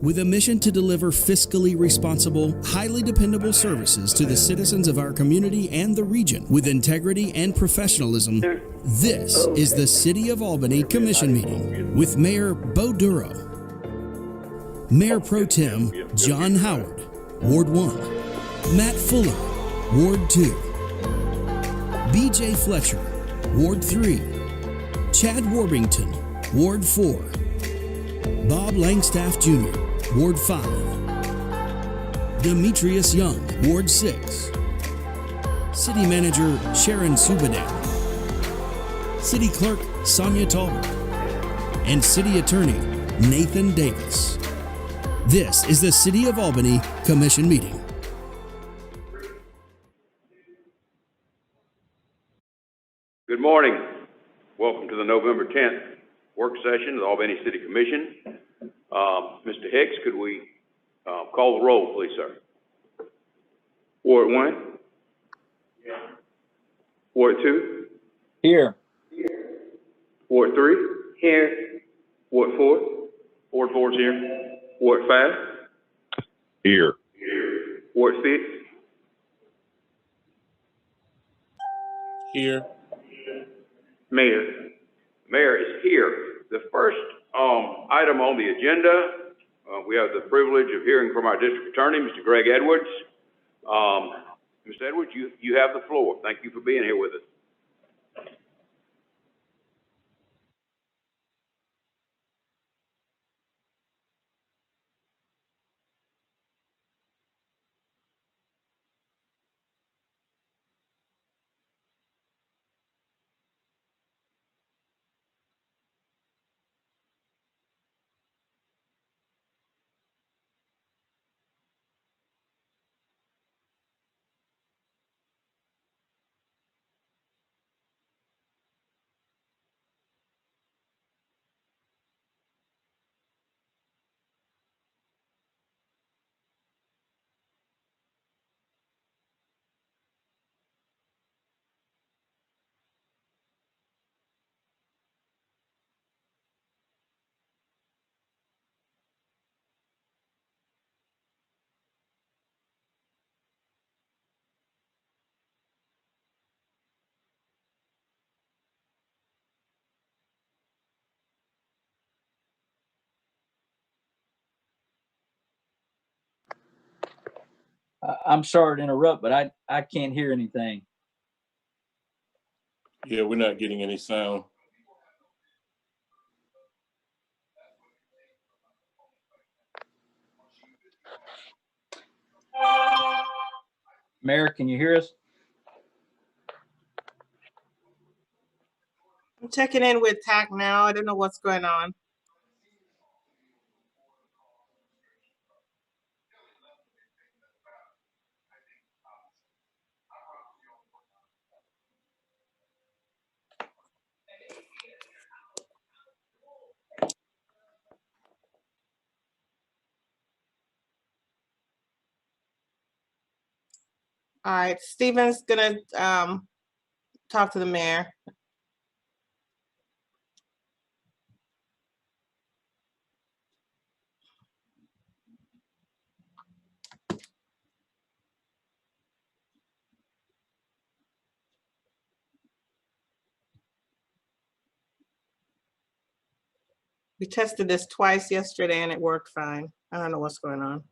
With a mission to deliver fiscally responsible, highly dependable services to the citizens of our community and the region with integrity and professionalism, this is the City of Albany Commission meeting with Mayor Bo Duro, Mayor Pro Tem John Howard, Ward 1, Matt Fuller, Ward 2, BJ Fletcher, Ward 3, Chad Warbington, Ward 4, Bob Langstaff Jr., Ward 5, Demetrius Young, Ward 6, City Manager Sharon Subadam, City Clerk Sonia Talbot, and City Attorney Nathan Davis. This is the City of Albany Commission meeting. Good morning. Welcome to the November 10th work session of the Albany City Commission. Mr. Hicks, could we call the roll, please, sir? Ward 1? Yeah. Ward 2? Here. Ward 3? Here. Ward 4? Ward 4 is here. Ward 5? Here. Ward 6? Here. Mayor? Mayor is here. The first item on the agenda, we have the privilege of hearing from our district attorney, Mr. Greg Edwards. Mr. Edwards, you have the floor. Thank you for being here with us. I'm sorry to interrupt, but I can't hear anything. Yeah, we're not getting any sound. Mayor, can you hear us? I'm checking in with TAC now. I don't know what's going on. All right, Stephen's gonna talk to the mayor. We tested this twice yesterday and it worked fine. I don't know what's going on.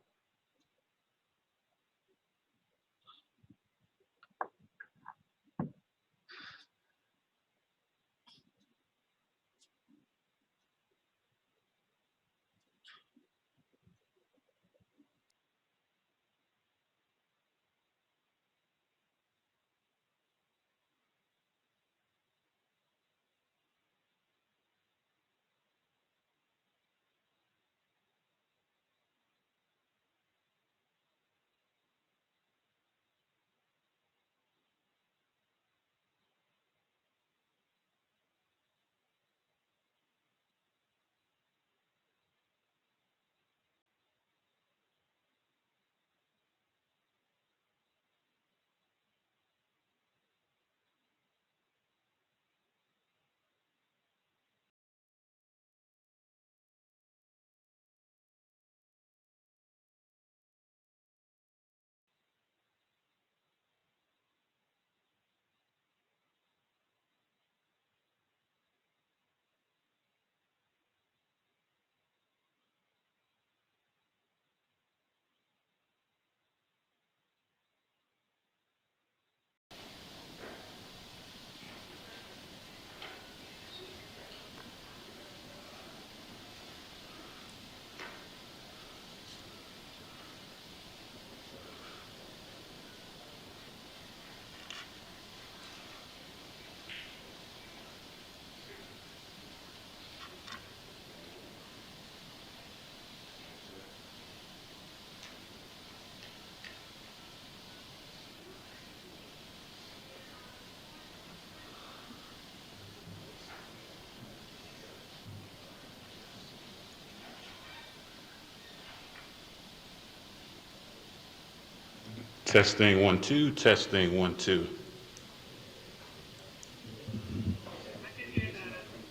Testing 1 2, testing 1 2.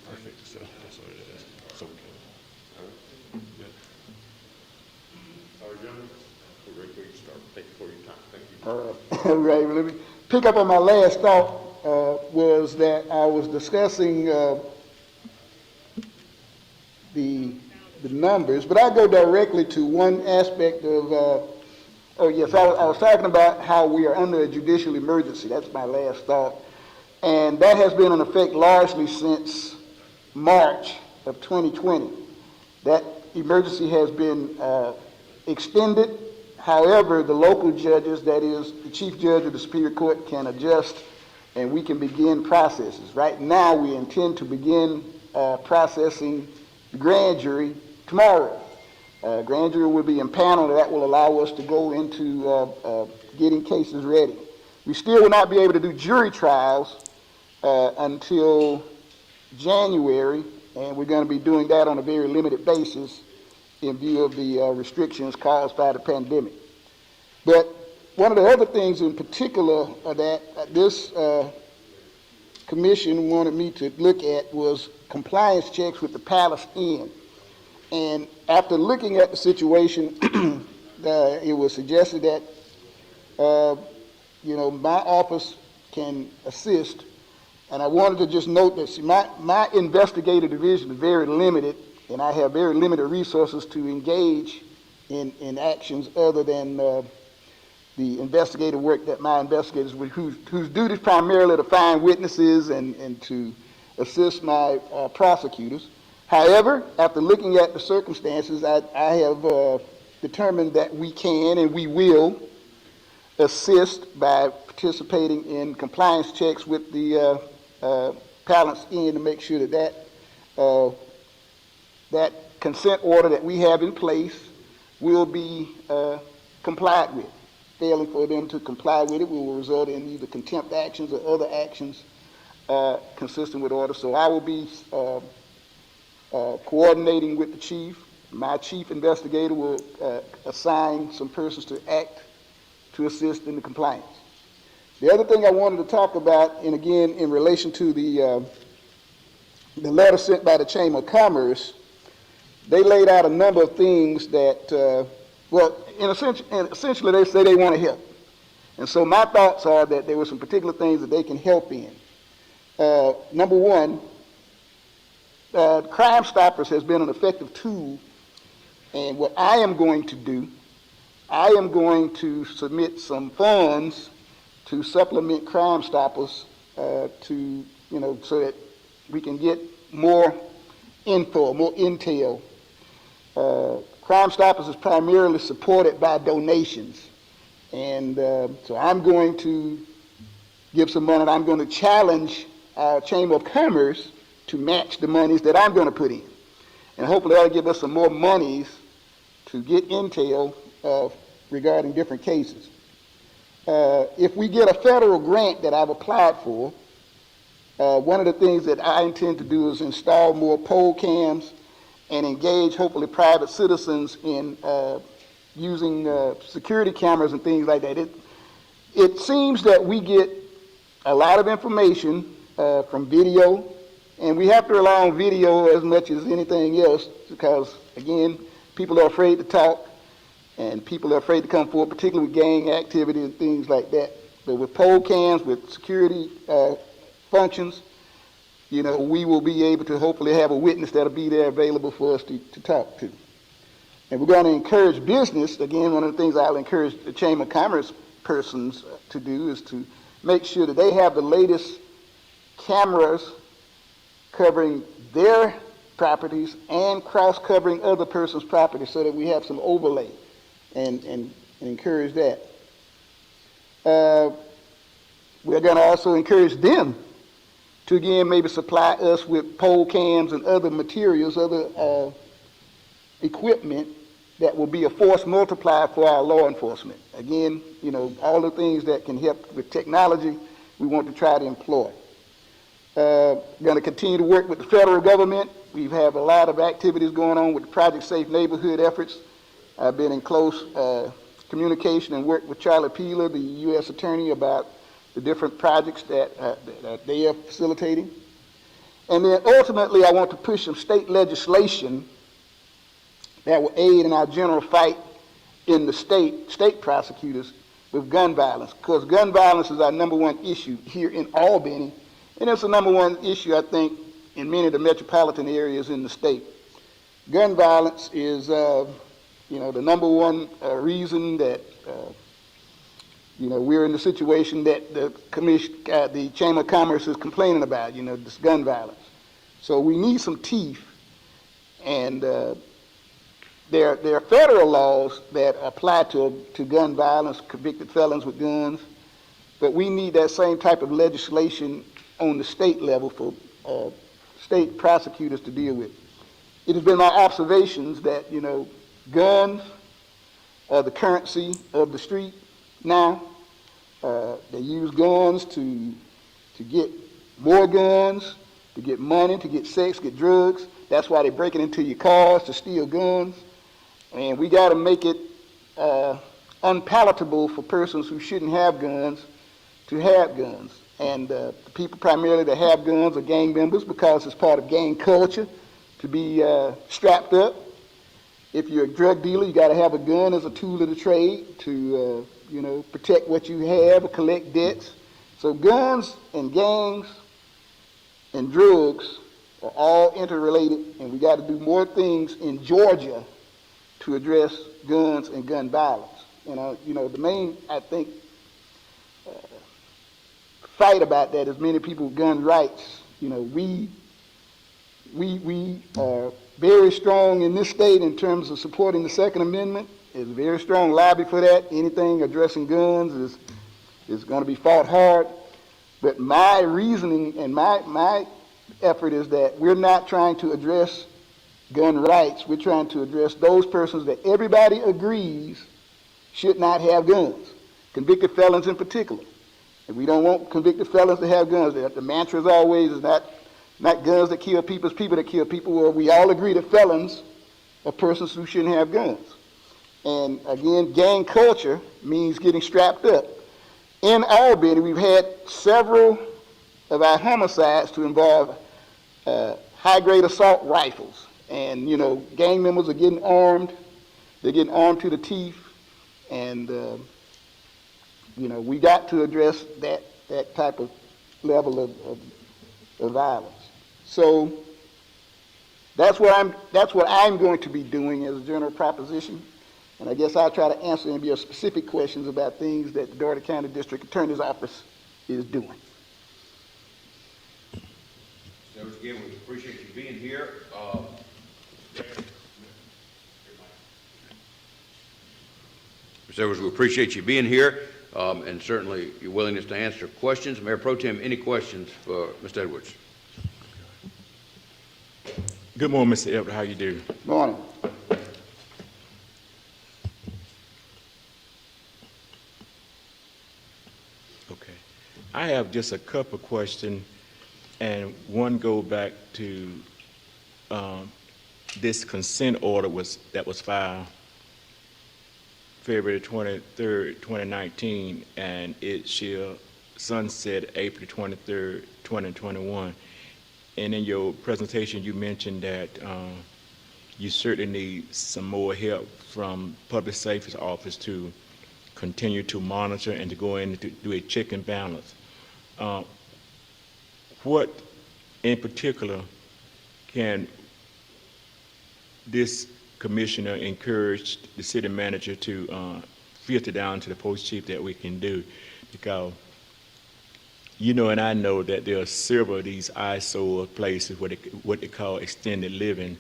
Perfect. So that's what it is. So good. Good. All right, gentlemen. We're ready for you to start. Thank you for your time. Thank you. Right, well, let me pick up on my last thought, was that I was discussing the numbers, but I go directly to one aspect of, oh yes, I was talking about how we are under a judicial emergency. That's my last thought. And that has been in effect largely since March of 2020. That emergency has been extended. However, the local judges, that is, the chief judge of the Superior Court, can adjust and we can begin processes. Right now, we intend to begin processing the grand jury tomorrow. Grand jury will be impaneled, and that will allow us to go into getting cases ready. We still will not be able to do jury trials until January, and we're going to be doing that on a very limited basis in view of the restrictions caused by the pandemic. But one of the other things in particular that this commission wanted me to look at was compliance checks with the Palace Inn. And after looking at the situation, it was suggested that, my office can assist. And I wanted to just note that my investigative division is very limited, and I have very limited resources to engage in actions other than the investigative work that my investigators, whose duties primarily to find witnesses and to assist my prosecutors. However, after looking at the circumstances, I have determined that we can and we will assist by participating in compliance checks with the Palace Inn to make sure that consent order that we have in place will be complied with. Failing for them to comply with it, we will result in either contempt actions or other actions consistent with order. So I will be coordinating with the chief. My chief investigator will assign some persons to act to assist in the compliance. The other thing I wanted to talk about, and again in relation to the letter sent by the Chamber of Commerce, they laid out a number of things that, essentially they say they want to help. And so my thoughts are that there were some particular things that they can help in. Number one, Crime Stoppers has been an effective tool, and what I am going to do, I am going to submit some funds to supplement Crime Stoppers so that we can get more info, more intel. Crime Stoppers is primarily supported by donations, and so I'm going to give some money, and I'm going to challenge our Chamber of Commerce to match the monies that I'm going to put in. And hopefully that'll give us some more monies to get intel regarding different cases. If we get a federal grant that I've applied for, one of the things that I intend to do is install more poll cams and engage hopefully private citizens in using security cameras and things like that. It seems that we get a lot of information from video, and we have to rely on video as much as anything else because, again, people are afraid to talk and people are afraid to come forward, particularly with gang activity and things like that. But with poll cams, with security functions, we will be able to hopefully have a witness that'll be there available for us to talk to. And we're going to encourage business. Again, one of the things I'll encourage the Chamber of Commerce persons to do is to make sure that they have the latest cameras covering their properties and cross-covering other person's properties so that we have some overlay and encourage that. We're going to also encourage them to, again, maybe supply us with poll cams and other materials, other equipment that will be a force multiplier for our law enforcement. Again, all the things that can help with technology, we want to try to employ. Going to continue to work with the federal government. We have a lot of activities going on with the Project Safe Neighborhood efforts. I've been in close communication and work with Charlie Peeler, the U.S. Attorney, about the different projects that they are facilitating. And then ultimately, I want to push some state legislation that will aid in our general fight in the state prosecutors with gun violence, because gun violence is our number one issue here in Albany, and it's the number one issue, I think, in many of the metropolitan areas in the state. Gun violence is, the number one reason that, we're in the situation that the Chamber of Commerce is complaining about, this gun violence. So we need some teeth, and there are federal laws that apply to gun violence, convicted felons with guns, but we need that same type of legislation on the state level for state prosecutors to deal with. It has been my observations that, guns are the currency of the street now. They use guns to get more guns, to get money, to get sex, get drugs. That's why they're breaking into your cars to steal guns. And we got to make it unpalatable for persons who shouldn't have guns to have guns. And the people primarily that have guns are gang members, because it's part of gang culture to be strapped up. If you're a drug dealer, you got to have a gun as a tool of the trade to, protect what you have or collect debts. So guns and gangs and drugs are all interrelated, and we got to do more things in Georgia to address guns and gun violence. The main, I think, fight about that is many people with gun rights. We are very strong in this state in terms of supporting the Second Amendment. There's a very strong lobby for that. Anything addressing guns is going to be fought hard. But my reasoning and my effort is that we're not trying to address gun rights. We're trying to address those persons that everybody agrees should not have guns, convicted felons in particular. And we don't want convicted felons to have guns. The mantra is always is not guns that kill people, it's people that kill people. Well, we all agree that felons are persons who shouldn't have guns. And again, gang culture means getting strapped up. In Albany, we've had several of our homicides to involve high-grade assault rifles. And, gang members are getting armed. They're getting armed to the teeth. And, we got to address that type of level of violence. So that's what I'm going to be doing as a general proposition. And I guess I'll try to answer any of your specific questions about things that the Dougherty County District Attorney's Office is doing. So again, we appreciate you being here. Mr. Edwards, we appreciate you being here, and certainly your willingness to answer questions. Mayor Pro Tem, any questions for Mr. Edwards? Good morning, Mr. Edwards. How you do? Morning. Okay. I have just a couple of questions, and one go back to this consent order that was filed February 23rd, 2019, and it shall sunset April 23rd, 2021. And in your presentation, you mentioned that you certainly need some more help from Public Safety's office to continue to monitor and to go in to do a check and balance. What in particular can this commissioner encourage the city manager to filter down to the post chief that we can do? Because and I know that there are several of these eyesore places, what they call extended living,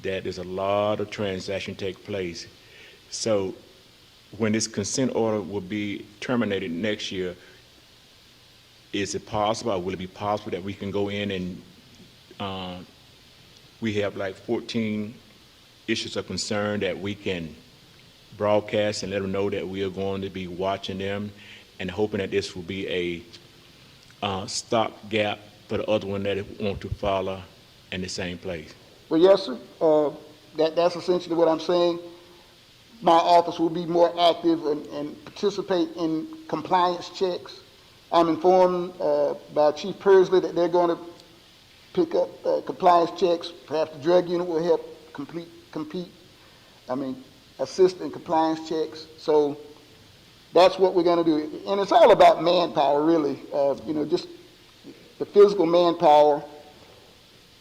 that there's a lot of transaction take place. So when this consent order will be terminated next year, is it possible, or will it be possible that we can go in and we have like 14 issues of concern that we can broadcast and let them know that we are going to be watching them and hoping that this will be a stopgap for the other one that want to follow in the same place? Well, yes, sir. That's essentially what I'm saying. my office will be more active and participate in compliance checks. I'm informed by Chief Persley that they're going to pick up compliance checks. Perhaps the drug unit will help assist in compliance checks. So that's what we're going to do. And it's all about manpower, really. Just the physical manpower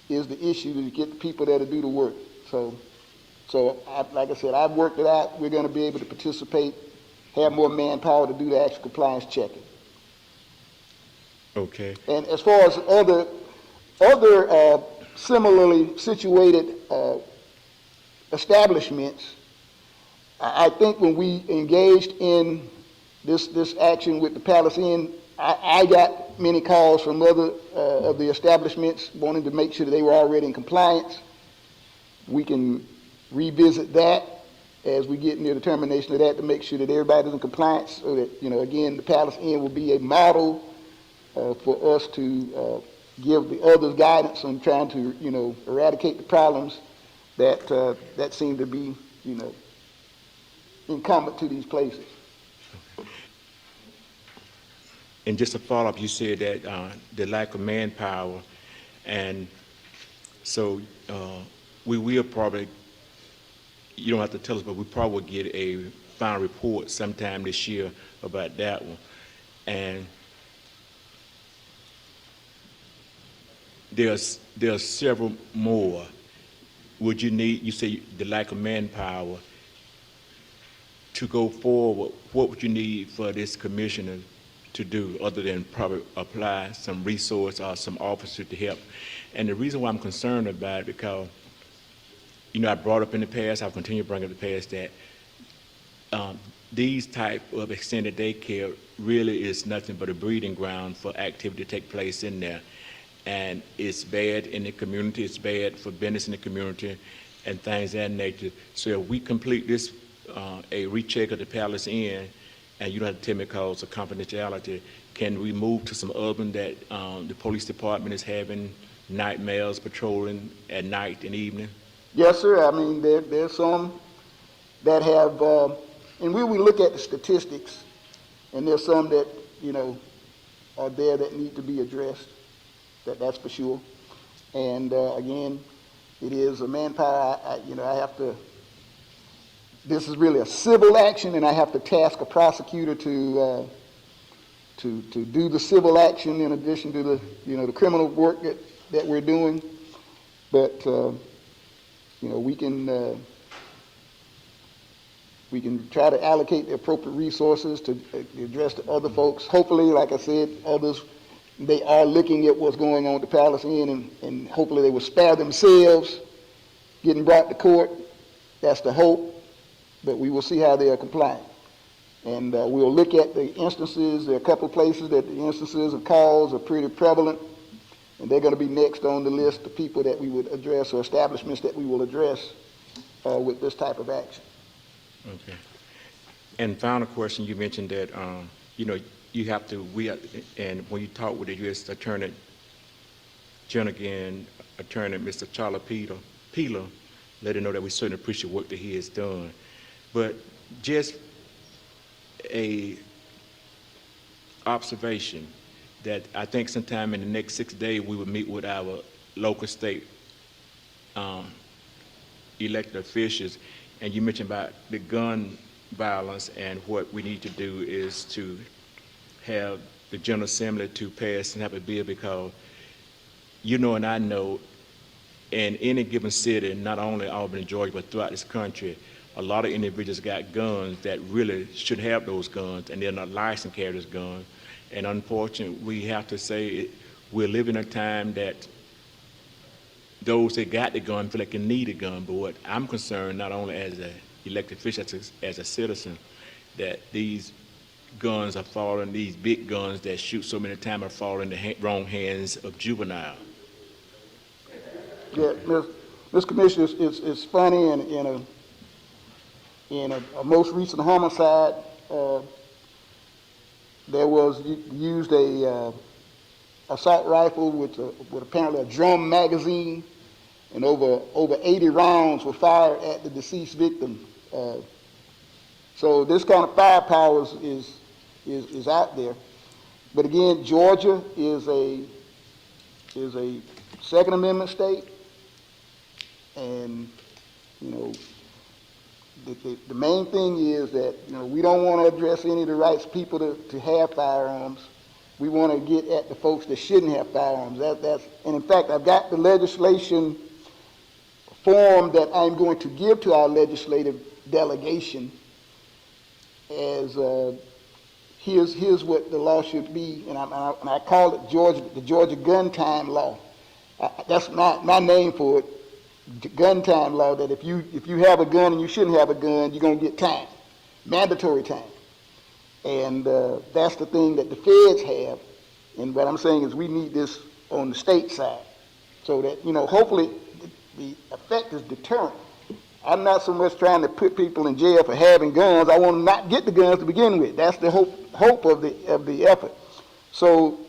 is the issue to get the people there to do the work. So like I said, I've worked it out. We're going to be able to participate, have more manpower to do the actual compliance checking. Okay. And as far as other similarly situated establishments, I think when we engaged in this action with the Palace Inn, I got many calls from other of the establishments wanting to make sure that they were already in compliance. We can revisit that as we get near the termination of that to make sure that everybody's in compliance, so that, again, the Palace Inn will be a model for us to give the others guidance on trying to, eradicate the problems that seem to be, incumbent to these places. And just a follow-up, you said that the lack of manpower, and so we will probably, you don't have to tell us, but we probably will get a final report sometime this year about that one. And there's several more. Would you need, you say the lack of manpower, to go forward, what would you need for this commissioner to do other than probably apply some resource or some officers to help? And the reason why I'm concerned about it, because, I brought up in the past, I'll continue to bring up in the past that these type of extended daycare really is nothing but a breeding ground for activity to take place in there. And it's bad in the community, it's bad for business in the community and things of that nature. So if we complete this, a recheck of the Palace Inn, and you don't have to tell me because of confidentiality, can we move to some urban that the police department is having night males patrolling at night and evening? Yes, sir. I mean, there's some that have, and we look at the statistics, and there's some that, are there that need to be addressed. That's for sure. And again, it is a manpower. I have to. This is really a civil action, and I have to task a prosecutor to do the civil action in addition to the the criminal work that we're doing. But we can try to allocate the appropriate resources to address the other folks. Hopefully, like I said, others, they are looking at what's going on at the Palace Inn, and hopefully they will spare themselves getting brought to court. That's the hope. But we will see how they are complying. And we'll look at the instances. There are a couple of places that the instances of calls are pretty prevalent, and they're going to be next on the list of people that we would address, or establishments that we will address with this type of action. Okay. And final question, you mentioned that, you have to, and when you talk with the U.S. Attorney General, Attorney Mr. Charlie Peeler, let him know that we certainly appreciate the work that he has done. But just a observation that I think sometime in the next 6 days we will meet with our local state elected officials, and you mentioned about the gun violence, and what we need to do is to have the General Assembly to pass and have a bill, because and I know in any given city, not only Albany, Georgia, but throughout this country, a lot of individuals got guns that really should have those guns, and they're not licensed to carry those guns. And unfortunately, we have to say we're living in a time that those that got the gun feel like they need a gun. But what I'm concerned, not only as an elected official, as a citizen, that these guns are falling, these big guns that shoot so many times are falling in the wrong hands of juveniles. Yeah, Mr. Commissioner, it's funny, and in a most recent homicide, there was used a assault rifle with apparently a drum magazine, and over 80 rounds were fired at the deceased victim. So this kind of firepower is out there. But again, Georgia is a Second Amendment state, and you know, the main thing is that, you know, we don't want to address any of the rights of people to have firearms. We want to get at the folks that shouldn't have firearms. And in fact, I've got the legislation form that I'm going to give to our legislative delegation as here's what the law should be, and I call it the Georgia gun time law. That's my name for it. Gun time law, that if you have a gun and you shouldn't have a gun, you're going to get time, mandatory time. And that's the thing that the feds have. And what I'm saying is we need this on the state side so that, you know, hopefully the effect is deterrent. I'm not so much trying to put people in jail for having guns. I want them not get the guns to begin with. That's the hope of the effort. So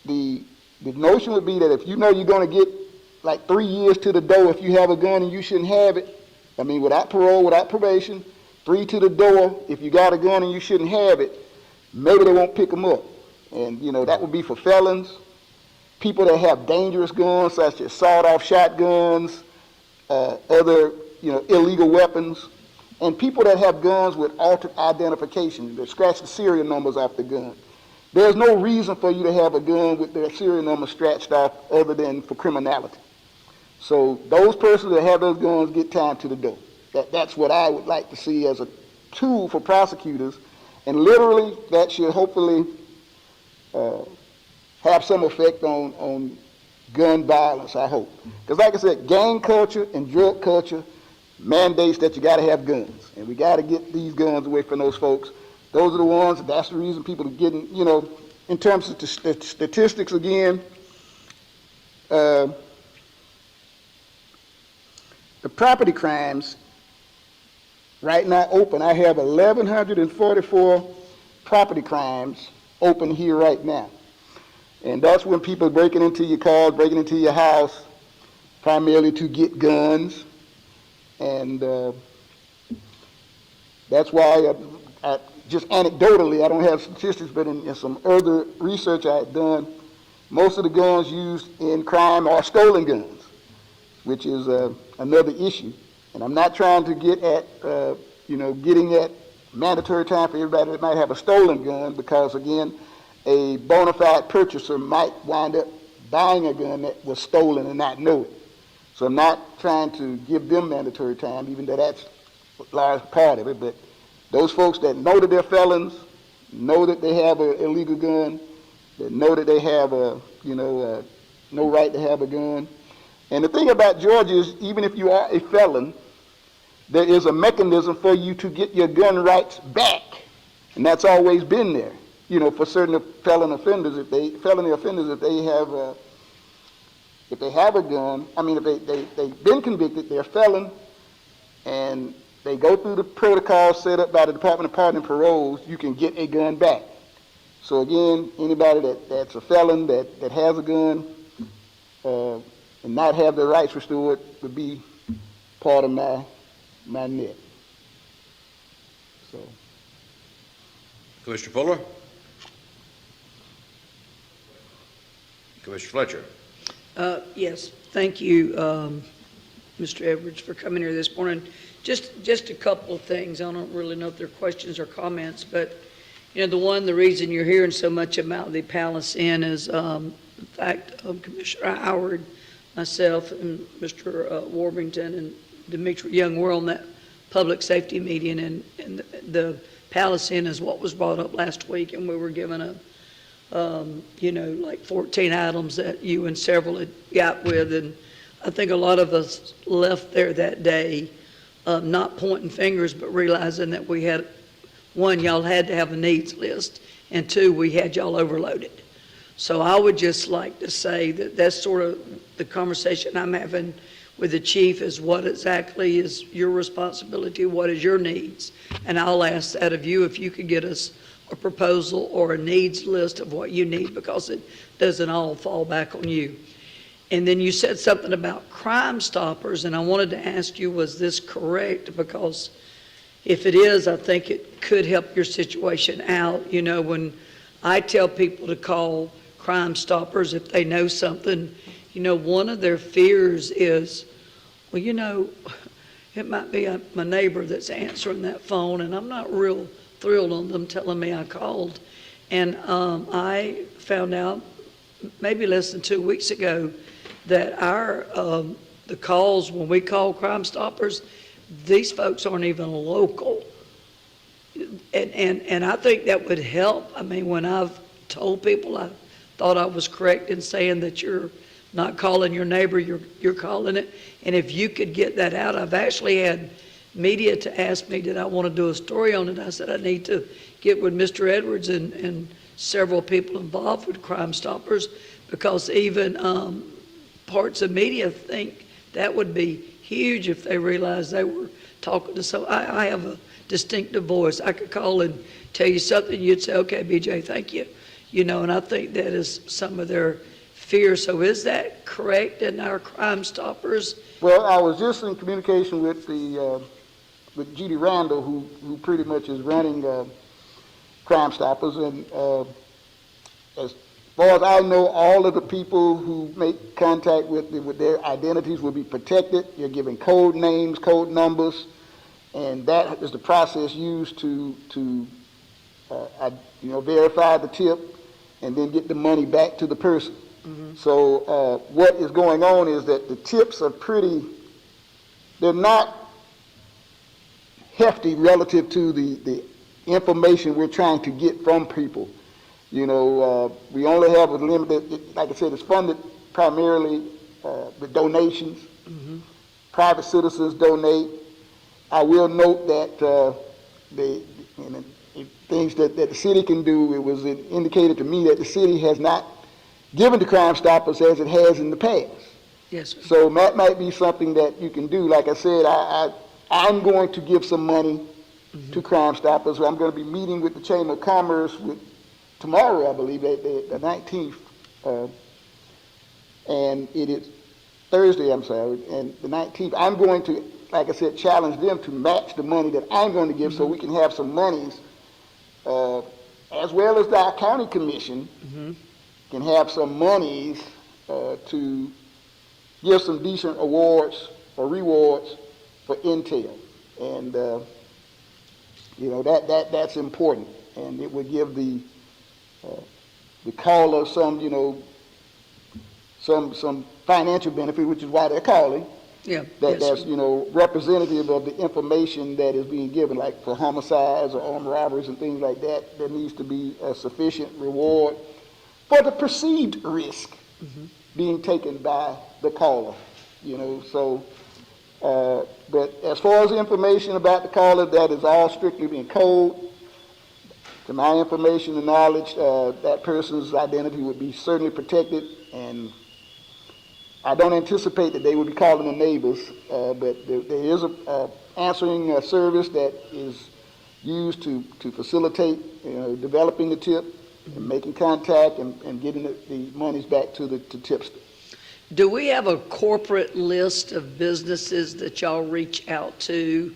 the notion would be that if you know you're going to get like 3 years to the door if you have a gun and you shouldn't have it, I mean, without parole, without probation, 3 to the door if you got a gun and you shouldn't have it, maybe they won't pick them up. And, you know, that would be for felons, people that have dangerous guns such as sawed-off shotguns, other, you know, illegal weapons, and people that have guns with altered identification, that scratch the serial numbers off the gun. There's no reason for you to have a gun with their serial number scratched off other than for criminality. So those persons that have those guns get time to the door. That's what I would like to see as a tool for prosecutors, and literally that should hopefully have some effect on gun violence, I hope. Because like I said, gang culture and drug culture mandates that you got to have guns, and we got to get these guns away from those folks. Those are the ones, that's the reason people are getting, you know, in terms of statistics again, the property crimes right now open, I have 1,144 property crimes open here right now. And that's when people are breaking into your cars, breaking into your house, primarily to get guns. And that's why I just anecdotally, I don't have statistics, but in some other research I had done, most of the guns used in crime are stolen guns, which is another issue. And I'm not trying to get at, you know, getting at mandatory time for everybody that might have a stolen gun, because again, a bona fide purchaser might wind up buying a gun that was stolen and not know it. So I'm not trying to give them mandatory time, even though that's a large part of it, but those folks that know that they're felons, know that they have an illegal gun, that know that they have no right to have a gun. And the thing about Georgia is, even if you are a felon, there is a mechanism for you to get your gun rights back, and that's always been there. You know, for certain felony offenders, if they have a gun, I mean, if they've been convicted, they're a felon, and they go through the protocol set up by the Department of Pardon and Parole, you can get a gun back. So again, anybody that's a felon that has a gun and not have their rights restored would be part of my net. So. Commissioner Fuller? Commissioner Fletcher? Yes, thank you, Mr. Edwards, for coming here this morning. Just a couple of things. I don't really know if they're questions or comments, but you know, the reason you're hearing so much about the Palace Inn is the fact of Commissioner Howard, myself, and Mr. Warrington and Demetri Young were on that public safety meeting, and the Palace Inn is what was brought up last week, and we were given like 14 items that you and several had got with, and I think a lot of us left there that day not pointing fingers, but realizing that we had, one, y'all had to have a needs list, and two, we had y'all overloaded. So I would just like to say that that's sort of the conversation I'm having with the chief, is what exactly is your responsibility, what is your needs? And I'll ask that of you, if you could get us a proposal or a needs list of what you need, because it doesn't all fall back on you. And then you said something about Crime Stoppers, and I wanted to ask you, was this correct? Because, if it is, I think it could help your situation out. You know, when I tell people to call Crime Stoppers if they know something, you know, one of their fears is, well, you know, it might be my neighbor that's answering that phone, and I'm not real thrilled on them telling me I called. And I found out maybe less than 2 weeks ago that the calls, when we call Crime Stoppers, these folks aren't even local. And I think that would help. I mean, when I've told people, I thought I was correct in saying that you're not calling your neighbor, you're calling it. And if you could get that out, I've actually had media to ask me, did I want to do a story on it? I said, I need to get with Mr. Edwards and several people involved with Crime Stoppers, because even parts of media think that would be huge if they realized they were talking to someone. I have a distinctive voice. I could call and tell you something, you'd say, okay, BJ, thank you. You know, and I think that is some of their fear. So is that correct in our Crime Stoppers? Well, I was just in communication with with Judy Randall, who pretty much is running Crime Stoppers, and as far as I know, all of the people who make contact with their identities will be protected. You're given code names, code numbers, and that is the process used to verify the tip and then get the money back to the person. So what is going on is that the tips are they're not hefty relative to the information we're trying to get from people. You know, we only have a limited, like I said, it's funded primarily with donations. Private citizens donate. I will note that things that the city can do, it was indicated to me that the city has not given to Crime Stoppers as it has in the past. Yes, sir. So that might be something that you can do. Like I said, I'm going to give some money to Crime Stoppers. I'm going to be meeting with the Chamber of Commerce tomorrow, I believe, the 19th, and it is Thursday, I'm sorry, and the 19th. I'm going to, like I said, challenge them to match the money that I'm going to give so we can have some monies, as well as our county commission can have some monies to give some decent awards or rewards for intel. And, that's important. And it would give the caller some financial benefit, which is why they're calling. Yeah. That's representative of the information that is being given, like for homicides or armed robberies and things like that. There needs to be a sufficient reward for the perceived risk being taken by the caller. But as far as information about the caller, that is all strictly in code. To my information and knowledge, that person's identity would be certainly protected, and I don't anticipate that they would be calling the neighbors, but there is a answering service that is used to facilitate developing the tip and making contact and getting the monies back to the tipster. Do we have a corporate list of businesses that y'all reach out to?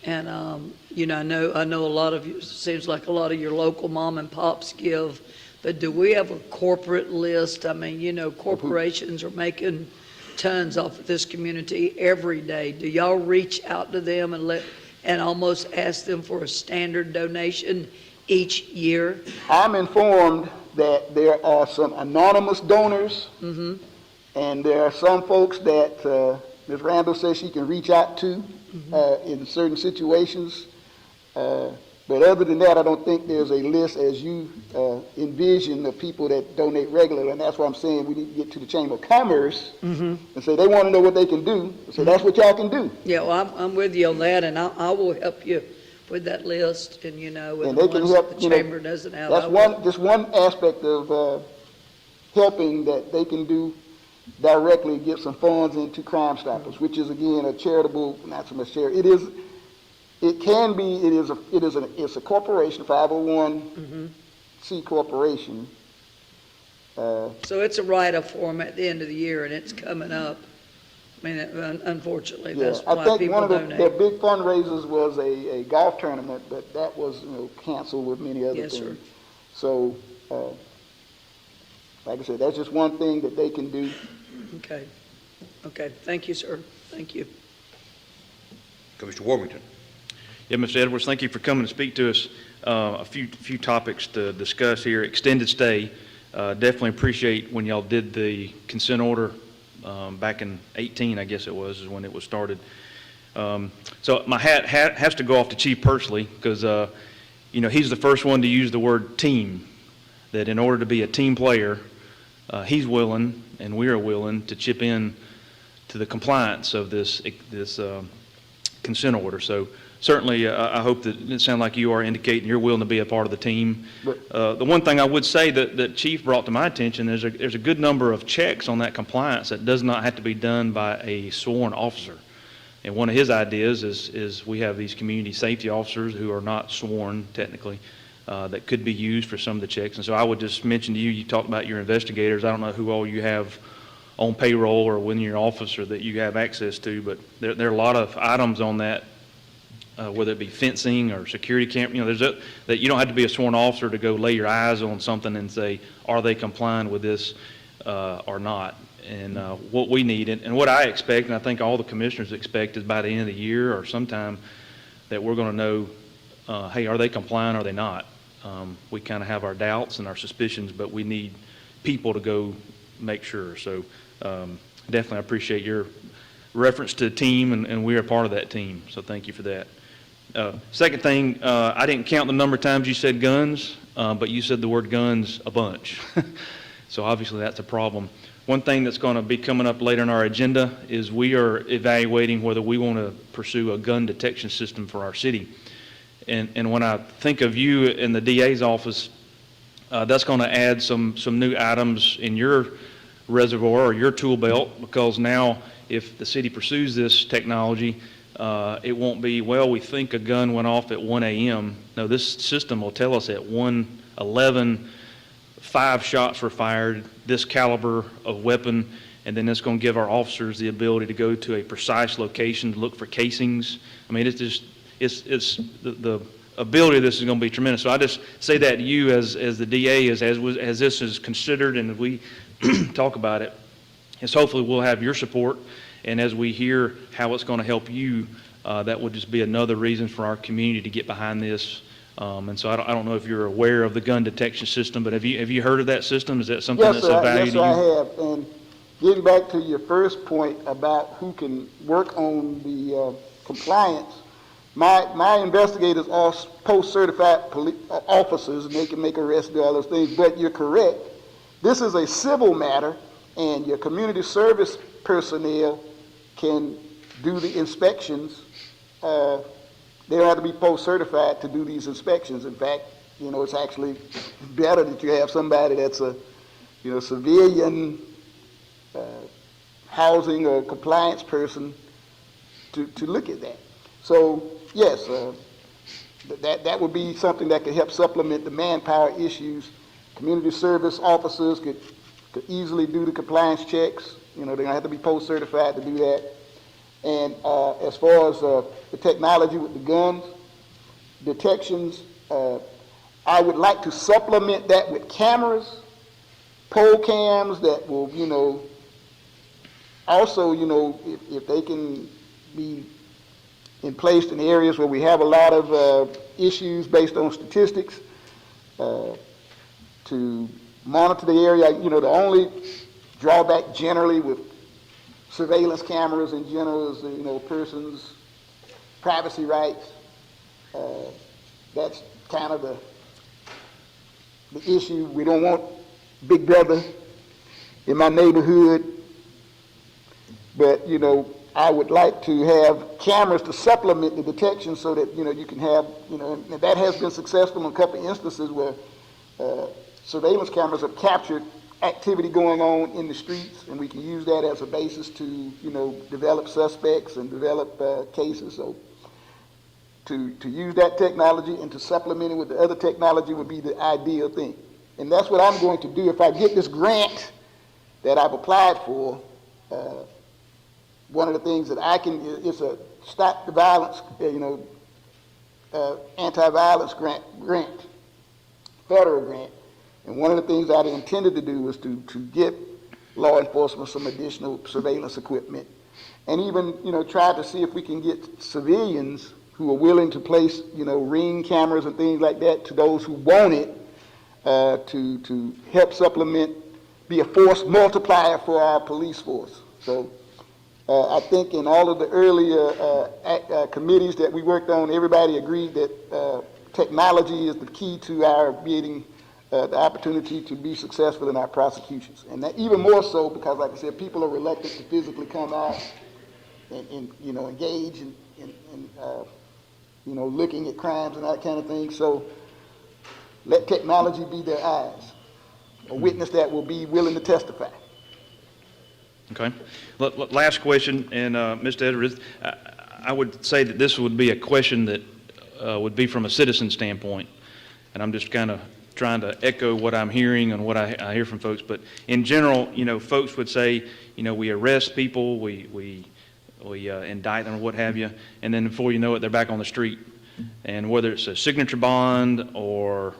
And, I know a lot of you, seems like a lot of your local mom and pops give, but do we have a corporate list? I mean, corporations are making tons off of this community every day. Do y'all reach out to them and almost ask them for a standard donation each year? I'm informed that there are some anonymous donors, and there are some folks that Ms. Randall says she can reach out to in certain situations. But other than that, I don't think there's a list as you envision of people that donate regularly. And that's why I'm saying we need to get to the Chamber of Commerce and say they want to know what they can do. So that's what y'all can do. Yeah, well, I'm with you on that, and I will help you with that list. And and they can help. The Chamber doesn't have. That's just one aspect of helping that they can do directly. Get some funds into Crime Stoppers, which is again a charitable, not so much charity. It's a corporation, 501c corporation. So it's a write-off form at the end of the year, and it's coming up. I mean, unfortunately, Yeah, that's I why think people one of their donate. big fundraisers was a golf tournament, but that was, canceled with many other Yes, things. sir. So, like I said, that's just one thing that they can do. Okay. Okay, thank you, sir. Thank you. Commissioner Warmington. Yeah, Mr. Edwards, thank you for coming to speak to us. A few topics to discuss here. Extended stay. Definitely appreciate when y'all did the consent order back in 18, I guess it was, is when it was started. So my hat has to go off to Chief personally because, he's the first one to use the word team, that in order to be a team player, he's willing and we are willing to chip in to the compliance of this consent order. So certainly, I hope that it sounds like you are indicating you're willing to be a part of the team. The one thing I would say that Chief brought to my attention is there's a good number of checks on that compliance that does not have to be done by a sworn officer. And one of his ideas is we have these community safety officers who are not sworn technically that could be used for some of the checks. And so I would just mention to you, you talked about your investigators. I don't know who all you have on payroll or within your office or that you have access to, but there are a lot of items on that. Whether it be fencing or security camera, that you don't have to be a sworn officer to go lay your eyes on something and say, are they complying with this or not? And what we need, and what I expect, and I think all the commissioners expect, is by the end of the year or sometime that we're going to know, hey, are they complying or are they not? We kind of have our doubts and our suspicions, but we need people to go make sure. So definitely I appreciate your reference to the team, and we are part of that team. So thank you for that. Second thing, I didn't count the number of times you said guns, but you said the word guns a bunch. So obviously that's a problem. One thing that's going to be coming up later in our agenda is we are evaluating whether we want to pursue a gun detection system for our city. And when I think of you in the DA's office, that's going to add some new items in your reservoir or your tool belt, because now if the city pursues this technology, it won't be, well, we think a gun went off at 1 a.m. No, this system will tell us at 1:11, 5 shots were fired, this caliber of weapon, and then it's going to give our officers the ability to go to a precise location to look for casings. I mean, it's the ability of this is going to be tremendous. So I just say that to you as the DA, as this is considered and we talk about it, is hopefully we'll have your support. And as we hear how it's going to help you, that would just be another reason for our community to get behind this. And so I don't know if you're aware of the gun detection system, but have you heard of that system? Is that something that's of value to you? Yes, I have. And getting back to your first point about who can work on the compliance, my investigators are post-certified officers, and they can make arrests, do all those things. But you're correct. This is a civil matter, and your community service personnel can do the inspections. They don't have to be post-certified to do these inspections. In fact, it's actually better that you have somebody that's a, civilian housing or compliance person to look at that. So, yes, that would be something that could help supplement the manpower issues. Community service officers could easily do the compliance checks. They don't have to be post-certified to do that. And as far as the technology with the guns, detections, I would like to supplement that with cameras, pole cams that will, also, if they can be placed in areas where we have a lot of issues based on statistics, to monitor the area. The only drawback generally with surveillance cameras in general is, persons' privacy rights. That's kind of the issue. We don't want Big Brother in my neighborhood, but, I would like to have cameras to supplement the detection so that, you can have, and that has been successful in a couple of instances where surveillance cameras have captured activity going on in the streets, and we can use that as a basis to, develop suspects and develop cases. So to use that technology and to supplement it with the other technology would be the ideal thing. And that's what I'm going to do. If I get this grant that I've applied for, one of the things that I can, it's a stop the violence, anti-violence grant, federal grant. And one of the things I intended to do was to get law enforcement some additional surveillance equipment, and even, try to see if we can get civilians who are willing to place, Ring cameras and things like that to those who want it, to help supplement, be a force multiplier for our police force. So I think in all of the earlier committees that we worked on, everybody agreed that technology is the key to our getting the opportunity to be successful in our prosecutions. And that even more so because, like I said, people are reluctant to physically come out and engage in looking at crimes and that kind of thing. So let technology be their eyes, a witness that will be willing to testify. Okay. Last question, and Mr. Edwards, I would say that this would be a question that would be from a citizen standpoint, and I'm just kind of trying to echo what I'm hearing and what I hear from folks. But in general, folks would say, we arrest people, we indict them or what have you, and then before you know it, they're back on the street. And whether it's a signature bond or,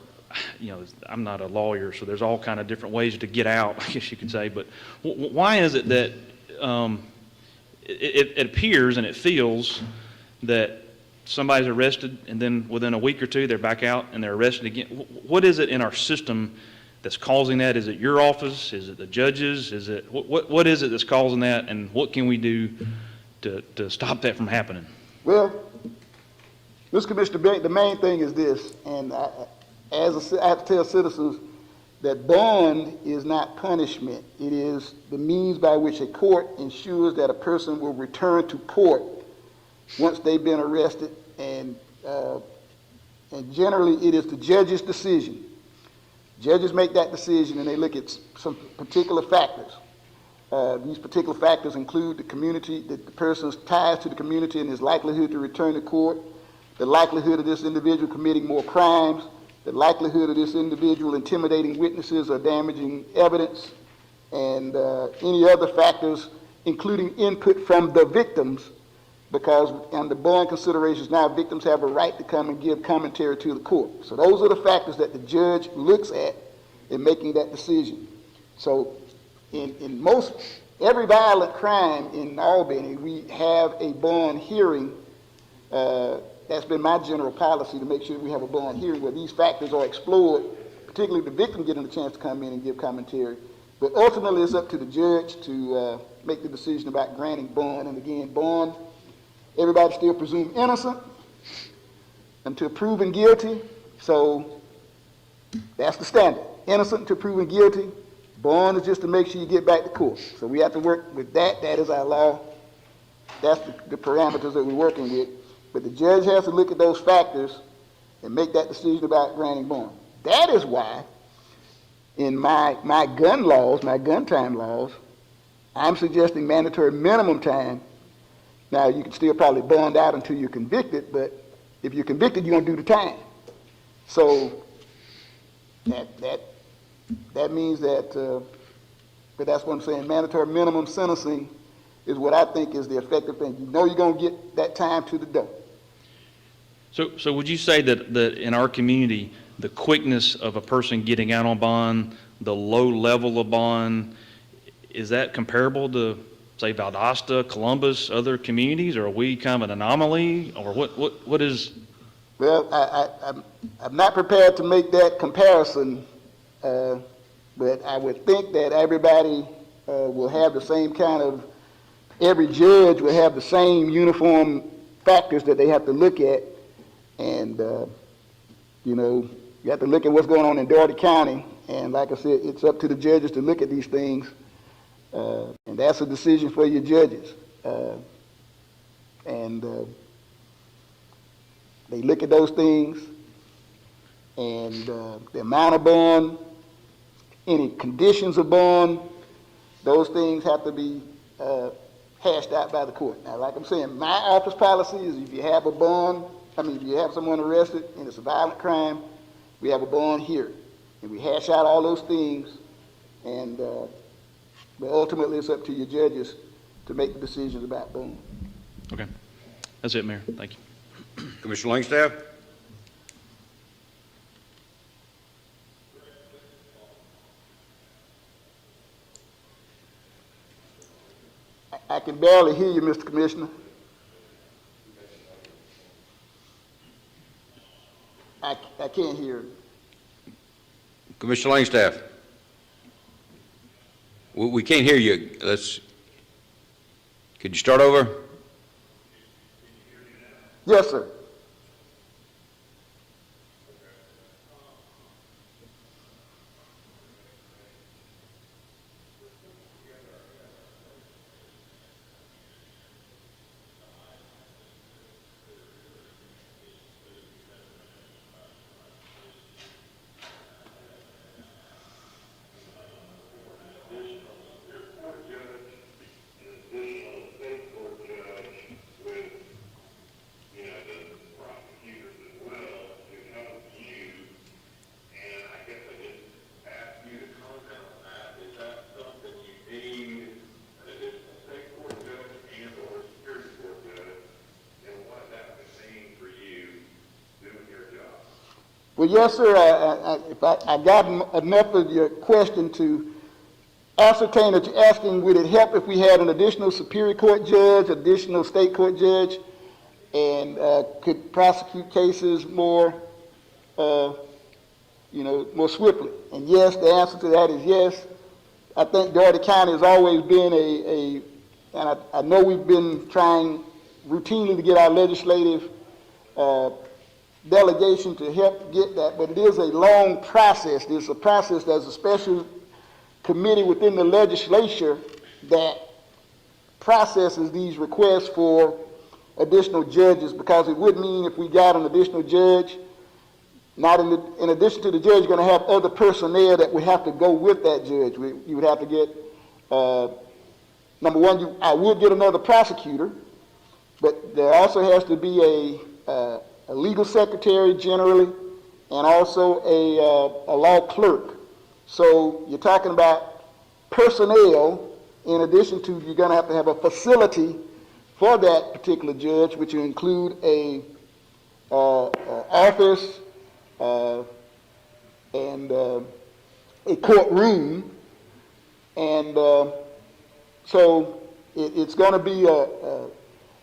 I'm not a lawyer, so there's all kind of different ways to get out, I guess you could say. But why is it that it appears and it feels that somebody's arrested and then within a week or two they're back out and they're arrested again? What is it in our system that's causing that? Is it your office? Is it the judges? Is it what is it that's causing that, and what can we do to stop that from happening? Well, Mr. Commissioner, the main thing is this, and I have to tell citizens that bond is not punishment. It is the means by which a court ensures that a person will return to court once they've been arrested, and generally it is the judge's decision. Judges make that decision, and they look at some particular factors. These particular factors include the community, the person's ties to the community and his likelihood to return to court, the likelihood of this individual committing more crimes, the likelihood of this individual intimidating witnesses or damaging evidence, and any other factors, including input from the victims, because under bond considerations now, victims have a right to come and give commentary to the court. So those are the factors that the judge looks at in making that decision. So in most, every violent crime in Albany, we have a bond hearing. That's been my general policy, to make sure we have a bond hearing where these factors are explored, particularly the victim getting a chance to come in and give commentary. But ultimately, it's up to the judge to make the decision about granting bond. And again, bond, everybody still presumed innocent until proven guilty. So that's the standard. Innocent until proven guilty. Bond is just to make sure you get back to court. So we have to work with that. That is our law. That's the parameters that we're working with. But the judge has to look at those factors and make that decision about granting bond. That is why in my gun laws, my gun time laws, I'm suggesting mandatory minimum time. Now, you can still probably bond out until you're convicted, but if you're convicted, you're going to do the time. So that means that, but that's what I'm saying, mandatory minimum sentencing is what I think is the effective thing. You know you're going to get that time to the door. So would you say that in our community, the quickness of a person getting out on bond, the low level of bond, is that comparable to, say, Valdosta, Columbus, other communities, or are we kind of an anomaly, or what is? Well, I'm not prepared to make that comparison, but I would think that everybody will have the same kind of, every judge will have the same uniform factors that they have to look at, and you have to look at what's going on in Dougherty County, and like I said, it's up to the judges to look at these things. And that's a decision for your judges. And they look at those things, and the amount of bond, any conditions of bond, those things have to be hashed out by the court. Now, like I'm saying, my office policy is if you have a bond, if you have someone arrested and it's a violent crime, we have a bond here. And we hash out all those things, and but ultimately, it's up to your judges to make the decisions about Boone. Okay. That's it, Mayor. Thank you. Commissioner Langstaff? I can barely hear you, Mr. Commissioner. I can't hear you. Commissioner Langstaff? We can't hear you. Could you start over? Yes, sir. Well, yes, sir. I got enough of your question to ascertain that you're asking, would it help if we had an additional Superior Court judge, additional state court judge, and could prosecute cases more, more swiftly? And yes, the answer to that is yes. I think Dougherty County has always been and I know we've been trying routinely to get our legislative delegation to help get that, but it is a long process. There's a process, there's a special committee within the legislature that processes these requests for additional judges, because it would mean if we got an additional judge, not in addition to the judge, you're going to have other personnel that would have to go with that judge. You would have to get, number one, I would get another prosecutor, but there also has to be a legal secretary generally, and also a law clerk. So you're talking about personnel in addition to, you're going to have a facility for that particular judge, which will include a office and a courtroom, and so it's going to be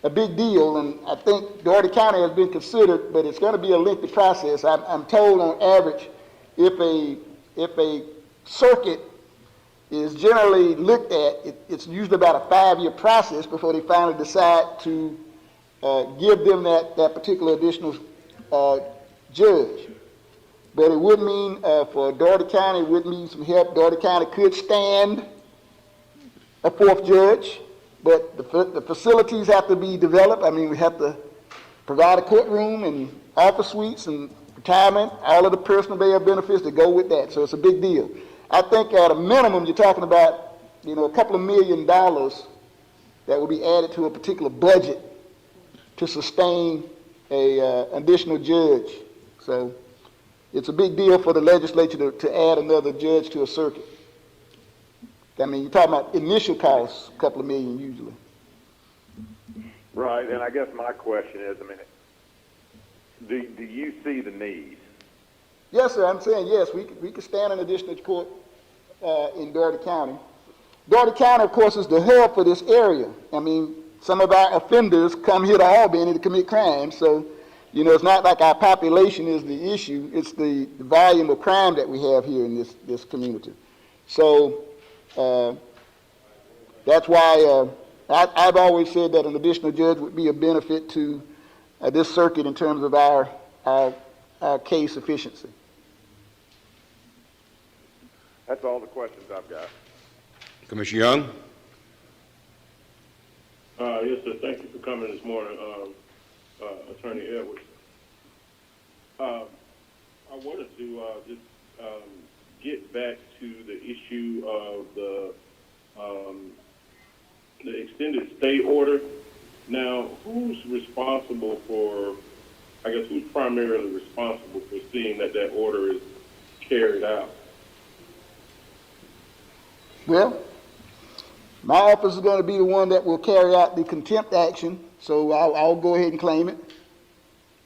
a big deal, and I think Dougherty County has been considered, but it's going to be a lengthy process. I'm told on average, if a circuit is generally looked at, it's usually about a 5-year process before they finally decide to give them that particular additional judge. But it would mean, for Dougherty County, it would mean some help. Dougherty County could stand a 4th judge, but the facilities have to be developed. I mean, we have to provide a courtroom and office suites and retirement, all of the personal benefits that go with that. So it's a big deal. I think at a minimum, you're talking about, a couple of $1 million that will be added to a particular budget to sustain a additional judge. So it's a big deal for the legislature to add another judge to a circuit. I mean, you're talking about initial costs, a couple of million usually. Right, and I guess my question is, do you see the need? Yes, sir. I'm saying yes. We could stand an additional court in Dougherty County. Dougherty County, of course, is the hub for this area. I mean, some of our offenders come here to Albany to commit crimes, so it's not like our population is the issue. It's the volume of crime that we have here in this community. So that's why I've always said that an additional judge would be a benefit to this circuit in terms of our case efficiency. That's all the questions I've got. Commissioner Young? Yes, sir. Thank you for coming this morning, Attorney Edwards. I wanted to just get back to the issue of the extended stay order. Now, who's responsible for, who's primarily responsible for seeing that order is carried out? Well, My office is going to be the one that will carry out the contempt action, so I'll go ahead and claim it.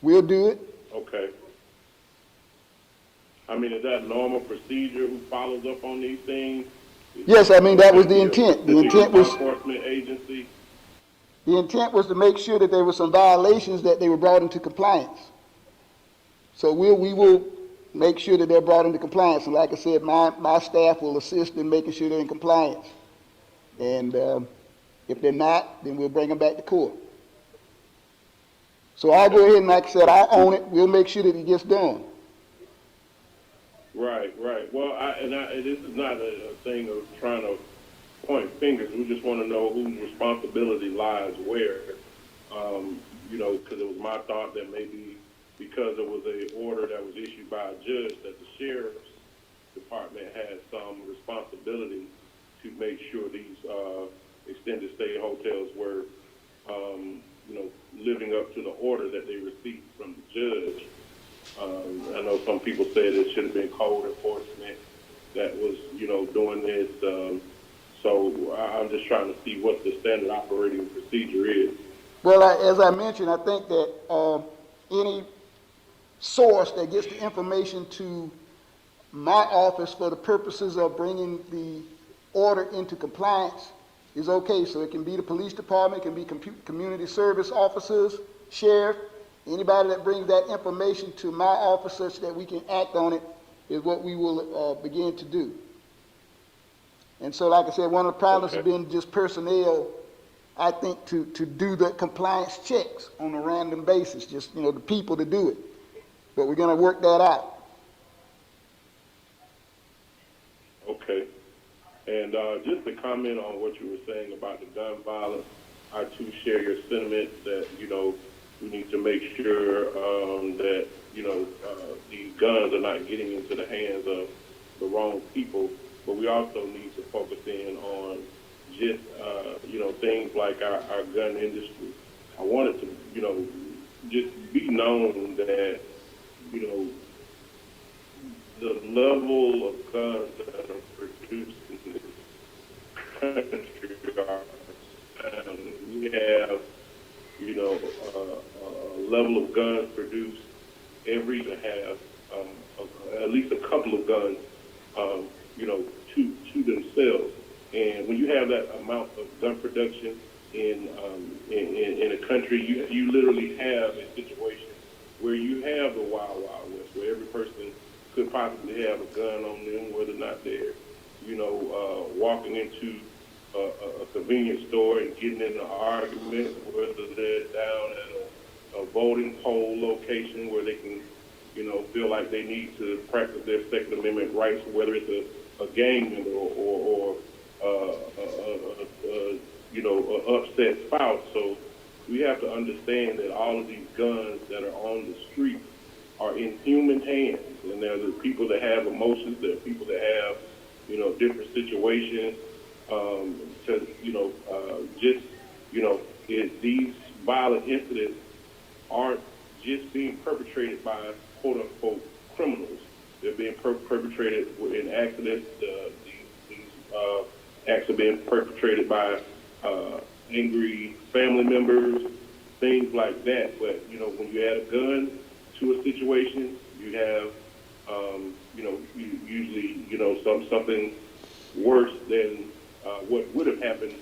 We'll do it. Okay. I mean, is that normal procedure? Who follows up on these things? Yes, I mean, that was the intent. The intent was, Enforcement agency? the intent was to make sure that there were some violations that they were brought into compliance. So we will make sure that they're brought into compliance. And like I said, my staff will assist in making sure they're in compliance. And if they're not, then we'll bring them back to court. So I'll go ahead and, like I said, I'll own it. We'll make sure that it gets done. Right. Well, this is not a thing of trying to point fingers. We just want to know whose responsibility lies where. Because it was my thought that maybe because it was an order that was issued by a judge, that the sheriff's department had some responsibility to make sure these extended stay hotels were, living up to the order that they received from the judge. I know some people said it should have been code enforcement that was, doing this. So I'm just trying to see what the standard operating procedure is. Well, as I mentioned, I think that any source that gets the information to my office for the purposes of bringing the order into compliance is okay. So it can be the police department, it can be community service officers, sheriff. Anybody that brings that information to my office such that we can act on it is what we will begin to do. And so, like I said, one of the problems has been just personnel, I think, to do the compliance checks on a random basis, just, the people to do it. But we're going to work that out. Okay. And just to comment on what you were saying about the gun violence, I too share your sentiment that, we need to make sure that, these guns are not getting into the hands of the wrong people. But we also need to focus in on just, things like our gun industry. I want it to, just be known that, the level of guns that are produced in this country are, we have, a level of guns produced every to have at least a couple of guns, to themselves. And when you have that amount of gun production in a country, you literally have a situation where you have the wild, wild west, where every person could possibly have a gun on them, whether or not they're, walking into a convenience store and getting in an argument, whether they're down at a voting poll location where they can, feel like they need to practice their Second Amendment rights, whether it's a gang member or an upset spouse. So we have to understand that all of these guns that are on the street are in human hands, and there are people that have emotions, there are people that have, different situations. These violent incidents aren't just being perpetrated by quote unquote criminals. They're being perpetrated in accidents. These acts are being perpetrated by angry family members, things like that. But when you add a gun to a situation, you have usually something worse than what would have happened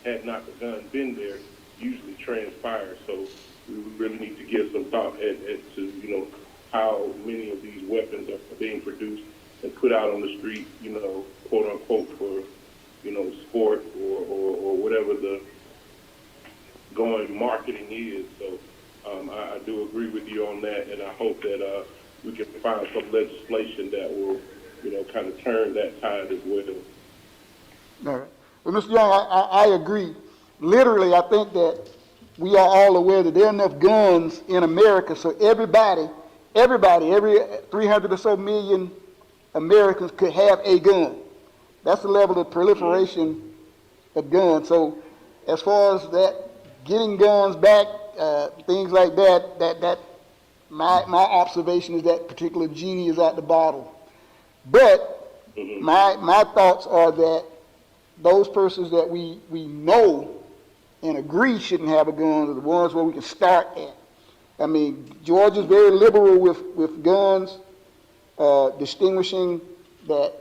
had not the gun been there usually transpires. So we really need to give some thought as to how many of these weapons are being produced and put out on the street, quote unquote, for sport or whatever the going marketing is. So I do agree with you on that, and I hope that we can find some legislation that will kind of turn that tide as well. All right. Well, Mr. Young, I agree. Literally, I think that we are all aware that there are enough guns in America, so everybody, every 300 or so million Americans could have a gun. That's the level of proliferation of guns. So as far as that, getting guns back, things like that, my observation is that particular genie is out the bottle. But my thoughts are that those persons that we know and agree shouldn't have a gun are the ones where we can start at. I mean, Georgia's very liberal with guns, distinguishing that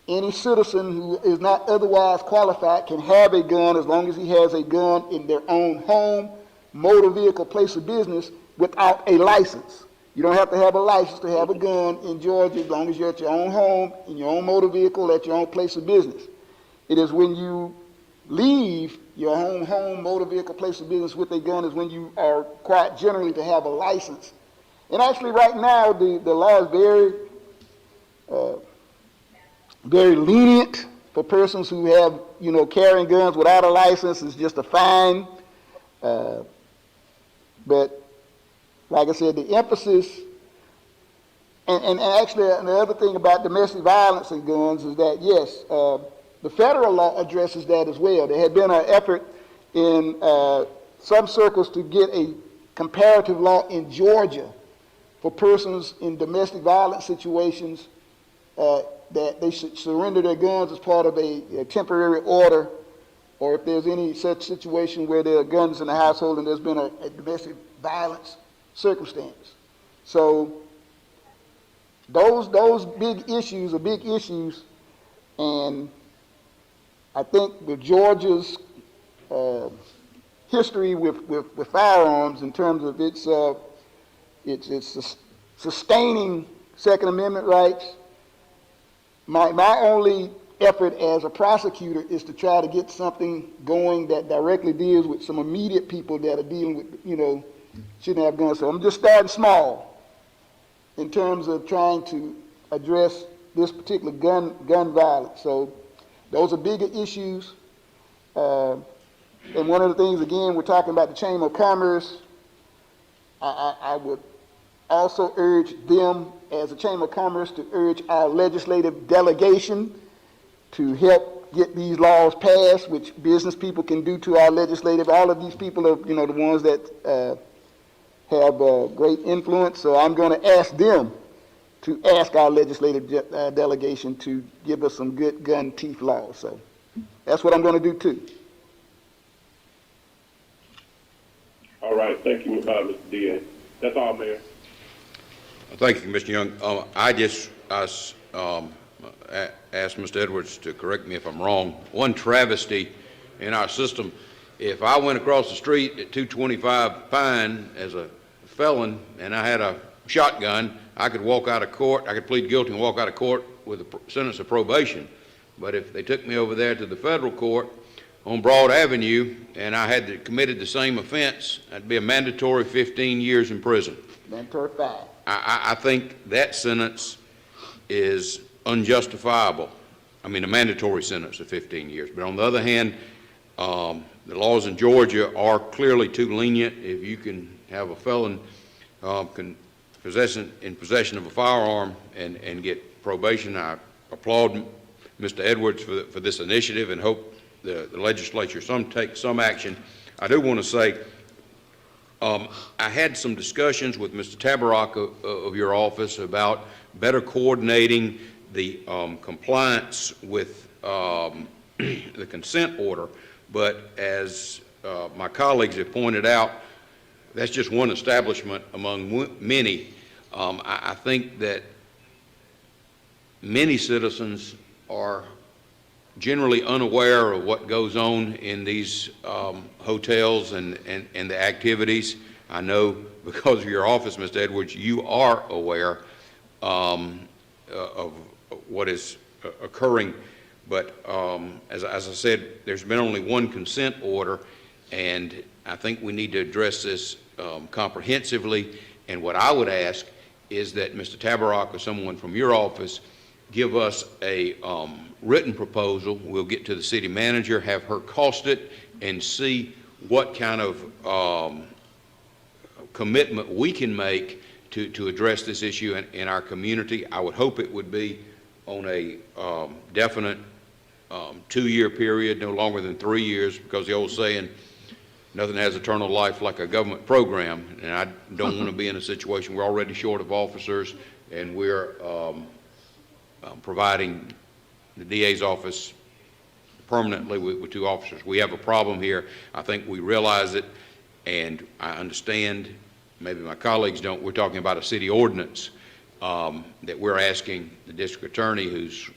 any citizen who is not otherwise qualified can have a gun as long as he has a gun in their own home, motor vehicle, place of business without a license. You don't have to have a license to have a gun in Georgia as long as you're at your own home, in your own motor vehicle, at your own place of business. It is when you leave your own home, motor vehicle, place of business with a gun is when you are required generally to have a license. And actually right now the law is very lenient for persons who have, carrying guns without a license. It's just a fine. But like I said, the emphasis, and actually the other thing about domestic violence and guns is that, yes, the federal law addresses that as well. There had been an effort in some circles to get a comparative law in Georgia for persons in domestic violence situations that they should surrender their guns as part of a temporary order, or if there's any such situation where there are guns in the household and there's been a domestic violence circumstance. So those big issues are big issues, and I think with Georgia's history with firearms in terms of its sustaining Second Amendment rights, my only effort as a prosecutor is to try to get something going that directly deals with some immediate people that are dealing with, shouldn't have guns. So I'm just starting small in terms of trying to address this particular gun violence. So those are bigger issues. And one of the things, again, we're talking about the Chamber of Commerce. I would also urge them, as a Chamber of Commerce, to urge our legislative delegation to help get these laws passed, which business people can do to our legislative. All of these people are, the ones that have great influence. So I'm going to ask them to ask our legislative delegation to give us some good gun teeth laws. So that's what I'm going to do too. All right, thank you, Mr. Diaz. That's all, Mayor. Thank you, Commissioner Young. I asked Mr. Edwards to correct me if I'm wrong. One travesty in our system, if I went across the street at 225 Pine as a felon and I had a shotgun, I could walk out of court, I could plead guilty and walk out of court with a sentence of probation. But if they took me over there to the federal court on Broad Avenue and I had committed the same offense, that'd be a mandatory 15 years in prison. Mandatory 5. I think that sentence is unjustifiable. I mean, a mandatory sentence of 15 years. But on the other hand, the laws in Georgia are clearly too lenient. If you can have a felon in possession of a firearm and get probation, I applaud Mr. Edwards for this initiative and hope the legislature take some action. I do want to say, I had some discussions with Mr. Tabarrok of your office about better coordinating the compliance with the consent order, but as my colleagues have pointed out, that's just one establishment among many. I think that many citizens are generally unaware of what goes on in these hotels and the activities. I know because of your office, Mr. Edwards, you are aware of what is occurring. But as I said, there's been only one consent order, and I think we need to address this comprehensively. And what I would ask is that Mr. Tabarrok or someone from your office give us a written proposal. We'll get to the city manager, have her cost it, and see what kind of commitment we can make to address this issue in our community. I would hope it would be on a definite 2-year period, no longer than 3 years, because the old saying, nothing has eternal life like a government program, and I don't want to be in a situation we're already short of officers, and we're providing the DA's office permanently with 2 officers. We have a problem here. I think we realize it, and I understand, maybe my colleagues don't, we're talking about a city ordinance that we're asking the district attorney, whose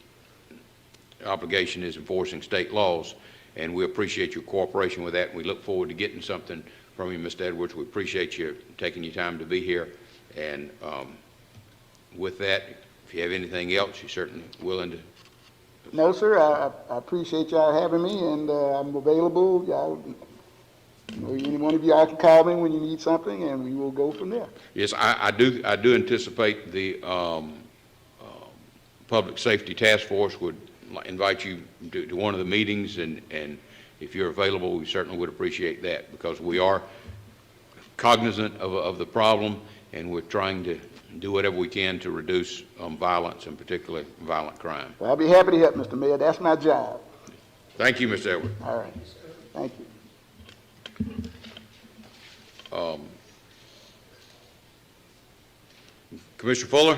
obligation is enforcing state laws, and we appreciate your cooperation with that, and we look forward to getting something from you, Mr. Edwards. We appreciate you taking your time to be here, and with that, if you have anything else, you're certainly willing to. No, sir, I appreciate y'all having me, and I'm available. Y'all, any one of y'all can call me when you need something, and we will go from there. Yes, I do anticipate the Public Safety Task Force would invite you to one of the meetings, and if you're available, we certainly would appreciate that, because we are cognizant of the problem, and we're trying to do whatever we can to reduce violence, and particularly violent crime. Well, I'll be happy to help, Mr. Mayor. That's my job. Thank you, Mr. Edwards. All right. Thank you. Commissioner Fuller?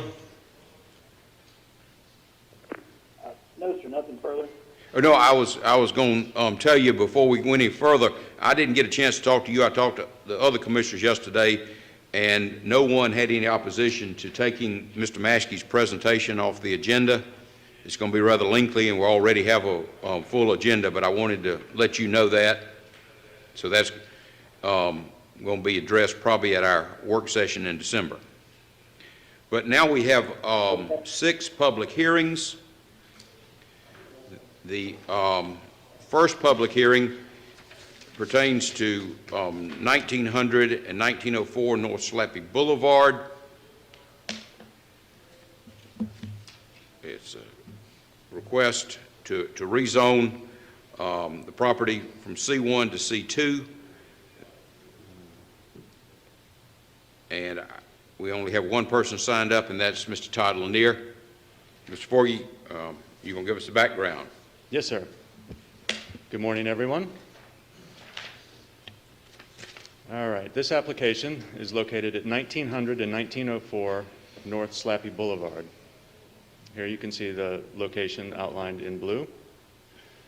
No, sir, nothing further. Oh, no, I was going to tell you before we went any further, I didn't get a chance to talk to you. I talked to the other commissioners yesterday, and no one had any opposition to taking Mr. Maskey's presentation off the agenda. It's going to be rather lengthy, and we already have a full agenda, but I wanted to let you know that. So that's going to be addressed probably at our work session in December. But now we have 6 public hearings. The first public hearing pertains to 1900 and 1904 North Slappy Boulevard. It's a request to rezone the property from C1 to C2. And we only have one person signed up, and that's Mr. Todd Lanier. Mr. Forgy, you going to give us the background? Yes, sir. Good morning, everyone. All right, this application is located at 1900 and 1904 North Slappy Boulevard. Here you can see the location outlined in blue.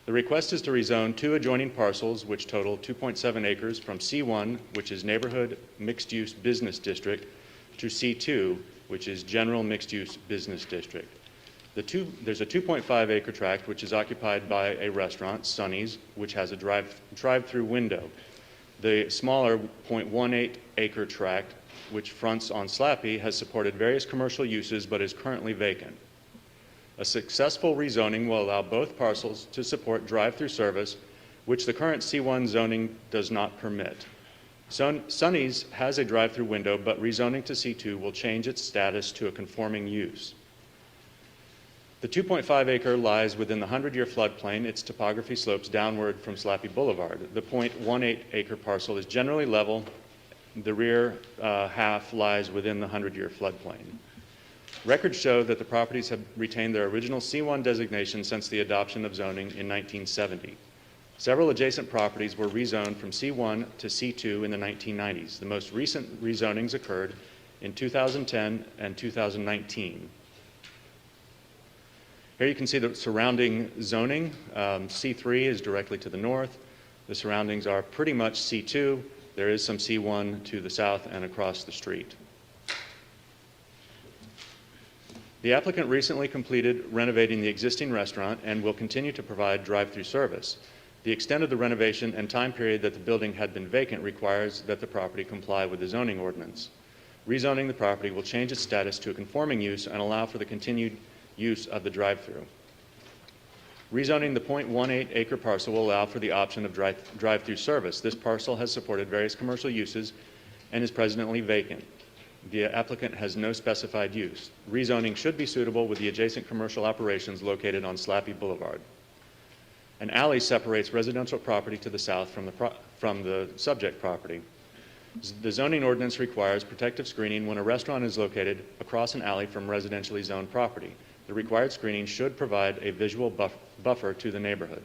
The request is to rezone 2 adjoining parcels which total 2.7 acres from C1, which is Neighborhood Mixed-Use Business District, to C2, which is General Mixed-Use Business District. There's a 2.5 acre tract which is occupied by a restaurant, Sonny's, which has a drive-through window. The smaller 0.18 acre tract, which fronts on Slappy, has supported various commercial uses but is currently vacant. A successful rezoning will allow both parcels to support drive-through service, which the current C1 zoning does not permit. Sonny's has a drive-through window, but rezoning to C2 will change its status to a conforming use. The 2.5 acre lies within the 100-year floodplain. Its topography slopes downward from Slappy Boulevard. The 0.18 acre parcel is generally level. The rear half lies within the 100-year floodplain. Records show that the properties have retained their original C1 designation since the adoption of zoning in 1970. Several adjacent properties were rezoned from C1 to C2 in the 1990s. The most recent rezonings occurred in 2010 and 2019. Here you can see the surrounding zoning. C3 is directly to the north. The surroundings are pretty much C2. There is some C1 to the south and across the street. The applicant recently completed renovating the existing restaurant and will continue to provide drive-through service. The extent of the renovation and time period that the building had been vacant requires that the property comply with the zoning ordinance. Rezoning the property will change its status to a conforming use and allow for the continued use of the drive-through. Rezoning the 0.18 acre parcel will allow for the option of drive-through service. This parcel has supported various commercial uses and is presently vacant. The applicant has no specified use. Rezoning should be suitable with the adjacent commercial operations located on Slappy Boulevard. An alley separates residential property to the south from the subject property. The zoning ordinance requires protective screening when a restaurant is located across an alley from residentially zoned property. The required screening should provide a visual buffer to the neighborhood.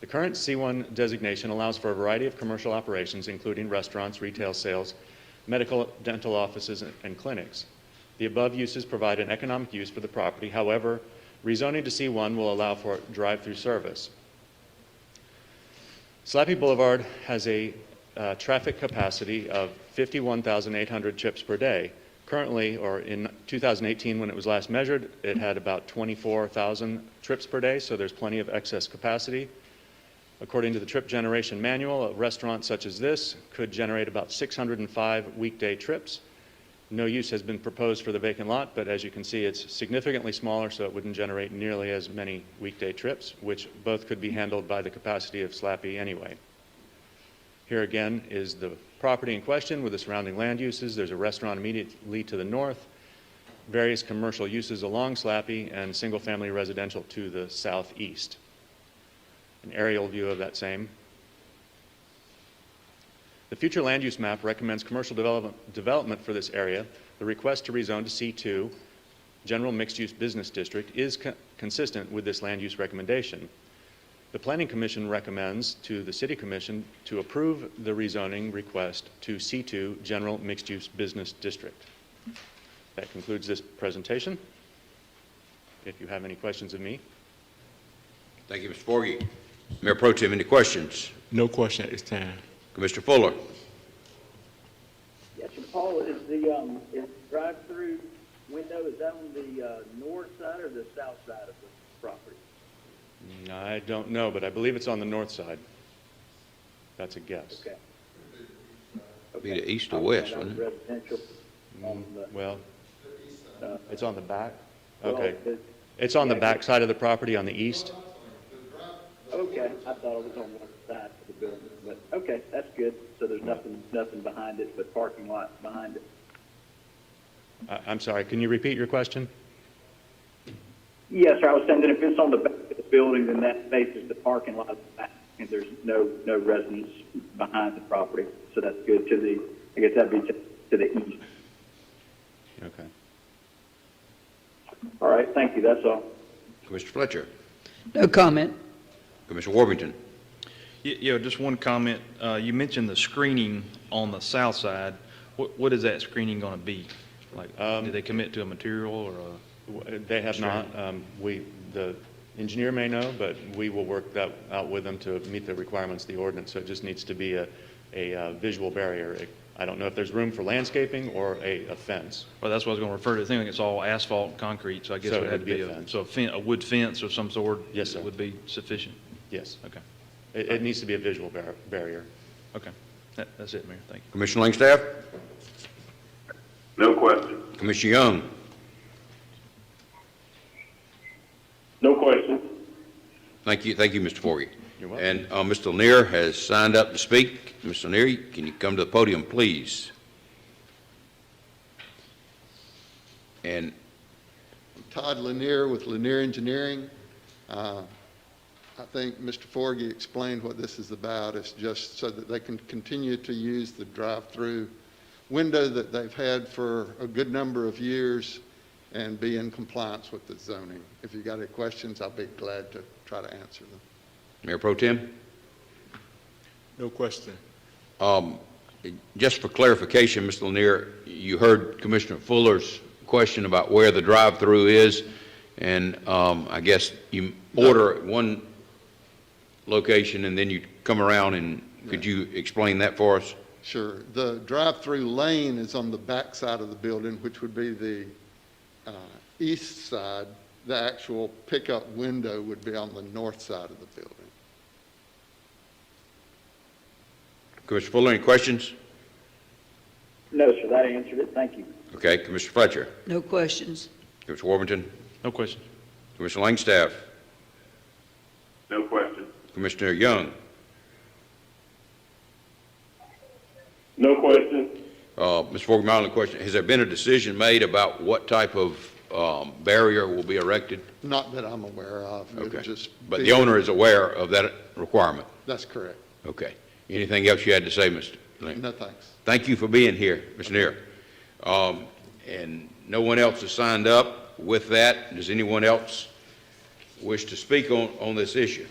The current C1 designation allows for a variety of commercial operations, including restaurants, retail sales, medical, dental offices, and clinics. The above uses provide an economic use for the property. However, rezoning to C1 will allow for drive-through service. Slappy Boulevard has a traffic capacity of 51,800 trips per day. Currently, or in 2018 when it was last measured, it had about 24,000 trips per day, so there's plenty of excess capacity. According to the trip generation manual, a restaurant such as this could generate about 605 weekday trips. No use has been proposed for the vacant lot, but as you can see, it's significantly smaller, so it wouldn't generate nearly as many weekday trips, which both could be handled by the capacity of Slappy anyway. Here again is the property in question with the surrounding land uses. There's a restaurant immediately to the north, various commercial uses along Slappy, and single-family residential to the southeast. An aerial view of that same. The future land use map recommends commercial development for this area. The request to rezone to C2, General Mixed Use Business District, is consistent with this land use recommendation. The Planning Commission recommends to the City Commission to approve the rezoning request to C2, General Mixed Use Business District. That concludes this presentation. If you have any questions of me. Thank you, Mr. Forgy. Mayor Pro Tem, any questions? No question at this time. Commissioner Fuller. Yes, sir, Paul, is the drive-through window, is that on the north side or the south side of the property? I don't know, but I believe it's on the north side. That's a guess. Okay. Be the east or west, wouldn't it? Residential on the, Well, it's on the back. well, Okay. It's on the back side of the property on the east. okay, I thought it was on one side of the building, but, okay, that's good. So there's nothing behind it but parking lot behind it. I'm sorry, can you repeat your question? Yes, sir, I was saying that if it's on the back of the building, then that faces the parking lot back, and there's no residence behind the property. So that's good to the, I guess that'd be to the east. Okay. All right, thank you, that's all. Commissioner Fletcher. No comment. Commissioner Warrington. Yeah, just one comment. You mentioned the screening on the south side. What is that screening going to be? Like, did they commit to a material or a? They have not. The engineer may know, but we will work that out with them to meet the requirements of the ordinance. So it just needs to be a visual barrier. I don't know if there's room for landscaping or a fence. Well, that's what I was going to refer to. I think it's all asphalt and concrete, so I guess it would have to be a wood fence of some sort. Yes, sir. Would be sufficient. Yes. Okay. It needs to be a visual barrier. Okay. That's it, Mayor. Thank you. Commissioner Langstaff. No question. Commissioner Young. No question. Thank you, Mr. Forgy. You're welcome. And Mr. Lanier has signed up to speak. Mr. Lanier, can you come to the podium, please? And Todd Lanier with Lanier Engineering. I think Mr. Forgy explained what this is about. It's just so that they can continue to use the drive-through window that they've had for a good number of years and be in compliance with the zoning. If you got any questions, I'll be glad to try to answer them. Mayor Pro Tem. No question. Just for clarification, Mr. Lanier, you heard Commissioner Fuller's question about where the drive-through is, and I guess you order at one location and then you come around, and could you explain that for us? Sure. The drive-through lane is on the back side of the building, which would be the east side. The actual pickup window would be on the north side of the building. Commissioner Fuller, any questions? No, sir, that answered it. Thank you. Okay, Commissioner Fletcher. No questions. Commissioner Warrington. No question. Commissioner Langstaff. No question. Commissioner Young. No question. Mr. Forgy, my only question, has there been a decision made about what type of barrier will be erected? Not that I'm aware of. It'll Okay. just But be- the owner is aware of that requirement? That's correct. Okay. Anything else you had to say, Mr. Lane? No, thanks. Thank you for being here, Mr. Neer. And no one else has signed up. With that, does anyone else wish to speak on this issue?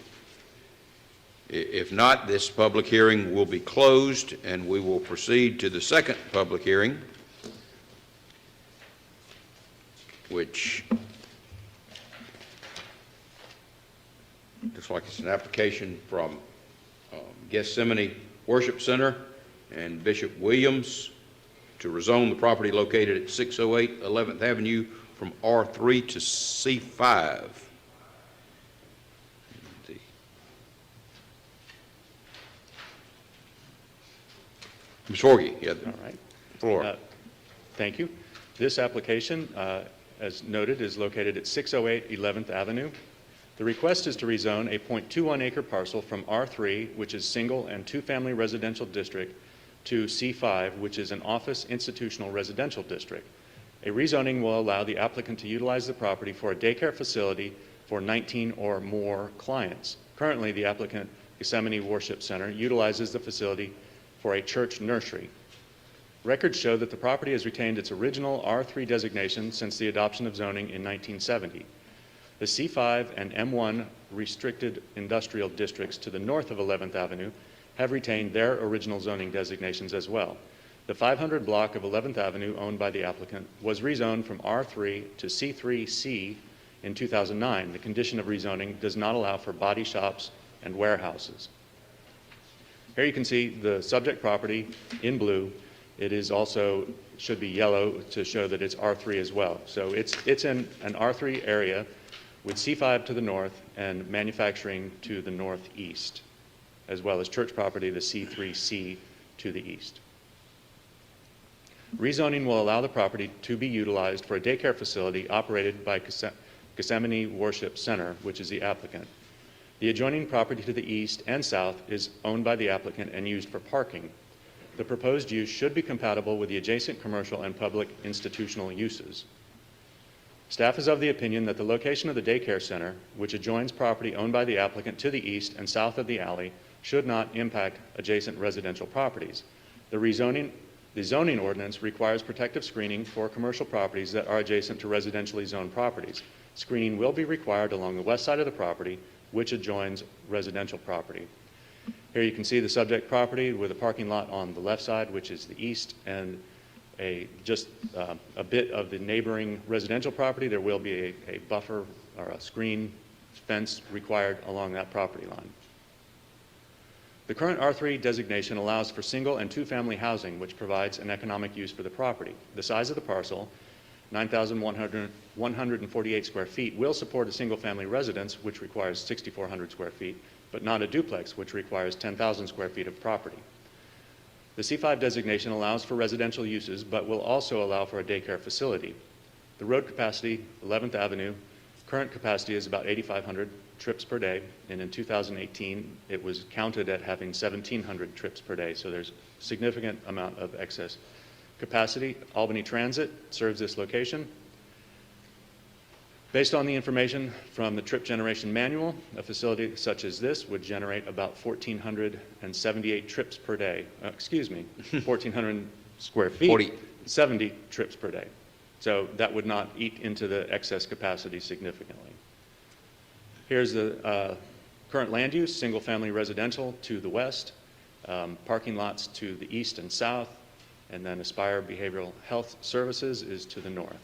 If not, this public hearing will be closed, and we will proceed to the second public hearing, which looks like it's an application from Gethsemane Worship Center and Bishop Williams to rezone the property located at 608 11th Avenue from R3 to C5. Ms. Forgy, you have the All right. floor. Thank you. This application, as noted, is located at 608 11th Avenue. The request is to rezone a .21 acre parcel from R3, which is single and two-family residential district, to C5, which is an office institutional residential district. A rezoning will allow the applicant to utilize the property for a daycare facility for 19 or more clients. Currently, the applicant, Gethsemane Worship Center, utilizes the facility for a church nursery. Records show that the property has retained its original R3 designation since the adoption of zoning in 1970. The C5 and M1 restricted industrial districts to the north of 11th Avenue have retained their original zoning designations as well. The 500 block of 11th Avenue owned by the applicant was rezoned from R3 to C3C in 2009. The condition of rezoning does not allow for body shops and warehouses. Here you can see the subject property in blue. It is also, should be yellow to show that it's R3 as well. So it's in an R3 area with C5 to the north and manufacturing to the northeast, as well as church property, the C3C to the east. Rezoning will allow the property to be utilized for a daycare facility operated by Gethsemane Worship Center, which is the applicant. The adjoining property to the east and south is owned by the applicant and used for parking. The proposed use should be compatible with the adjacent commercial and public institutional uses. Staff is of the opinion that the location of the daycare center, which adjoins property owned by the applicant to the east and south of the alley, should not impact adjacent residential properties. The zoning ordinance requires protective screening for commercial properties that are adjacent to residentially zoned properties. Screening will be required along the west side of the property, which adjoins residential property. Here you can see the subject property with a parking lot on the left side, which is the east, and a bit of the neighboring residential property. There will be a buffer or a screen fence required along that property line. The current R3 designation allows for single and two-family housing, which provides an economic use for the property. The size of the parcel, 9,148 square feet, will support a single-family residence, which requires 6,400 square feet, but not a duplex, which requires 10,000 square feet of property. The C5 designation allows for residential uses, but will also allow for a daycare facility. The road capacity, 11th Avenue, current capacity is about 8,500 trips per day, and in 2018, it was counted at having 1,700 trips per day, so there's a significant amount of excess capacity. Albany Transit serves this location. Based on the information from the trip generation manual, a facility such as this would generate about 1,478 trips per day. 1,400 square feet, 70 trips per day. So that would not eat into the excess capacity significantly. Here's the current land use, single-family residential to the west, parking lots to the east and south, and then Aspire Behavioral Health Services is to the north.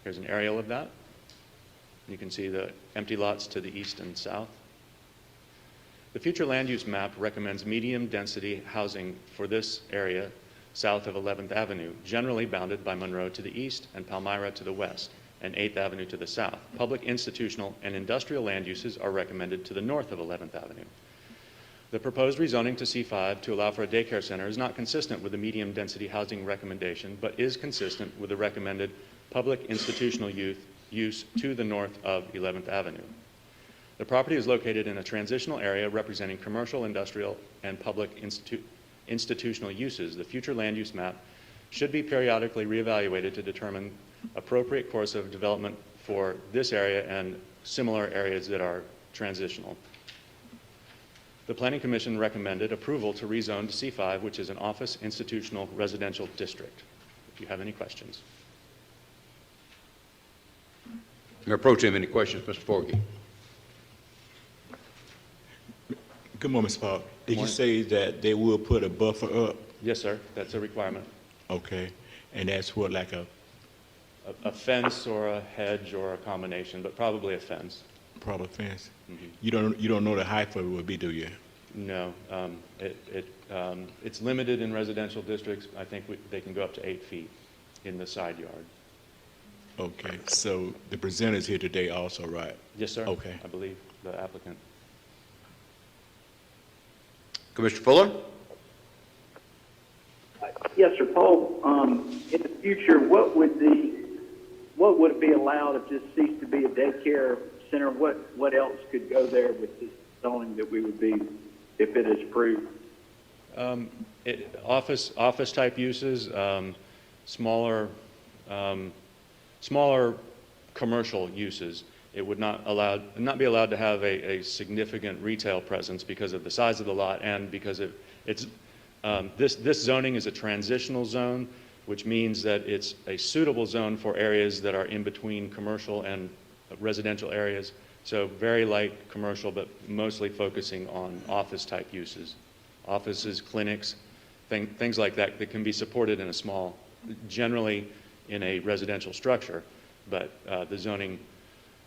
Here's an aerial of that. You can see the empty lots to the east and south. The future land use map recommends medium density housing for this area south of 11th Avenue, generally bounded by Monroe to the east and Palmyra to the west, and 8th Avenue to the south. Public, institutional, and industrial land uses are recommended to the north of 11th Avenue. The proposed rezoning to C5 to allow for a daycare center is not consistent with the medium density housing recommendation, but is consistent with the recommended public institutional use to the north of 11th Avenue. The property is located in a transitional area representing commercial, industrial, and public institutional uses. The future land use map should be periodically reevaluated to determine appropriate course of development for this area and similar areas that are transitional. The Planning Commission recommended approval to rezone to C5, which is an office institutional residential district. If you have any questions. Mayor Pro Tem, any questions, Mr. Forgy? Good morning, Mr. Park. Did you say that they will put a buffer up? Yes, sir. That's a requirement. Okay. And that's what, like a fence or a hedge or a combination, but probably a fence. Proper fence. Mhm. You don't know the height of it would be, do you? No, it's limited in residential districts. I think they can go up to 8 feet in the side yard. Okay, so the presenter's here today also, right? Yes, sir. Okay. I believe the applicant. Commissioner Fuller? Yes, sir, Paul. In the future, what would it be allowed if this ceased to be a daycare center? What else could go there with this zoning that we would be, if it is approved? Office type uses, smaller commercial uses. It would not be allowed to have a significant retail presence because of the size of the lot and because this zoning is a transitional zone, which means that it's a suitable zone for areas that are in between commercial and residential areas. So very light commercial, but mostly focusing on office type uses. Offices, clinics, things like that can be supported in a small, generally in a residential structure, but the zoning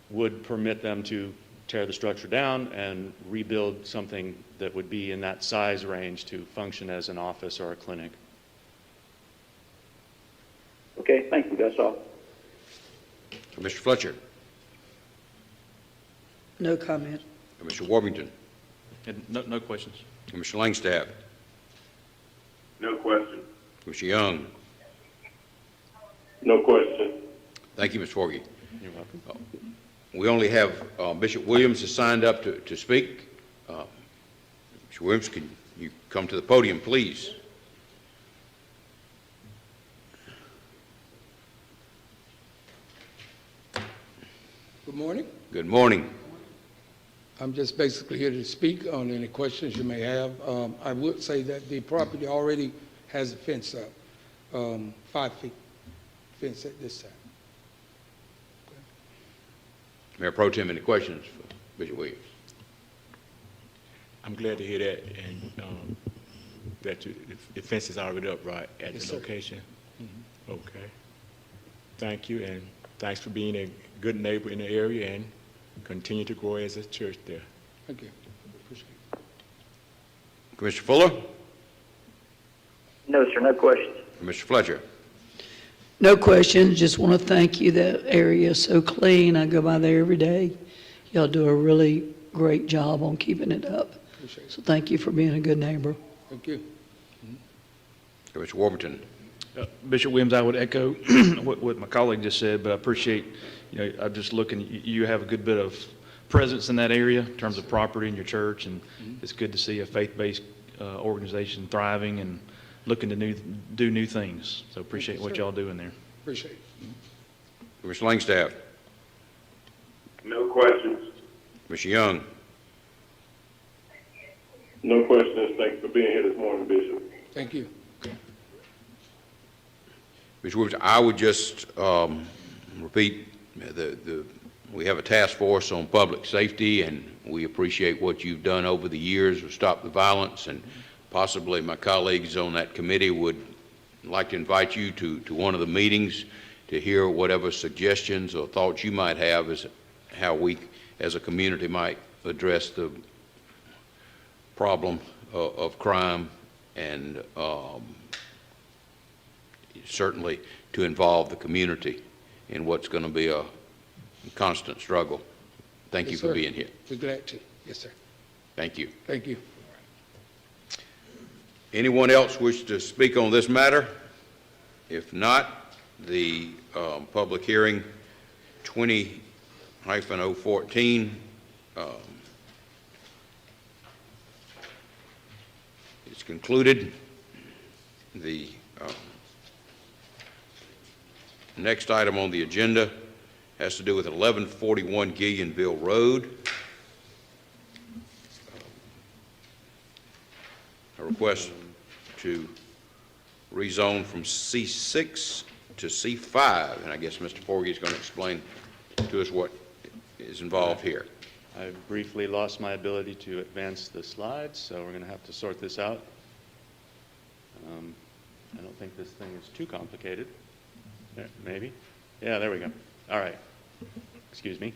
would permit them to tear the structure down and rebuild something that would be in that size range to function as an office or a clinic. Okay, thank you, that's all. Mr. Fletcher? No comment. Mr. Warmington? And no questions. Mr. Langstaff? No question. Mr. Young? No question. Thank you, Mr. Forgy. You're welcome. We only have Bishop Williams has signed up to speak. Mr. Williams, can you come to the podium, please? Good morning. Good morning. I'm just basically here to speak on any questions you may have. I would say that the property already has a fence up, 5 feet fence at this time. Mayor Pro Tem, any questions for Bishop Williams? I'm glad to hear that, and that the fence is already up right at Yes, the sir. location. Okay. Thank you, and thanks for being a good neighbor in the area and continue to grow as a church there. Thank you. Appreciate it. Commissioner Fuller? No, sir, no questions. Mr. Fletcher? No questions. Just want to thank you. That area is so clean. I go by there every day. Y'all do a really great job on keeping it up. Appreciate it. So thank you for being a good neighbor. Thank you. Commissioner Warburton? Bishop Williams, I would echo what my colleague just said, but I appreciate, I'm just looking, you have a good bit of presence in that area in terms of property in your church, and it's good to see a faith-based organization thriving and looking to do new things. So appreciate what y'all doing there. Appreciate it. Commissioner Langstaff? No questions. Mr. Young? No questions. Thank you for being here this morning, Bishop. Thank you. Mr. Williams, I would just repeat, we have a task force on public safety, and we appreciate what you've done over the years to stop the violence, and possibly my colleagues on that committee would like to invite you to one of the meetings to hear whatever suggestions or thoughts you might have as how we as a community might address the problem of crime, and certainly to involve the community in what's going to be a constant struggle. Thank you Yes, for sir. being here. We're glad to. Yes, sir. Thank you. Thank you. Anyone else wish to speak on this matter? If not, the public hearing 20-014 is concluded. The next item on the agenda has to do with 1141 Gillianville Road. A request to rezone from C6 to C5, and I guess Mr. Forgy is going to explain to us what is involved here. I briefly lost my ability to advance the slides, so we're going to have to sort this out. I don't think this thing is too complicated. There, maybe? Yeah, there we go. All right. Excuse me.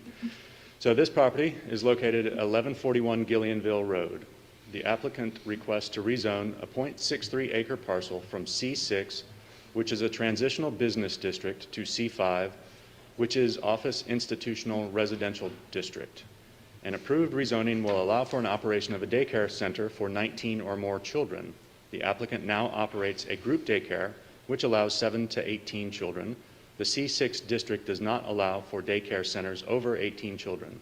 So this property is located at 1141 Gillianville Road. The applicant requests to rezone a .63 acre parcel from C6, which is a transitional business district, to C5, which is office institutional residential district. An approved rezoning will allow for an operation of a daycare center for 19 or more children. The applicant now operates a group daycare, which allows 7 to 18 children. The C6 district does not allow for daycare centers over 18 children.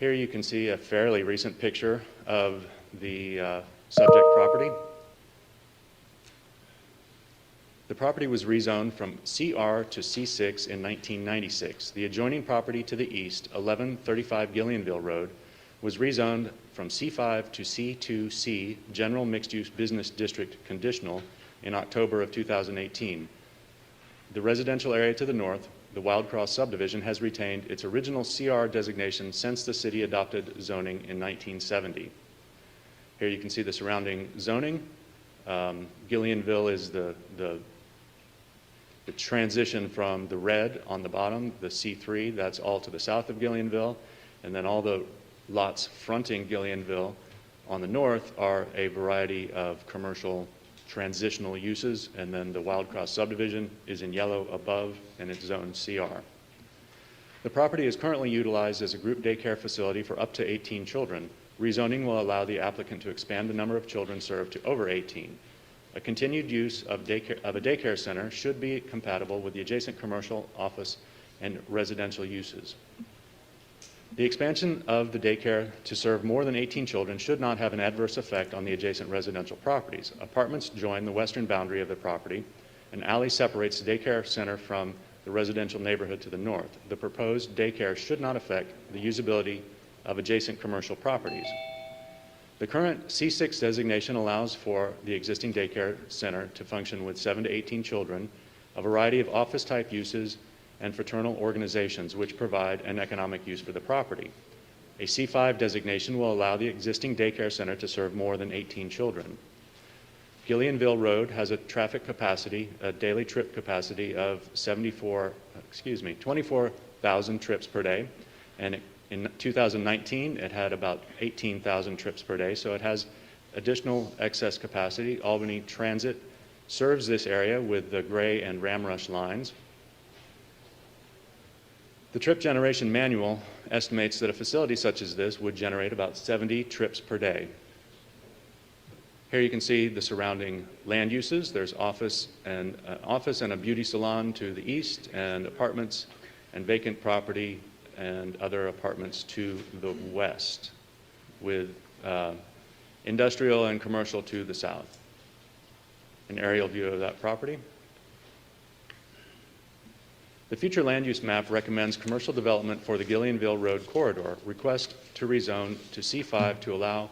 Here you can see a fairly recent picture of the subject property. The property was rezoned from CR to C6 in 1996. The adjoining property to the east, 1135 Gillianville Road, was rezoned from C5 to C2C, General Mixed-Use Business District Conditional, in October of 2018. The residential area to the north, the Wild Cross subdivision, has retained its original CR designation since the city adopted zoning in 1970. Here you can see the surrounding zoning. Gillianville is the transition from the red on the bottom, the C3, that's all to the south of Gillianville, and then all the lots fronting Gillianville on the north are a variety of commercial transitional uses, and then the Wild Cross subdivision is in yellow above, and it's zoned CR. The property is currently utilized as a group daycare facility for up to 18 children. Rezoning will allow the applicant to expand the number of children served to over 18. A continued use of a daycare center should be compatible with the adjacent commercial, office, and residential uses. The expansion of the daycare to serve more than 18 children should not have an adverse effect on the adjacent residential properties. Apartments join the western boundary of the property. An alley separates the daycare center from the residential neighborhood to the north. The proposed daycare should not affect the usability of adjacent commercial properties. The current C6 designation allows for the existing daycare center to function with 7 to 18 children, a variety of office-type uses, and fraternal organizations which provide an economic use for the property. A C5 designation will allow the existing daycare center to serve more than 18 children. Gillianville Road has a traffic capacity, a daily trip capacity of 24,000 trips per day, and in 2019, it had about 18,000 trips per day, so it has additional excess capacity. Albany Transit serves this area with the Gray and Ramrush lines. The trip generation manual estimates that a facility such as this would generate about 70 trips per day. Here you can see the surrounding land uses. There's office and a beauty salon to the east, and apartments and vacant property and other apartments to the west, with industrial and commercial to the south. An aerial view of that property. The future land use map recommends commercial development for the Gillianville Road corridor. Request to rezone to C5 to allow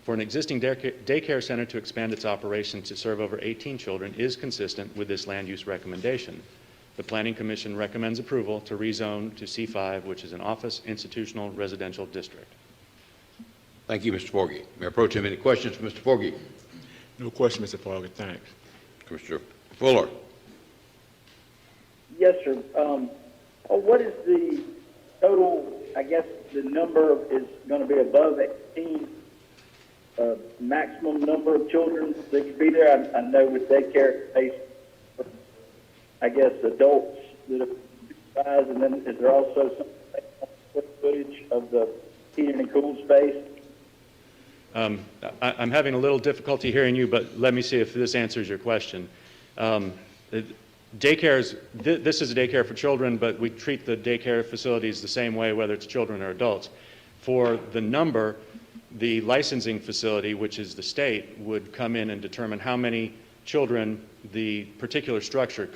for an existing daycare center to expand its operation to serve over 18 children is consistent with this land use recommendation. The Planning Commission recommends approval to rezone to C5, which is an office institutional residential district. Thank you, Mr. Forgy. Mayor Pro Tem, any questions for Mr. Forgy? No question, Mr. Forgy. Thanks. Commissioner Fuller. Yes, sir. What is the total, I guess the number is going to be above 18, maximum number of children that could be there? I know with daycare space, I guess adults that are size, and then is there also some square footage of the heated and cooled space? I'm having a little difficulty hearing you, but let me see if this answers your question. Daycares, this is a daycare for children, but we treat the daycare facilities the same way, whether it's children or adults. For the number, the licensing facility, which is the state, would come in and determine how many children the particular structure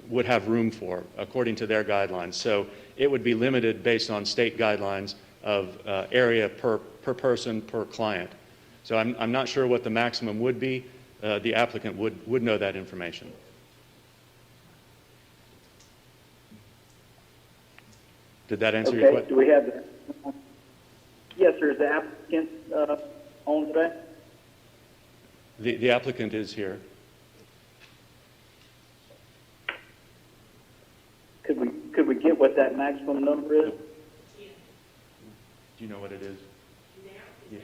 would have room for, according to their guidelines. So it would be limited based on state guidelines of area per person per client. So I'm not sure what the maximum would be. The applicant would know that information. Did that answer your question? Do we have the, yes, sir, is the applicant on today? The applicant is here. Could we get what that maximum number is? Do you know what it is? Yeah.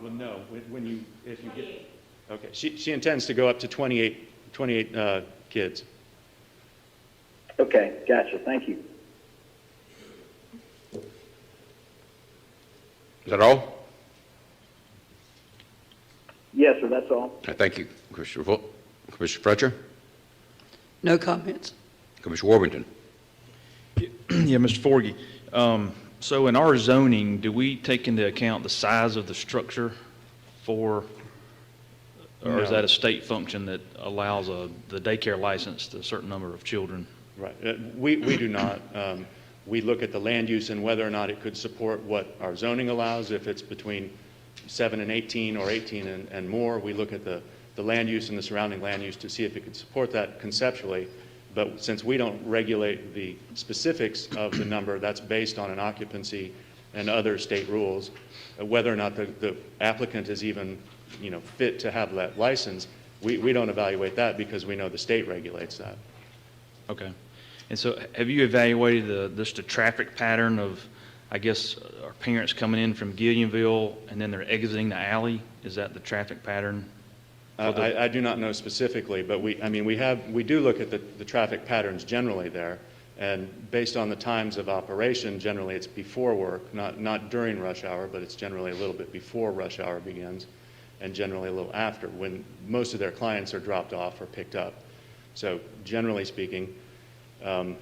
Well, no, when you, if you get, okay, she intends to go up to 28 kids. Okay, gotcha, thank you. Is that all? Yes, sir, that's all. Thank you, Commissioner Fletcher. No comments. Commissioner Warrington. Yeah, Mr. Forgy. So in our zoning, do we take into account the size of the structure for, or is No. that a state function that allows the daycare license to a certain number of children? Right. We do not. We look at the land use and whether or not it could support what our zoning allows. If it's between 7 and 18 or 18 and more, we look at the land use and the surrounding land use to see if it could support that conceptually. But since we don't regulate the specifics of the number, that's based on an occupancy and other state rules, whether or not the applicant is even, fit to have that license, we don't evaluate that because we know the state regulates that. Okay. And so have you evaluated just the traffic pattern of, I guess, our parents coming in from Gillionville and then they're exiting the alley? Is that the traffic pattern? I do not know specifically, but we do look at the traffic patterns generally there, and based on the times of operation, generally it's before work, not during rush hour, but it's generally a little bit before rush hour begins, and generally a little after, when most of their clients are dropped off or picked up. So generally speaking, that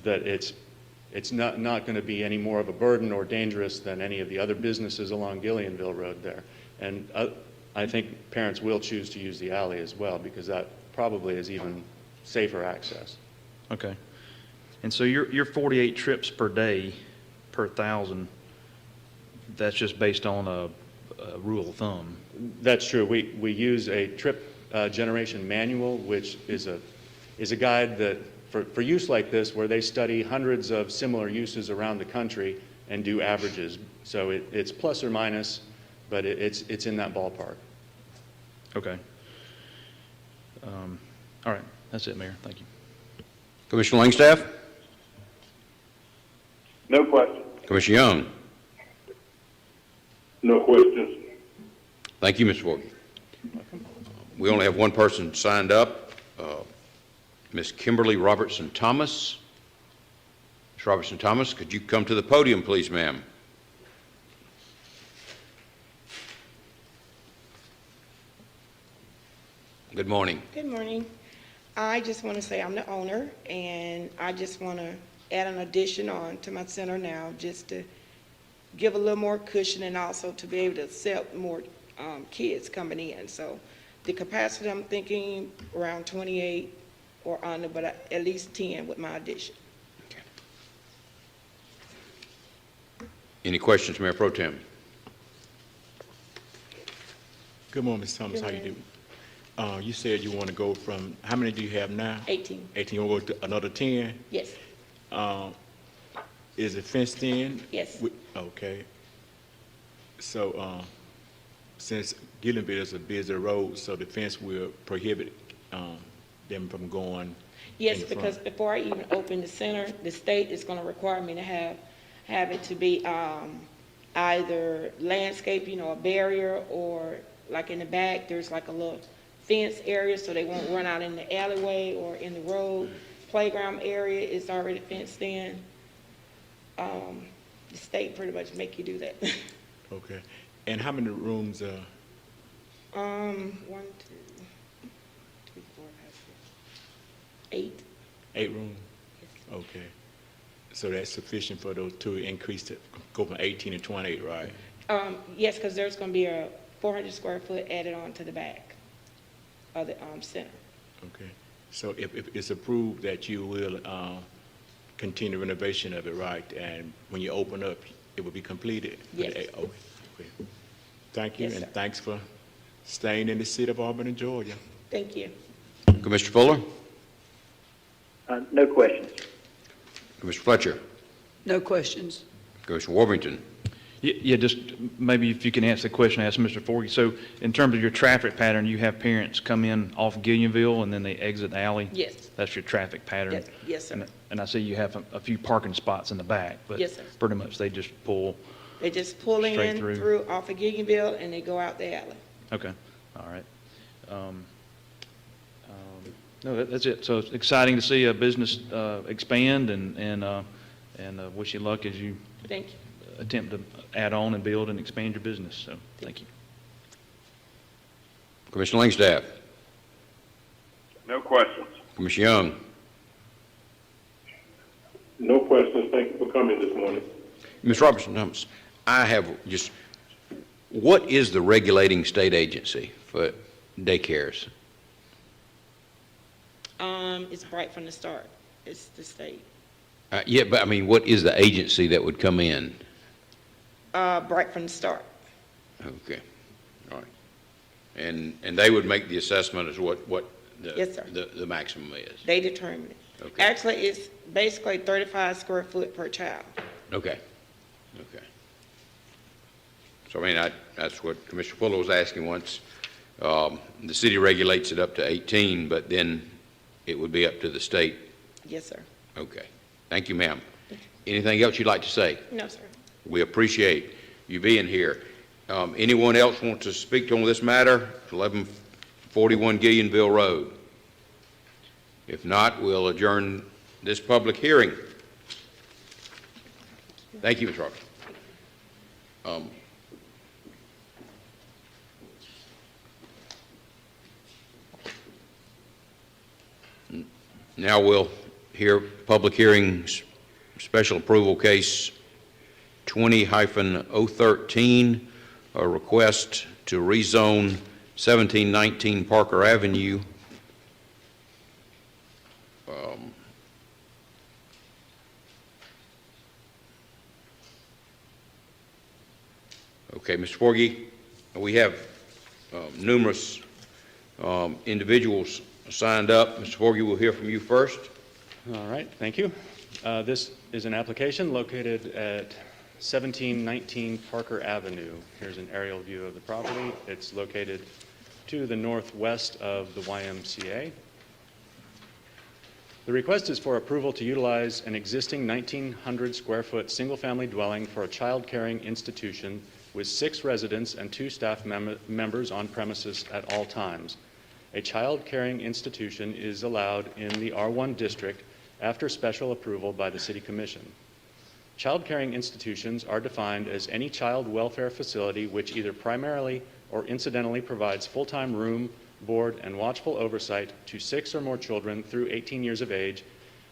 it's not going to be any more of a burden or dangerous than any of the other businesses along Gillionville Road there. And I think parents will choose to use the alley as well because that probably is even safer access. Okay. And so your 48 trips per day per 1,000, that's just based on a rule of thumb? That's true. We use a trip generation manual, which is a guide that for use like this where they study hundreds of similar uses around the country and do averages. So it's plus or minus, but it's in that ballpark. Okay. All right. That's it, Mayor. Thank you. Commissioner Langstaff? No question. Commissioner Young? No questions. Thank you, Mr. Forgy. We only have one person signed up, Ms. Kimberly Robertson Thomas. Ms. Robertson Thomas, could you come to the podium, please, ma'am? Good morning. Good morning. I just want to say I'm the owner, and I just want to add an addition on to my center now, just to give a little more cushion and also to be able to accept more kids coming in. So the capacity, I'm thinking around 28 or under, but at least 10 with my addition. Okay. Any questions, Mayor Pro Tem? Good morning, Ms. Thomas. How you doing? You said you want to go from, how many do you have now? 18. 18, you want to go to another 10? Yes. Is it fenced in? Yes. Okay. So, since Gillionville is a busy road, so the fence will prohibit them from going Yes, in the because front. before I even open the center, the state is going to require me to have it to be either landscape, a barrier, or like in the back, there's like a little fence area so they won't run out in the alleyway or in the road. Playground area is already fenced in. The state pretty much make you do that. Okay. And how many rooms? 1, 2, 3, 4, 5, 6, 8. 8 rooms? Okay. So that's sufficient for those to increase to go from 18 to 28, right? Yes, because there's going to be a 400 square foot added on to the back of the center. Okay. So if it's approved that you will continue renovation of it, right? And when you open up, it will be completed? Yes. Okay. Thank you, Yes, and sir. thanks for staying in the city of Albany, Georgia. Thank you. Commissioner Fuller? No questions. Commissioner Fletcher? No questions. Commissioner Warrington? Yeah, just maybe if you can answer the question I asked Mr. Forgy. So in terms of your traffic pattern, you have parents come in off Gillionville and then they exit the alley? Yes. That's your traffic pattern? Yes, yes, sir. And I see you have a few parking spots in the back, but Yes, sir. pretty much they just pull They just pull Straight in through. through off of Gigginville and they go out the alley. Okay, all right. No, that's it. So it's exciting to see a business expand, and wish you luck as you Thank you. attempt to add on and build and expand your business. So thank you. Commissioner Langstaff, No questions. Commissioner Young, No questions. Thank you for coming this morning. Ms. Robertson Thomas, I have just, what is the regulating state agency for daycares? It's right from the start. It's the state. Yeah, but I mean, what is the agency that would come in? Right from the start. Okay, all right. And they would make the assessment as what Yes, sir. the maximum is? They determine it. Okay. Actually, it's basically 35 square foot per child. Okay, okay. So I mean, that's what Commissioner Fuller was asking once. The city regulates it up to 18, but then it would be up to the state. Yes, sir. Okay. Thank you, ma'am. Anything else you'd like to say? No, sir. We appreciate you being here. Anyone else want to speak on this matter? 1141 Gillianville Road. If not, we'll adjourn this public hearing. Thank you, Ms. Roberts. Now we'll hear public hearings, special approval case 20-013, a request to rezone 1719 Parker Avenue. Okay, Mr. Forgy, we have numerous individuals signed up. Mr. Forgy, we'll hear from you first. All right, thank you. This is an application located at 1719 Parker Avenue. Here's an aerial view of the property. It's located to the northwest of the YMCA. The request is for approval to utilize an existing 1,900 square foot single-family dwelling for a child-caring institution with 6 residents and 2 staff members on premises at all times. A child-caring institution is allowed in the R1 district after special approval by the City Commission. Child-caring institutions are defined as any child welfare facility which either primarily or incidentally provides full-time room, board, and watchful oversight to 6 or more children through 18 years of age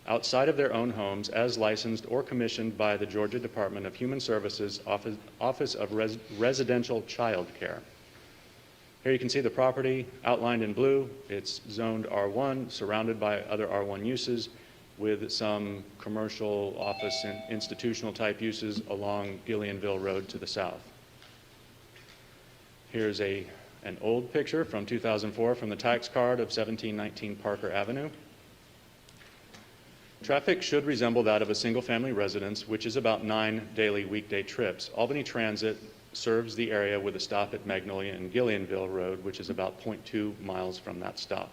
outside of their own homes as licensed or commissioned by the Georgia Department of Human Services Office of Residential Child Care. Here you can see the property outlined in blue. It's zoned R1, surrounded by other R1 uses with some commercial, office, and institutional type uses along Gillianville Road to the south. Here's an old picture from 2004 from the tax card of 1719 Parker Avenue. Traffic should resemble that of a single-family residence, which is about 9 daily weekday trips. Albany Transit serves the area with a stop at Magnolia and Gillianville Road, which is about 0.2 miles from that stop.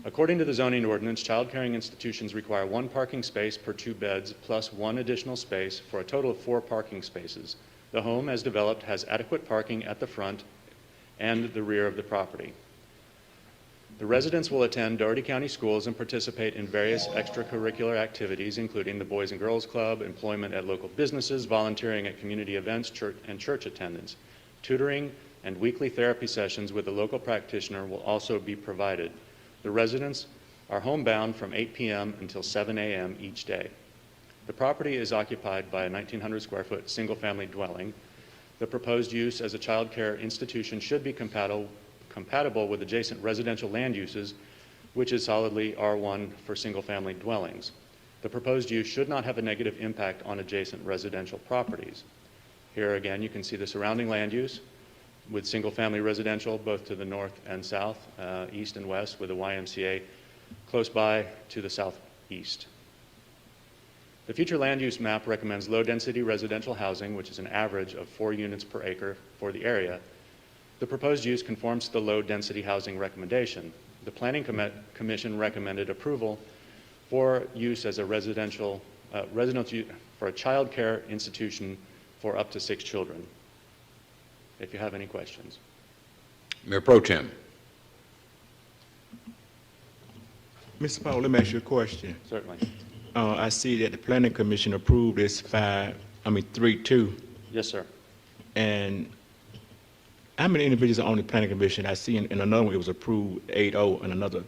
According to the zoning ordinance, child-caring institutions require 1 parking space per 2 beds plus 1 additional space for a total of 4 parking spaces. The home, as developed, has adequate parking at the front and the rear of the property. The residents will attend Dougherty County schools and participate in various extracurricular activities, including the Boys and Girls Club, employment at local businesses, volunteering at community events, church attendance. Tutoring and weekly therapy sessions with a local practitioner will also be provided. The residents are homebound from 8 p.m. until 7 a.m. each day. The property is occupied by a 1,900 square foot single-family dwelling. The proposed use as a child care institution should be compatible with adjacent residential land uses, which is solidly R1 for single-family dwellings. The proposed use should not have a negative impact on adjacent residential properties. Here again, you can see the surrounding land use with single-family residential both to the north and south, east and west, with the YMCA close by to the southeast. The future land use map recommends low-density residential housing, which is an average of 4 units per acre for the area. The proposed use conforms to the low-density housing recommendation. The Planning Commission recommended approval for use as a for a child care institution for up to 6 children. If you have any questions. Mayor Pro Tem. Mr. Powell, let me ask you a question. Certainly. I see that the planning commission approved this 3-2. Yes, sir. And how many individuals are on the planning commission? I see in another one it was approved 8-0 and another.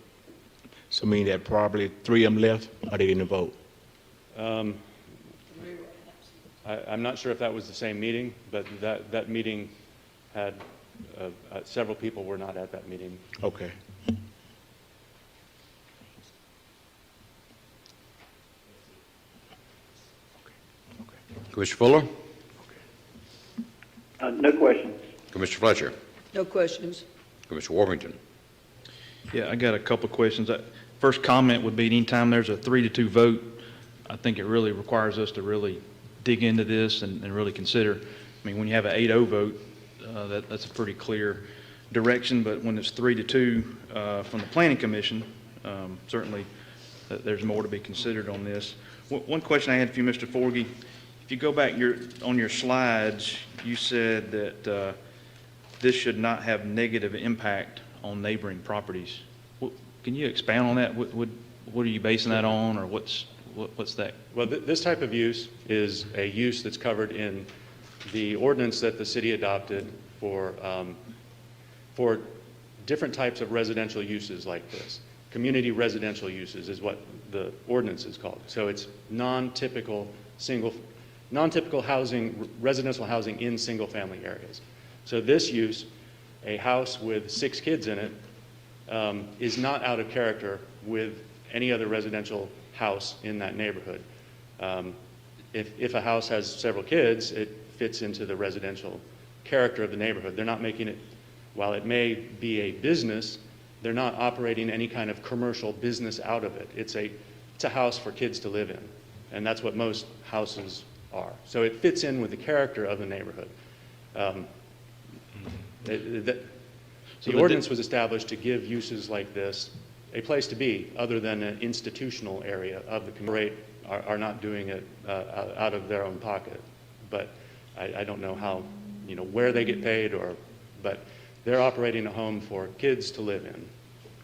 So meaning that probably 3 of them left, or they didn't vote? I'm not sure if that was the same meeting, but that meeting had, several people were not at that meeting. Okay. Commissioner Fuller? No questions. Commissioner Fletcher? No questions. Commissioner Warrington? Yeah, I got a couple of questions. First comment would be anytime there's a 3-2 vote, I think it really requires us to really dig into this and really consider. I mean, when you have an 8-0 vote, that's a pretty clear direction, but when it's 3-2 from the Planning Commission, certainly there's more to be considered on this. One question I had for you, Mr. Forgy, if you go back on your slides, you said that this should not have negative impact on neighboring properties. Can you expound on that? What are you basing that on, or what's that? Well, this type of use is a use that's covered in the ordinance that the city adopted for different types of residential uses like this. Community residential uses is what the ordinance is called. So it's non-typical housing, residential housing in single-family areas. So this use, a house with 6 kids in it, is not out of character with any other residential house in that neighborhood. If a house has several kids, it fits into the residential character of the neighborhood. They're not making it, while it may be a business, they're not operating any kind of commercial business out of it. It's a house for kids to live in, and that's what most houses are. So it fits in with the character of the neighborhood. The ordinance was established to give uses like this a place to be other than an institutional area of the community. Are not doing it out of their own pocket, but I don't know how, where they get paid, but they're operating a home for kids to live in.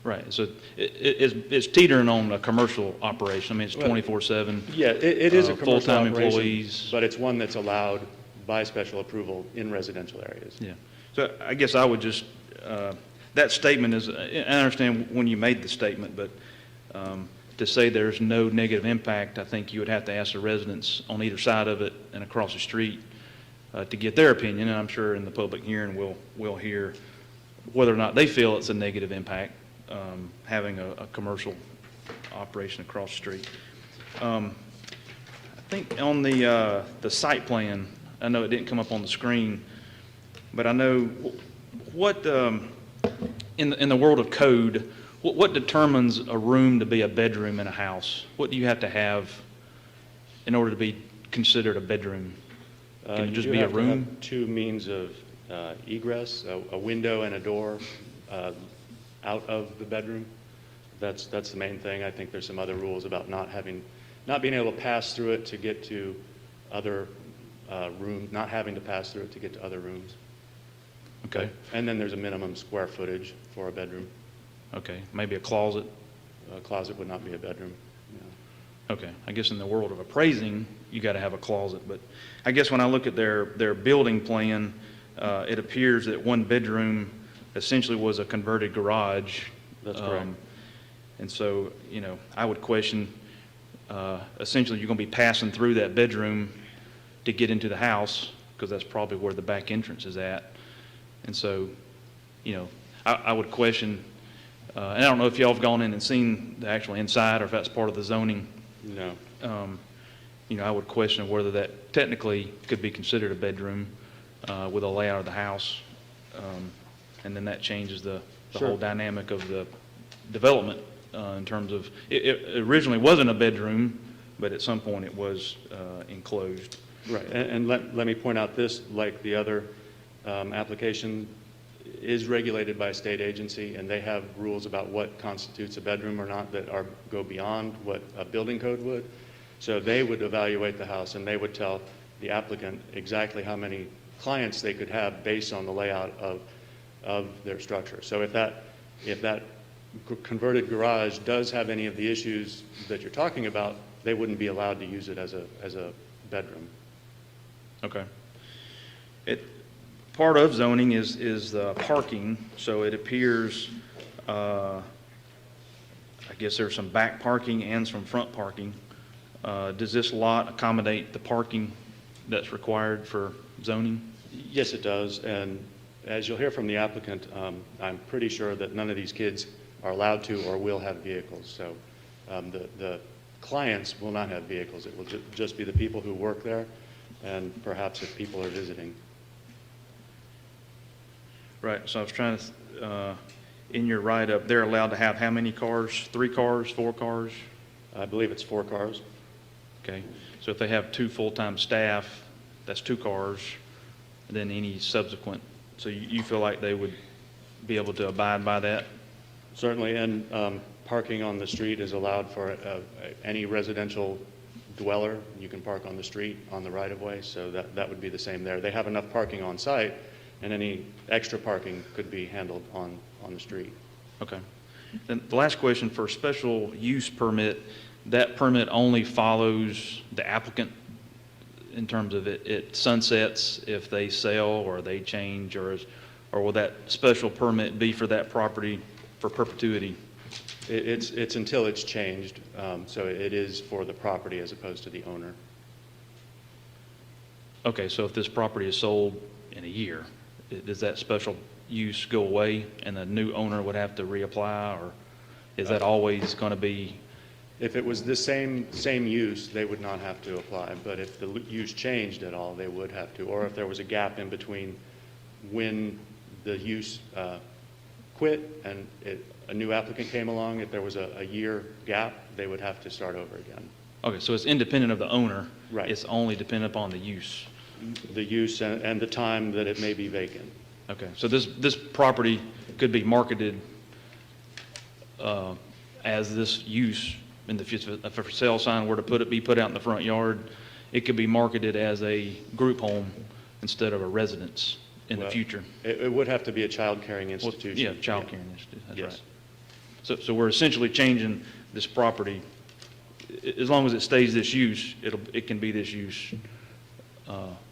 Right, so it's teetering on a commercial operation. I mean, it's 24/7. Yeah, it is a commercial full-time operation, employees. but it's one that's allowed by special approval in residential areas. Yeah, so I guess I would just, that statement is, I understand when you made the statement, but to say there's no negative impact, I think you would have to ask the residents on either side of it and across the street to get their opinion, and I'm sure in the public hearing we'll hear whether or not they feel it's a negative impact, having a commercial operation across the street. I think on the site plan, I know it didn't come up on the screen, but I know what, in the world of code, what determines a room to be a bedroom in a house? What do you have to have in order to be considered a bedroom? Can it just be a room? You have 2 means of egress, a window and a door out of the bedroom. That's the main thing. I think there's some other rules about not being able to pass through it to get to other rooms, not having to pass through it to get to other rooms. Okay. And then there's a minimum square footage for a bedroom. Okay, maybe a closet? A closet would not be a bedroom. Okay, I guess in the world of appraising, you got to have a closet, but I guess when I look at their building plan, it appears that 1 bedroom essentially was a converted garage. That's correct. And so, I would question, essentially you're going to be passing through that bedroom to get into the house, because that's probably where the back entrance is at. And so, I would question, and I don't know if y'all have gone in and seen the actual inside or if that's part of the zoning. No. I would question whether that technically could be considered a bedroom with a layout of the house. And then that changes the Sure. whole dynamic of the development in terms of, it originally wasn't a bedroom, but at some point it was enclosed. Right, and let me point out this, like the other application, is regulated by a state agency, and they have rules about what constitutes a bedroom or not that go beyond what a building code would. So they would evaluate the house, and they would tell the applicant exactly how many clients they could have based on the layout of their structure. So if that converted garage does have any of the issues that you're talking about, they wouldn't be allowed to use it as a bedroom. Okay. Part of zoning is parking, so it appears, I guess there's some back parking and some front parking. Does this lot accommodate the parking that's required for zoning? Yes, it does, and as you'll hear from the applicant, I'm pretty sure that none of these kids are allowed to or will have vehicles. So the clients will not have vehicles. It will just be the people who work there, and perhaps if people are visiting. Right, so I was trying to, in your write-up, they're allowed to have how many cars? 3 cars, 4 cars? I believe it's 4 cars. Okay, so if they have 2 full-time staff, that's 2 cars, and then any subsequent. So you feel like they would be able to abide by that? Certainly, and parking on the street is allowed for any residential dweller. You can park on the street, on the right-of-way, so that would be the same there. They have enough parking on site, and any extra parking could be handled on the street. Okay. Then the last question, for special use permit, that permit only follows the applicant in terms of it sunsets if they sell or they change, or will that special permit be for that property for perpetuity? It's until it's changed, so it is for the property as opposed to the owner. Okay, so if this property is sold in a year, does that special use go away and the new owner would have to reapply, or is that always going to be? If it was the same use, they would not have to apply, but if the use changed at all, they would have to, or if there was a gap in between when the use quit and a new applicant came along, if there was a year gap, they would have to start over again. Okay, so it's independent of the owner. Right. It's only dependent upon the use. The use and the time that it may be vacant. Okay, so this property could be marketed as this use in the future. If a for sale sign were to be put out in the front yard, it could be marketed as a group home instead of a residence in the future. It would have to be a child caring institution. Yeah, child caring institution, that's Yes. right. So we're essentially changing this property. As long as it stays this use, it can be this use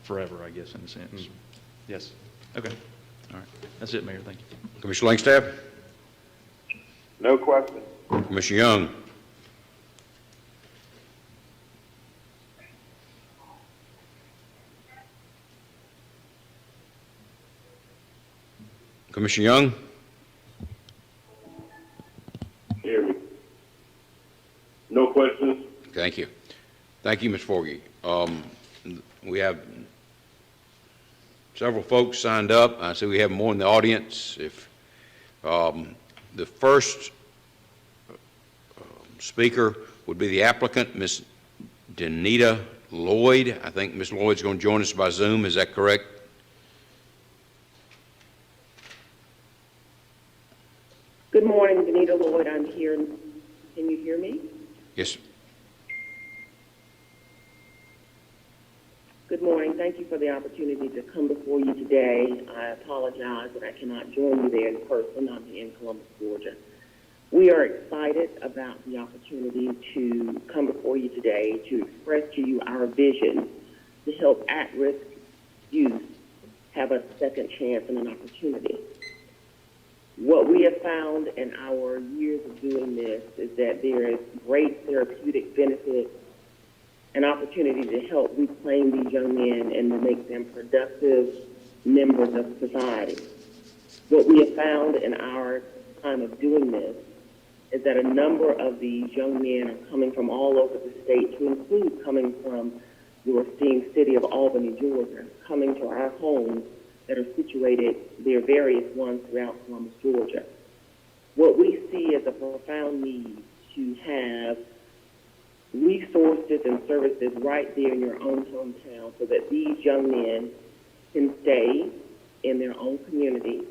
forever, I guess, in a sense. Mm-hmm. Yes. Okay. All right. That's it, Mayor. Thank you. Commissioner Langstaff? No question. Commissioner Young? Commissioner Young? Hear me. No questions? Thank you. Thank you, Ms. Forgy. We have several folks signed up. I see we have more in the audience. If the first speaker would be the applicant, Ms. Danita Lloyd. I think Ms. Lloyd's going to join us by Zoom. Is that correct? Good morning, Danita Lloyd. I'm here. Can you hear me? Yes. Good morning. Thank you for the opportunity to come before you today. I apologize that I cannot join you there in person. I'm in Columbus, Georgia. We are excited about the opportunity to come before you today to express to you our vision to help at-risk youth have a second chance and an opportunity. What we have found in our years of doing this is that there is great therapeutic benefit and opportunity to help reclaim these young men and to make them productive members of society. What we have found in our time of doing this is that a number of these young men are coming from all over the state, to include coming from your esteemed city of Albany, Georgia, coming to our homes that are situated, there are various ones throughout Columbus, Georgia. What we see is a profound need to have resources and services right there in your own hometown so that these young men can stay in their own community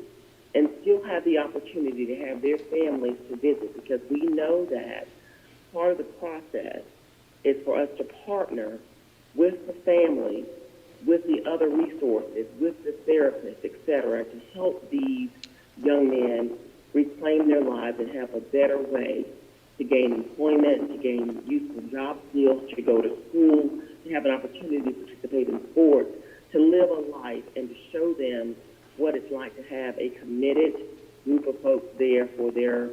and still have the opportunity to have their families to visit, because we know that part of the process is for us to partner with the family with the other resources, with the therapists, et cetera, to help these young men reclaim their lives and have a better way to gain employment, to gain useful job skills, to go to school, to have an opportunity to participate in sports, to live a life and to show them what it's like to have a committed group of folks there for their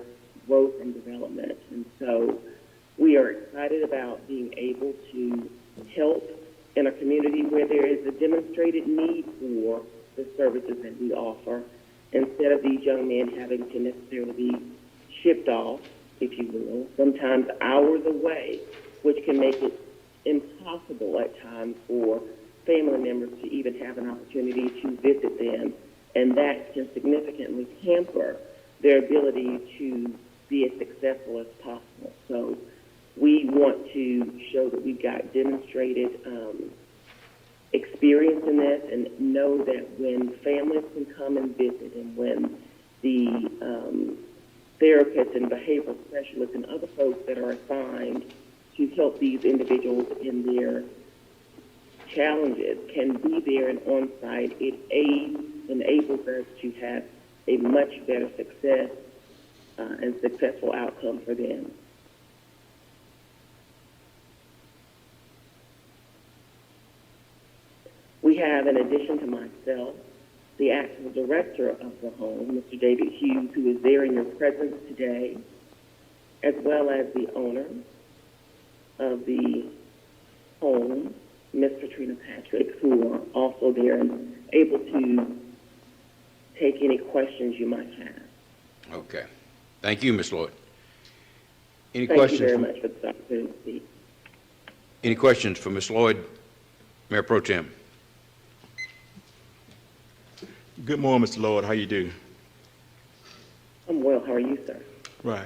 growth and development. And so we are excited about being able to help in a community where there is a demonstrated need for the services that we offer, instead of these young men having to necessarily be shipped off, if you will, sometimes hours away, which can make it impossible at times for family members to even have an opportunity to visit them, and that can significantly hamper their ability to be as successful as possible. So we want to show that we've got demonstrated experience in this, and know that when families can come and visit, and when the therapists and behavioral specialists and other folks that are assigned to help these individuals in their challenges can be there and on site, it enables us to have a much better success and successful outcome for them. We have, in addition to myself, the actual director of the home, Mr. David Hughes, who is there in your presence today, as well as the owner of the home, Ms. Katrina Patrick, who are also there and able to take any questions you might have. Okay. Thank you, Ms. Lloyd. Any Thank questions? you very much for this opportunity to speak. Any questions for Ms. Lloyd? Mayor Pro Tem. Good morning, Mr. Lloyd. How you do? I'm well. How are you, sir? Right.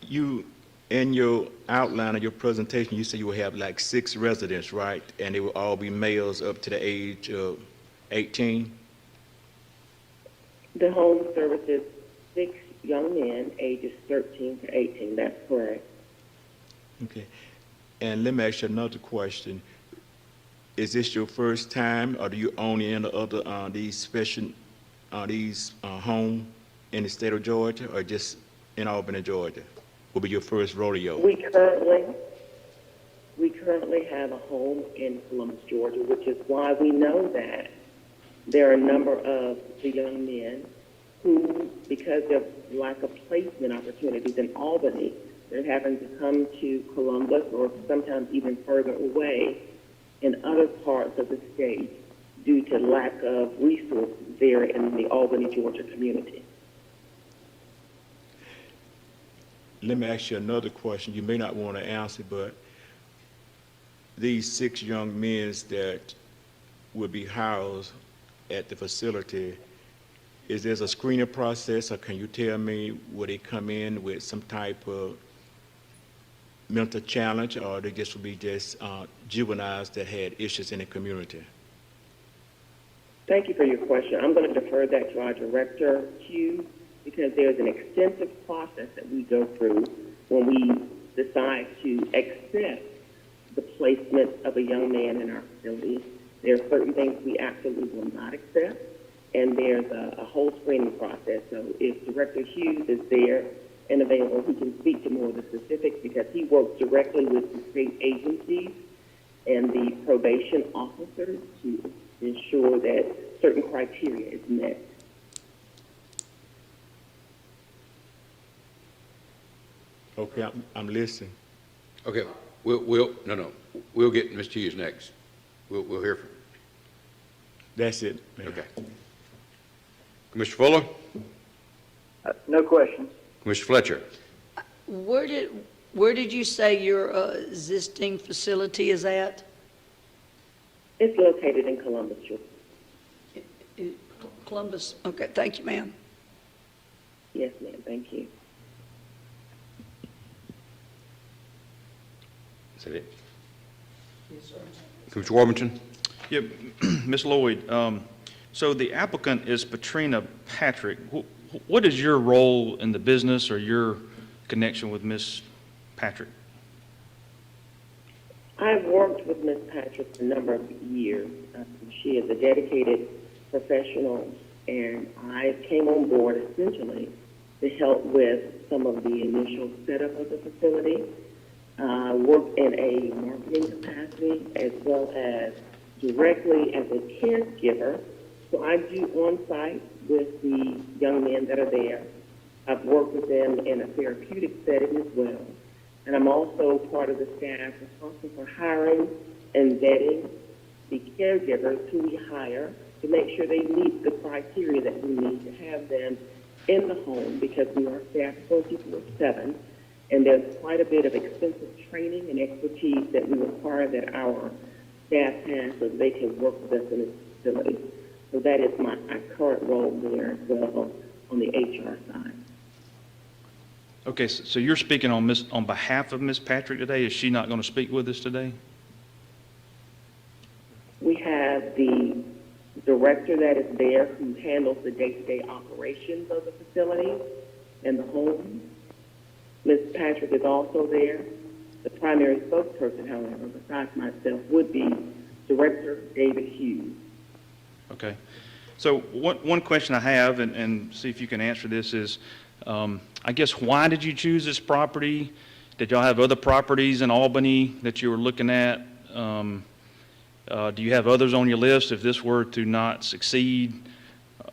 You, in your outline of your presentation, you said you will have like 6 residents, right? And they will all be males up to the age of 18? The home services 6 young men, ages 13 to 18. That's correct. Okay. And let me ask you another question. Is this your first time, or do you own any other these special home in the state of Georgia, or just in Albany, Georgia? Will be your first rodeo? We currently have a home in Columbus, Georgia, which is why we know that there are a number of the young men who, because of lack of placement opportunities in Albany, they're having to come to Columbus or sometimes even further away in other parts of the state due to lack of resources there in the Albany, Georgia community. Let me ask you another question. You may not want to answer, but these 6 young men that will be housed at the facility, is there a screening process, or can you tell me, will they come in with some type of mental challenge, or they just will be just juveniles that had issues in the community? Thank you for your question. I'm going to defer that to our director, Hugh, because there's an extensive process that we go through when we decide to accept the placement of a young man in our facility. There are certain things we absolutely will not accept, and there's a whole screening process. So if Director Hughes is there and available, he can speak to more of the specifics, because he works directly with the state agencies and the probation officers to ensure that certain criteria is met. Okay, I'm listening. Okay, we'll get Mr. Hughes next. We'll hear from. That's it, Mayor. Okay. Commissioner Fuller? No questions. Commissioner Fletcher? Where did you say your existing facility is at? It's located in Columbus, Georgia. Columbus. Okay, thank you, ma'am. Yes, ma'am. Thank you. Is that it? Yes, sir. Commissioner Warmington? Yep, Ms. Lloyd, so the applicant is Katrina Patrick. What is your role in the business, or your connection with Ms. Patrick? I've worked with Ms. Patrick for a number of years. She is a dedicated professional, and I came on board essentially to help with some of the initial setup of the facility, work in a marketing capacity as well as directly as a caregiver. So I do on-site with the young men that are there. I've worked with them in a therapeutic setting as well. And I'm also part of the staff responsible for hiring and vetting the caregivers who we hire to make sure they meet the criteria that we need to have them in the home, because we are staffed 24/7, and there's quite a bit of extensive training and expertise that we require that our staff has so they can work with us in this facility. So that is my current role there as well on the HR side. Okay, so you're speaking on behalf of Ms. Patrick today? Is she not going to speak with us today? We have the director that is there who handles the day-to-day operations of the facility and the home. Ms. Patrick is also there. The primary spokesperson, however, besides myself, would be Director David Hughes. Okay. So one question I have, and see if you can answer this, is I guess why did you choose this property? Did y'all have other properties in Albany that you were looking at? Do you have others on your list if this were to not succeed?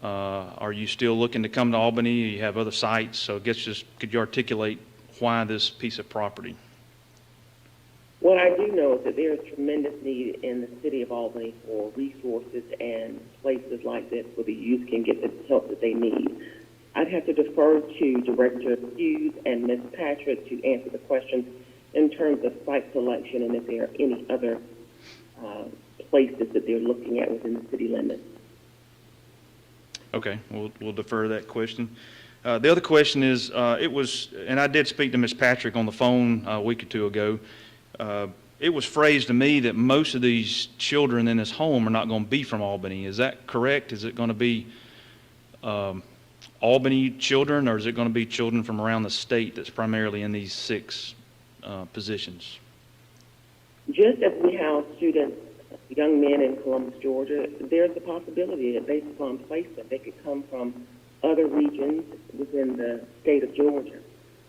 Are you still looking to come to Albany? You have other sites, so I guess just could you articulate why this piece of property? What I do know is that there is tremendous need in the city of Albany for resources and places like this where the youth can get the help that they need. I'd have to defer to Director Hughes and Ms. Patrick to answer the questions in terms of site selection and if there are any other places that they're looking at within the city limits. Okay, we'll defer that question. The other question is, and I did speak to Ms. Patrick on the phone a week or two ago. It was phrased to me that most of these children in this home are not going to be from Albany. Is that correct? Is it going to be Albany children, or is it going to be children from around the state that's primarily in these 6 positions? Just as we house students, young men in Columbus, Georgia, there's a possibility that based upon placement, they could come from other regions within the state of Georgia.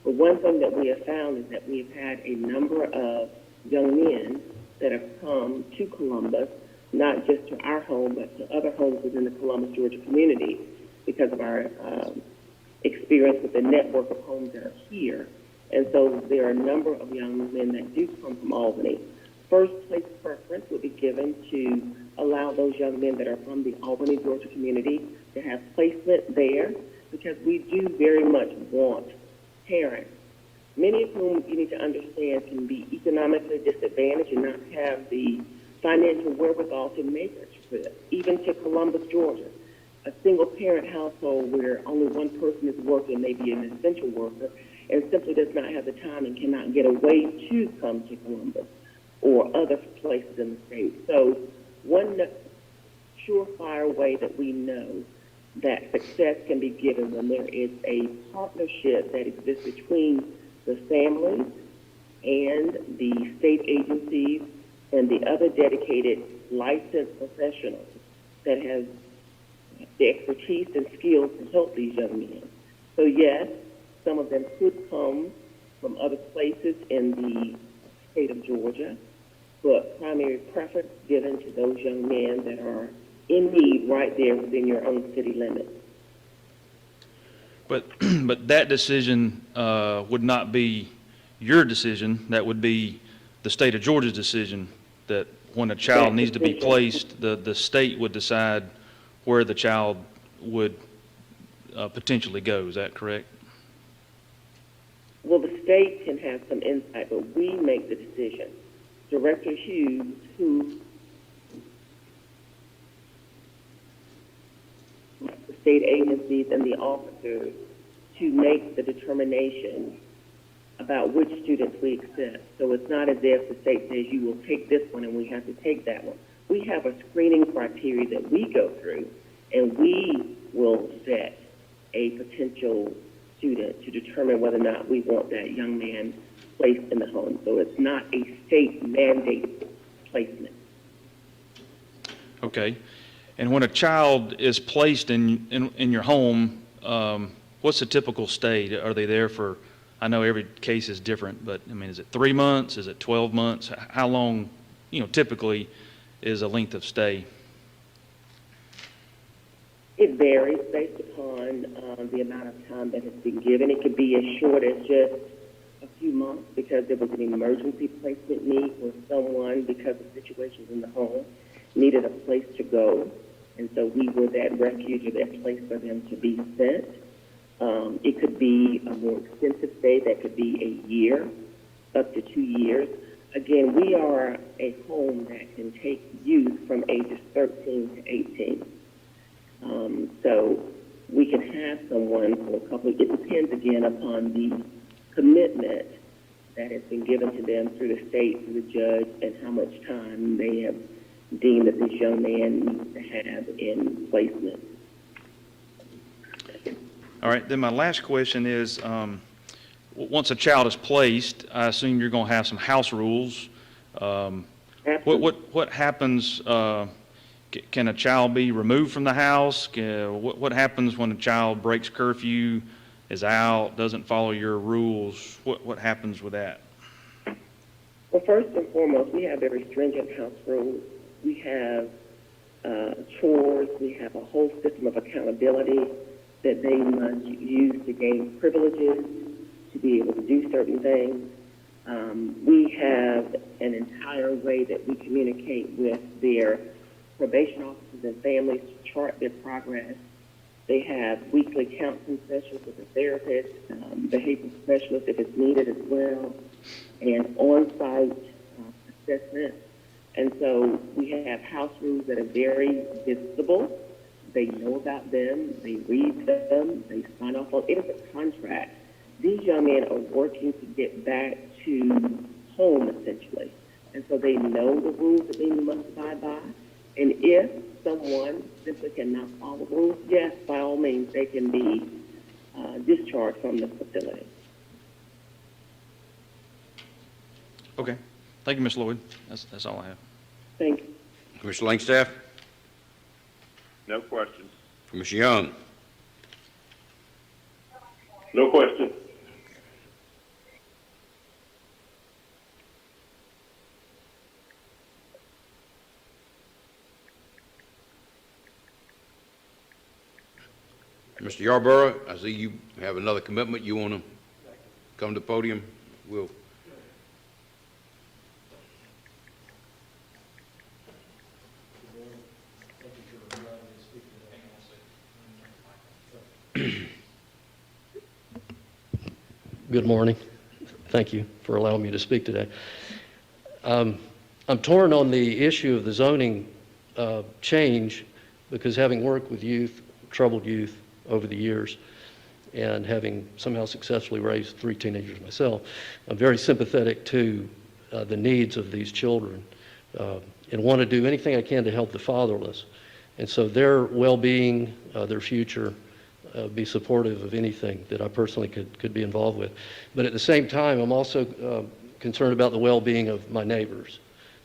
But one thing that we have found is that we've had a number of young men that have come to Columbus, not just to our home, but to other homes within the Columbus, Georgia community because of our experience with the network of homes that are here. And so there are a number of young men that do come from Albany. First place preference would be given to allow those young men that are from the Albany, Georgia community to have placement there, because we do very much want parents, many of whom you need to understand can be economically disadvantaged and not have the financial wherewithal to make a trip, even to Columbus, Georgia. A single parent household where only one person is working, maybe an essential worker, and simply does not have the time and cannot get away to come to Columbus or other places in the state. So one surefire way that we know that success can be given when there is a partnership that exists between the families and the state agencies and the other dedicated licensed professionals that have the expertise and skills to help these young men. So yes, some of them could come from other places in the state of Georgia, but primary preference given to those young men that are in need right there within your own city limits. But that decision would not be your decision. That would be the state of Georgia's decision, that when a child needs to be placed, the state would decide where the child would potentially go. Is that correct? Well, the state can have some insight, but we make the decision. Director Hughes, who the state agencies and the officers to make the determination about which students we accept. So it's not as if the state says you will take this one and we have to take that one. We have a screening criteria that we go through, and we will vet a potential student to determine whether or not we want that young man placed in the home. So it's not a state mandated placement. Okay. And when a child is placed in your home, what's the typical stay? Are they there for, I know every case is different, but I mean, is it 3 months? Is it 12 months? How long, typically is a length of stay? It varies based upon the amount of time that has been given. It could be as short as just a few months because there was an emergency placement need where someone, because of situations in the home, needed a place to go. And so we were that refuge or that place for them to be sent. It could be a more extensive stay that could be a year, up to 2 years. Again, we are a home that can take youth from ages 13 to 18. So we can have someone for a couple, it depends again upon the commitment that has been given to them through the state, through the judge, and how much time they have deemed that this young man needs to have in placement. All right, then my last question is, once a child is placed, I assume you're going to have some house rules. What happens, can a child be removed from the house? What happens when a child breaks curfew, is out, doesn't follow your rules? What happens with that? Well, first and foremost, we have very stringent house rules. We have chores. We have a whole system of accountability that they must use to gain privileges, to be able to do certain things. We have an entire way that we communicate with their probation officers and families to chart their progress. They have weekly counseling sessions with a therapist, behavioral specialist if it's needed as well, and on-site assessment. And so we have house rules that are very visible. They know about them, they read them, they sign off on it. It is a contract. These young men are working to get back to home, essentially. And so they know the rules that they must abide by. And if someone simply cannot follow the rules, yes, by all means, they can be discharged from the facility. Okay. Thank you, Ms. Lloyd. That's all I have. Thank you. Commissioner Langstaff? No questions. Commissioner Young? No question. Mr. Yarborough, I see you have another commitment. You want to come to the podium? We'll. Good morning. Thank you for allowing me to speak today. I'm torn on the issue of the zoning change because having worked with youth, troubled youth over the years, and having somehow successfully raised 3 teenagers myself, I'm very sympathetic to the needs of these children and want to do anything I can to help the fatherless. And so their well-being, their future, be supportive of anything that I personally could be involved with. But at the same time, I'm also concerned about the well-being of my neighbors.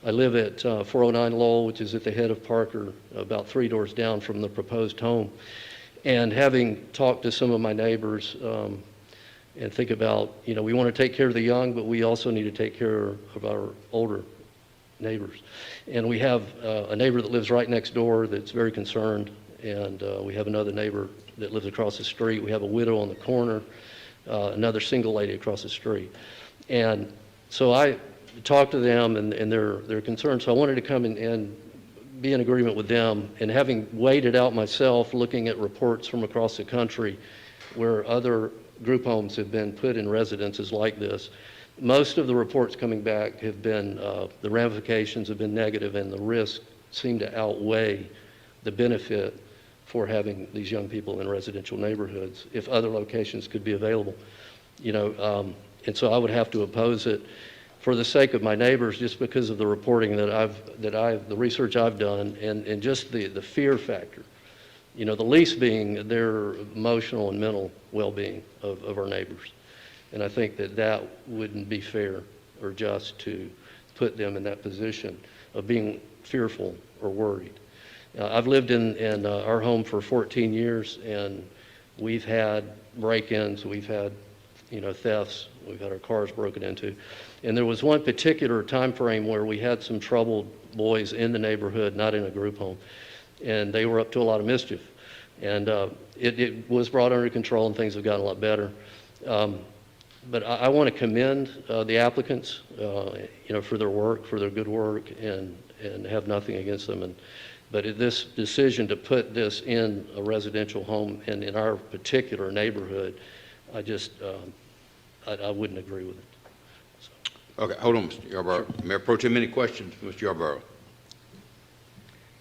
I live at 409 Lowell, which is at the head of Parker, about 3 doors down from the proposed home. And having talked to some of my neighbors and think about, we want to take care of the young, but we also need to take care of our older neighbors. And we have a neighbor that lives right next door that's very concerned, and we have another neighbor that lives across the street. We have a widow on the corner, another single lady across the street. And so I talked to them and they're concerned. So I wanted to come and be in agreement with them. And having waited out myself, looking at reports from across the country where other group homes have been put in residences like this, most of the reports coming back have been, the ramifications have been negative and the risks seem to outweigh the benefit for having these young people in residential neighborhoods if other locations could be available. And so I would have to oppose it for the sake of my neighbors, just because of the reporting the research I've done, and just the fear factor. The least being their emotional and mental well-being of our neighbors. And I think that that wouldn't be fair or just to put them in that position of being fearful or worried. I've lived in our home for 14 years, and we've had break-ins, we've had, thefts, we've had our cars broken into. And there was one particular time frame where we had some troubled boys in the neighborhood, not in a group home, and they were up to a lot of mischief. And it was brought under control, and things have gotten a lot better. But I want to commend the applicants, for their work, for their good work, and have nothing against them. But this decision to put this in a residential home and in our particular neighborhood, I just, I wouldn't agree with it. Okay, hold on, Mr. Yarborough. Mayor Pro Tem, any questions for Mr. Yarborough?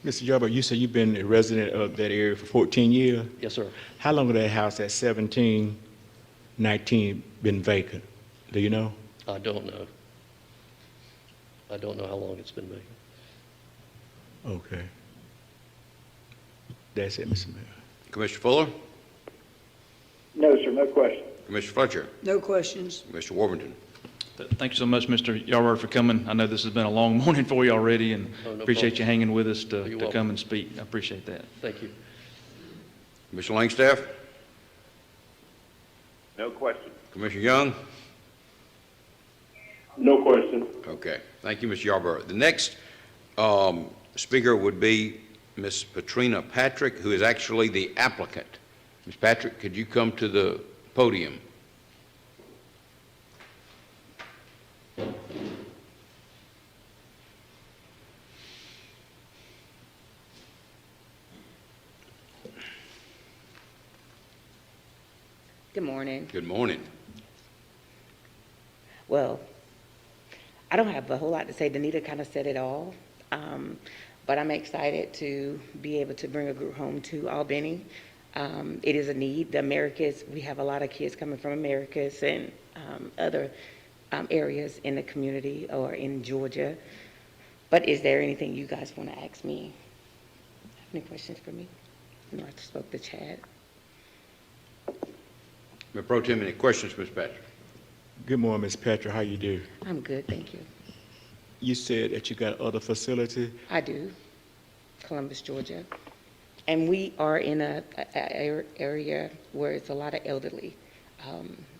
Mr. Yarborough, you said you've been a resident of that area for 14 years? Yes, sir. How long has that house at 1719 been vacant? Do you know? I don't know. I don't know how long it's been vacant. Okay. That's it, Mr. Mayor. Commissioner Fuller? No, sir, no question. Commissioner Fletcher? No questions. Mr. Warburton? Thank you so much, Mr. Yarborough, for coming. I know this has been a long morning for you already, and Oh, no appreciate problem. you hanging with us You're to welcome. come and speak. I appreciate that. Thank you. Commissioner Langstaff? No question. Commissioner Young? No question. Okay, thank you, Mr. Yarborough. The next speaker would be Ms. Patrina Patrick, who is actually the applicant. Ms. Patrick, could you come to the podium? Good morning. Good morning. Well, I don't have a whole lot to say. Danita kind of said it all. But I'm excited to be able to bring a group home to Albany. It is a need. The Americas, we have a lot of kids coming from Americas and other areas in the community or in Georgia. But is there anything you guys want to ask me? Any questions for me? I know I spoke to Chad. Mayor Pro Tem, any questions for Ms. Patrick? Good morning, Ms. Patrick. How you do? I'm good, thank you. You said that you got other facility. I do, Columbus, Georgia. And we are in a area where it's a lot of elderly.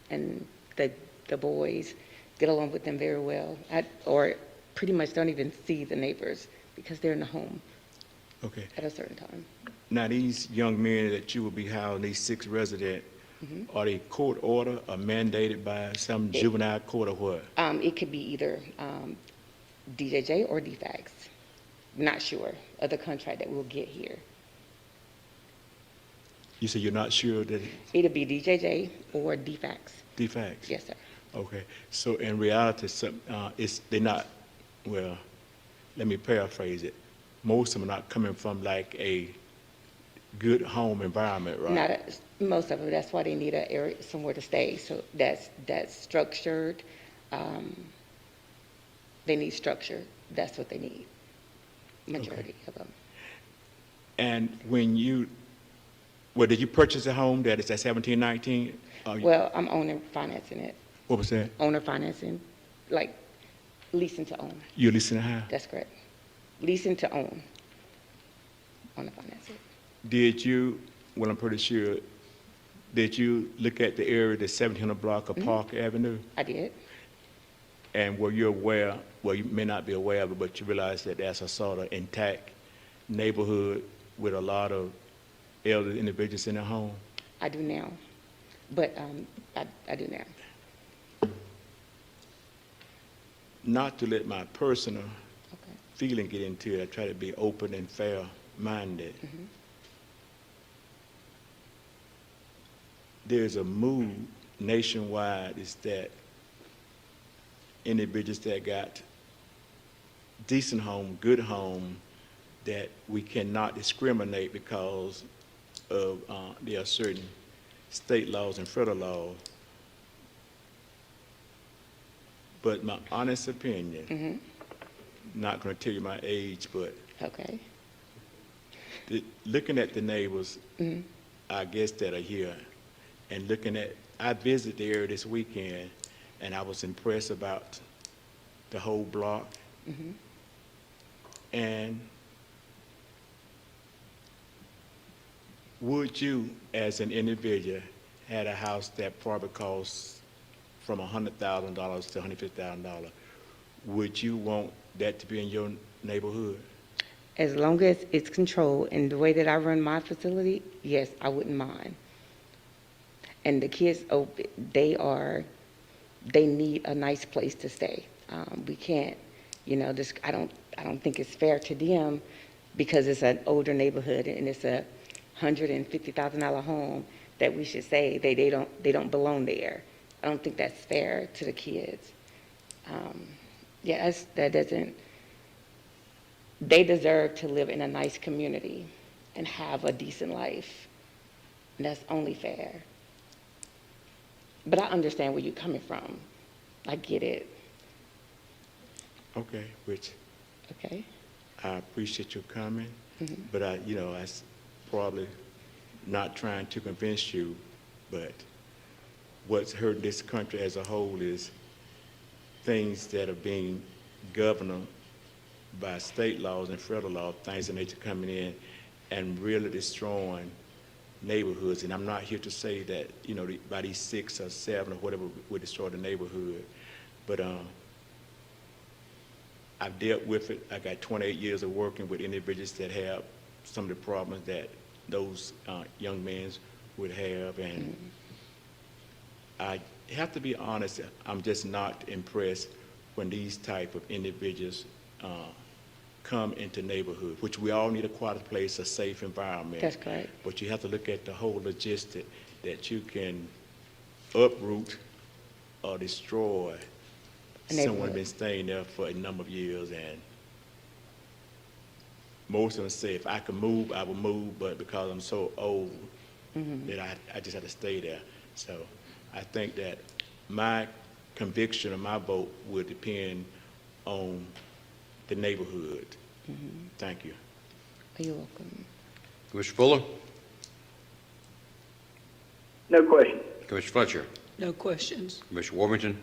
And the boys get along with them very well, or pretty much don't even see the neighbors because they're in the home Okay. at a certain time. Now, these young men that you will be housing, these 6 residents, are they court order or mandated by some juvenile court or what? It could be either DJJ or DFACS. Not sure of the contract that we'll get here. You say you're not sure that It'll be DJJ or DFACS. defects? Yes, sir. Okay. So in reality, they're not, well, let me paraphrase it. Most of them are not coming from like a good home environment, right? Most of them. That's why they need an area somewhere to stay. So that's structured. They need structure. That's what they need. Majority of them. And when did you purchase a home that is at 1719? Well, I'm owner financing it. What was that? Owner financing, like leasing to own. You're leasing a house? That's correct. Leasing to own. Owner financing. Did you, well, I'm pretty sure, did you look at the area, the 1700 block of Park Avenue? I did. And were you aware, well, you may not be aware of it, but you realize that that's a sort of intact neighborhood with a lot of elderly individuals in the home? I do now. But I do now. Not to let my personal feeling get into it, I try to be open and fair-minded. There's a move nationwide is that individuals that got decent home, good home, that we cannot discriminate because of there are certain state laws and federal laws. But my honest opinion, not going to tell you my age, but okay. Looking at the neighbors, I guess that are here, and looking at I visited the area this weekend, and I was impressed about the whole block. Mhm. And would you, as an individual, had a house that probably costs from $100,000 to $150,000, would you want that to be in your neighborhood? As long as it's controlled and the way that I run my facility, yes, I wouldn't mind. And the kids, they need a nice place to stay. We can't, I don't think it's fair to them because it's an older neighborhood and it's a $150,000 home that we should say they don't belong there. I don't think that's fair to the kids. They deserve to live in a nice community and have a decent life. And that's only fair. But I understand where you're coming from. I get it. Okay, Rich. Okay. I appreciate your comment, Mhm. but I was probably not trying to convince you, but what's hurt this country as a whole is things that are being governed by state laws and federal laws, things that nature coming in and really destroying neighborhoods. And I'm not here to say that, by these 6 or 7 or whatever would destroy the neighborhood, but I've dealt with it. I got 28 years of working with individuals that have some of the problems that those young men would have, and I have to be honest, I'm just not impressed when these type of individuals come into neighborhood, which we all need a quiet place, a safe environment. That's correct. But you have to look at the whole logistic that you can uproot or destroy someone been staying there for a number of years, and most of them say if I could move, I would move, but because I'm so old, that I just have to stay there. So I think that my conviction or my vote would depend on the neighborhood. Thank you. You're welcome. Commissioner Fuller? No question. Commissioner Fletcher? No questions. Commissioner Warmington?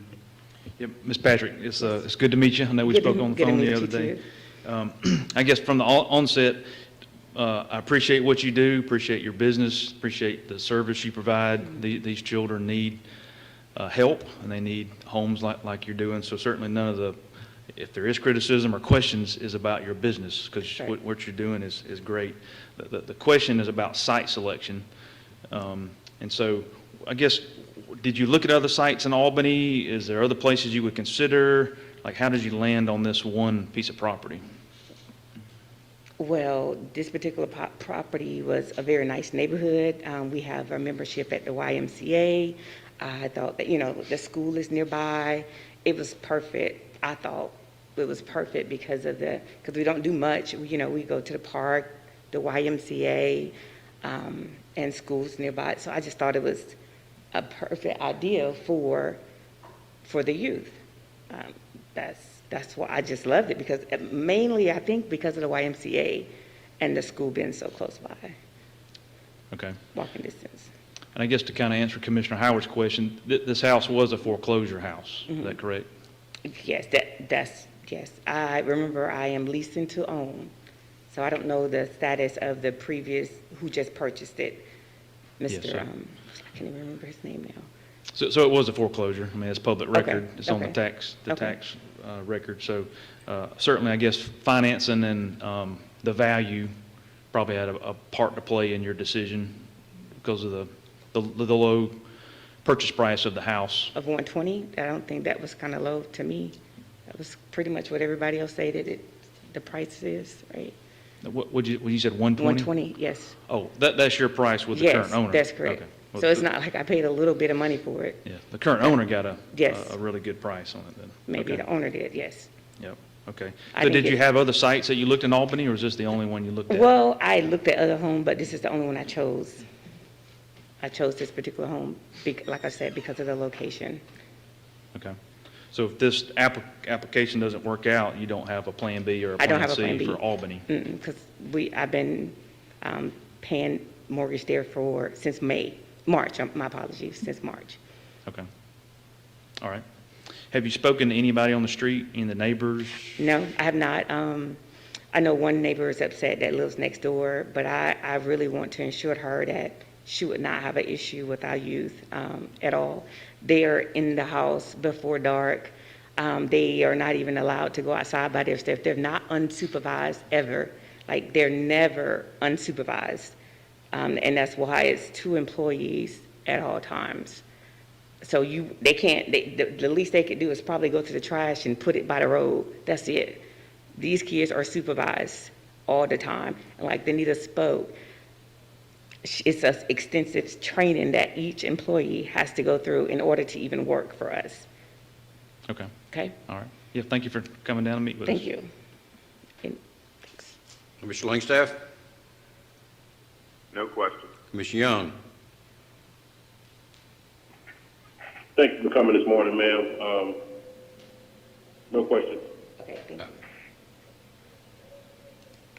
Yeah, Ms. Patrick, it's good to meet you. I know we spoke on the phone the other day. I guess from the onset, I appreciate what you do, appreciate your business, appreciate the service you provide. These children need help, and they need homes like you're doing. So certainly none of the, if there is criticism or questions, is about your business, because what you're doing is great. The question is about site selection. And so I guess, did you look at other sites in Albany? Is there other places you would consider? Like, how did you land on this one piece of property? Well, this particular property was a very nice neighborhood. We have a membership at the YMCA. I thought that, the school is nearby. It was perfect. I thought it was perfect because we don't do much. We go to the park, the YMCA, and schools nearby. So I just thought it was a perfect idea for the youth. That's why I just loved it, because mainly I think because of the YMCA and the school being so close by. Okay. Walking distance. And I guess to kind of answer Commissioner Howard's question, this house was a foreclosure house. Is that correct? Yes, yes. I remember I am leasing to own. So I don't know the status of the previous, who just purchased it. Mr. I can't even remember his name now. So it was a foreclosure. I mean, it's public record. It's on the Okay. tax record. So certainly, I guess, financing and the value probably had a part to play in your decision because of the low purchase price of the house. Of 120, I don't think that was kind of low to me. That was pretty much what everybody else said the price is, right? What you said, 120? 120, yes. Oh, that's your price with the current owner? Yes, that's correct. Okay. Well, So it's not like I paid a little bit of money for it. Yeah, the current owner got a Yes. really good price on it then. Maybe Okay. the owner did, yes. Yep, okay. I So didn't did you get- have other sites that you looked in Albany, or is this the only one you looked at? Well, I looked at other homes, but this is the only one I chose. I chose this particular home, like I said, because of the location. Okay. So if this application doesn't work out, you don't have a Plan B or a I don't Plan have a Plan C B. for Albany? Because I've been paying mortgage there since May March, my apologies, since March. Okay. All right. Have you spoken to anybody on the street, any of the neighbors? No, I have not. I know one neighbor is upset that lives next door, but I really want to ensure her that she would not have an issue with our youth at all. They are in the house before dark. They are not even allowed to go outside by themselves. They're not unsupervised ever. Like, they're never unsupervised. And that's why it's 2 employees at all times. So they can't, the least they could do is probably go to the trash and put it by the road. That's it. These kids are supervised all the time. And like Danita spoke, it's an extensive training that each employee has to go through in order to even work for us. Okay. Okay? All right. Yeah, thank you for coming down and meet with us. Thank you. Mr. Langstaff? No question. Ms. Young? Thank you for coming this morning, ma'am. No question. Okay, thank you.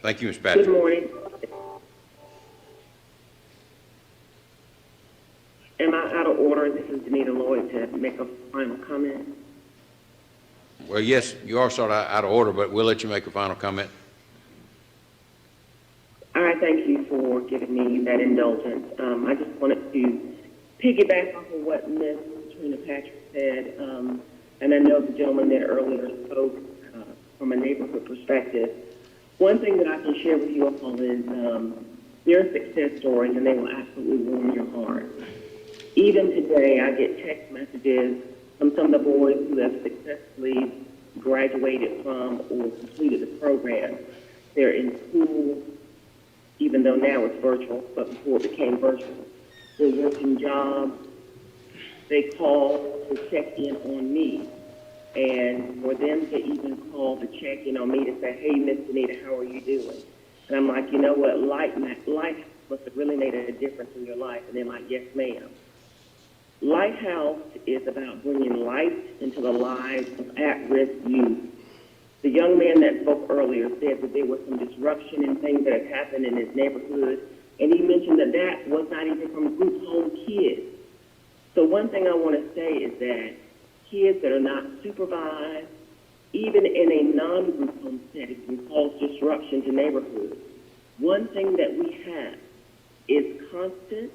Thank you, Ms. Patrick. Good morning. Am I out of order? This is Danita Lloyd to make a final comment. Well, yes, you are sort of out of order, but we'll let you make a final comment. All right, thank you for giving me that indulgence. I just wanted to piggyback off of what Ms. Trina Patrick said, and I know the gentleman that earlier spoke from a neighborhood perspective. One thing that I can share with you all is their success stories, and they will absolutely warm your heart. Even today, I get text messages from some of the boys who have successfully graduated from or completed the program. They're in school, even though now it's virtual, but before it became virtual. They're working jobs. They call to check in on me. And for them to even call to check in on me to say, hey, Miss Danita, how are you doing? And I'm like, you know what, life must have really made a difference in your life. And they're like, yes, ma'am. Lighthouse is about bringing light into the lives of at-risk youth. The young man that spoke earlier said that there was some disruption and things that had happened in his neighborhood, and he mentioned that that was not even from group home kids. So one thing I want to say is that kids that are not supervised, even in a non-group home setting, can cause disruption to neighborhoods. One thing that we have is constant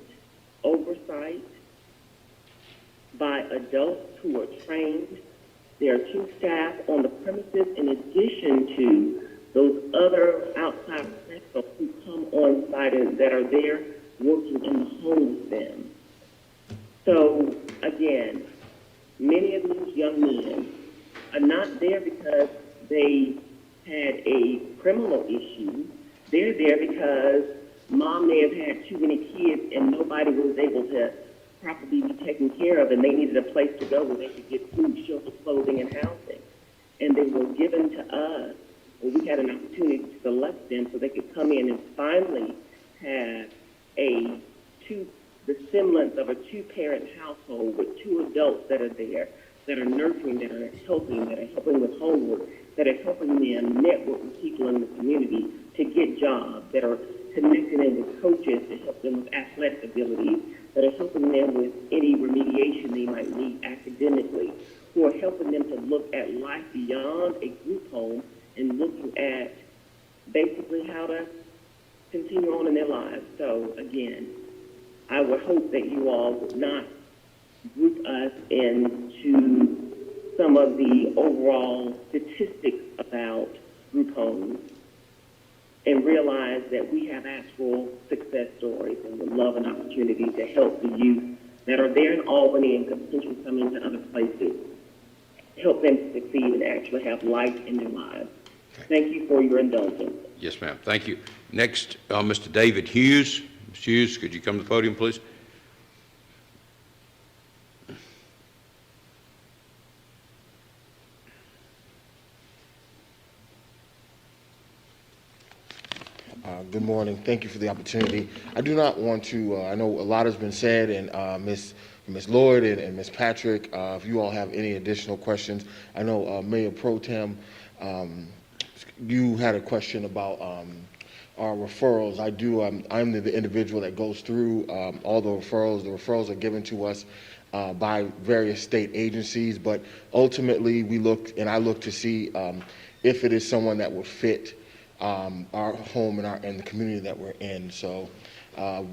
oversight by adults who are trained. There are 2 staff on the premises in addition to those other outside professionals who come on site and that are there working in the home with them. So again, many of these young men are not there because they had a criminal issue. They're there because mom may have had too many kids and nobody was able to properly be taken care of, and they needed a place to go where they could get food, shelter, clothing, and housing. And they were given to us, or we had an opportunity to select them so they could come in and finally have the semblance of a 2-parent household with 2 adults that are there, that are nurturing, that are helping with homework, that are helping them network with people in the community to get jobs, that are connecting them with coaches to help them with athletic abilities, that are helping them with any remediation they might need academically, who are helping them to look at life beyond a group home and looking at basically how to continue on in their lives. So again, I would hope that you all would not group us into some of the overall statistics about group homes and realize that we have actual success stories and would love an opportunity to help the youth that are there in Albany and could potentially come into other places, help them to succeed and actually have life in their lives. Thank you for your indulgence. Yes, ma'am. Thank you. Next, Mr. David Hughes. Mr. Hughes, could you come to the podium, please? Good morning. Thank you for the opportunity. I do not want to, I know a lot has been said, and Ms. Lloyd and Ms. Patrick, if you all have any additional questions. I know Mayor Pro Tem, you had a question about are referrals. I'm the individual that goes through all the referrals. The referrals are given to us by various state agencies, but ultimately I look to see if it is someone that would fit our home and the community that we're in. So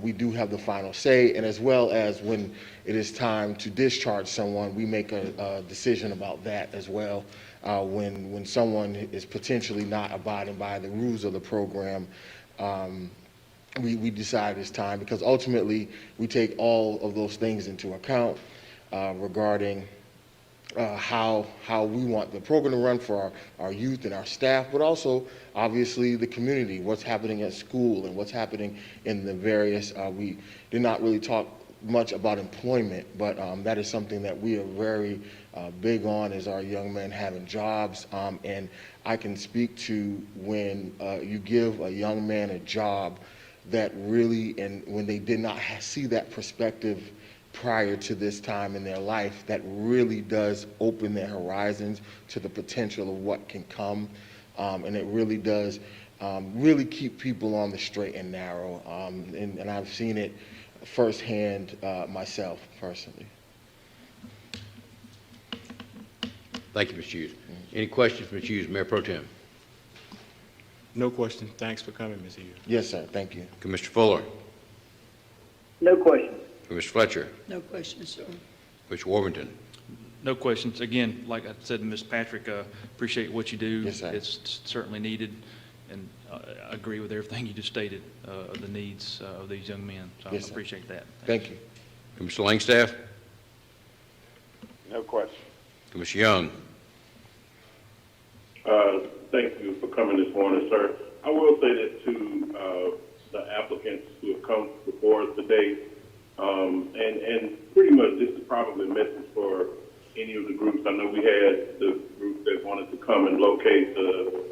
we do have the final say, and as well as when it is time to discharge someone, we make a decision about that as well. When someone is potentially not abiding by the rules of the program, we decide it's time, because ultimately we take all of those things into account regarding how we want the program to run for our youth and our staff, but also obviously the community, what's happening at school and what's happening in the various, we did not really talk much about employment, but that is something that we are very big on, is our young men having jobs. And I can speak to when you give a young man a job that really, and when they did not see that perspective prior to this time in their life, that really does open their horizons to the potential of what can come. And it really does really keep people on the straight and narrow. And I've seen it firsthand myself, personally. Thank you, Mr. Hughes. Any questions for Mr. Hughes, Mayor Pro Tem? No question. Thanks for coming, Mr. Hughes. Yes, sir. Thank you. Commissioner Fuller? No questions. Commissioner Fletcher? No questions, sir. Commissioner Warrington? No questions. Again, like I said to Ms. Patrick, appreciate what you do. Yes, sir. It's certainly needed, and I agree with everything you just stated, of the needs of these young men. So Yes, I sir. appreciate that. Thank you. Commissioner Langstaff? No question. Commissioner Young? Thank you for coming this morning, sir. I will say this to the applicants who have come before us today, and pretty much this is probably a message for any of the groups. I know we had the group that wanted to come and locate the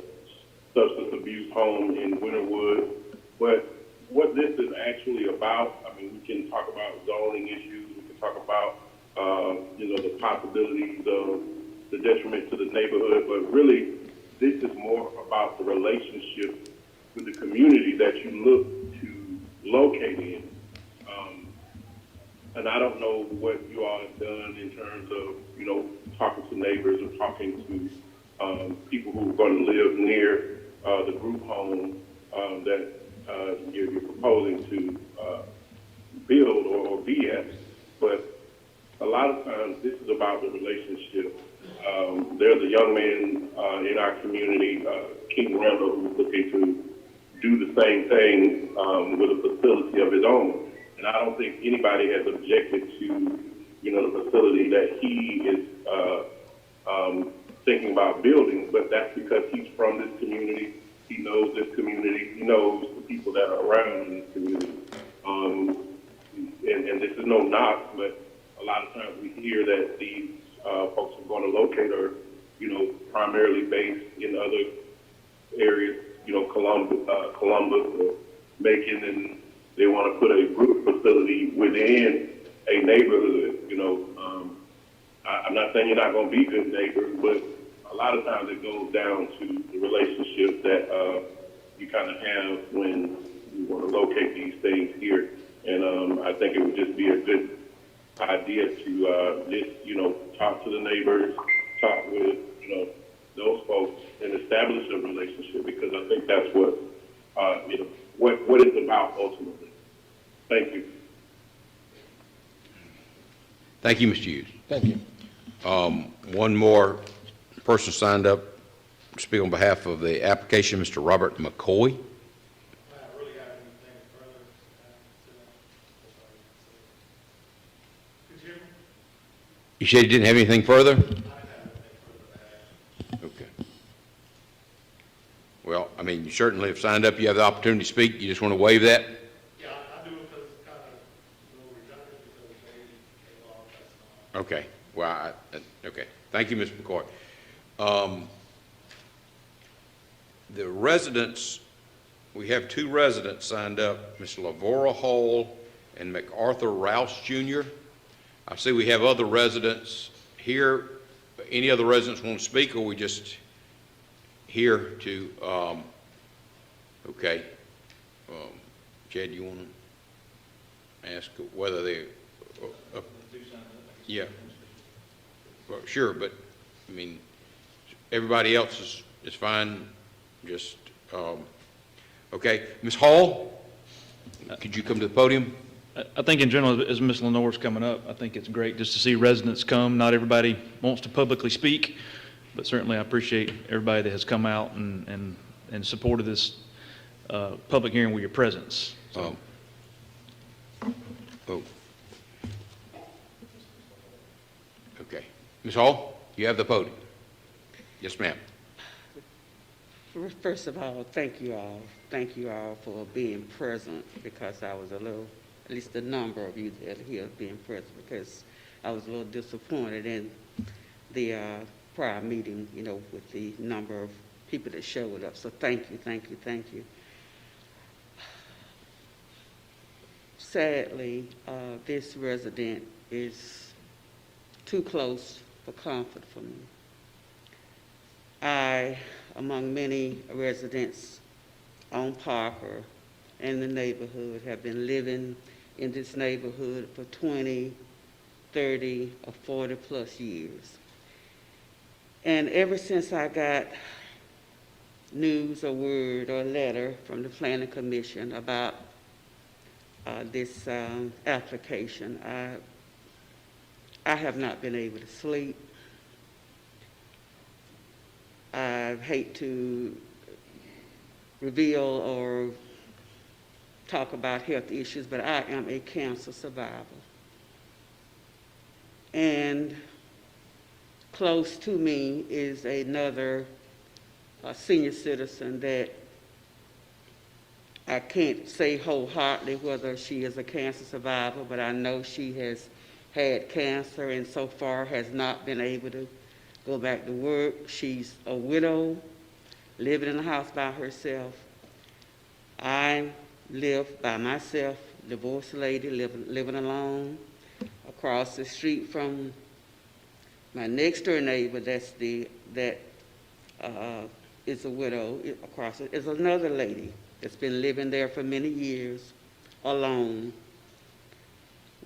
substance abuse home in Winterwood, but what this is actually about, I mean, we can talk about zoning issues, we can talk about, the possibilities of the detriment to the neighborhood, but really, this is more about the relationship with the community that you look to locate in. And I don't know what you all have done in terms of, talking to neighbors or talking to people who are going to live near the group home that you're proposing to build or be at. But a lot of times this is about the relationship. There's a young man in our community, King Randall, who's looking to do the same thing with a facility of his own. And I don't think anybody has objected to, the facility that he is thinking about building, but that's because he's from this community. He knows this community. He knows the people that are around in this community. And this is no knock, but a lot of times we hear that these folks are going to locate are, primarily based in other areas, Columbus or Macon, and they want to put a group facility within a neighborhood. I'm not saying you're not going to be good neighbors, but a lot of times it goes down to the relationship that you kind of have when you want to locate these things here. And I think it would just be a good idea to just, talk to the neighbors, talk with, those folks and establish a relationship, because I think that's what, what it's about ultimately. Thank you. Thank you, Mr. Hughes. Thank you. One more person signed up to speak on behalf of the application, Mr. Robert McCoy. You said you didn't have anything further? Okay. Well, I mean, you certainly have signed up. You have the opportunity to speak. You just want to waive that? Yeah, I do it because it's kind of redundant because they law that's not. Okay. Well, okay. Thank you, Mr. McCoy. The residents, we have two residents signed up, Ms. Lavora Hall and MacArthur Rouse Jr. I see we have other residents here. Any other residents want to speak, or we just here to, okay. Jed, you want to ask whether they, yeah. Well, sure, but, I mean, everybody else is fine, just, okay. Ms. Hall, could you come to the podium? I think in general, as Ms. Lenore's coming up, I think it's great just to see residents come. Not everybody wants to publicly speak, but certainly I appreciate everybody that has come out and supported this public hearing with your presence. So. Okay. Ms. Hall, you have the podium. Yes, ma'am. First of all, thank you all. Thank you all for being present, because I was a little, at least the number of you that are here being present, because I was a little disappointed in the prior meeting, you know, with the number of people that showed up. So thank you, thank you, thank you. Sadly, this resident is too close for comfort for me. I, among many residents on Parker and the neighborhood, have been living in this neighborhood for 20, 30, or 40 plus years. And ever since I got news or word or letter from the Planning Commission about this application, I have not been able to sleep. I hate to reveal or talk about health issues, but I am a cancer survivor. And close to me is another senior citizen that I can't say wholeheartedly whether she is a cancer survivor, but I know she has had cancer and so far has not been able to go back to work. She's a widow, living in a house by herself. I live by myself, divorced lady, living alone, across the street from my next door neighbor that is a widow. Across it is another lady that's been living there for many years, alone,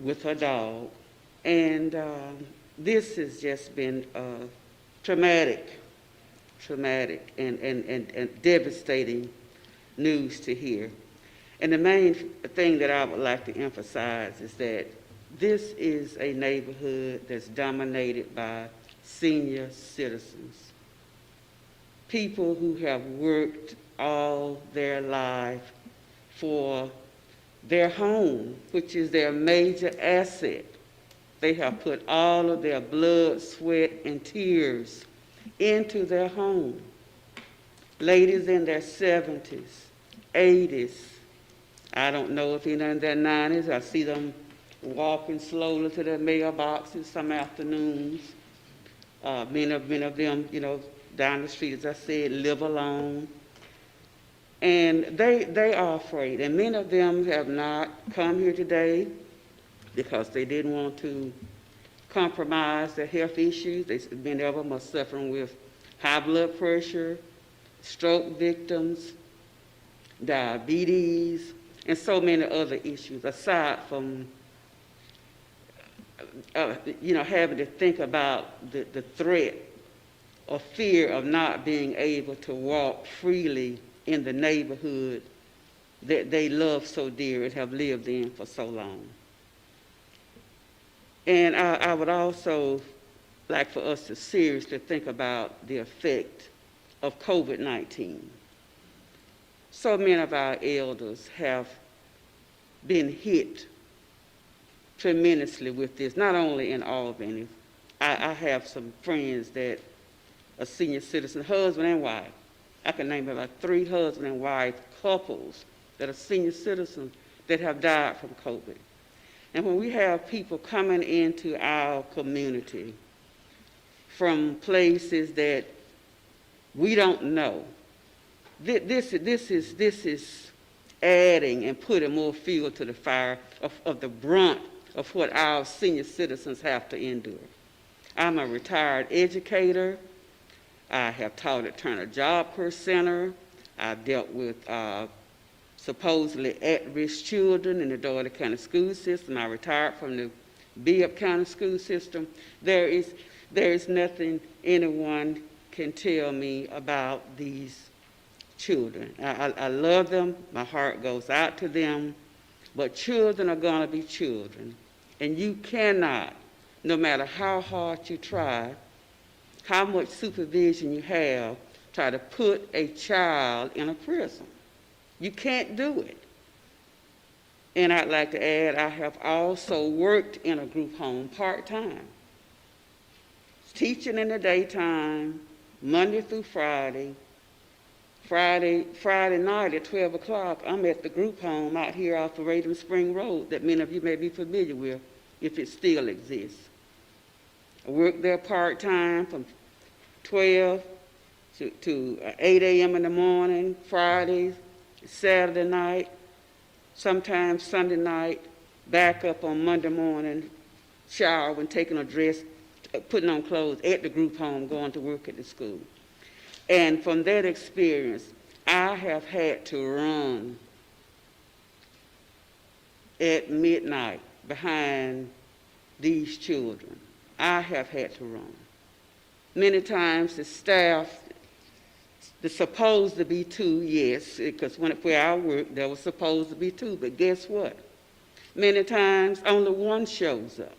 with her dog. And this has just been traumatic and devastating news to hear. And the main thing that I would like to emphasize is that this is a neighborhood that's dominated by senior citizens, people who have worked all their life for their home, which is their major asset. They have put all of their blood, sweat, and tears into their home. Ladies in their 70s, 80s, I don't know if they're in their 90s. I see them walking slowly to their mailboxes some afternoons. Many of them, you know, down the street, as I said, live alone. And they are afraid. And many of them have not come here today because they didn't want to compromise their health issues. Many of them are suffering with high blood pressure, stroke victims, diabetes, and so many other issues, aside from having to think about the threat or fear of not being able to walk freely in the neighborhood that they love so dear and have lived in for so long. And I would also like for us to seriously think about the effect of COVID-19. So many of our elders have been hit tremendously with this, not only in Albany. I have some friends that are senior citizen, husband and wife. I can name about 3 husband and wife couples that are senior citizens that have died from COVID. And when we have people coming into our community from places that we don't know, this is adding and putting more fuel to the fire of the brunt of what our senior citizens have to endure. I'm a retired educator. I have taught at Turner Job Corps Center. I've dealt with supposedly at-risk children in the Dougherty County school system. I retired from the Bibb County school system. There is nothing anyone can tell me about these children. I love them. My heart goes out to them. But children are going to be children. And you cannot, no matter how hard you try, how much supervision you have, try to put a child in a prison. You can't do it. And I'd like to add, I have also worked in a group home part-time, teaching in the daytime, Monday through Friday. Friday night at 12 o'clock, I'm at the group home out here off of Raven Spring Road that many of you may be familiar with, if it still exists. I work there part-time from 12 to 8 a.m. in the morning, Fridays, Saturday night, sometimes Sunday night, back up on Monday morning, shower and taking a dress, putting on clothes at the group home, going to work at the school. And from that experience, I have had to run at midnight behind these children. I have had to run. Many times the staff, there's supposed to be two, yes, because where I work, there was supposed to be two, but guess what? Many times only one shows up.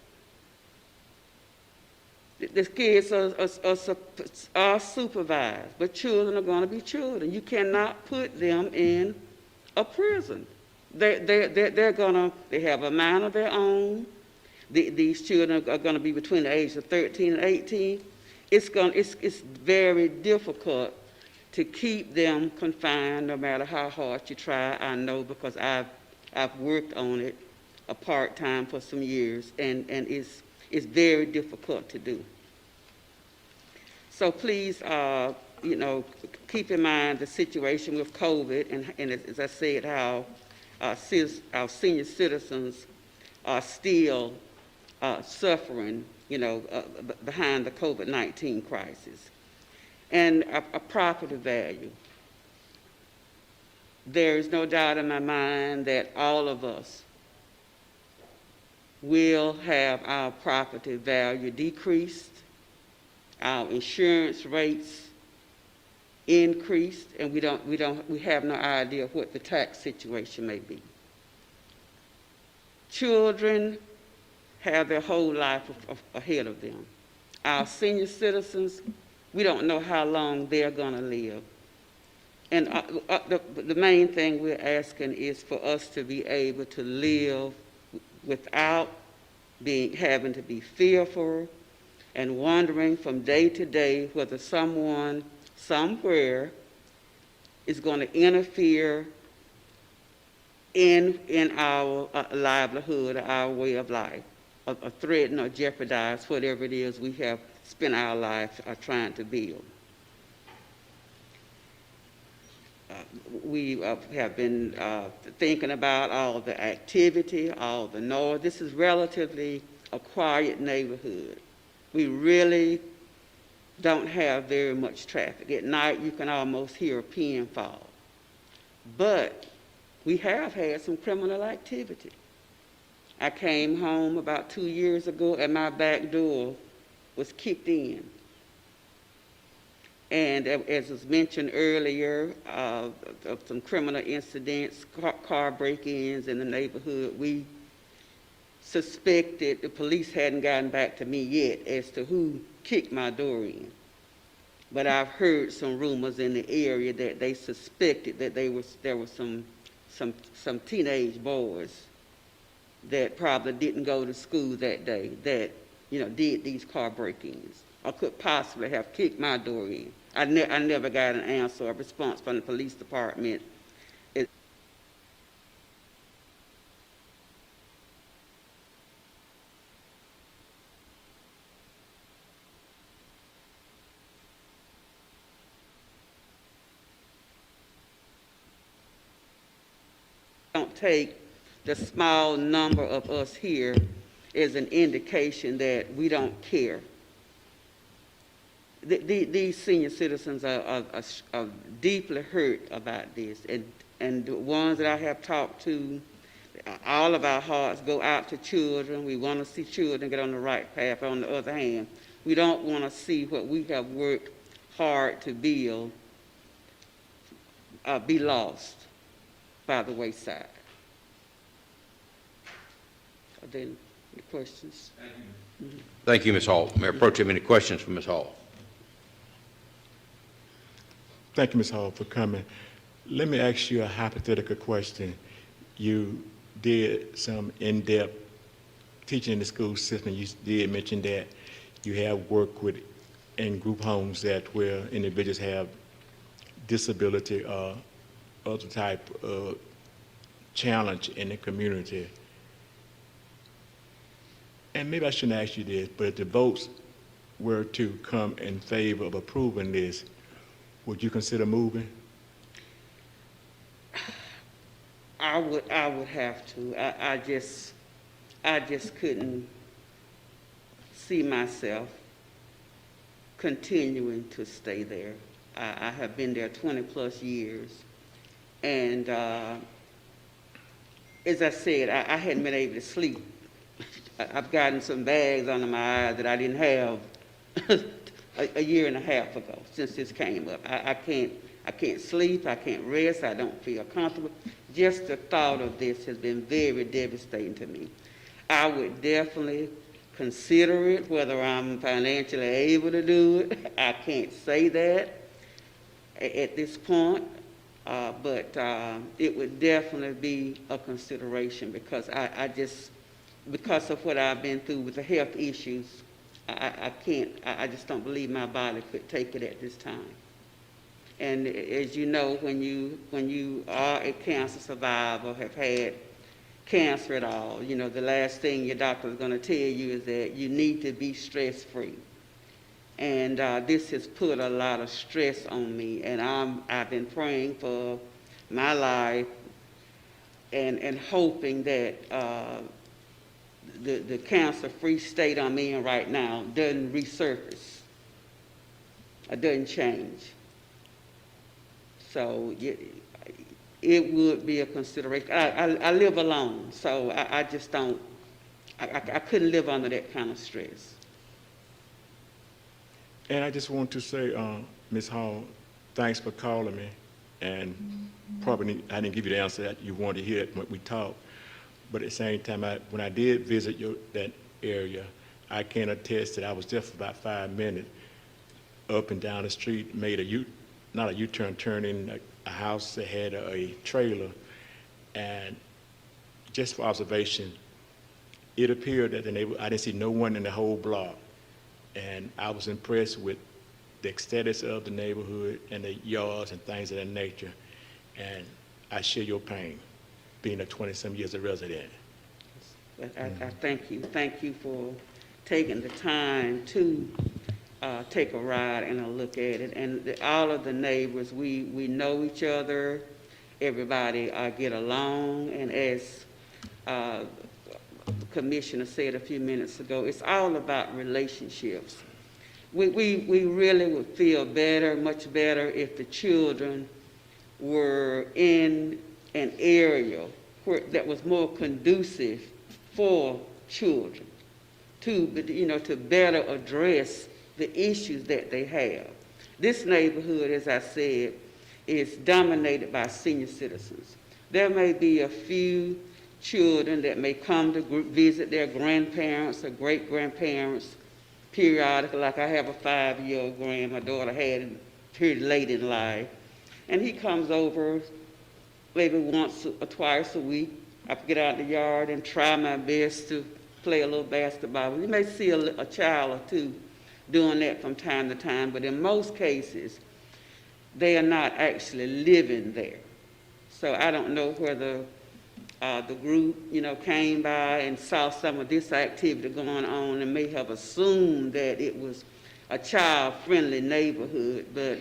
The kids are supervised, but children are going to be children. You cannot put them in a prison. They have a mind of their own. These children are going to be between the ages of 13 and 18. It's very difficult to keep them confined, no matter how hard you try. I know, because I've worked on it a part-time for some years, and it's very difficult to do. So please, keep in mind the situation with COVID, and as I said, how our senior citizens are still suffering, behind the COVID-19 crisis. And a property value. There is no doubt in my mind that all of us will have our property value decreased, our insurance rates increased, and we have no idea what the tax situation may be. Children have their whole life ahead of them. Our senior citizens, we don't know how long they're going to live. And the main thing we're asking is for us to be able to live without having to be fearful and wondering from day to day whether someone somewhere is going to interfere in our livelihood, our way of life, or threaten or jeopardize whatever it is we have spent our life trying to build. We have been thinking about all the activity, all the noise. This is relatively a quiet neighborhood. We really don't have very much traffic. At night, you can almost hear a pin fall. But we have had some criminal activity. I came home about 2 years ago and my back door was kicked in. And as was mentioned earlier, of some criminal incidents, car break-ins in the neighborhood, we suspected, the police hadn't gotten back to me yet as to who kicked my door in. But I've heard some rumors in the area that they suspected that there were some teenage boys that probably didn't go to school that day that, did these car break-ins, or could possibly have kicked my door in. I never got an answer or response from the police department. Don't take the small number of us here as an indication that we don't care. These senior citizens are deeply hurt about this, and and the ones that I have talked to, all of our hearts go out to children. We want to see children get on the right path. On the other hand, we don't want to see what we have worked hard to build be lost by the wayside. Are there any questions? Thank you, Ms. Hall. Mayor Pro Tem, any questions for Ms. Hall? Thank you, Ms. Hall, for coming. Let me ask you a hypothetical question. You did some in-depth teaching in the school system. You did mention that you have worked with in group homes that where individuals have disability or other type of challenge in the community. And maybe I shouldn't ask you this, but if the votes were to come in favor of approving this, would you consider moving? I would have to. I just couldn't see myself continuing to stay there. I have been there 20 plus years, and as I said, I hadn't been able to sleep. I've gotten some bags under my eyes that I didn't have a year and a half ago since this came up. I can't sleep, I can't rest, I don't feel comfortable. Just the thought of this has been very devastating to me. I would definitely consider it, whether I'm financially able to do it. I can't say that at this point, but it would definitely be a consideration because because of what I've been through with the health issues, I just don't believe my body could take it at this time. And as you know, when you are a cancer survivor, have had cancer at all, you know, the last thing your doctor is going to tell you is that you need to be stress-free. And this has put a lot of stress on me, and I've been praying for my life and hoping that the cancer-free state I'm in right now doesn't resurface, or doesn't change. So it would be a consideration. I live alone, so I just don't, I couldn't live under that kind of stress. And I just want to say, Ms. Hall, thanks for calling me. And probably I didn't give you the answer that you wanted to hear when we talked. But at the same time, when I did visit that area, I can attest that I was there for about 5 minutes, up and down the street, made not a U-turn, turning a house that had a trailer. And just for observation, it appeared that I didn't see no one in the whole block. And I was impressed with the aesthetics of the neighborhood and the yards and things of that nature. And I share your pain, being a 20-some years a resident. I thank you. Thank you for taking the time to take a ride and a look at it. And all of the neighbors, we know each other. Everybody get along. And as the commissioner said a few minutes ago, it's all about relationships. We really would feel better, much better, if the children were in an area that was more conducive for children to better address the issues that they have. This neighborhood, as I said, is dominated by senior citizens. There may be a few children that may come to visit their grandparents or great-grandparents periodically, like I have a 5-year-old grand my daughter had pretty late in life. And he comes over maybe once or twice a week. I get out in the yard and try my best to play a little basketball. You may see a child or two doing that from time to time, but in most cases, they are not actually living there. So I don't know whether the group, came by and saw some of this activity going on and may have assumed that it was a child-friendly neighborhood, but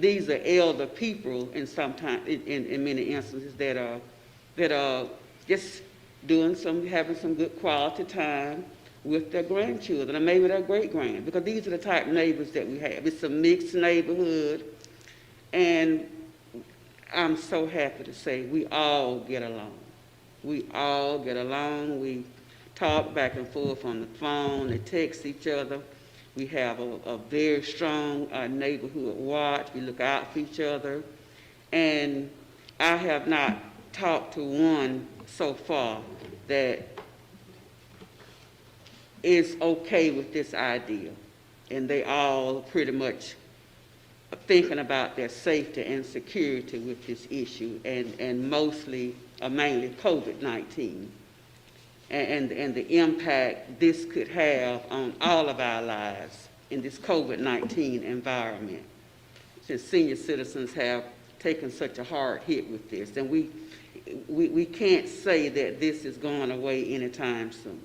these are elder people in many instances that are just having some good quality time with their grandchildren, or maybe their great-grand, because these are the type of neighbors that we have. It's a mixed neighborhood, and I'm so happy to say we all get along. We all get along. We talk back and forth on the phone and text each other. We have a very strong neighborhood watch. We look out for each other. And I have not talked to one so far that is okay with this idea. And they all pretty much are thinking about their safety and security with this issue, and mainly COVID-19. And the impact this could have on all of our lives in this COVID-19 environment, since senior citizens have taken such a hard hit with this. And we can't say that this is going away anytime soon.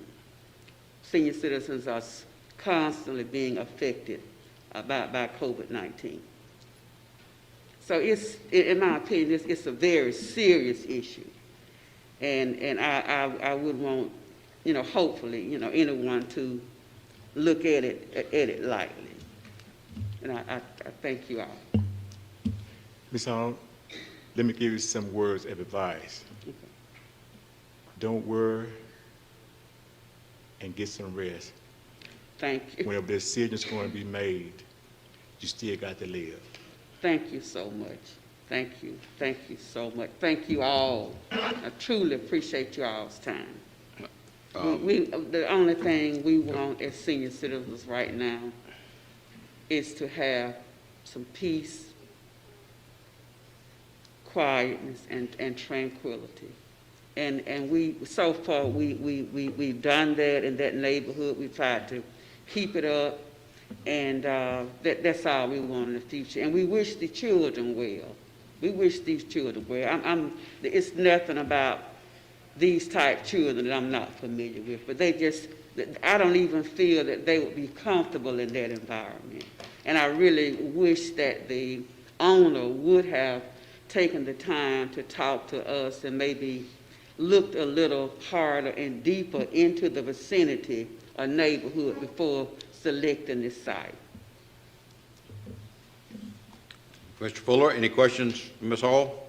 Senior citizens are constantly being affected by COVID-19. So it's, in my opinion, it's a very serious issue. And I would want, hopefully, anyone to look at it lightly. And I thank you all. Ms. Hall, let me give you some words of advice. Okay. Don't worry and get some rest. Thank you. Whenever the decision's going to be made, you still got to live. Thank you so much. Thank you. Thank you so much. Thank you all. I truly appreciate you all's time. The only thing we want as senior citizens right now is to have some peace, quietness, and tranquility. And we, so far, we've done that in that neighborhood. We've tried to keep it up, and that's all we want in the future. And we wish the children well. We wish these children well. It's nothing about these type children that I'm not familiar with, but I don't even feel that they would be comfortable in that environment. And I really wish that the owner would have taken the time to talk to us and maybe looked a little harder and deeper into the vicinity or neighborhood before selecting this site. Mr. Fuller, any questions, Ms. Hall?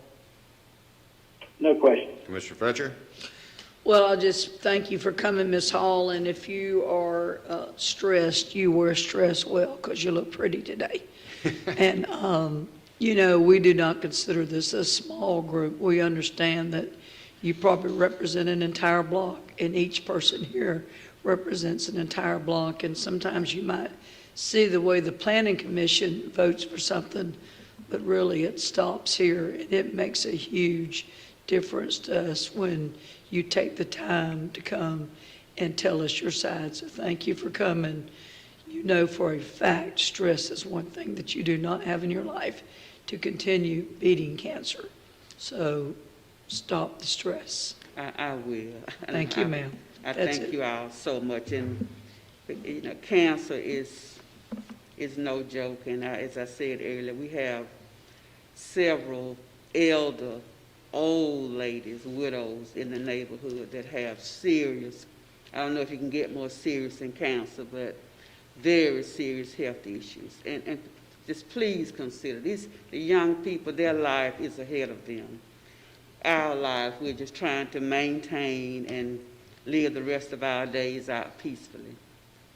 No question. Mr. Fletcher? Well, I'll just thank you for coming, Ms. Hall, and if you are stressed, you wear stress well, because you look pretty today. And, we do not consider this a small group. We understand that you probably represent an entire block, and each person here represents an entire block, and sometimes you might see the way the Planning Commission votes for something, but really it stops here, and it makes a huge difference to us when you take the time to come and tell us your side. So thank you for coming. You know for a fact stress is one thing that you do not have in your life to continue beating cancer. So stop the stress. I will. Thank you, ma'am. I thank you all so much. And cancer is no joke. And as I said earlier, we have several elder, old ladies, widows in the neighborhood that have serious, I don't know if you can get more serious than cancer, but very serious health issues. And just please consider the young people, their life is ahead of them. Our life, we're just trying to maintain and live the rest of our days out peacefully.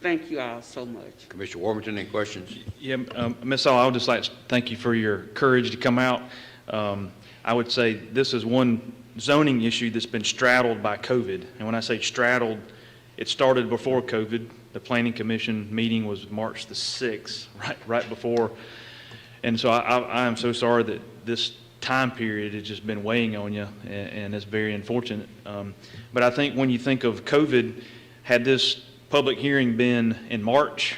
Thank you all so much. Commissioner Warmington, any questions? Yeah, Ms. Hall, I would just like to thank you for your courage to come out. I would say this is one zoning issue that's been straddled by COVID. And when I say straddled, it started before COVID. The Planning Commission meeting was March the 6th, right before. And so I am so sorry that this time period has just been weighing on you, and it's very unfortunate. But I think when you think of COVID, had this public hearing been in March,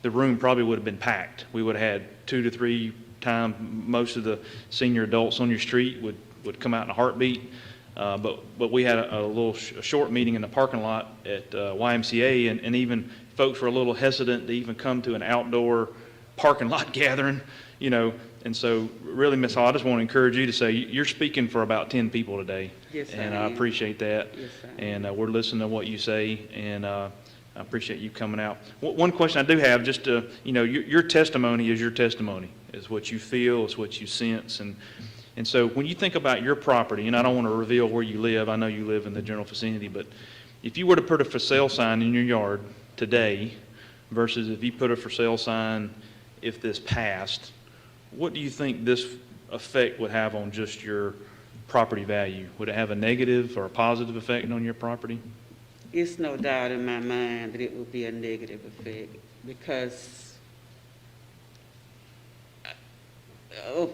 the room probably would have been packed. We would have had 2 to 3 times most of the senior adults on your street would come out in a heartbeat. But we had a short meeting in the parking lot at YMCA, and even folks were a little hesitant to even come to an outdoor parking lot gathering, And so really, Ms. Hall, I just want to encourage you to say you're speaking for about 10 people today. Yes, and I appreciate that. Yes, and we're listening to what you say, and I appreciate you coming out. One question I do have, just to, your testimony is your testimony. Is what you feel, is what you sense, and And so when you think about your property, and I don't want to reveal where you live, I know you live in the general vicinity, but if you were to put a for sale sign in your yard today versus if you put a for sale sign if this passed, what do you think this effect would have on just your property value? Would it have a negative or a positive effect on your property? It's no doubt in my mind that it would be a negative effect because of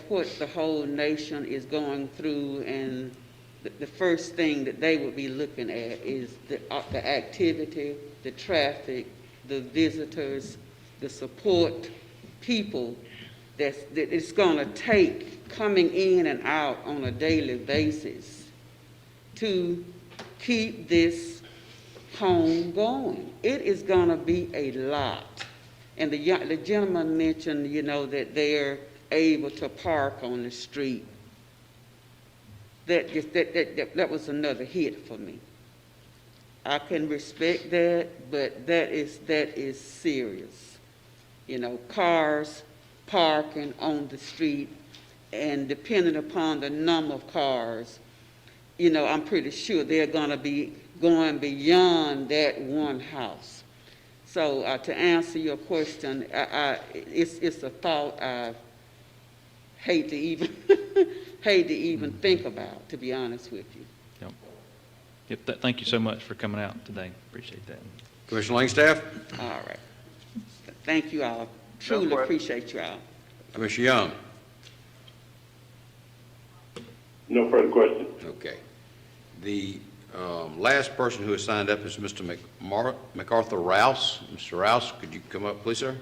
what the whole nation is going through, and the first thing that they would be looking at is the activity, the traffic, the visitors, the support people that it's going to take coming in and out on a daily basis to keep this home going. It is going to be a lot. And the gentleman mentioned, you know, that they're able to park on the street. That was another hit for me. I can respect that, but that is serious. You know, cars parking on the street, and depending upon the number of cars, you know, I'm pretty sure they're going to be going beyond that one house. So to answer your question, it's a thought I hate to even think about, to be honest with you. Yep. Yep. Thank you so much for coming out today. Appreciate that. Commissioner Langstaff? All right. Thank you all. Truly appreciate you all. Commissioner Young? No further questions. Okay. The last person who has signed up is Mr. MacArthur Rouse. Mr. Rouse, could you come up, please, sir?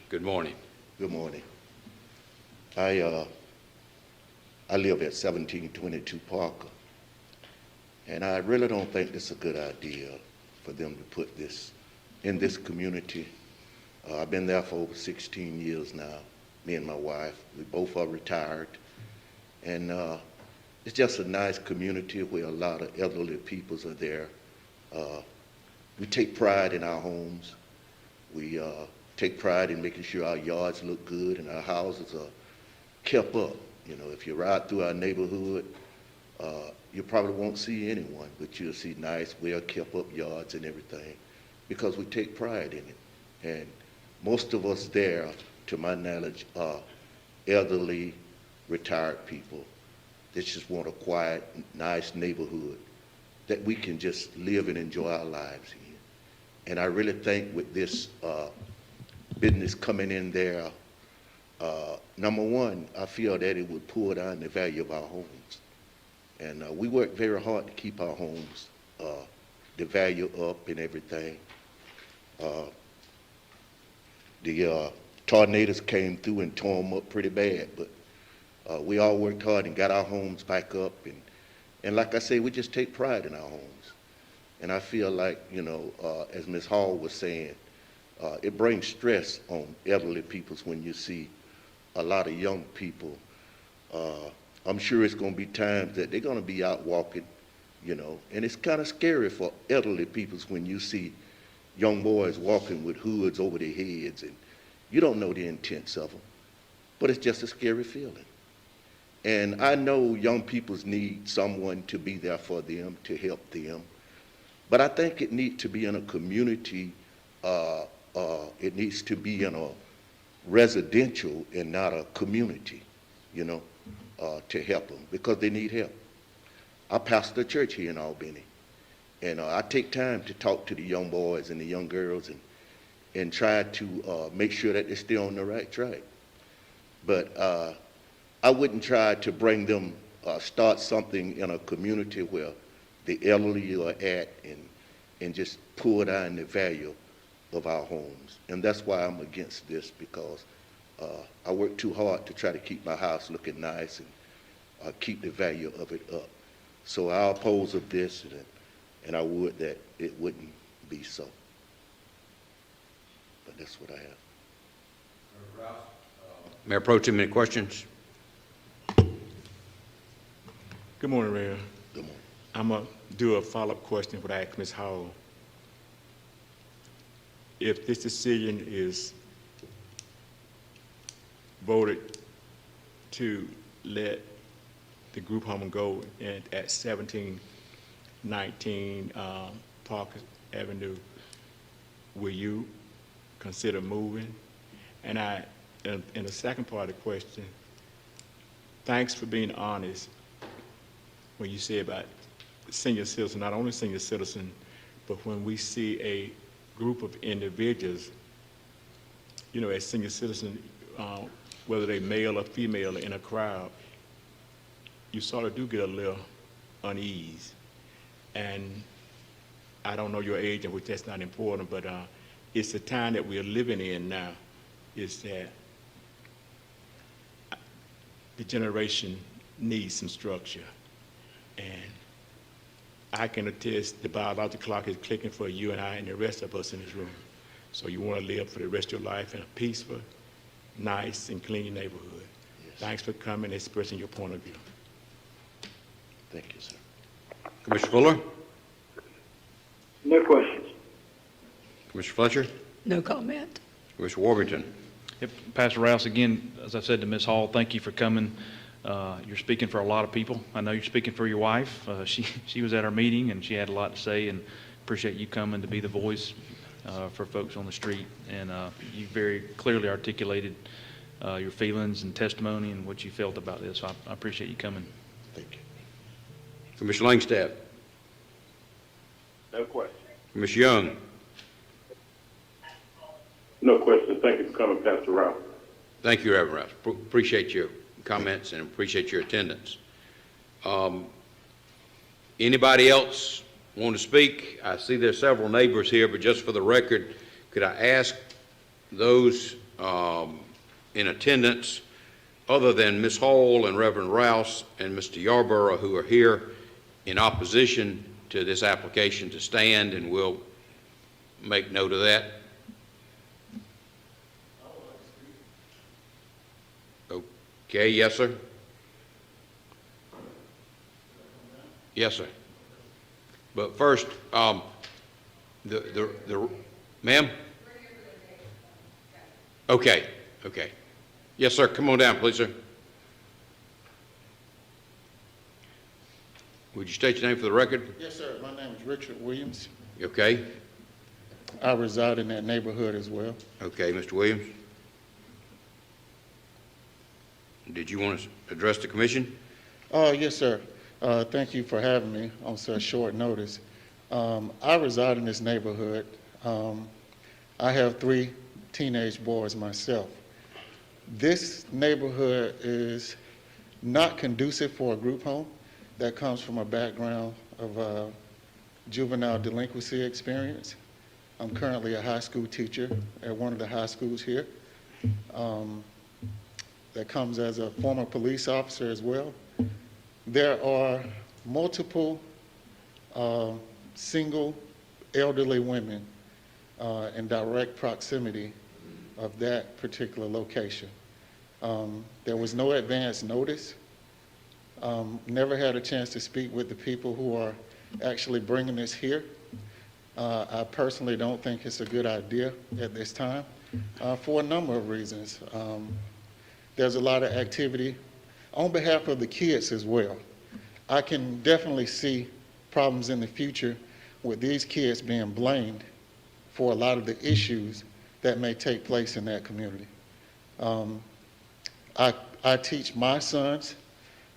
Good morning. Good morning. I live at 1722 Parker, and I really don't think it's a good idea for them to put this in this community. I've been there for over 16 years now, me and my wife. We both are retired, and it's just a nice community where a lot of elderly people are there. We take pride in our homes. We take pride in making sure our yards look good and our houses are kept up. You know, if you ride through our neighborhood, you probably won't see anyone, but you'll see nice, well-kept-up yards and everything, because we take pride in it. And most of us there, to my knowledge, are elderly, retired people that just want a quiet, nice neighborhood that we can just live and enjoy our lives in. And I really think with this business coming in there, number one, I feel that it would pull down the value of our homes. And we work very hard to keep our homes, the value up and everything. The tornadoes came through and tore them up pretty bad, but we all worked hard and got our homes back up. And like I say, we just take pride in our homes. And I feel like, you know, as Ms. Hall was saying, it brings stress on elderly people when you see a lot of young people. I'm sure it's going to be times that they're going to be out walking, you know, and it's kind of scary for elderly people when you see young boys walking with hoods over their heads, and you don't know the intents of them, but it's just a scary feeling. And I know young people need someone to be there for them, to help them, but I think it needs to be in a community, it needs to be in a residential and not a community, you know, to help them, because they need help. I pastor a church here in Albany, and I take time to talk to the young boys and the young girls and try to make sure that they stay on the right track. But I wouldn't try to bring them, start something in a community where the elderly are at and just pull down the value of our homes. And that's why I'm against this, because I work too hard to try to keep my house looking nice and keep the value of it up. So I oppose of this, and I would that it wouldn't be so. But that's what I have. Mayor Pro Tem, any questions? Good morning, Mayor. Good morning. I'm going to do a follow-up question what I asked Ms. Howell. if this decision is voted to let the group home go at 1719 Park Avenue, will you consider moving? And in the second part of the question, thanks for being honest when you say about senior citizen, not only senior citizen, but when we see a group of individuals, you know, as senior citizen, whether they male or female in a crowd, you sort of do get a little unease. And I don't know your age, and which that's not important, but it's the time that we're living in now, is that the generation needs some structure. And I can attest the biological clock is clicking for you and I and the rest of us in this room. So you want to live for the rest of your life in a peaceful, nice, and clean neighborhood. Yes. Thanks for coming and expressing your point of view. Thank you, sir. Commissioner Fuller? No questions. Commissioner Fletcher? No comment. Commissioner Warrington? Yep, Pastor Rouse, again, as I said to Ms. Hall, thank you for coming. You're speaking for a lot of people. I know you're speaking for your wife. She was at our meeting and she had a lot to say, and appreciate you coming to be the voice for folks on the street. And you very clearly articulated your feelings and testimony and what you felt about this. So I appreciate you coming. Thank you. Commissioner Langstaff? No question. Commissioner Young? No question. Thank you for coming, Pastor Rouse. Thank you, Reverend Rouse. Appreciate your comments and appreciate your attendance. Anybody else want to speak? I see there's several neighbors here, but just for the record, could I ask those in attendance, other than Ms. Hall and Reverend Rouse and Mr. Yarborough, who are here in opposition to this application, to stand, and we'll make note of that. Okay, yes, sir. Yes, sir. But first, ma'am? Okay, okay. Yes, sir, come on down, please, sir. Would you state your name for the record? Yes, sir. My name is Richard Williams. Okay. I reside in that neighborhood as well. Okay, Mr. Williams. Did you want to address the commission? Yes, sir. Thank you for having me on such short notice. I reside in this neighborhood. I have 3 teenage boys myself. This neighborhood is not conducive for a group home that comes from a background of juvenile delinquency experience. I'm currently a high school teacher at one of the high schools here. That comes as a former police officer as well. There are multiple single elderly women in direct proximity of that particular location. There was no advance notice. Never had a chance to speak with the people who are actually bringing this here. I personally don't think it's a good idea at this time for a number of reasons. There's a lot of activity on behalf of the kids as well. I can definitely see problems in the future with these kids being blamed for a lot of the issues that may take place in that community. I teach my sons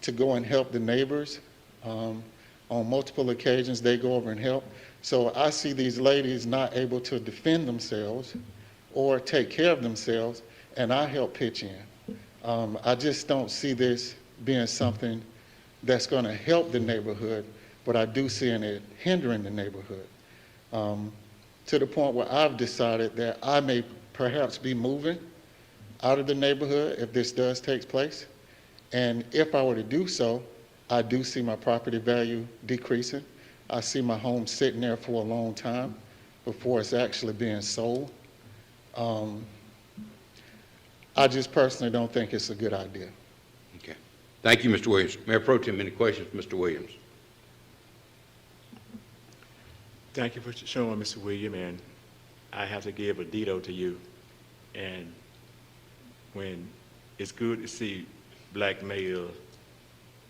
to go and help the neighbors. On multiple occasions, they go over and help. So I see these ladies not able to defend themselves or take care of themselves, and I help pitch in. I just don't see this being something that's going to help the neighborhood, but I do see it hindering the neighborhood to the point where I've decided that I may perhaps be moving out of the neighborhood if this does take place. And if I were to do so, I do see my property value decreasing. I see my home sitting there for a long time before it's actually being sold. I just personally don't think it's a good idea. Okay. Thank you, Mr. Williams. Mayor Pro Tem, any questions for Mr. Williams? Thank you for showing, Mr. Williams, and I have to give a ditto to you. And when it's good to see black males,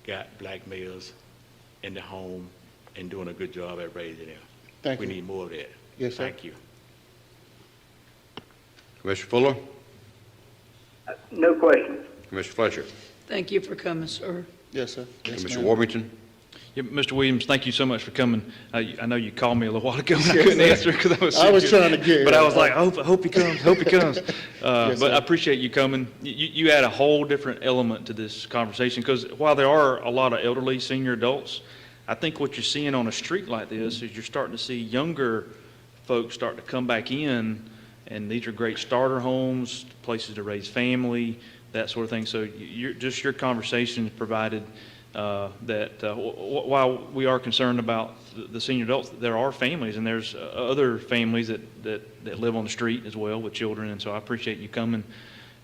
got black males in the home and doing a good job at raising them. Thank We you. need more of that. Yes, sir. Thank you. Commissioner Fuller? No questions. Commissioner Fletcher? Thank you for coming, sir. Yes, sir. Yes, Commissioner ma'am. Warrington? Yeah, Mr. Williams, thank you so much for coming. I know you called me a little while ago, and I Yes, couldn't sir. answer because I was I was sick. trying to get But here. I was like, I hope he comes, hope he comes. Yes, But sir. I appreciate you coming. You add a whole different element to this conversation, because while there are a lot of elderly senior adults, I think what you're seeing on a street like this is you're starting to see younger folks start to come back in, and these are great starter homes, places to raise family, that sort of thing. So just your conversation provided that while we are concerned about the senior adults, there are families, and there's other families that live on the street as well with children. And so I appreciate you coming.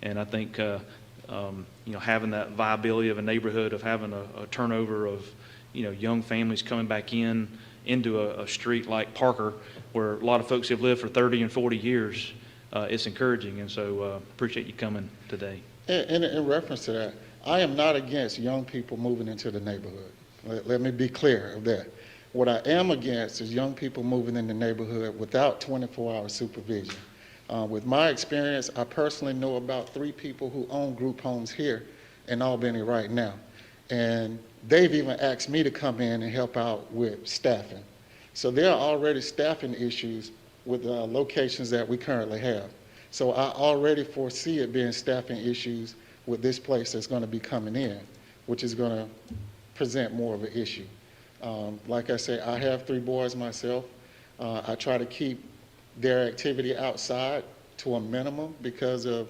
And I think having that viability of a neighborhood, of having a turnover of young families coming back into a street like Parker, where a lot of folks have lived for 30 and 40 years, it's encouraging. And so appreciate you coming today. In reference to that, I am not against young people moving into the neighborhood. Let me be clear of that. What I am against is young people moving in the neighborhood without 24-hour supervision. With my experience, I personally know about 3 people who own group homes here in Albany right now. And they've even asked me to come in and help out with staffing. So there are already staffing issues with the locations that we currently have. So I already foresee it being staffing issues with this place that's going to be coming in, which is going to present more of an issue. Like I say, I have 3 boys myself. I try to keep their activity outside to a minimum because of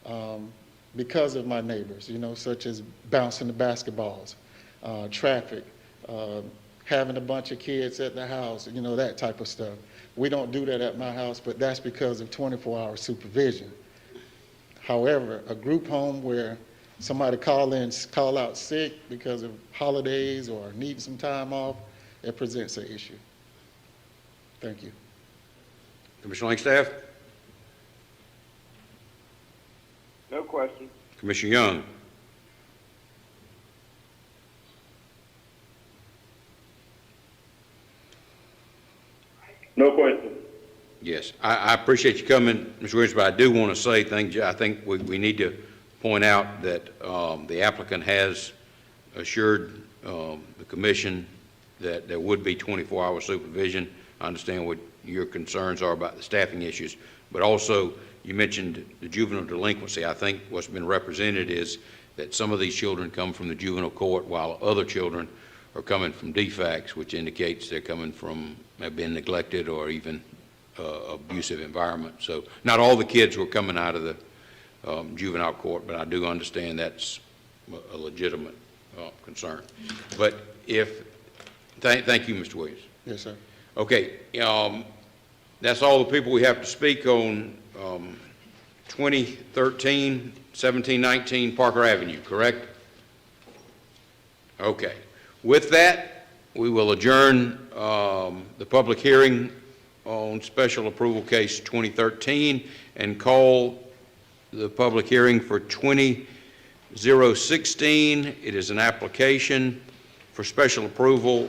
my neighbors, such as bouncing the basketballs, traffic, having a bunch of kids at the house, that type of stuff. We don't do that at my house, but that's because of 24-hour supervision. However, a group home where somebody call out sick because of holidays or need some time off, it presents an issue. Thank you. Commissioner Langstaff? No question. Commissioner Young? No question. Yes, I appreciate you coming, Mr. Williams, but I do want to say things. I think we need to point out that the applicant has assured the commission that there would be 24-hour supervision. I understand what your concerns are about the staffing issues, but also you mentioned the juvenile delinquency. I think what's been represented is that some of these children come from the juvenile court while other children are coming from DFACS, which indicates they're coming from have been neglected or even abusive environment. So not all the kids were coming out of the juvenile court, but I do understand that's a legitimate concern. But thank you, Mr. Williams. Yes, sir. Okay, that's all the people we have to speak on 2013-17-19 Parker Avenue, correct? Okay. With that, we will adjourn the public hearing on special approval case 2013 and call the public hearing for 20-016. It is an application for special approval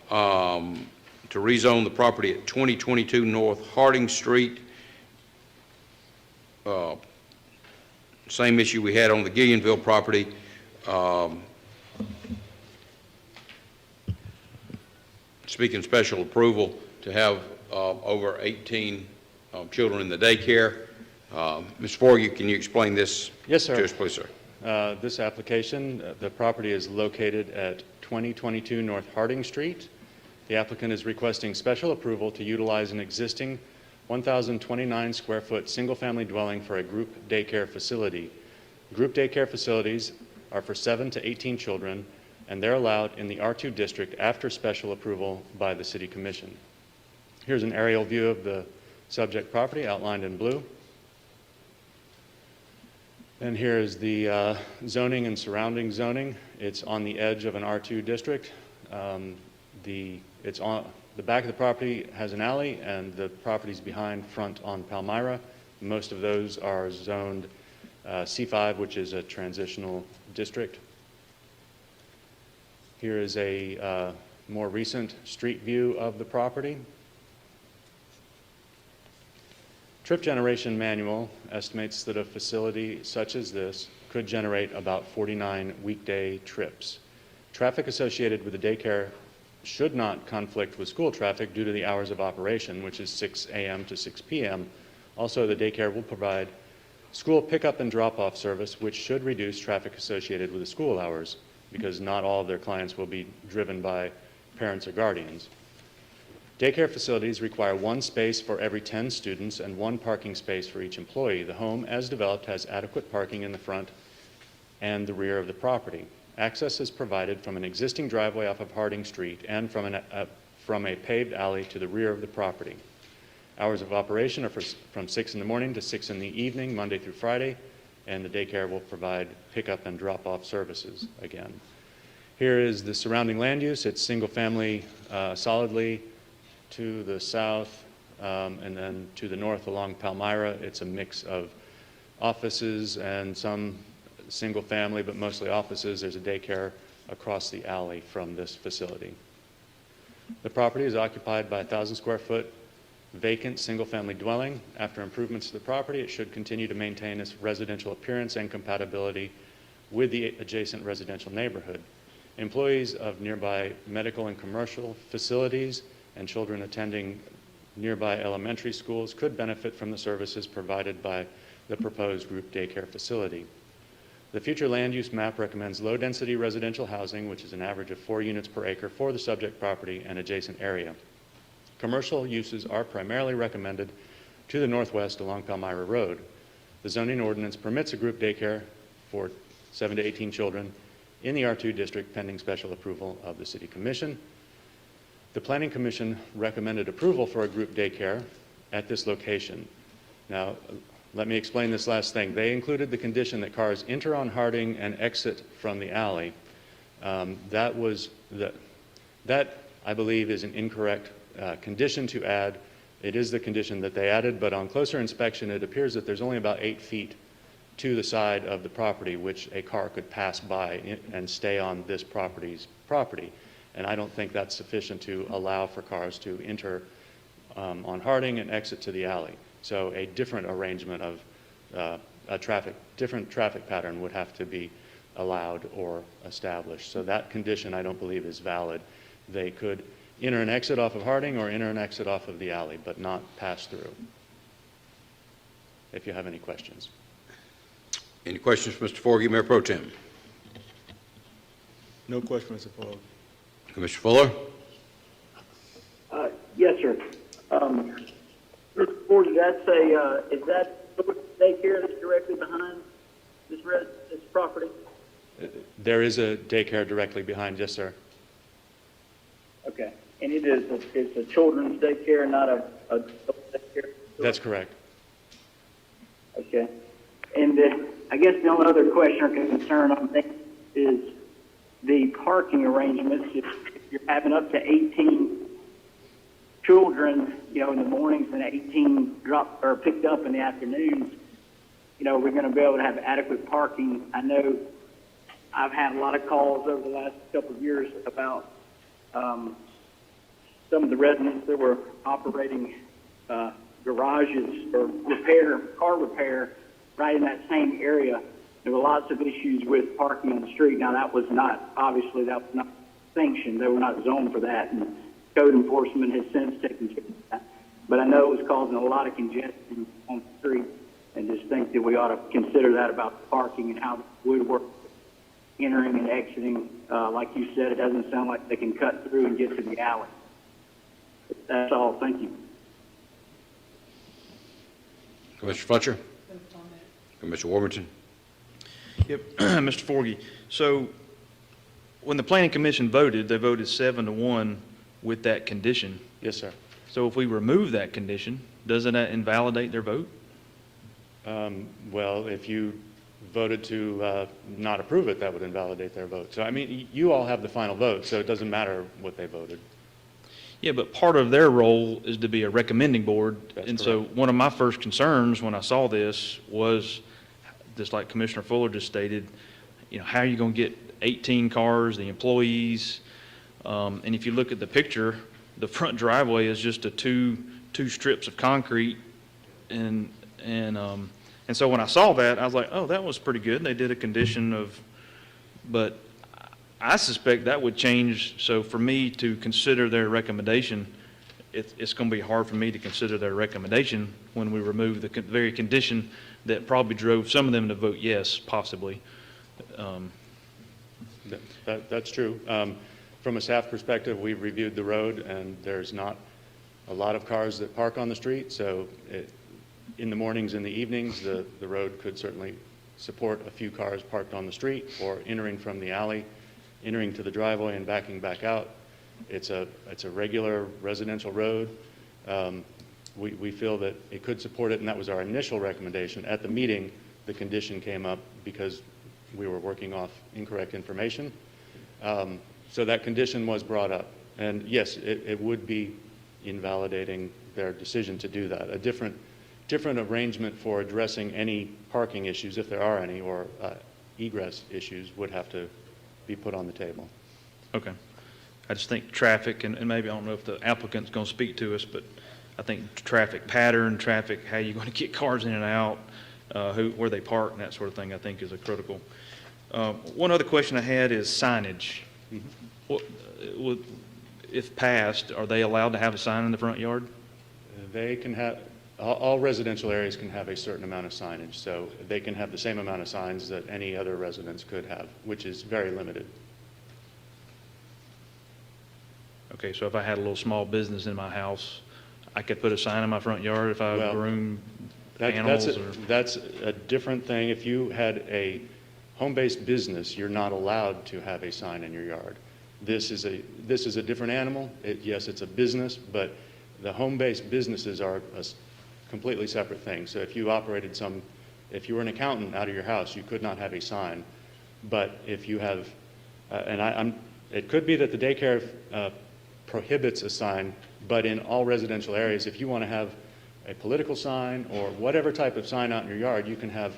to rezone the property at 2022 North Harding Street. Same issue we had on the Gillionville property. Seeking special approval to have over 18 children in the daycare. Mr. Forgy, can you explain this? Yes, sir. To us, please, sir. This application, the property is located at 2022 North Harding Street. The applicant is requesting special approval to utilize an existing 1,029 square foot single-family dwelling for a group daycare facility. Group daycare facilities are for 7 to 18 children, and they're allowed in the R2 district after special approval by the City Commission. Here's an aerial view of the subject property outlined in blue. And here is the zoning and surrounding zoning. It's on the edge of an R2 district. It's The back of the property has an alley, and the properties behind front on Palmyra. Most of those are zoned C5, which is a transitional district. Here is a more recent street view of the property. Trip generation manual estimates that a facility such as this could generate about 49 weekday trips. Traffic associated with the daycare should not conflict with school traffic due to the hours of operation, which is 6 a.m. to 6 p.m. Also, the daycare will provide school pickup and drop-off service, which should reduce traffic associated with the school hours, because not all of their clients will be driven by parents or guardians. Daycare facilities require one space for every 10 students and one parking space for each employee. The home, as developed, has adequate parking in the front and the rear of the property. Access is provided from an existing driveway off of Harding Street and from a paved alley to the rear of the property. Hours of operation are from 6 in the morning to 6 in the evening, Monday through Friday, and the daycare will provide pickup and drop-off services again. Here is the surrounding land use. It's single-family solidly to the south, and then to the north along Palmyra. It's a mix of offices and some single-family, but mostly offices. There's a daycare across the alley from this facility. The property is occupied by a 1,000 square foot vacant single-family dwelling. After improvements to the property, it should continue to maintain its residential appearance and compatibility with the adjacent residential neighborhood. Employees of nearby medical and commercial facilities and children attending nearby elementary schools could benefit from the services provided by the proposed group daycare facility. The future land use map recommends low-density residential housing, which is an average of 4 units per acre for the subject property and adjacent area. Commercial uses are primarily recommended to the northwest along Palmyra Road. The zoning ordinance permits a group daycare for 7 to 18 children in the R2 district pending special approval of the City Commission. The Planning Commission recommended approval for a group daycare at this location. Now, let me explain this last thing. They included the condition that cars enter on Harding and exit from the alley. That, I believe, is an incorrect condition to add. It is the condition that they added, but on closer inspection, it appears that there's only about 8 feet to the side of the property which a car could pass by and stay on this property's property. And I don't think that's sufficient to allow for cars to enter on Harding and exit to the alley. So a different arrangement of different traffic pattern would have to be allowed or established. So that condition I don't believe is valid. They could enter and exit off of Harding or enter and exit off of the alley, but not pass through. If you have any questions. Any questions for Mr. Forgy, Mayor Pro Tem? No question, Mr. Paul. Commissioner Fuller? Yes, sir. Mr. Forgy, is that daycare that's directly behind this property? There is a daycare directly behind, yes, sir. Okay. And it's a children's daycare, not a adult daycare? That's correct. Okay. And I guess the only other question or concern I'm thinking is the parking arrangements. If you're having up to 18 children, in the mornings and 18 dropped or picked up in the afternoons, we're going to be able to have adequate parking. I know I've had a lot of calls over the last couple of years about some of the residents that were operating garages or car repair right in that same area. There were lots of issues with parking on the street. Now, that was not sanctioned. They were not zoned for that, and code enforcement has since taken care of that. But I know it was causing a lot of congestion on the street, and just think that we ought to consider that about the parking and how it would work entering and exiting. Like you said, it doesn't sound like they can cut through and get to the alley. That's all. Thank you. Commissioner Fletcher? Commissioner Warburton? Yep, Mr. Forgy. So when the Planning Commission voted, they voted 7-1 with that condition. Yes, sir. So if we remove that condition, doesn't that invalidate their vote? Well, if you voted to not approve it, that would invalidate their vote. So, I mean, you all have the final vote, so it doesn't matter what they voted. Yeah, but part of their role is to be a recommending board. That's And so correct. one of my first concerns when I saw this was, just like Commissioner Fuller just stated, how are you going to get 18 cars, the employees? And if you look at the picture, the front driveway is just two strips of concrete. And so when I saw that, I was like, oh, that was pretty good. They did a condition of, but I suspect that would change. So for me to consider their recommendation, it's going to be hard for me to consider their recommendation when we remove the very condition that probably drove some of them to vote yes, possibly. That's true. From a staff perspective, we've reviewed the road, and there's not a lot of cars that park on the street, so in the mornings and the evenings, the road could certainly support a few cars parked on the street or entering from the alley, entering to the driveway and backing back out. It's a regular residential road. We feel that it could support it, and that was our initial recommendation. At the meeting, the condition came up because we were working off incorrect information. So that condition was brought up. And yes, it would be invalidating their decision to do that. A different arrangement for addressing any parking issues, if there are any, or egress issues would have to be put on the table. Okay. I just think traffic, and maybe I don't know if the applicant's going to speak to us, but I think traffic pattern, how you're going to get cars in and out, where they park and that sort of thing, I think is a critical. One other question I had is signage. If passed, are they allowed to have a sign in the front yard? They can have, all residential areas can have a certain amount of signage, so they can have the same amount of signs that any other residents could have, which is very limited. Okay, so if I had a little small business in my house, I could put a sign in my front yard if I Well, groom animals? That's a different thing. If you had a home-based business, you're not allowed to have a sign in your yard. This is a different animal. Yes, it's a business, but the home-based businesses are a completely separate thing. So if you operated if you were an accountant out of your house, you could not have a sign. But if you have, it could be that the daycare prohibits a sign, but in all residential areas, if you want to have a political sign or whatever type of sign out in your yard, you can have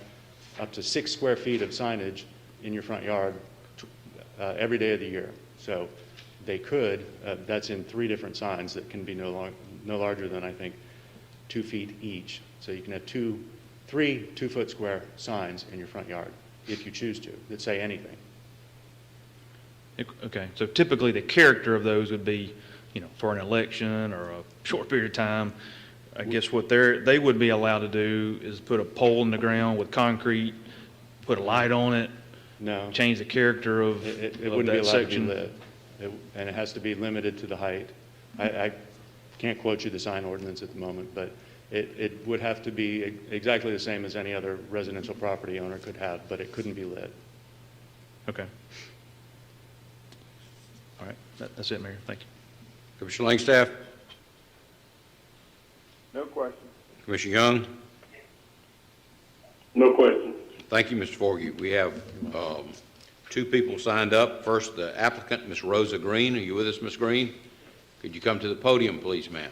up to 6 square feet of signage in your front yard every day of the year. So they could, that's in 3 different signs that can be no larger than, I think, 2 feet each. So you can have 3 2-foot square signs in your front yard if you choose to, that say anything. Okay, so typically the character of those would be, for an election or a short period of time. I guess what they would be allowed to do is put a pole in the ground with concrete, put a light on it. No. Change the character of It of wouldn't be that allowed section. to be lit, and it has to be limited to the height. I can't quote you the sign ordinance at the moment, but it would have to be exactly the same as any other residential property owner could have, but it couldn't be lit. Okay. All right, that's it, Mayor. Thank you. Commissioner Langstaff? No question. Commissioner Young? No question. Thank you, Mr. Forgy. We have 2 people signed up. First, the applicant, Ms. Rosa Green. Are you with us, Ms. Green? Could you come to the podium, please, ma'am?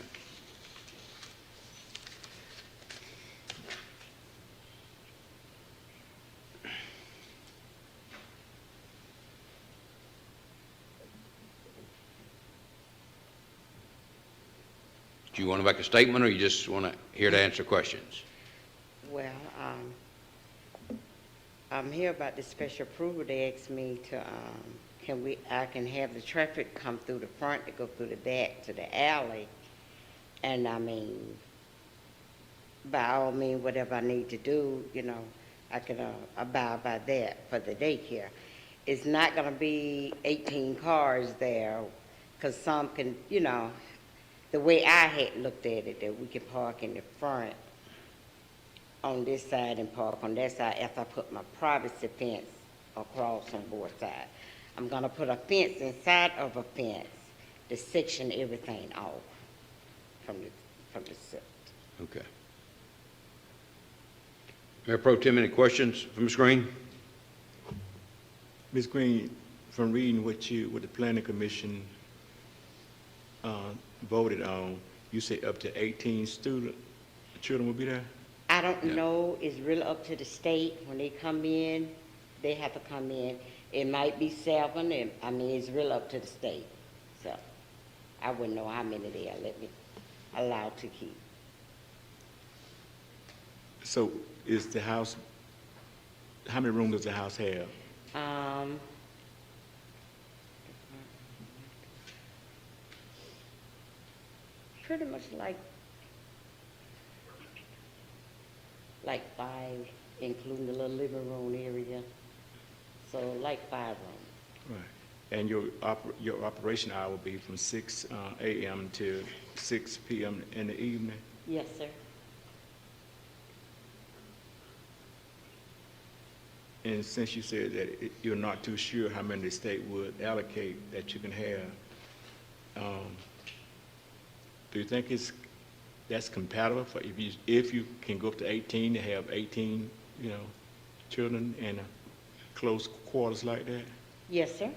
Do you want to make a statement, or you just want to here to answer questions? Well, I'm here about the special approval. They asked me to, I can have the traffic come through the front to go through the back to the alley. And by all means, whatever I need to do, I can abide by that for the daycare. It's not gonna be 18 cars there, because some can, the way I had looked at it, that we can park in the front on this side and park on that side after I put my privacy fence across on both sides. I'm gonna put a fence inside of a fence to section everything off from the set. Okay. Mayor Pro Tem, any questions for Ms. Green? Ms. Green, from reading what the planning commission voted on, you say up to 18 children will be there? I don't know, it's really up to the state. When they come in, they have to come in. It might be 7, and, I mean, it's really up to the state. So, I wouldn't know how many they are allowed to keep. So is the house, how many rooms does the house have? Pretty much like 5, including the little living room area. So like 5 rooms. Right. And your operation hour will be from 6 a.m. to 6 p.m. in the evening? Yes, sir. And since you said that you're not too sure how many the state would allocate that you can have, do you think that's compatible for if you can go up to 18 to have 18, children in a close quarters like that? Yes, sir.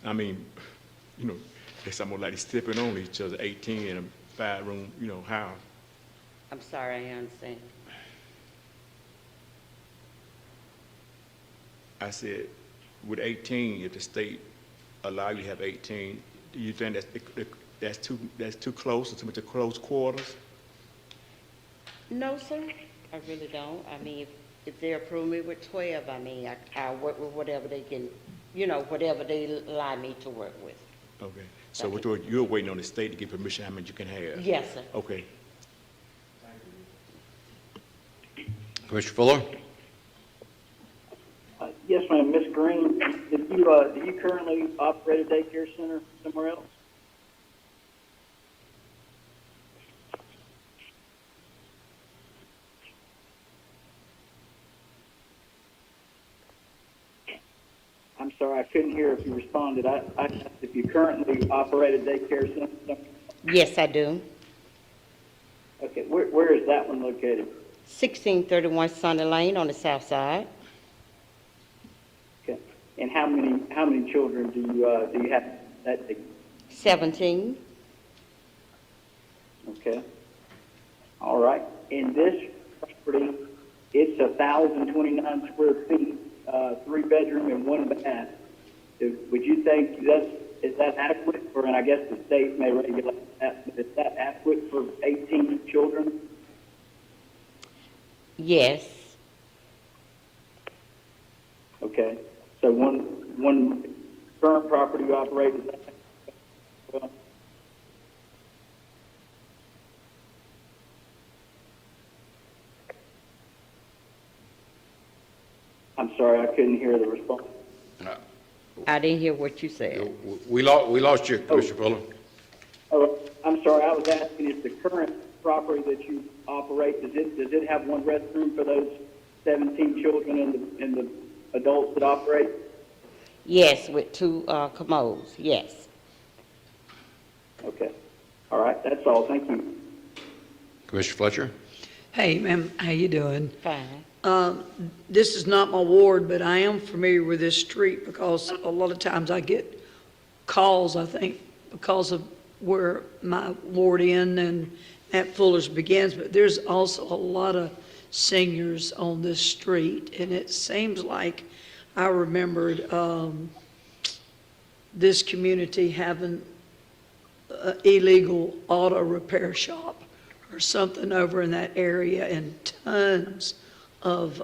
I mean, it's almost like they're stepping on each other, 18 in a 5-room, house. I'm sorry, I understand. I said, with 18, if the state allow you to have 18, do you think that's too close, or too much close quarters? No, sir, I really don't. I mean, if they approve me with 12, I mean, I'll work with whatever they can, whatever they allow me to work with. Okay. So you're waiting on the state to give permission how many you can have? Yes, sir. Okay. Commissioner Fuller? Yes, ma'am. Ms. Green, do you currently operate a daycare center somewhere else? I'm sorry, I couldn't hear if you responded. I asked if you currently operate a daycare center somewhere else. Yes, I do. Okay, where is that one located? 1631 Sunny Lane on the south side. Okay, and how many children do you have that day? 17. Okay. All right. In this property, it's 1,029 square feet, 3-bedroom and 1 bath. Would you think is that adequate? And I guess the state may regulate that, but is that adequate for 18 children? Yes. Okay. So one current property you operate is that? Well, I'm sorry, I couldn't hear the response. I didn't hear what you said. We lost you, Commissioner Fuller. Oh, I'm sorry, I was asking if the current property that you operate, does it have one restroom for those 17 children and the adults that operate? Yes, with 2 commodes, yes. Okay. All right, that's all. Thank you. Commissioner Fletcher? Hey, ma'am, how you doing? Fine. This is not my ward, but I am familiar with this street because a lot of times I get calls, I think, because of where my ward ends and Matt Fuller's begins, but there's also a lot of seniors on this street, and it seems like I remembered this community having an illegal auto repair shop or something over in that area, and tons of,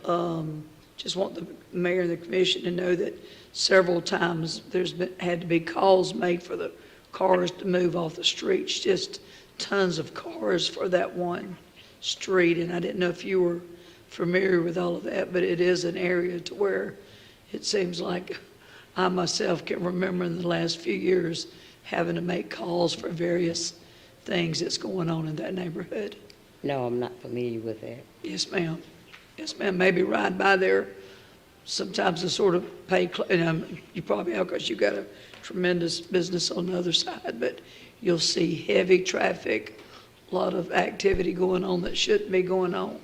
just want the mayor and the commission to know that several times had to be calls made for the cars to move off the streets, just tons of cars for that one street. And I didn't know if you were familiar with all of that, but it is an area to where it seems like I myself can remember in the last few years having to make calls for various things that's going on in that neighborhood. No, I'm not familiar with that. Yes, ma'am. Yes, ma'am. Maybe ride by there sometimes to sort of pay, you probably have because you got a tremendous business on the other side, but you'll see heavy traffic, a lot of activity going on that shouldn't be going on,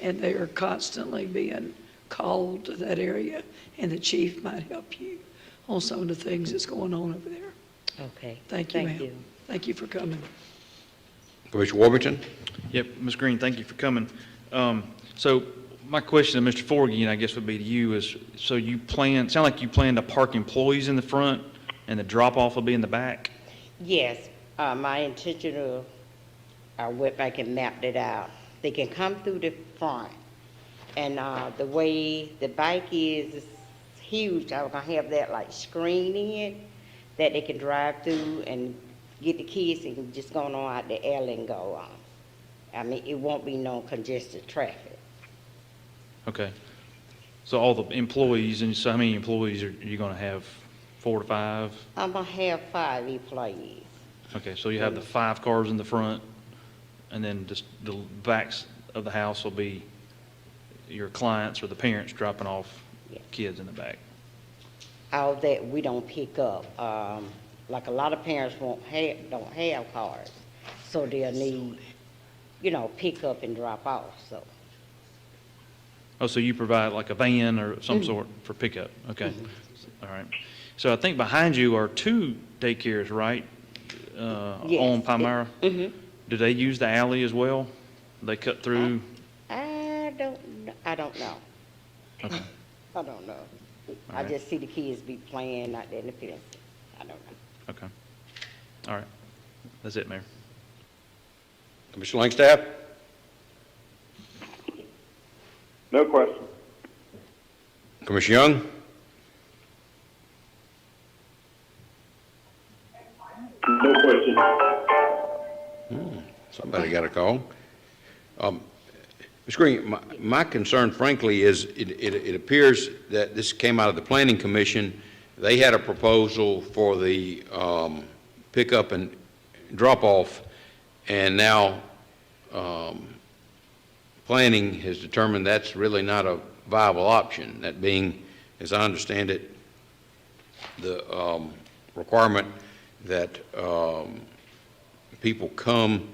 and they are constantly being called to that area, and the chief might help you on some of the things that's going on over there. Okay. Thank you, ma'am. Thank you for coming. Commissioner Warburton? Yep, Ms. Green, thank you for coming. So my question to Mr. Forgy, and I guess would be to you, is, so sound like you plan to park employees in the front and the drop-off will be in the back? Yes, my intention I went back and mapped it out. They can come through the front, and the way the bike is huge. I'm gonna have that like screen in that they can drive through and get the kids and just go on out the alley and go on. I mean, it won't be no congested traffic. Okay. So all the employees, and so how many employees are you going to have? 4 to 5? I'm gonna have 5 employees. Okay, so you have the 5 cars in the front, and then just the backs of the house will be your clients or the parents dropping off kids in the back. All that we don't pick up. Like a lot of parents don't have cars, so they'll need, pick up and drop off, so. Oh, so you provide like a van or some sort for pickup? Okay. All right. So I think behind you are 2 daycares, right? Yes. On Palmyra? Do they use the alley as well? They cut through? I don't know. Okay. I don't know. All I right. just see the kids be playing out there in the fence. I don't know. Okay. All right. That's it, Mayor. Commissioner Langstaff? No question. Commissioner Young? No question. Somebody got a call. Ms. Green, my concern frankly is it appears that this came out of the Planning Commission. They had a proposal for the pickup and drop-off, and now Planning has determined that's really not a viable option, that being, as I understand it, the requirement that people come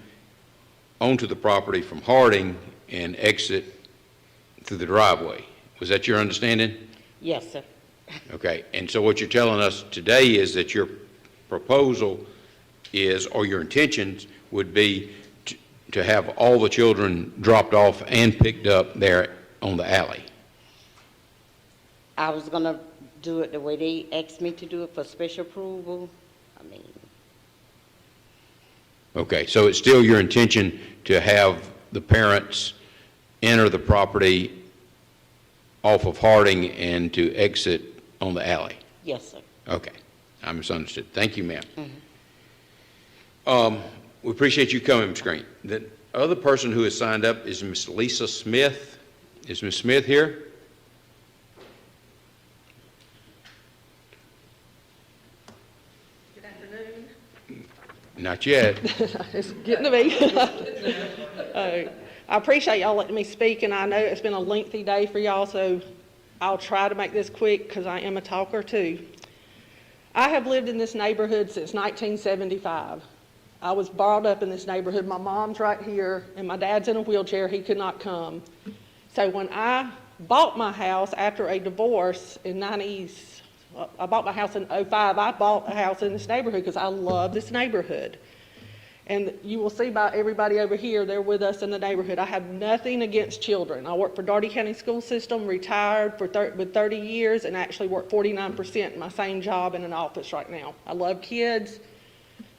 onto the property from Harding and exit through the driveway. Was that your understanding? Yes, sir. Okay, and so what you're telling us today is that your proposal is, or your intentions would be to have all the children dropped off and picked up there on the alley? I was gonna do it the way they asked me to do it for special approval. I mean, Okay, so it's still your intention to have the parents enter the property off of Harding and to exit on the alley? yes, sir. Okay, I misunderstood. Thank you, ma'am. We appreciate you coming, Ms. Green. The other person who has signed up is Ms. Lisa Smith. Is Ms. Smith here? Good afternoon. Not yet. It's getting to me. I appreciate y'all letting me speak, and I know it's been a lengthy day for y'all, so I'll try to make this quick because I am a talker too. I have lived in this neighborhood since 1975. I was brought up in this neighborhood. My mom's right here, and my dad's in a wheelchair. He could not come. So when I bought my house after a divorce in I bought my house in 05. I bought a house in this neighborhood because I love this neighborhood. And you will see by everybody over here, they're with us in the neighborhood. I have nothing against children. I work for Daugherty County School System, retired with 30 years, and actually work 49% in my same job in an office right now. I love kids.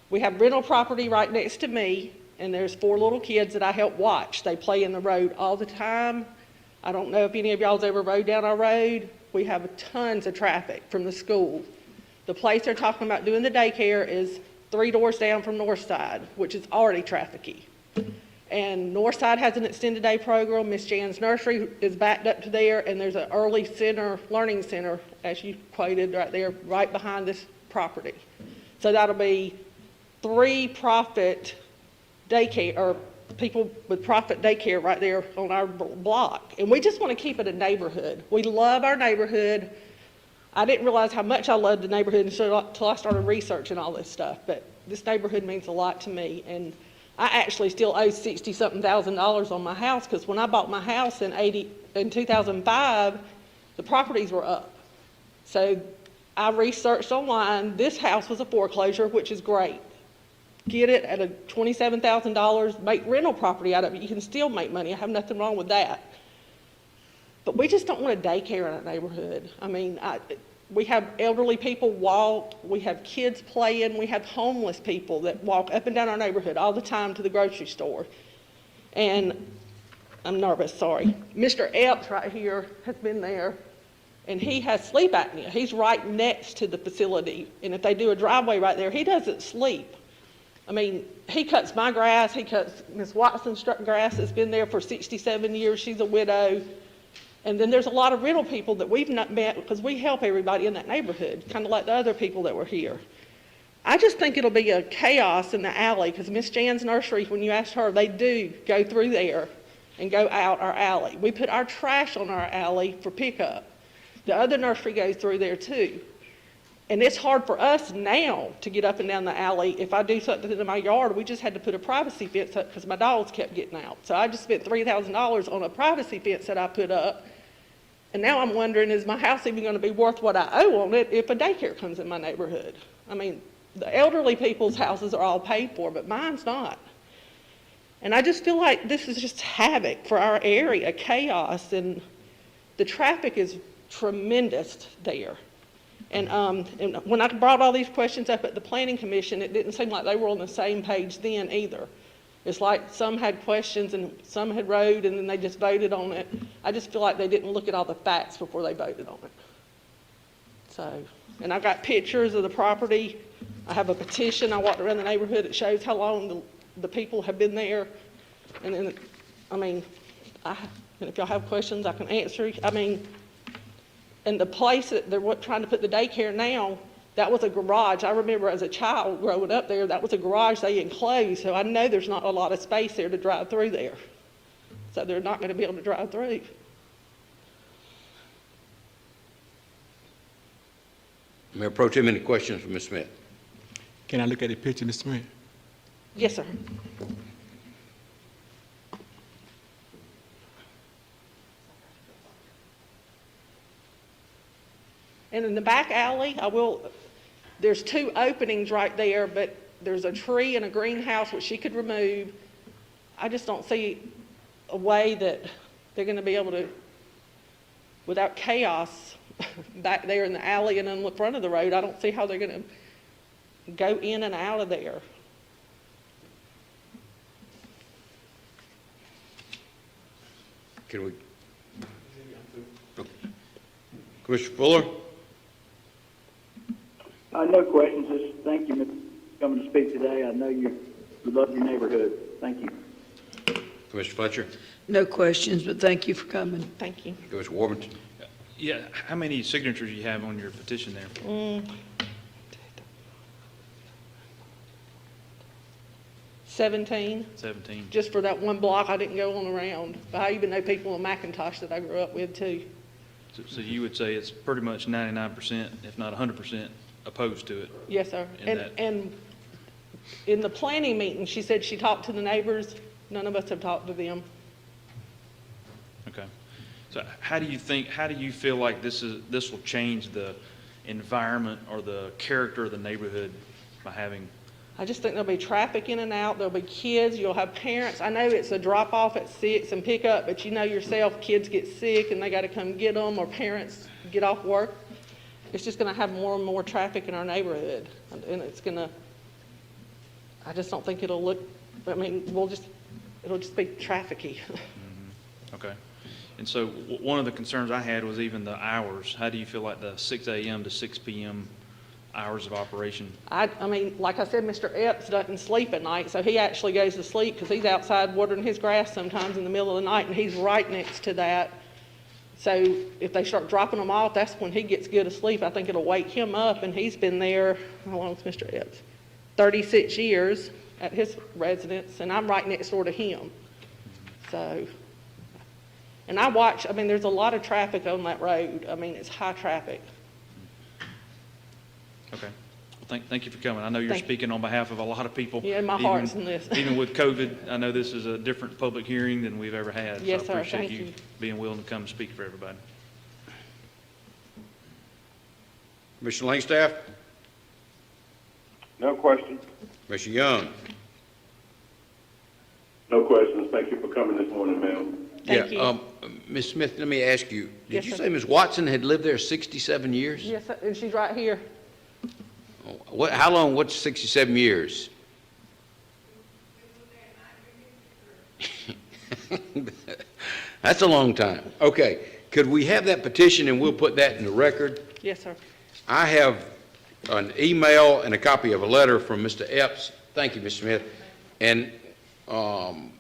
We have rental property right next to me, and there's 4 little kids that I help watch. They play in the road all the time. I don't know if any of y'all's ever rode down our road. We have tons of traffic from the school. The place they're talking about doing the daycare is 3 doors down from Northside, which is already trafficky. And Northside has an extended day program. Miss Jan's nursery is backed up to there, and there's an early center, learning center, as you quoted right there, right behind this property. So that'll be 3 profit daycare, or people with profit daycare right there on our block. And we just want to keep it a neighborhood. We love our neighborhood. I didn't realize how much I loved the neighborhood until I started researching all this stuff, but this neighborhood means a lot to me. And I actually still owe $60-something thousand on my house, because when I bought my house in 2005, the properties were up. So I researched online, this house was a foreclosure, which is great. Get it at a $27,000, make rental property out of it. You can still make money. I have nothing wrong with that. But we just don't want a daycare in our neighborhood. I mean, we have elderly people walk, we have kids playing, we have homeless people that walk up and down our neighborhood all the time to the grocery store. And I'm nervous, sorry. Mr. Epps right here has been there, and he has sleep apnea. He's right next to the facility, and if they do a driveway right there, he doesn't sleep. I mean, he cuts my grass, he cuts Miss Watson's grass that's been there for 67 years. She's a widow. And then there's a lot of rental people that we've not met because we help everybody in that neighborhood, kind of like the other people that were here. I just think it'll be a chaos in the alley because Miss Jan's nursery, when you asked her, they do go through there and go out our alley. We put our trash on our alley for pickup. The other nursery goes through there too. And it's hard for us now to get up and down the alley. If I do something in my yard, we just had to put a privacy fence up because my dogs kept getting out. So I just spent $3,000 on a privacy fence that I put up. And now I'm wondering, is my house even going to be worth what I owe on it if a daycare comes in my neighborhood? I mean, the elderly people's houses are all paid for, but mine's not. And I just feel like this is just havoc for our area, chaos, and the traffic is tremendous there. And when I brought all these questions up at the Planning Commission, it didn't seem like they were on the same page then either. It's like some had questions and some had wrote and then they just voted on it. I just feel like they didn't look at all the facts before they voted on it. So, and I've got pictures of the property. I have a petition. I walked around the neighborhood. It shows how long the people have been there. And then, I mean, and if y'all have questions, I can answer. I mean, and the place that they're trying to put the daycare now, that was a garage. I remember as a child growing up there, that was a garage they enclosed, so I know there's not a lot of space there to drive through there. So they're not going to be able to drive through. Mayor Pro Tem, any questions for Ms. Smith? Can I look at the picture, Mr. Smith? Yes, sir. And in the back alley, there's two openings right there, but there's a tree and a greenhouse which she could remove. I just don't see a way that they're going to be able to, without chaos back there in the alley and in the front of the road, I don't see how they're going to go in and out of there. Can we? Commissioner Fuller? No questions. Just thank you for coming to speak today. I know you love your neighborhood. Thank you. Commissioner Fletcher? No questions, but thank you for coming. Thank you. Commissioner Warburton? Yeah, how many signatures do you have on your petition there? 17. 17. Just for that one block, I didn't go on around. But I even know people in McIntosh that I grew up with too. So you would say it's pretty much 99%, if not 100%, opposed to it? Yes, sir. And And in the planning meeting, she said she talked to the neighbors. None of us have talked to them. Okay. So how do you feel like this will change the environment or the character of the neighborhood by having? I just think there'll be traffic in and out. There'll be kids. You'll have parents. I know it's a drop off at 6 and pick up, but you know yourself, kids get sick and they got to come get them, or parents get off work. It's just going to have more and more traffic in our neighborhood, and it's going to. I just don't think it'll look. I mean, it'll just be trafficy. Okay. And so one of the concerns I had was even the hours. How do you feel like the 6 a.m. to 6 p.m. hours of operation? I mean, like I said, Mr. Epps doesn't sleep at night, so he actually goes to sleep because he's outside watering his grass sometimes in the middle of the night, and he's right next to that. So if they start dropping them off, that's when he gets good asleep. I think it'll wake him up, and he's been there, how long is Mr. Epps? 36 years at his residence, and I'm right next door to him. So, and I mean, there's a lot of traffic on that road. I mean, it's high traffic. Okay. Well, thank you for coming. I know you're speaking on behalf of a lot of people. Yeah, my heart's in this. Even with COVID, I know this is a different public hearing than we've ever had. Yes, so sir. I appreciate Thank you you being willing to come and speak for everybody. Commissioner Langstaff? No question. Commissioner Young? No questions. Thank you for coming this morning, ma'am. Thank you. Ms. Smith, let me ask you, did Yes, you sir. say Ms. Watson had lived there 67 years? Yes, and she's right here. How long, what's 67 years? That's a long time. Okay, could we have that petition and we'll put that in the record? Yes, sir. I have an email and a copy of a letter from Mr. Epps. Thank you, Mr. Smith. And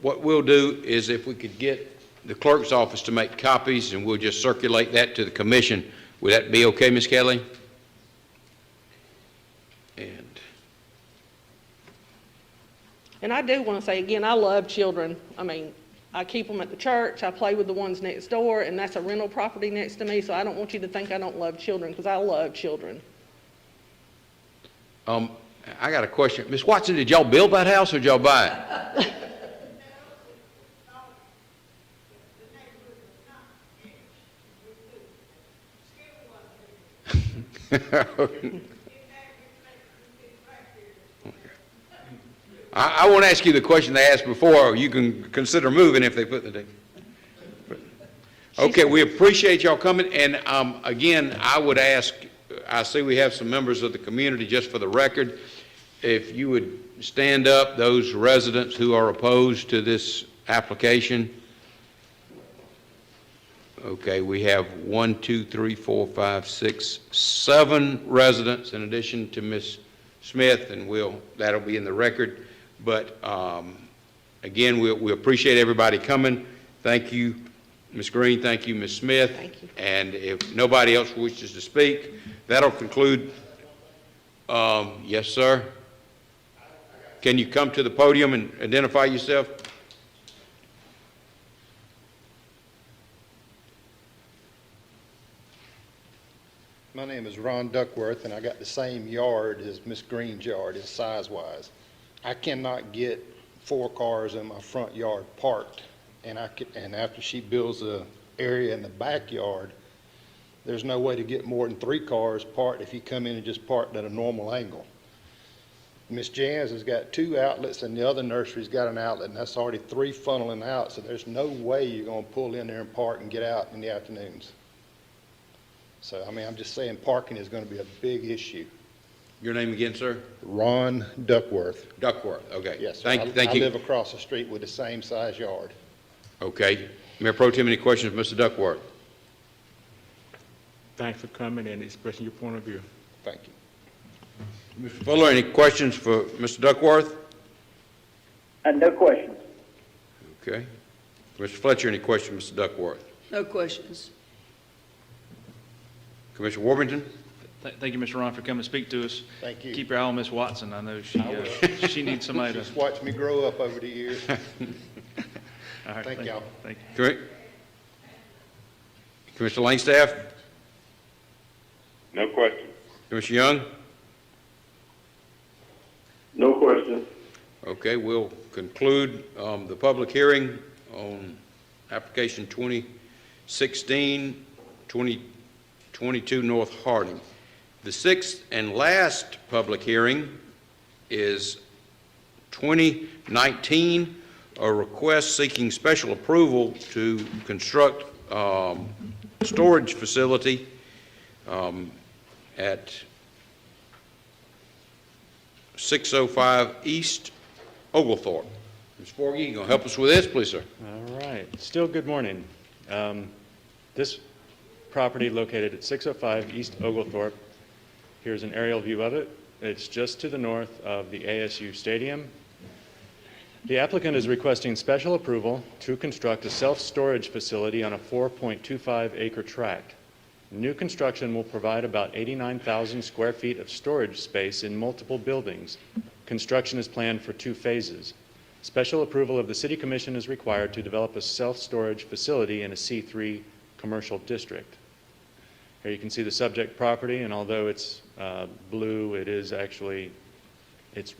what we'll do is if we could get the clerk's office to make copies and we'll just circulate that to the commission. Would that be okay, Ms. Kelly? And I do want to say again, I love children. I mean, I keep them at the church. I play with the ones next door, and that's a rental property next to me. So I don't want you to think I don't love children, because I love children. I got a question. Ms. Watson, did y'all build that house or did y'all buy it? I won't ask you the question they asked before. You can consider moving if they put the date. Okay, we appreciate y'all coming. And again, I would ask, I see we have some members of the community, just for the record, if you would stand up, those residents who are opposed to this application. Okay, we have 1, 2, 3, 4, 5, 6, 7 residents in addition to Ms. Smith, and that'll be in the record. But again, we appreciate everybody coming. Thank you, Ms. Green. Thank you, Ms. Smith. Thank you. And if nobody else wishes to speak, that'll conclude. Yes, sir. Can you come to the podium and identify yourself? My name is Ron Duckworth, and I got the same yard as Miss Green's yard, is size-wise. I cannot get 4 cars in my front yard parked, and after she builds a area in the backyard, there's no way to get more than 3 cars parked if you come in and just park at a normal angle. Miss Jans has got 2 outlets, and the other nursery's got an outlet, and that's already 3 funneling out, so there's no way you're going to pull in there and park and get out in the afternoons. So, I mean, I'm just saying parking is going to be a big issue. Your name again, sir? Ron Duckworth. Duckworth, okay. Yes, sir. Thank you. I live across the street with the same size yard. Okay. Mayor Pro Tem, any questions, Mr. Duckworth? Thanks for coming and expressing your point of view. Thank you. Mr. Fuller, any questions for Mr. Duckworth? No questions. Okay. Mr. Fletcher, any questions, Mr. Duckworth? No questions. Commissioner Warrington? Thank you, Mr. Ron, for coming to speak to us. Thank you. Keep your eye on Miss Watson. I know she needs somebody to. She's watched me grow up over the years. All right, Thank y'all. Thank you. Correct. Commissioner Langstaff? No question. Commissioner Young? No questions. Okay, we'll conclude the public hearing on application 2016-2022 North Harding. The 6th and last public hearing is 2019, a request seeking special approval to construct storage facility at 605 East Oglethorpe. Ms. Forgy, you going to help us with this, please, sir? All right. Still good morning. This property located at 605 East Oglethorpe. Here's an aerial view of it. It's just to the north of the ASU Stadium. The applicant is requesting special approval to construct a self-storage facility on a 4.25 acre tract. New construction will provide about 89,000 square feet of storage space in multiple buildings. Construction is planned for 2 phases. Special approval of the City Commission is required to develop a self-storage facility in a C3 commercial district. Here you can see the subject property, and although it's blue, it's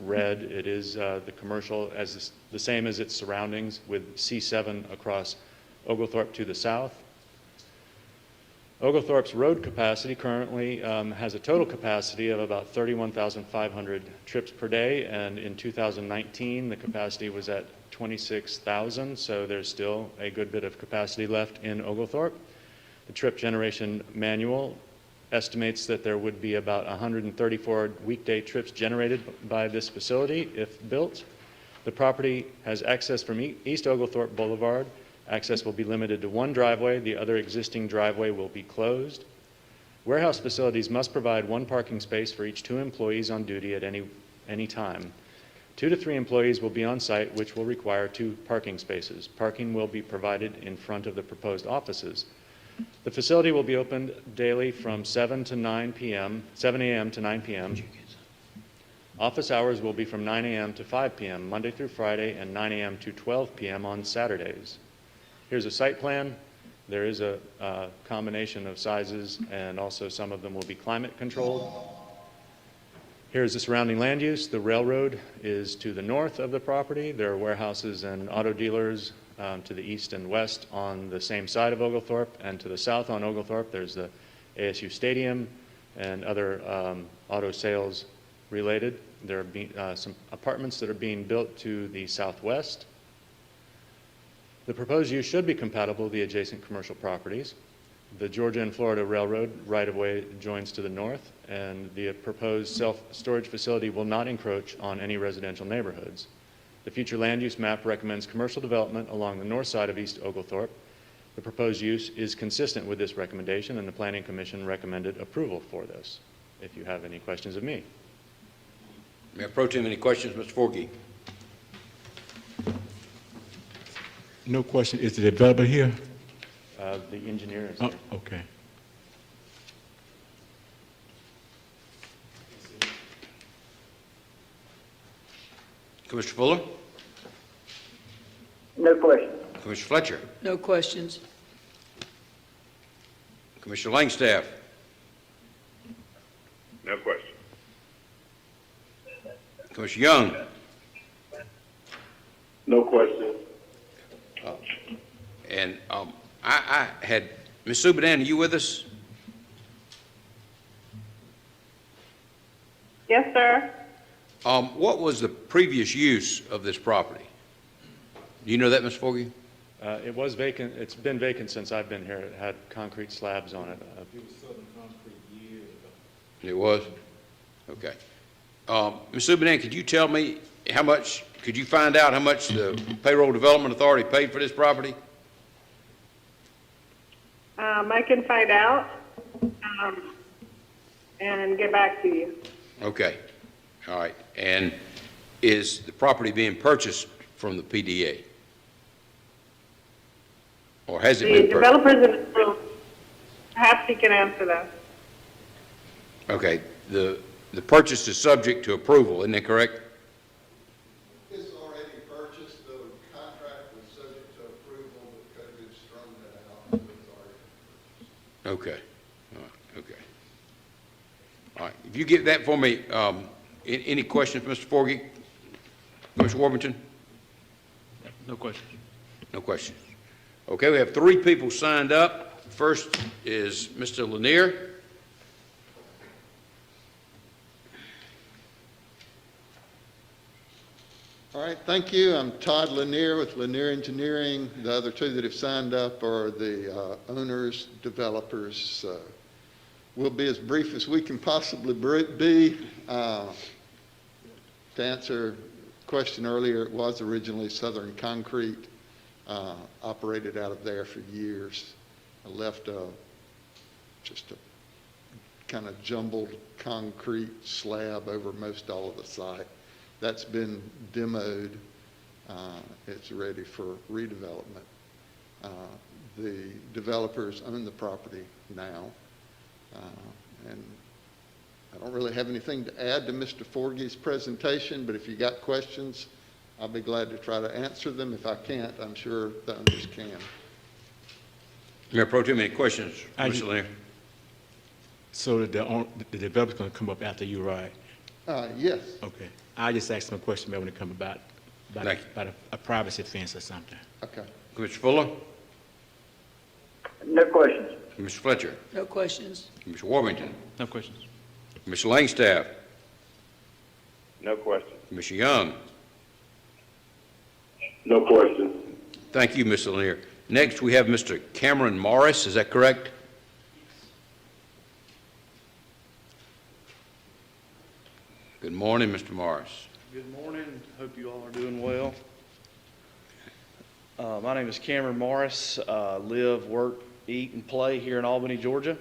red. It is the commercial, the same as its surroundings, with C7 across Oglethorpe to the south. Oglethorpe's road capacity currently has a total capacity of about 31,500 trips per day, and in 2019, the capacity was at 26,000, so there's still a good bit of capacity left in Oglethorpe. The trip generation manual estimates that there would be about 134 weekday trips generated by this facility if built. The property has access from East Oglethorpe Boulevard. Access will be limited to one driveway. The other existing driveway will be closed. Warehouse facilities must provide one parking space for each 2 employees on duty at any time. 2 to 3 employees will be on site, which will require 2 parking spaces. Parking will be provided in front of the proposed offices. The facility will be opened daily from 7 a.m. to 9 p.m. Office hours will be from 9 a.m. to 5 p.m. Monday through Friday, and 9 a.m. to 12 p.m. on Saturdays. Here's a site plan. There is a combination of sizes, and also some of them will be climate controlled. Here's the surrounding land use. The railroad is to the north of the property. There are warehouses and auto dealers to the east and west on the same side of Oglethorpe, and to the south on Oglethorpe there's the ASU Stadium and other auto sales related. There are some apartments that are being built to the southwest. The proposed use should be compatible with the adjacent commercial properties. The Georgia and Florida Railroad right-of-way joins to the north, and the proposed self-storage facility will not encroach on any residential neighborhoods. The future land use map recommends commercial development along the north side of East Oglethorpe. The proposed use is consistent with this recommendation, and the Planning Commission recommended approval for this. If you have any questions of me. Mayor Pro Tem, any questions? Mr. Forgey? No question. Is the developer here? The engineer is Oh, here. okay. Commissioner Fuller? No question. Commissioner Fletcher? No questions. Commissioner Langstaff? No question. Commissioner Young? No question. And I had, Ms. Subadan, are you with us? Yes, sir. What was the previous use of this property? Do you know that, Mr. Forgey? It was vacant. It's been vacant since I've been here. It had concrete slabs on it. It was Southern Concrete years ago. It was? Okay. Ms. Subadan, could you tell me how much, could you find out how much the Payroll Development Authority paid for this property? I can find out and get back to you. Okay. All right. And is the property being purchased from the PDA? Or has it The been purchased? developers in this room, perhaps he can answer that. Okay. The purchase is subject to approval, isn't that correct? It's already purchased, the contract was subject to approval, but COVID strung that out, so it's already purchased. Okay. All right. Okay. All right. If you get that for me, any questions, Mr. Forgey? Commissioner Warburton? No question. No questions. Okay, we have 3 people signed up. First is Mr. Lanier. All right, thank you. I'm Todd Lanier with Lanier Engineering. The other 2 that have signed up are the owners, developers. We'll be as brief as we can possibly be. To answer a question earlier, it was originally Southern Concrete, operated out of there for years. I left just a kind of jumbled concrete slab over most all of the site. That's been demoed. It's ready for redevelopment. The developers own the property now. And I don't really have anything to add to Mr. Forgey's presentation, but if you got questions, I'll be glad to try to answer them. If I can't, I'm sure the owners can. Mayor Pro Tem, any questions, Mr. Lanier? So the developer's going to come up after you, right? Yes. Okay. I just asked him a question when it come about a privacy fence or something. Okay. Commissioner Fuller? No questions. Mr. Fletcher, No questions. Mr. Warmington, No questions. Mr. Langstaff, No question. Mr. Young. No question. Thank you, Mr. Lanier. Next, we have Mr. Cameron Morris, is that correct? Good morning, Mr. Morris. Good morning. Hope you all are doing well. My name is Cameron Morris. Live, work, eat, and play here in Albany, Georgia.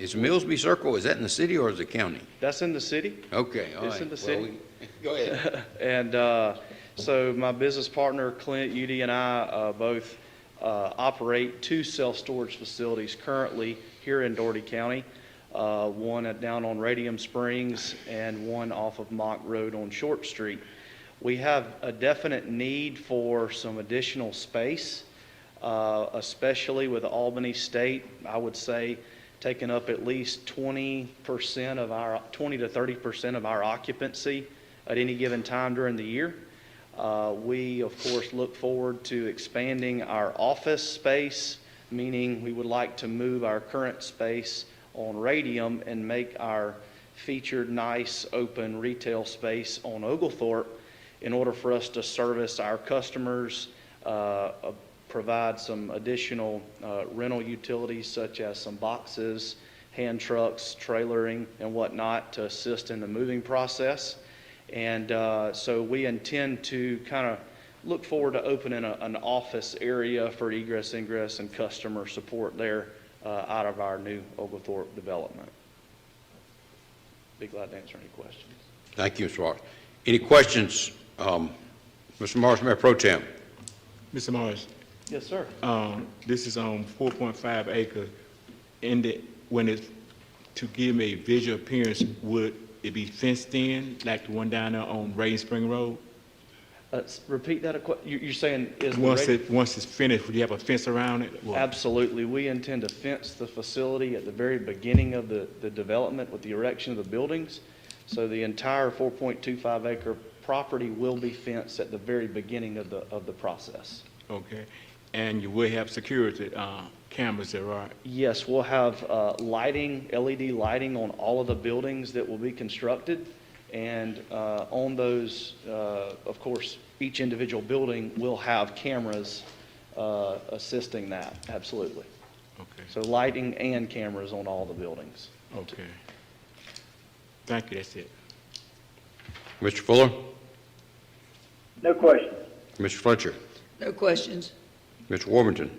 Is Millsby Circle, is that in the city or is it county? That's in the city. Okay, all right. It's in the Well, city. Go ahead. And so my business partner, Clint Udy, and I both operate 2 self-storage facilities currently here in Dougherty County. One down on Radium Springs and one off of Mock Road on Short Street. We have a definite need for some additional space, especially with Albany State, I would say, taking up at least 20% of our, 20 to 30% of our occupancy at any given time during the year. We, of course, look forward to expanding our office space, meaning we would like to move our current space on Radium and make our featured nice open retail space on Oglethorpe in order for us to service our customers, provide some additional rental utilities such as some boxes, hand trucks, trailering, and whatnot to assist in the moving process. And so we intend to kind of look forward to opening an office area for egress, ingress, and customer support there out of our new Oglethorpe development. Be glad to answer any questions. Thank you, Mr. Morris. Any questions, Mr. Morris, Mayor Pro Tem? Mr. Morris, Yes, sir. this is on 4.5 acre. When it's to give me a visual appearance, would it be fenced in like the one down there on Radium Spring Road? Repeat that. You're saying is the Once it's finished, would you have a fence around it? or- Absolutely. We intend to fence the facility at the very beginning of the development with the erection of the buildings. So the entire 4.25 acre property will be fenced at the very beginning of the process. Okay. And you will have security cameras there, right? Yes, we'll have lighting, LED lighting on all of the buildings that will be constructed. And on those, of course, each individual building will have cameras assisting that, absolutely. Okay. So lighting and cameras on all the buildings. Okay. Thank you, that's it. Mr. Fuller? No question. Mr. Fletcher? No questions. Mr. Warmington?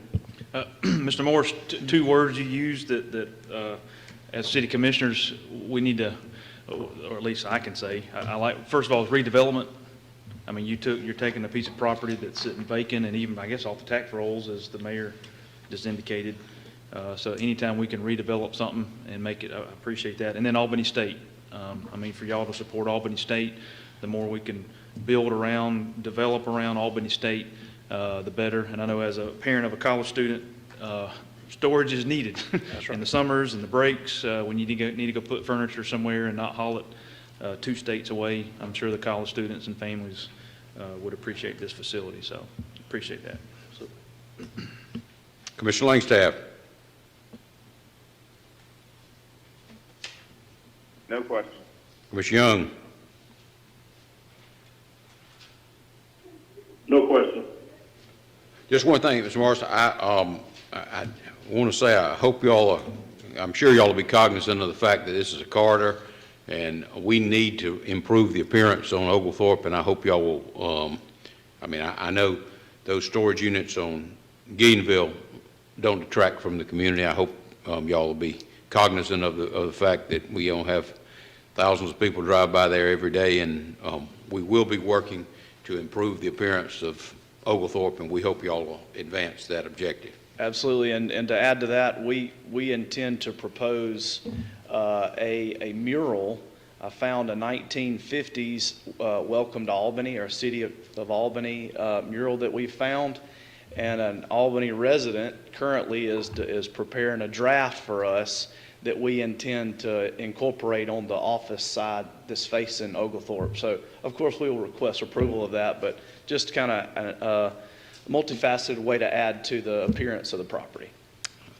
Mr. Morris, 2 words you used that as city commissioners, we need to, or at least I can say, I like, first of all, is redevelopment. I mean, you're taking a piece of property that's sitting vacant and even, I guess, off the tax rolls, as the mayor just indicated. So anytime we can redevelop something and make it, I appreciate that. And then Albany State. I mean, for y'all to support Albany State, the more we can build around, develop around Albany State, the better. And I know as a parent of a college student, storage is needed. That's right. In the summers and the breaks, when you need to go put furniture somewhere and not haul it 2 states away, I'm sure the college students and families would appreciate this facility. So appreciate that. So. Commissioner Langstaff? No question. Commissioner Young? No question. Just one thing, Mr. Morris, I want to say I hope y'all are, I'm sure y'all will be cognizant of the fact that this is a corridor and we need to improve the appearance on Oglethorpe, and I hope y'all will, I know those storage units on Gainesville don't detract from the community. I hope y'all will be cognizant of the fact that we don't have thousands of people drive by there every day, and we will be working to improve the appearance of Oglethorpe, and we hope y'all will advance that objective. Absolutely, and to add to that, we intend to propose a mural. I found a 1950s Welcome to Albany, or City of Albany mural that we found, and an Albany resident currently is preparing a draft for us that we intend to incorporate on the office side that's facing Oglethorpe. So, of course, we will request approval of that, but just kind of a multifaceted way to add to the appearance of the property.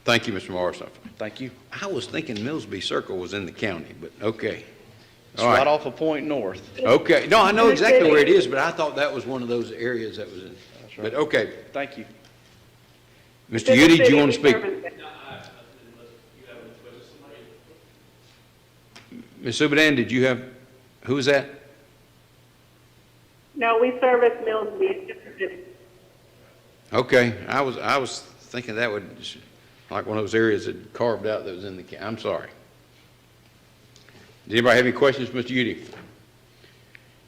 Thank you, Mr. Morris. Thank you. I was thinking Millsby Circle was in the county, but okay. It's All right right. off of Point North. Okay, no, I know exactly where it is, but I thought that was one of those areas that was in. But okay. Thank you. Mr. Udy, do you want to speak? Ms. Subadan, did you have, who was that? No, we service Millsby. Okay, I was thinking that would, like one of those areas that carved out that was in the, I'm sorry. Does anybody have any questions, Mr. Udy?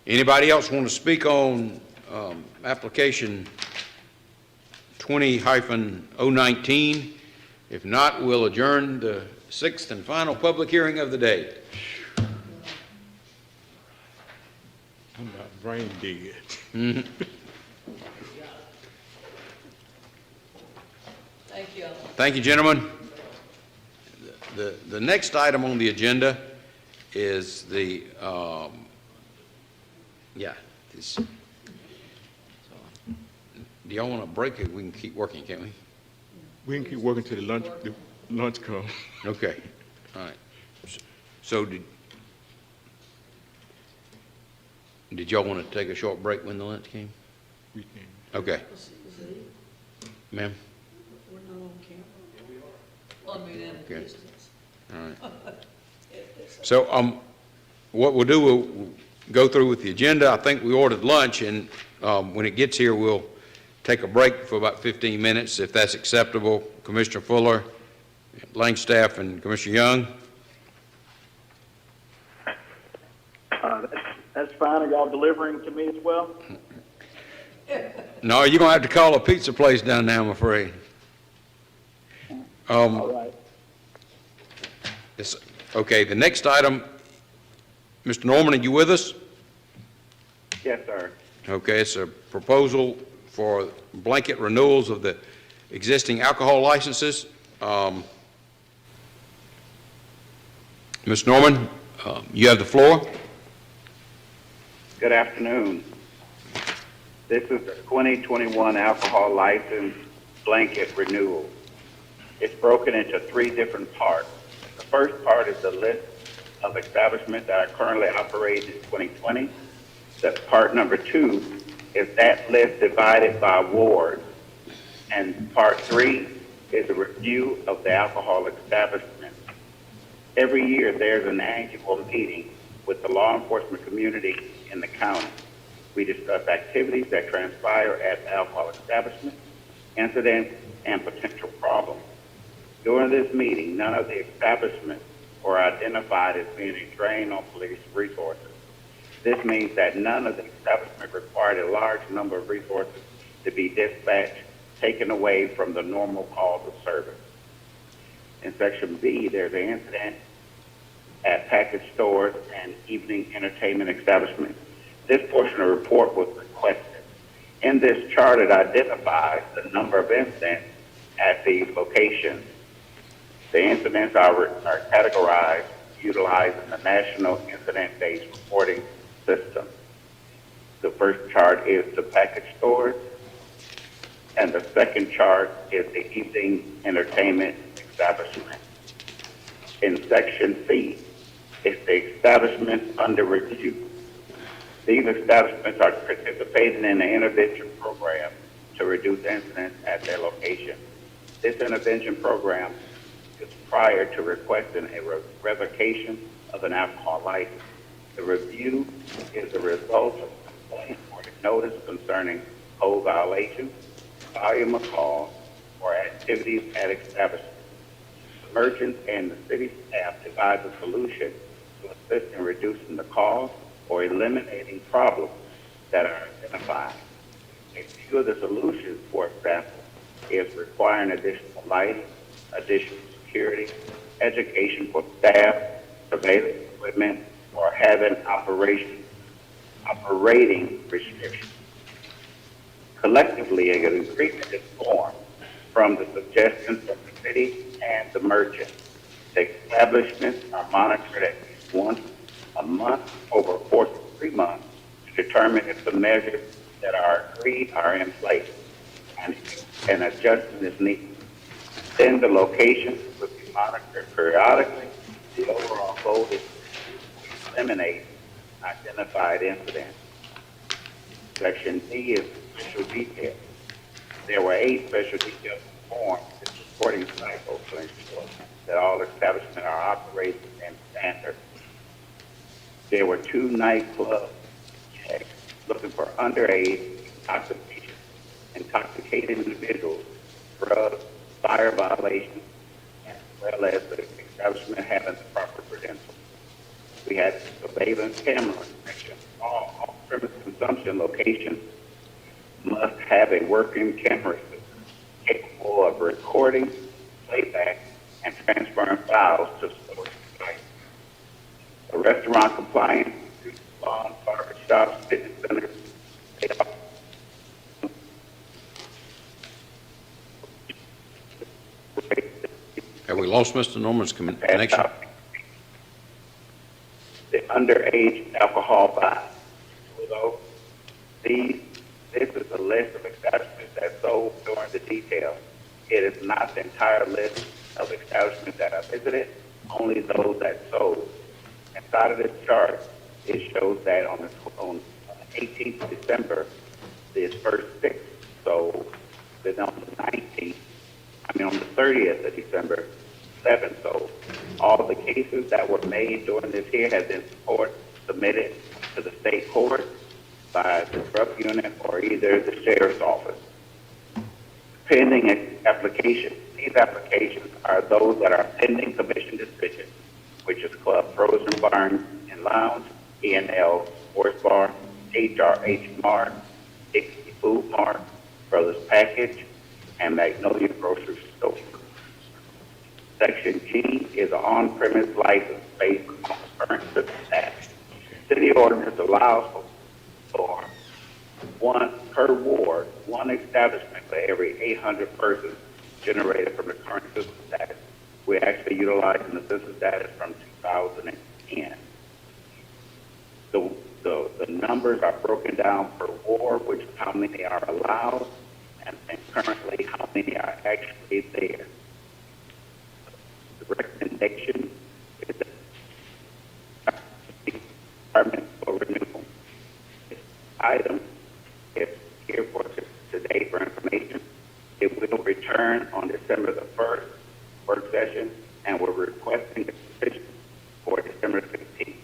Anybody else want to speak on application 20-019? If not, we'll adjourn the sixth and final public hearing of the day. I'm not brain dead. Thank you. Thank you, gentlemen. The next item on the agenda is the, do y'all want a break? We can keep working, can't we? We can keep working till the lunch come. Okay, all right. So did y'all want to take a short break when the lunch came? We can. Okay. Ma'am? We're not on camera. Well, I mean, in Okay. distance. All right. So what we'll do, we'll go through with the agenda. I think we ordered lunch, and when it gets here, we'll take a break for about 15 minutes, if that's acceptable. Commissioner Fuller, Langstaff, and Commissioner Young. That's fine. Are y'all delivering to me as well? No, you're going to have to call a pizza place down there, I'm afraid. All right. Okay, the next item, Mr. Norman, are you with us? Yes, sir. Okay, it's a proposal for blanket renewals of the existing alcohol licenses. Ms. Norman, you have the floor. Good afternoon. This is the 2021 alcohol license blanket renewal. It's broken into three different parts. The first part is the list of establishments that are currently operating in 2020. That's part number two is that list divided by ward. And part three is a review of the alcohol establishment. Every year there's an annual meeting with the law enforcement community in the county. We discuss activities that transpire at the alcohol establishment, incidents, and potential problems. During this meeting, none of the establishments were identified as being a drain on police resources. This means that none of the establishments required a large number of resources to be dispatched, taken away from the normal calls of service. In section B, there's an incident at package stores and evening entertainment establishments. This portion of the report was requested. In this chart, it identifies the number of incidents at these locations. The incidents are categorized utilizing the National Incident-Based Reporting System. The first chart is the package stores, and the second chart is the evening entertainment establishment. In section C, it's the establishments under review. These establishments are participating in the intervention program to reduce incidents at their location. This intervention program is prior to requesting a revocation of an alcohol license. The review is the result of complaint or notice concerning code violations, volume of calls, or activities at establishments. The merchants and the city staff devise a solution to assist in reducing the cost or eliminating problems that are identified. A few of the solutions, for example, is requiring additional lighting, additional security, education for staff, surveillance equipment, or having operating restrictions. Collectively, an agreement is formed from the suggestions of the city and the merchant. The establishments are monitored at least once a month over a course of 3 months to determine if the measures that are agreed are in place and an adjustment is needed. Then the location would be monitored periodically. The overall goal is to eliminate identified incidents. Section D is special details. There were 8 special details performed in this reporting cycle to ensure that all establishments are operating in standard. There were 2 nightclub checks looking for underage intoxicated individuals, drugs, fire violations, as well as the establishment having the proper credentials. We had surveillance camera inspection. All off-premise consumption locations must have a working camera system capable of recording, playback, and transferring files to storage devices. A restaurant compliance, salons, barber shops, fitness centers, they all Have we lost Mr. Norman's connection? the underage alcohol buy. Although this is a list of establishments that sold during the detail. It is not the entire list of establishments that I visited, only those that sold. Inside of this chart, it shows that on the 18th of December, the first 6 sold. Then on the 19th, on the 30th of December, 7 sold. All the cases that were made during this year have been submitted to the state court by the drug unit or either the sheriff's office. Pending applications. These applications are those that are pending commission decision, which is Club Frozen Barn and Lounge, E&L Sports Bar, HRH Mart, Dixie Food Mart, Brothers Package, and Magnolia Grocery Store. Section G is an on-premise license based on the current system status. City ordinance allows for one per ward, one establishment for every 800 persons generated from the current system status. We're actually utilizing the system status from 2010. The numbers are broken down per ward, which is how many are allowed, and currently how many are actually there. The recommendation is that the Department for Renewal. This item is here for today for information. It will return on December the 1st work session, and we're requesting a decision for December 15th.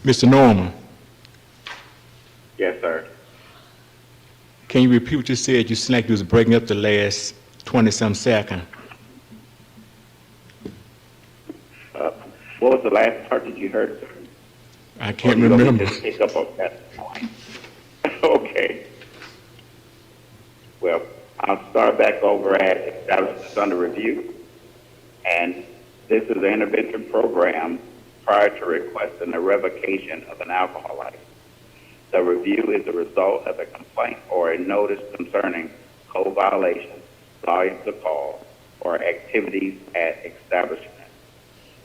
Mr. Norman, Yes, sir. can you repeat what you said? You seemed like you was breaking up the last 20-some second. What was the last part that you heard, sir? I can't Or you want me to remember. just pick up on that point? Okay. Well, I'll start back over at establishments under review. And this is an intervention program prior to requesting a revocation of an alcohol license. The review is the result of a complaint or a notice concerning code violations, volumes of calls, or activities at establishment.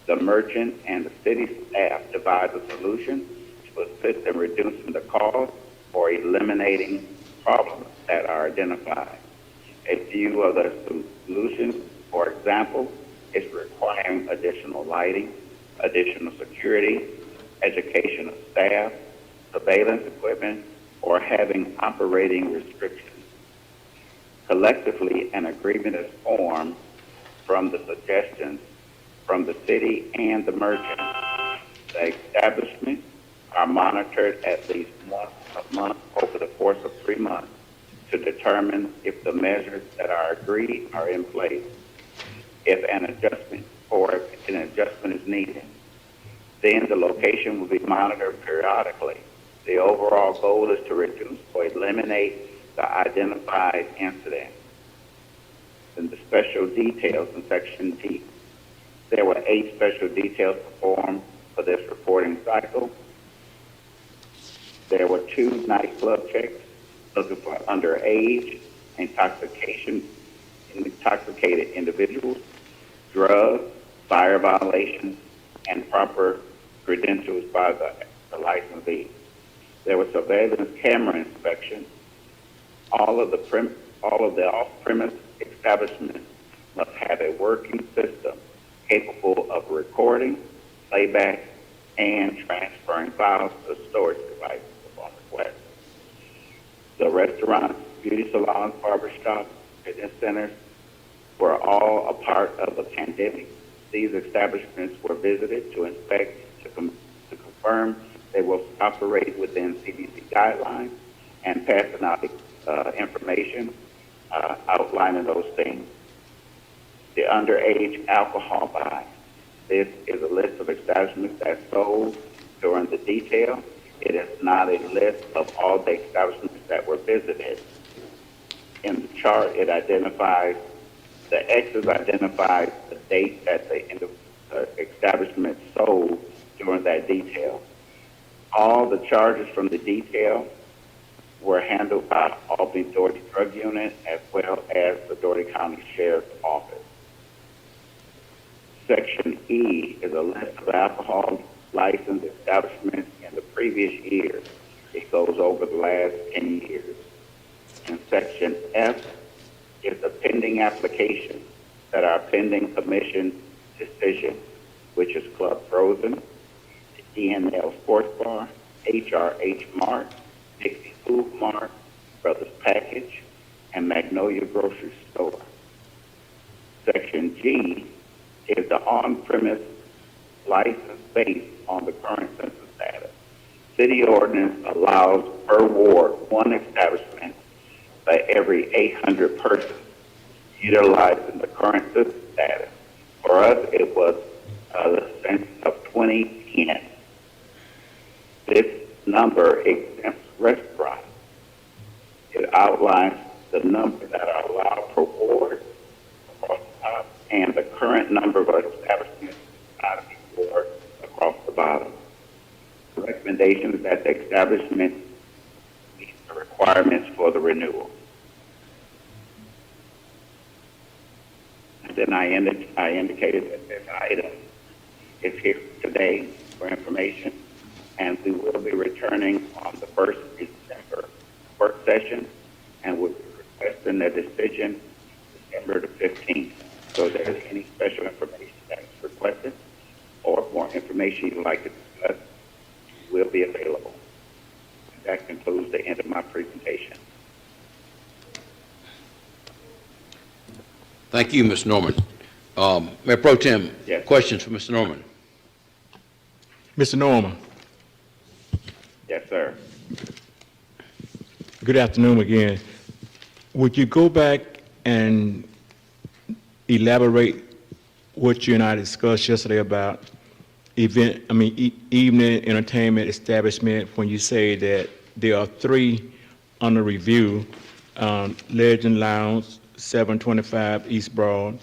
The merchant and the city staff devise a solution to assist in reducing the cost or eliminating problems that are identified. A few of the solutions, for example, is requiring additional lighting, additional security, education of staff, surveillance equipment, or having operating restrictions. Collectively, an agreement is formed from the suggestions from the city and the merchant. The establishments are monitored at least once a month over the course of 3 months to determine if the measures that are agreed are in place. If an adjustment is needed, then the location will be monitored periodically. The overall goal is to reduce or eliminate the identified incident. And the special details in Section D. There were 8 special details performed for this reporting cycle. There were 2 nightclub checks looking for underage, intoxicated individuals, drugs, fire violations, and proper credentials by the licensee. There was surveillance camera inspection. All of the off-premise establishments must have a working system capable of recording, playback, and transferring files to storage devices upon request. The restaurants, beauty salons, barbershops, fitness centers were all a part of the pandemic. These establishments were visited to inspect, to confirm they will operate within CDC guidelines and passing out information outlining those things. The underage alcohol buy. This is a list of establishments that sold during the detail. It is not a list of all the establishments that were visited. In the chart, it identifies, the X's identify the date that the establishment sold during that detail. All the charges from the detail were handled by Albany Doherty Drug Unit as well as the Doherty County Sheriff's Office. Section E is a list of alcohol licensed establishments in the previous year. It goes over the last 10 years. And Section F is the pending applications that are pending commission decision, which is Club Frozen, DNL Sports Bar, HRH Mart, Dixie Food Mart, Brothers Package, and Magnolia Grocery Store. Section G is the on-premise license based on the current census data. City ordinance allows per ward one establishment by every 800 persons, utilizing the current census data. For us, it was the census of 2010. This number exempts restaurants. It outlines the number that are allowed per ward across the top and the current number of establishments out of each ward across the bottom. The recommendation is that the establishment meets the requirements for the renewal. And then I indicated that this item is here today for information, and we will be returning on the 1st of December work session, and we'll be requesting a decision December the 15th. So if there's any special information that's requested or more information you'd like to discuss, will be available. That concludes the end of my presentation. Thank you, Mr. Norman. Mayor Pro Tem, Yes. questions for Mr. Norman? Mr. Norman, Yes, sir. good afternoon again. Would you go back and elaborate what you and I discussed yesterday about evening entertainment establishment, when you say that there are 3 under review, Legend Lounge, 725 East Broad,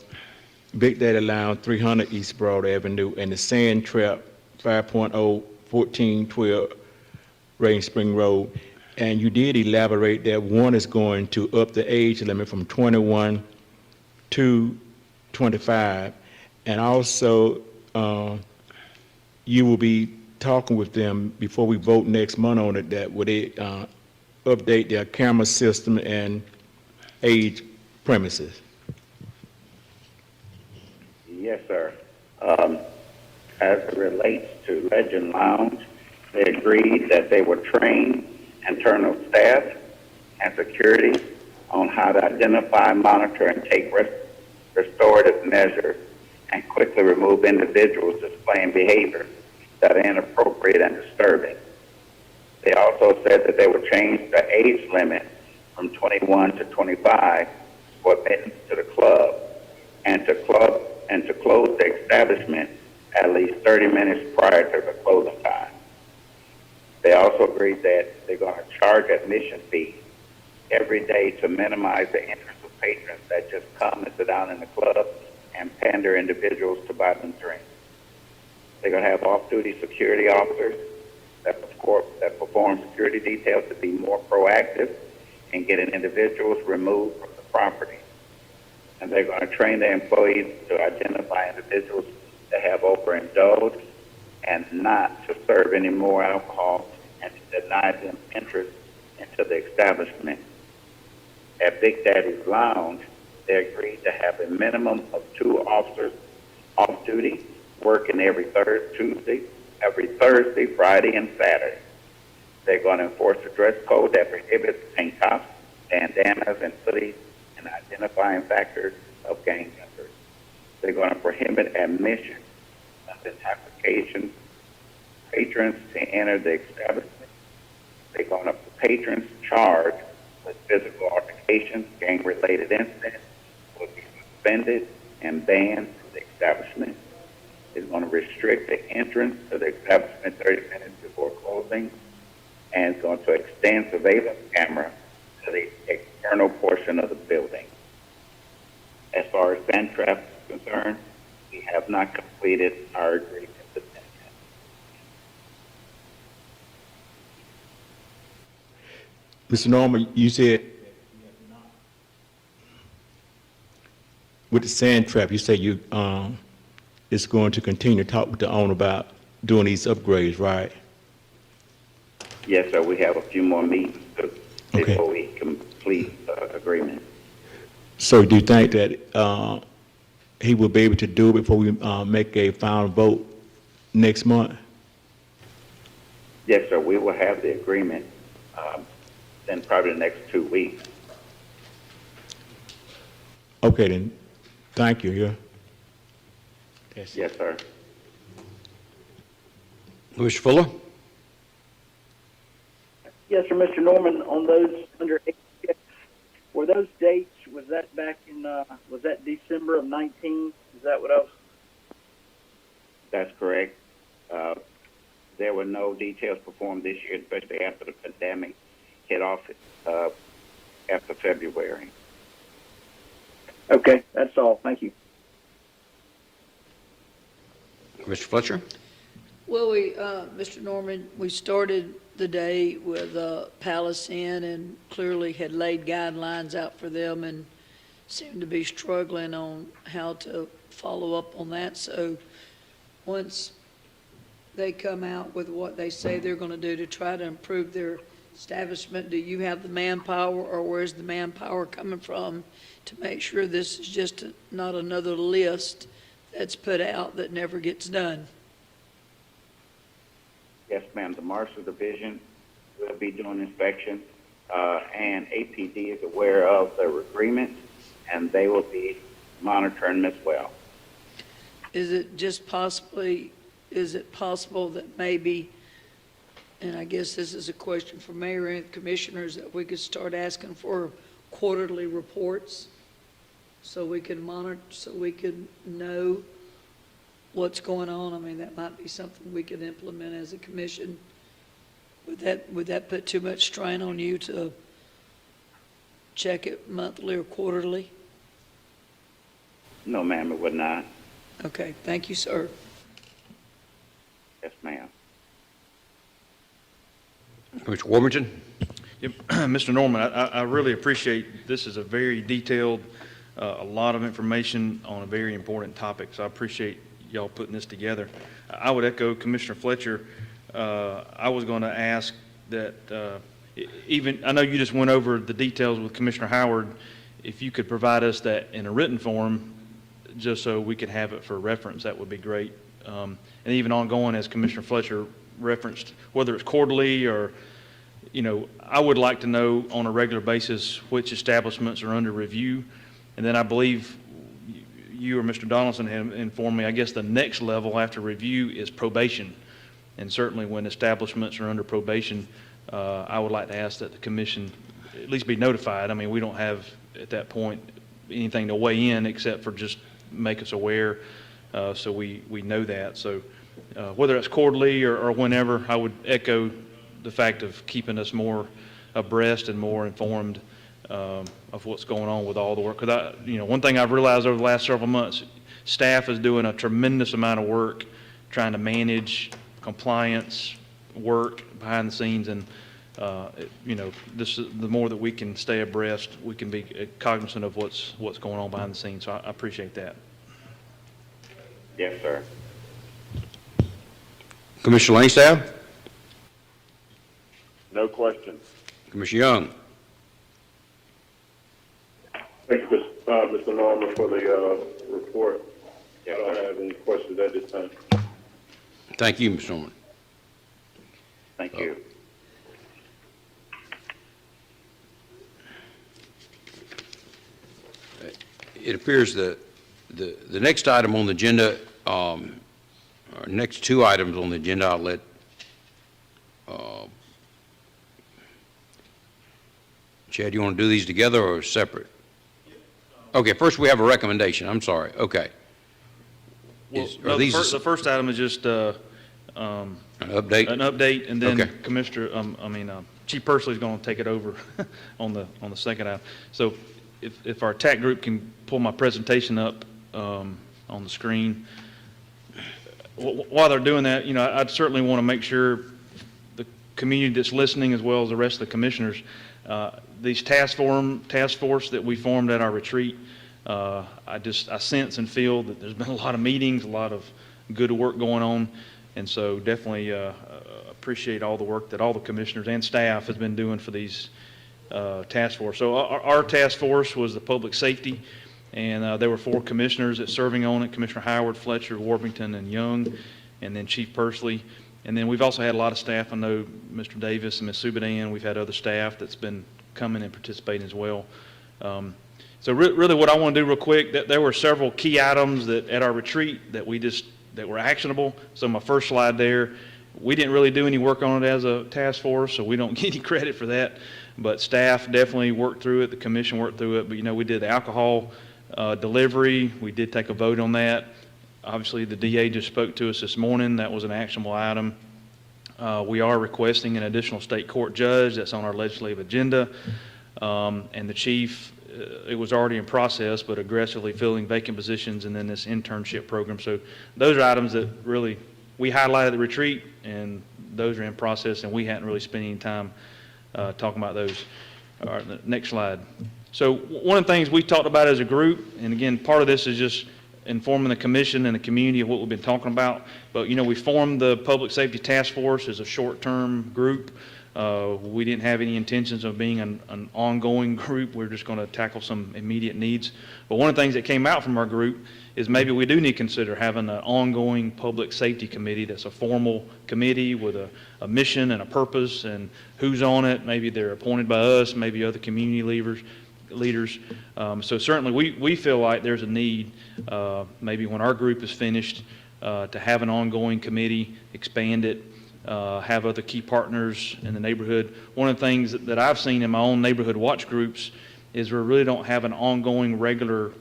Big Daddy Lounge, 300 East Broad Avenue, and the Sand Trap, 5.0, 1412 Rain Spring Road. And you did elaborate that one is going to up the age limit from 21 to 25. And also, you will be talking with them before we vote next month on it, that would they update their camera system and age premises. Yes, sir. As it relates to Legend Lounge, they agreed that they would train internal staff and security on how to identify, monitor, and take restorative measures and quickly remove individuals displaying behavior that are inappropriate and disturbing. They also said that they would change the age limit from 21 to 25 for admittance to the club, and to close the establishment at least 30 minutes prior to the closing time. They also agreed that they're going to charge admission fees every day to minimize the interest of patrons that just come and sit down in the club and pander individuals to buy them drinks. They're going to have off-duty security officers that perform security details to be more proactive and getting individuals removed from the property. And they're going to train their employees to identify individuals that have overindulged and not to serve any more alcohol and to deny them entrance into the establishment. At Big Daddy's Lounge, they agreed to have a minimum of 2 officers off duty, working every Thursday, Friday, and Saturday. They're going to enforce a dress code that prohibits tank tops, bandanas, and hoodies, and identifying factors of gang members. They're going to prohibit admission of this application, patrons to enter the establishment. They're going to patrons charged with physical altercations, gang-related incidents, will be suspended and banned from the establishment. It's going to restrict the entrance to the establishment 30 minutes before closing, and it's going to extend surveillance camera to the external portion of the building. As far as van traffic is concerned, we have not completed our agreement with them yet. Mr. Norman, you said with the sand trap, you say you is going to continue to talk with the owner about doing these upgrades, right? Yes, sir. We have a few more meetings before we complete the agreement. So do you think that he will be able to do it before we make a final vote next month? Yes, sir. We will have the agreement in probably the next 2 weeks. Okay, then. Thank you. Yeah. Yes, sir. Mr. Fuller? Yes, sir, Mr. Norman, on those under 8, were those dates, was that back in, was that December of 19? Is that what I was? That's correct. There were no details performed this year, especially after the pandemic hit off after February. Okay, that's all. Thank you. Mr. Fletcher? Well, Mr. Norman, we started the day with Palace Inn and clearly had laid guidelines out for them and seemed to be struggling on how to follow up on that. So once they come out with what they say they're going to do to try to improve their establishment, do you have the manpower, or where's the manpower coming from to make sure this is just not another list that's put out that never gets done? Yes, ma'am. The Marshal Division will be doing inspection, and APD is aware of the agreement, and they will be monitoring as well. Is it possible that maybe, and I guess this is a question for Mayor and Commissioners, that we could start asking for quarterly reports so we can monitor, so we can know what's going on? I mean, that might be something we could implement as a commission. Would that put too much strain on you to check it monthly or quarterly? No, ma'am, it would not. Okay, thank you, sir. Yes, ma'am. Mr. Warmington? Yep. Mr. Norman, I really appreciate, this is a very detailed, a lot of information on a very important topic, so I appreciate y'all putting this together. I would echo Commissioner Fletcher. I was going to ask that even, I know you just went over the details with Commissioner Howard, if you could provide us that in a written form, just so we could have it for reference, that would be great. And even ongoing, as Commissioner Fletcher referenced, whether it's quarterly or, you know, I would like to know on a regular basis which establishments are under review. And then I believe you or Mr. Donaldson have informed me, I guess the next level after review is probation. And certainly when establishments are under probation, I would like to ask that the commission at least be notified. I mean, we don't have at that point anything to weigh in except for just make us aware, so we know that. So whether it's quarterly or whenever, I would echo the fact of keeping us more abreast and more informed of what's going on with all the work. Because one thing I've realized over the last several months, staff is doing a tremendous amount of work trying to manage compliance work behind the scenes, and you know, the more that we can stay abreast, we can be cognizant of what's going on behind the scenes. So I appreciate that. Yes, sir. Commissioner Langstaff? No questions. Commissioner Young? Thank you, Mr. Norman, for the report. I don't have any questions at this time. Thank you, Mr. Norman. Thank you. It appears that the next item on the agenda, or next two items on the agenda, I'll let Chad, you want to do these together or separate? Okay, first we have a recommendation. I'm sorry. Okay. Well, no, the first item is just an update? An update, and then Okay. Chief Pursley is going to take it over on the second item. So if our TAC group can pull my presentation up on the screen. While they're doing that, you know, I'd certainly want to make sure the community that's listening, as well as the rest of the commissioners, these task force that we formed at our retreat, I sense and feel that there's been a lot of meetings, a lot of good work going on, and so definitely appreciate all the work that all the commissioners and staff has been doing for these task force. So our task force was the public safety, and there were 4 commissioners that serving on it: Commissioner Howard, Fletcher, Warrington, and Young, and then Chief Pursley. And then we've also had a lot of staff. I know Mr. Davis and Ms. Subadan. We've had other staff that's been coming and participating as well. So really what I want to do real quick, that there were several key items that at our retreat that were actionable. So my first slide there, we didn't really do any work on it as a task force, so we don't get any credit for that. But staff definitely worked through it. The commission worked through it. But, you know, we did the alcohol delivery. We did take a vote on that. Obviously, the DA just spoke to us this morning. That was an actionable item. We are requesting an additional state court judge. That's on our legislative agenda. And the chief, it was already in process, but aggressively filling vacant positions, and then this internship program. So those are items that really we highlighted at the retreat, and those are in process, and we hadn't really spent any time talking about those. All right, the next slide. So one of the things we talked about as a group, and again, part of this is just informing the commission and the community of what we've been talking about. But, you know, we formed the Public Safety Task Force as a short-term group. We didn't have any intentions of being an ongoing group. We're just going to tackle some immediate needs. But one of the things that came out from our group is maybe we do need to consider having an ongoing public safety committee that's a formal committee with a mission and a purpose, and who's on it. Maybe they're appointed by us, maybe other community leaders. So certainly we feel like there's a need, maybe when our group is finished, to have an ongoing committee, expand it, have other key partners in the neighborhood. One of the things that I've seen in my own neighborhood watch groups is we really don't have an ongoing regular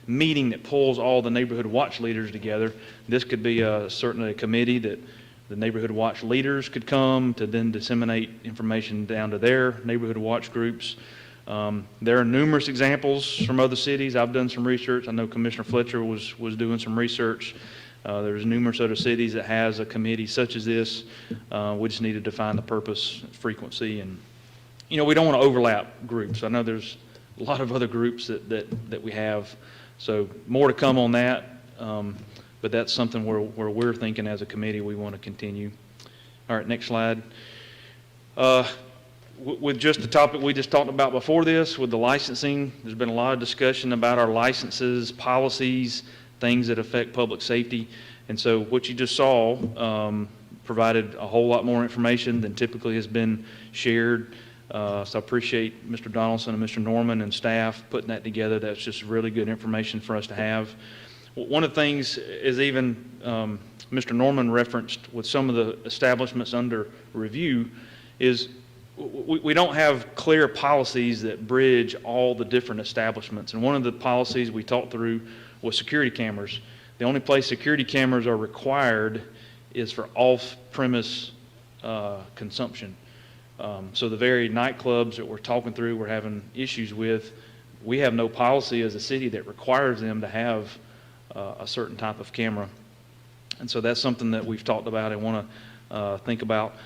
meeting that pulls all the neighborhood watch leaders together. This could be certainly a committee that the neighborhood watch leaders could come to then disseminate information down to their neighborhood watch groups. There are numerous examples from other cities. I've done some research. I know Commissioner Fletcher was doing some research. There's numerous other cities that has a committee such as this. We just need to define the purpose, frequency, and, you know, we don't want to overlap groups. I know there's a lot of other groups that we have. So more to come on that. But that's something where we're thinking as a committee we want to continue. All right, next slide. With just the topic we just talked about before this, with the licensing, there's been a lot of discussion about our licenses, policies, things that affect public safety. And so what you just saw provided a whole lot more information than typically has been shared. So I appreciate Mr. Donaldson and Mr. Norman and staff putting that together. That's just really good information for us to have. One of the things is even Mr. Norman referenced with some of the establishments under review is we don't have clear policies that bridge all the different establishments. And one of the policies we talked through was security cameras. The only place security cameras are required is for off-premise consumption. So the very nightclubs that we're talking through, we're having issues with, we have no policy as a city that requires them to have a certain type of camera. And so that's something that we've talked about and want to think about.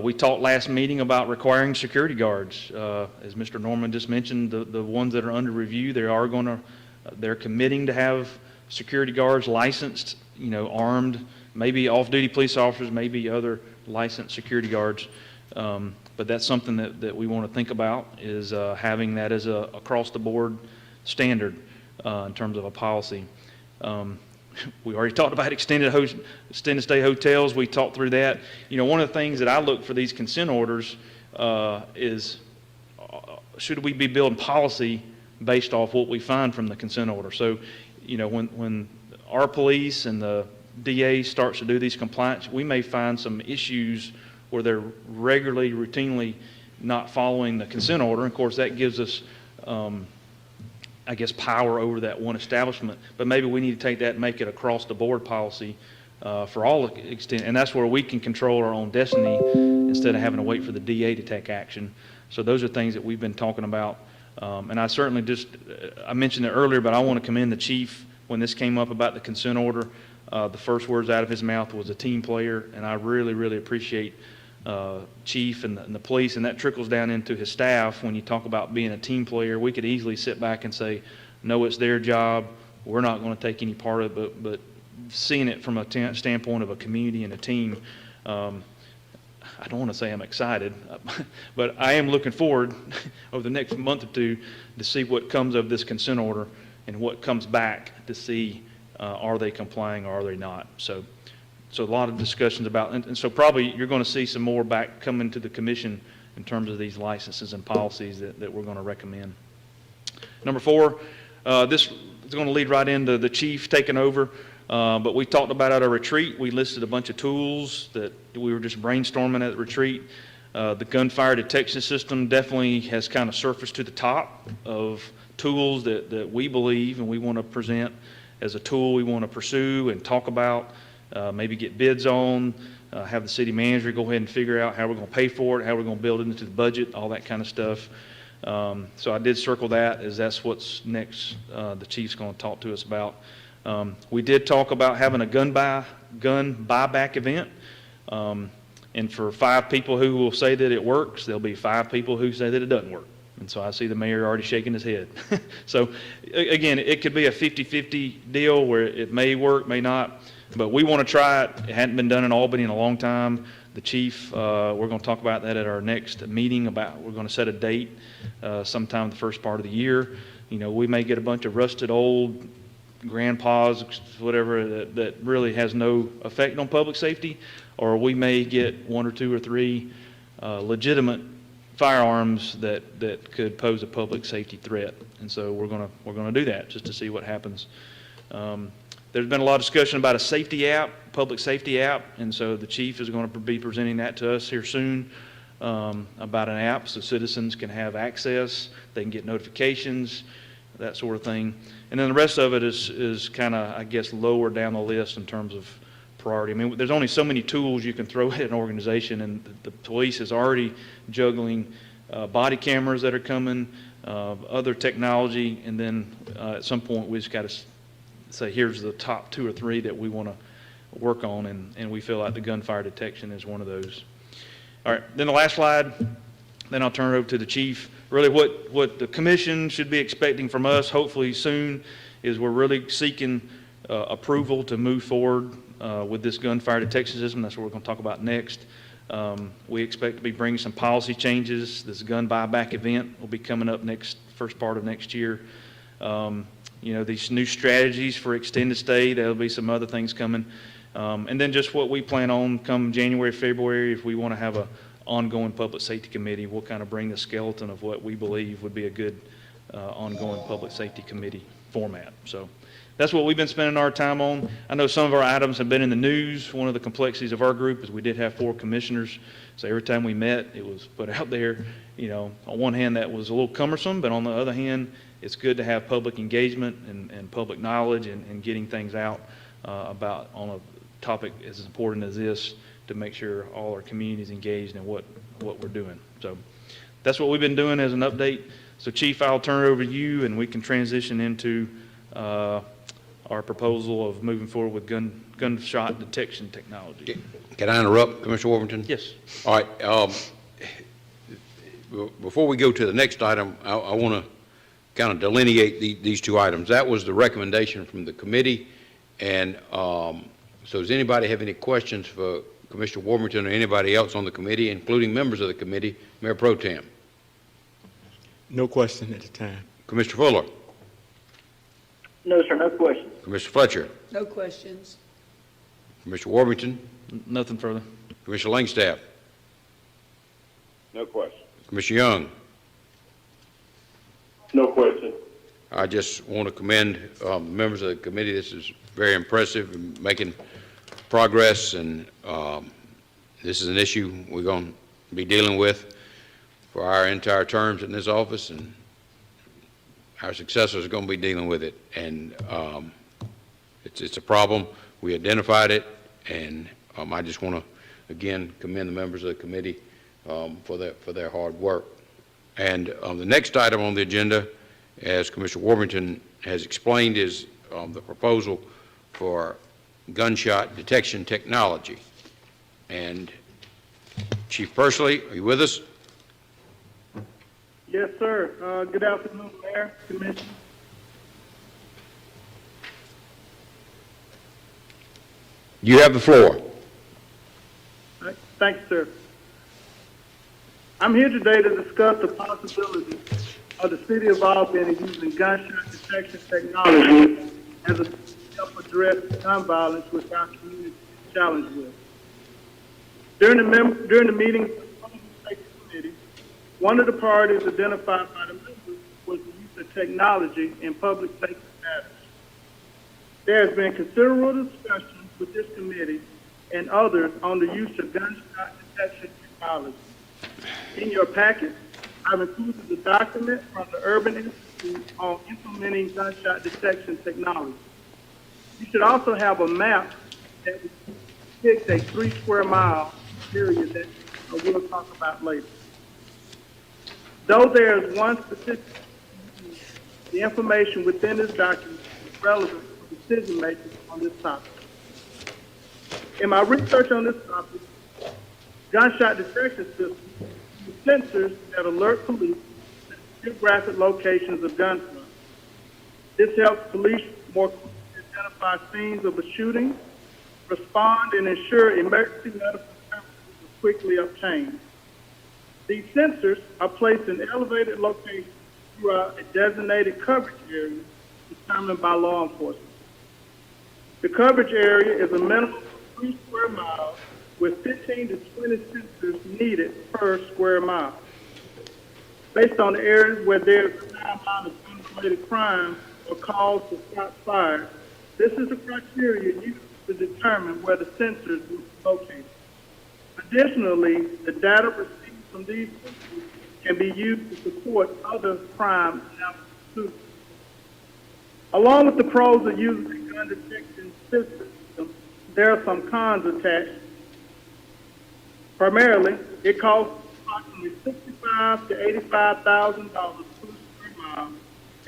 We talked last meeting about requiring security guards. As Mr. Norman just mentioned, the ones that are under review, they're committing to have security guards licensed, armed, maybe off-duty police officers, maybe other licensed security guards. But that's something that we want to think about, is having that as a across-the-board standard in terms of a policy. We already talked about extended stay hotels. We talked through that. One of the things that I look for these consent orders is, should we be building policy based off what we find from the consent order? So, when our police and the DA starts to do these compliance, we may find some issues where they're regularly, routinely not following the consent order. Of course, that gives us power over that one establishment, but maybe we need to take that and make it across the board policy for all extent, and that's where we can control our own destiny instead of having to wait for the DA to take action. So those are things that we've been talking about, and I certainly I mentioned it earlier, but I want to commend the chief. When this came up about the consent order, the first words out of his mouth was a team player, and I really, really appreciate chief and the police, and that trickles down into his staff. When you talk about being a team player, we could easily sit back and say, no, it's their job, we're not going to take any part of it, but seeing it from a standpoint of a community and a team, I don't want to say I'm excited, but I am looking forward over the next month or two to see what comes of this consent order and what comes back to see are they complying or are they not. So a lot of discussions about, and so probably you're going to see some more back coming to the commission in terms of these licenses and policies that we're going to recommend. Number 4, this is going to lead right into the chief taking over, but we talked about at our retreat. We listed a bunch of tools that we were just brainstorming at the retreat. The gunfire detection system definitely has kind of surfaced to the top of tools that we believe and we want to present as a tool we want to pursue and talk about. Maybe get bids on, have the city manager go ahead and figure out how we're going to pay for it, how we're going to build it into the budget, all that kind of stuff. So I did circle that, as that's what's next the chief's going to talk to us about. We did talk about having a gun buyback event. And for 5 people who will say that it works, there'll be 5 people who say that it doesn't work. And so I see the mayor already shaking his head. So again, it could be a 50-50 deal where it may work, may not. But we want to try it. It hadn't been done in Albany in a long time. The chief, we're going to talk about that at our next meeting. We're going to set a date sometime the first part of the year. We may get a bunch of rusted old grandpas, whatever, that really has no effect on public safety, or we may get 1 or 2 or 3 legitimate firearms that could pose a public safety threat. And so we're going to do that just to see what happens. There's been a lot of discussion about a safety app, public safety app, and so the chief is going to be presenting that to us here soon about an app so citizens can have access, they can get notifications, that sort of thing. And then the rest of it is kind of, I guess, lower down the list in terms of priority. I mean, there's only so many tools you can throw at an organization, and the police is already juggling body cameras that are coming, other technology, and then at some point we just got to say, here's the top 2 or 3 that we want to work on, and we feel like the gunfire detection is one of those. All right, then the last slide, then I'll turn it over to the chief. Really what the commission should be expecting from us, hopefully soon, is we're really seeking approval to move forward with this gunfire detection system. That's what we're going to talk about next. We expect to be bringing some policy changes. This gun buyback event will be coming up first part of next year. These new strategies for extended stay, there'll be some other things coming. And then just what we plan on come January, February, if we want to have an ongoing public safety committee, we'll kind of bring the skeleton of what we believe would be a good ongoing public safety committee format. So that's what we've been spending our time on. I know some of our items have been in the news. One of the complexities of our group is we did have 4 commissioners. So every time we met, it was put out there. On one hand, that was a little cumbersome, but on the other hand, it's good to have public engagement and public knowledge and getting things out about on a topic as important as this, to make sure all our community is engaged in what we're doing. So that's what we've been doing as an update. So Chief, I'll turn it over to you, and we can transition into our proposal of moving forward with gunshot detection technology. Can I interrupt, Commissioner Warrington? Yes. All right, before we go to the next item, I want to kind of delineate these two items. That was the recommendation from the committee, and so does anybody have any questions for Commissioner Warrington or anybody else on the committee, including members of the committee? Mayor Pro Tem. No question at the time. Commissioner Fuller. No, sir, no questions. Commissioner Fletcher. No questions. Commissioner Warrington. Nothing further. Commissioner Langstaff. No question. Commissioner Young. No question. I just want to commend members of the committee. This is very impressive and making progress, and this is an issue we're going to be dealing with for our entire terms in this office, and our successors are going to be dealing with it. And it's a problem. We identified it, and I just want to again commend the members of the committee for their hard work. And the next item on the agenda, as Commissioner Warrington has explained, is the proposal for gunshot detection technology. And Chief Persley, are you with us? Yes, sir. Good afternoon, Mayor, Commissioner. You have the floor. Thank you, sir. I'm here today to discuss the possibility of the city of Albany using gunshot detection technology as a help address gun violence which our community is challenged with. During the meeting of the Public Safety Committee, one of the priorities identified by the members was the use of technology in public safety matters. There has been considerable discussion with this committee and others on the use of gunshot detection technology. In your packet, I've included the document from the Urban Institute on implementing gunshot detection technology. You should also have a map that depicts a 3 square mile area that we'll talk about later. Though there is one specific, the information within this document is relevant for decision makers on this topic. In my research on this topic, gunshot detection systems use sensors that alert police to geographic locations of gunfire. This helps police more quickly identify scenes of a shooting, respond, and ensure emergency medical services are quickly obtained. These sensors are placed in elevated locations throughout a designated coverage area determined by law enforcement. The coverage area is a minimum of 3 square miles with 15 to 20 sensors needed per square mile. Based on the areas where there is a high amount of gun-related crime or calls to shots fired, this is the criteria used to determine where the sensors will be located. Additionally, the data received from these sensors can be used to support other crime analysis. Along with the pros of using a gun detection system, there are some cons attached. Primarily, it costs approximately $65,000 to $85,000 per square mile,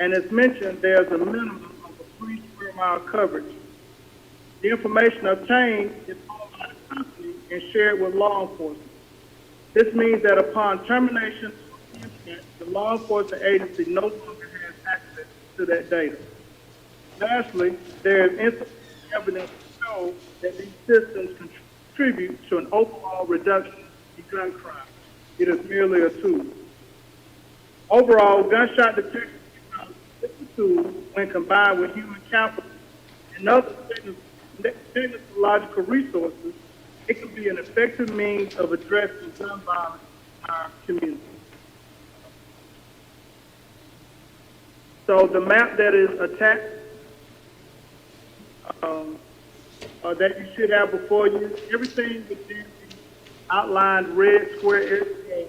and as mentioned, there's a minimum of a 3 square mile coverage. The information obtained is owned by the company and shared with law enforcement. This means that upon termination of the incident, the law enforcement agency no longer has access to that data. Lastly, there is insufficient evidence to show that these systems contribute to an overall reduction in gun crime. It is merely a tool. Overall, gunshot detection technology is a tool when combined with human capital and other technological resources. It can be an effective means of addressing gun violence in our community. So the map that is attached, that you should have before you, everything within the outlined red square area,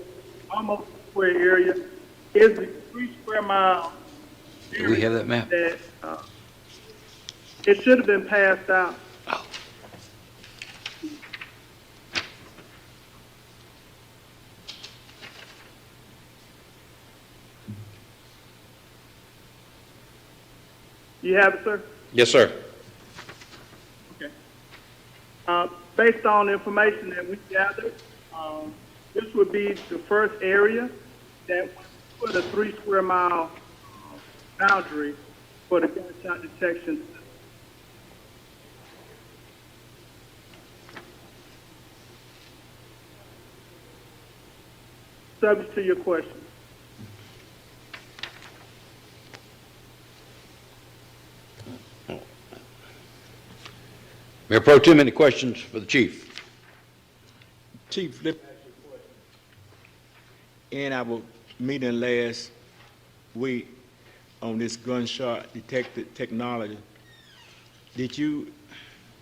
almost square area, is the 3 square mile area. Do we have that map? That, it should have been passed out. Oh. You have it, sir? Yes, sir. Okay. Based on the information that we gathered, this would be the first area that would put a 3 square mile boundary for the gunshot detection system. Subject to your question. Mayor Pro Tem, any questions for the chief? Chief, in our meeting last week on this gunshot detected technology, did you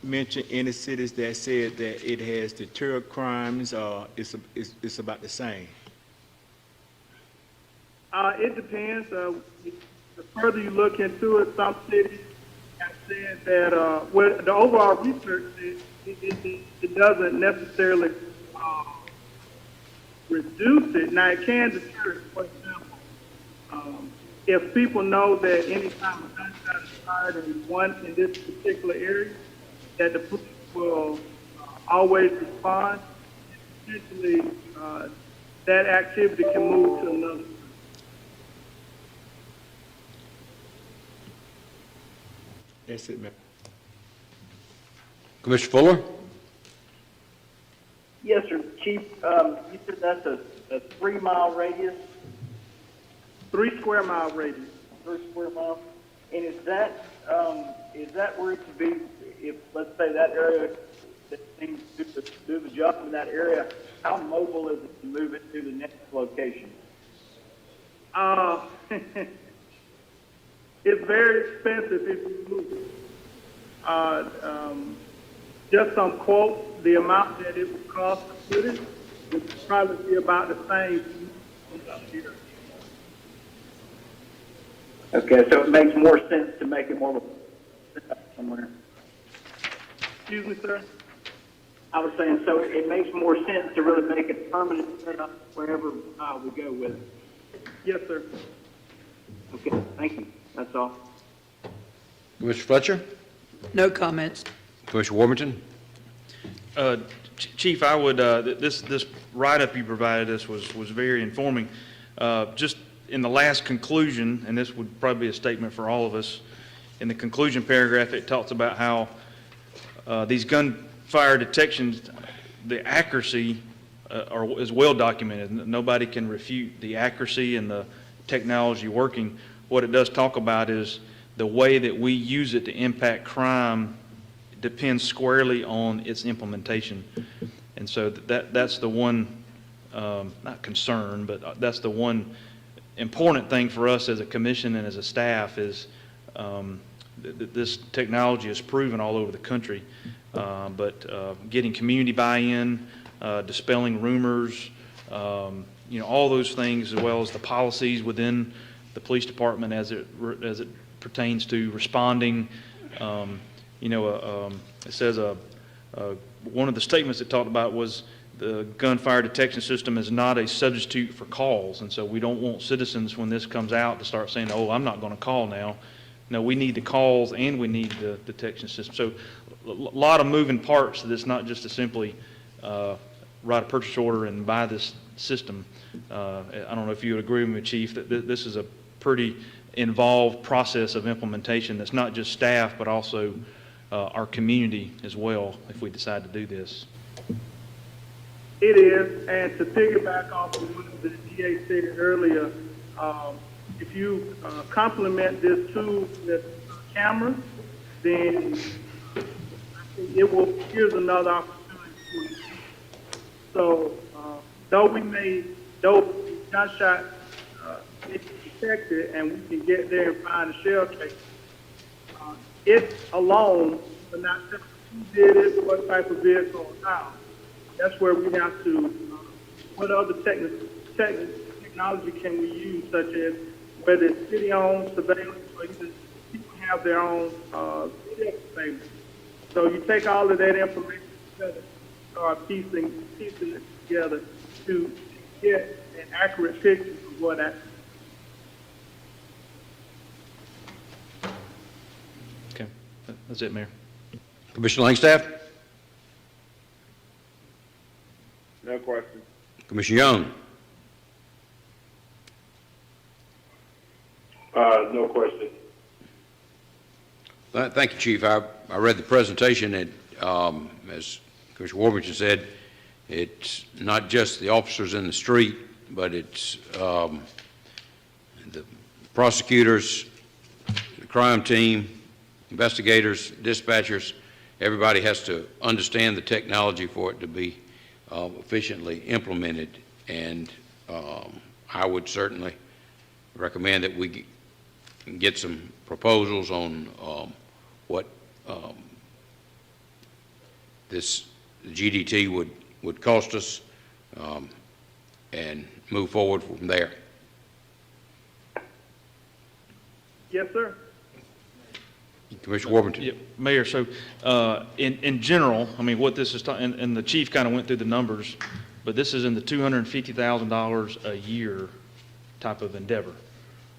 mention any cities that said that it has deterred crimes, or it's about the same? It depends. The further you look into it, some cities have said that, well, the overall research says it doesn't necessarily reduce it. Now, it can deter it. For example, if people know that any time a gunshot is fired in this particular area, that the police will always respond, essentially that activity can move to another. That's it, Mayor. Commissioner Fuller? Yes, sir, Chief. You said that's a 3 mile radius? 3 square mile radius. 3 square miles? And is that where it could be, if, let's say, that area that seems to do the job in that area, how mobile is it to move it to the next location? It's very expensive if you move it. Just some quote, the amount that it would cost to put it would probably be about the same here. Okay, so it makes more sense to make it more of a somewhere. Excuse me, sir? I was saying, so it makes more sense to really make it permanent setup wherever we go with it. Yes, sir. Okay, thank you. That's all. Commissioner Fletcher? No comments. Commissioner Warmington? Chief, I would, this write-up you provided us was very informing. Just in the last conclusion, and this would probably be a statement for all of us, in the conclusion paragraph, it talks about how these gunfire detections, the accuracy is well documented. Nobody can refute the accuracy and the technology working. What it does talk about is the way that we use it to impact crime depends squarely on its implementation. And so that's the one, not concern, but that's the one important thing for us as a commission and as a staff is that this technology is proven all over the country. But getting community buy-in, dispelling rumors, all those things, as well as the policies within the police department as it pertains to responding. It says one of the statements it talked about was the gunfire detection system is not a substitute for calls, and so we don't want citizens when this comes out to start saying, "Oh, I'm not going to call now." No, we need the calls and we need the detection system. So a lot of moving parts to this, not just to simply write a purchase order and buy this system. I don't know if you would agree with me, Chief, that this is a pretty involved process of implementation that's not just staff, but also our community as well, if we decide to do this. It is, and to piggyback off of what the DA stated earlier, if you complement this tool with cameras, then here's another opportunity for you. So, though gunshot is detected and we can get there and find a shell case, it alone will not tell us who did it, what type of vehicle, or how. That's where we have to, what other technology can we use, such as whether it's city-owned surveillance or even people have their own video surveillance. So you take all of that information together, start piecing it together to get an accurate picture of what that. Okay. That's it, Mayor. Commissioner Langstaff? No question. Commissioner Young? No question. Thank you, Chief. I read the presentation, and as Commissioner Warburton said, it's not just the officers in the street, but it's the prosecutors, the crime team, investigators, dispatchers. Everybody has to understand the technology for it to be efficiently implemented, and I would certainly recommend that we get some proposals on what this GDT would cost us, and move forward from there. Yes, sir. Commissioner Warburton. Yeah, Mayor, so in general, I mean, what this is, and the chief kind of went through the numbers, but this is in the $250,000 a year type of endeavor.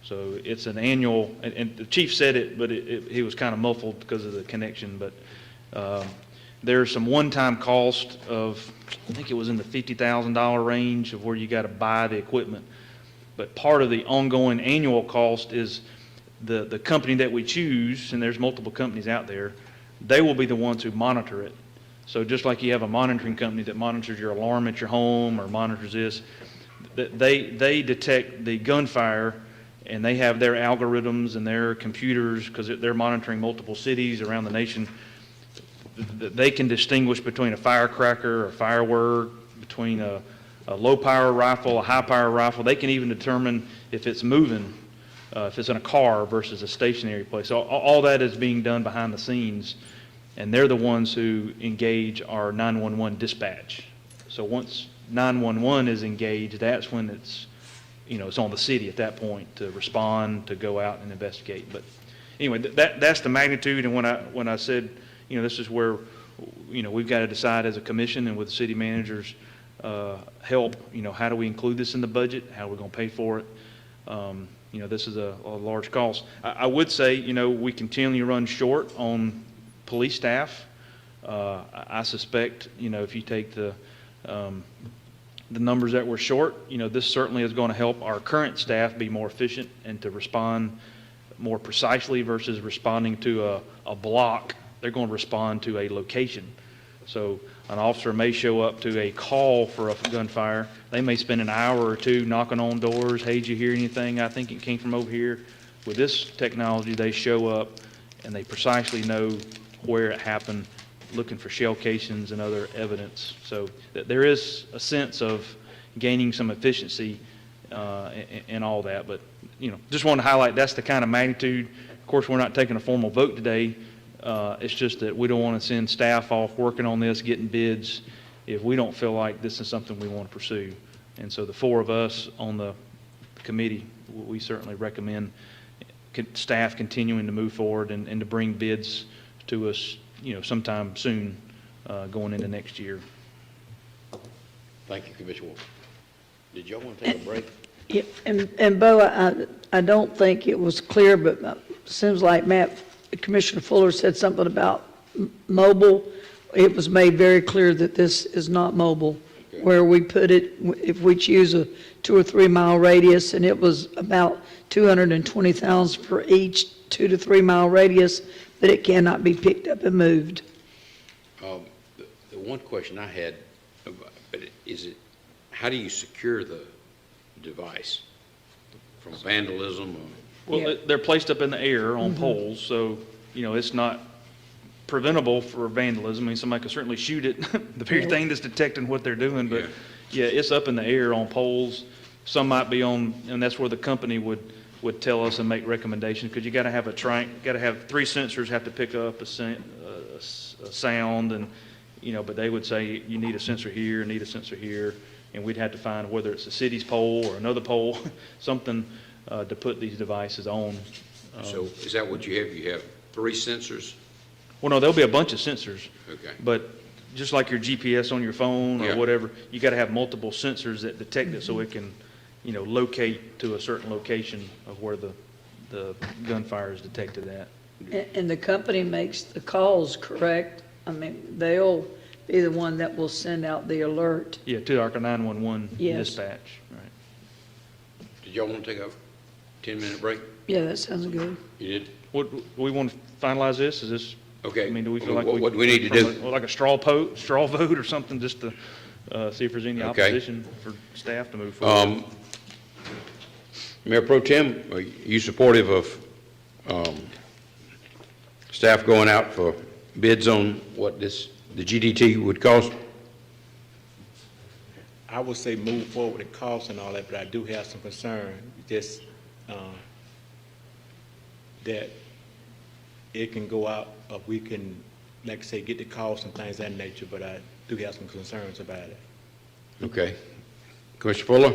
So it's an annual, and the chief said it, but he was kind of muffled because of the connection, but there's some one-time cost of, I think it was in the $50,000 range of where you got to buy the equipment. But part of the ongoing annual cost is the company that we choose, and there's multiple companies out there, they will be the ones who monitor it. So just like you have a monitoring company that monitors your alarm at your home or monitors this, they detect the gunfire, and they have their algorithms and their computers, because they're monitoring multiple cities around the nation. They can distinguish between a firecracker or firework, between a low-power rifle, a high-power rifle. They can even determine if it's moving, if it's in a car versus a stationary place. So all that is being done behind the scenes, and they're the ones who engage our 911 dispatch. So once 911 is engaged, that's when it's on the city at that point to respond, to go out and investigate. But anyway, that's the magnitude. And when I said, this is where, we've got to decide as a commission and with the city manager's help, how do we include this in the budget? How are we going to pay for it? This is a large cost. I would say, we continually run short on police staff. I suspect, if you take the numbers that we're short, this certainly is going to help our current staff be more efficient and to respond more precisely versus responding to a block. They're going to respond to a location. So an officer may show up to a call for a gunfire. They may spend an hour or two knocking on doors. Hey, did you hear anything? I think it came from over here. With this technology, they show up and they precisely know where it happened, looking for shell casings and other evidence. So there is a sense of gaining some efficiency and all that. But, just want to highlight that's the kind of magnitude. Of course, we're not taking a formal vote today. It's just that we don't want to send staff off working on this, getting bids, if we don't feel like this is something we want to pursue. And so the four of us on the committee, we certainly recommend staff continuing to move forward and to bring bids to us, sometime soon, going into next year. Thank you, Commissioner Wolf. Did y'all want to take a break? Yeah, and Bo, I don't think it was clear, but it seems like Commissioner Fuller said something about mobile. It was made very clear that this is not mobile. Okay. Where we put it, if we choose a 2 or 3 mile radius, and it was about $220,000 for each 2 to 3 mile radius, that it cannot be picked up and moved. The one question I had, but is how do you secure the device from vandalism? Well, they're placed up in the air on poles, so, it's not preventable for vandalism. I mean, somebody could certainly shoot it, the very thing that's detecting what they're doing, but it's up in the air on poles. Some might be on, and that's where the company would tell us and make recommendations, because you got to have got to have 3 sensors have to pick up a sound, and but they would say you need a sensor here, need a sensor here, and we'd have to find whether it's the city's pole or another pole, something to put these devices on. So is that what you have? You have 3 sensors? Well, no, there'll be a bunch of sensors. Okay. But just like your GPS on your phone or whatever, you got to have multiple sensors that detect it so it can, locate to a certain location of where the gunfire is detected at. And the company makes the calls, correct? I mean, they'll be the one that will send out the alert. Yeah, to our 911 Yes. dispatch, right. Did y'all want to take a 10-minute break? Yeah, that sounds good. You did? What, we want to finalize this? Is this? Okay. I mean, do we feel What- like what do we need to do? Like a straw vote or something, just to see if there's any Okay. opposition for staff to move forward? Mayor Pro Tem, are you supportive of staff going out for bids on what the GDT would cost? I would say move forward with the costs and all that, but I do have some concern, just, that it can go out, we can, like I say, get the costs and things of that nature, but I do have some concerns about it. Okay. Commissioner Fuller?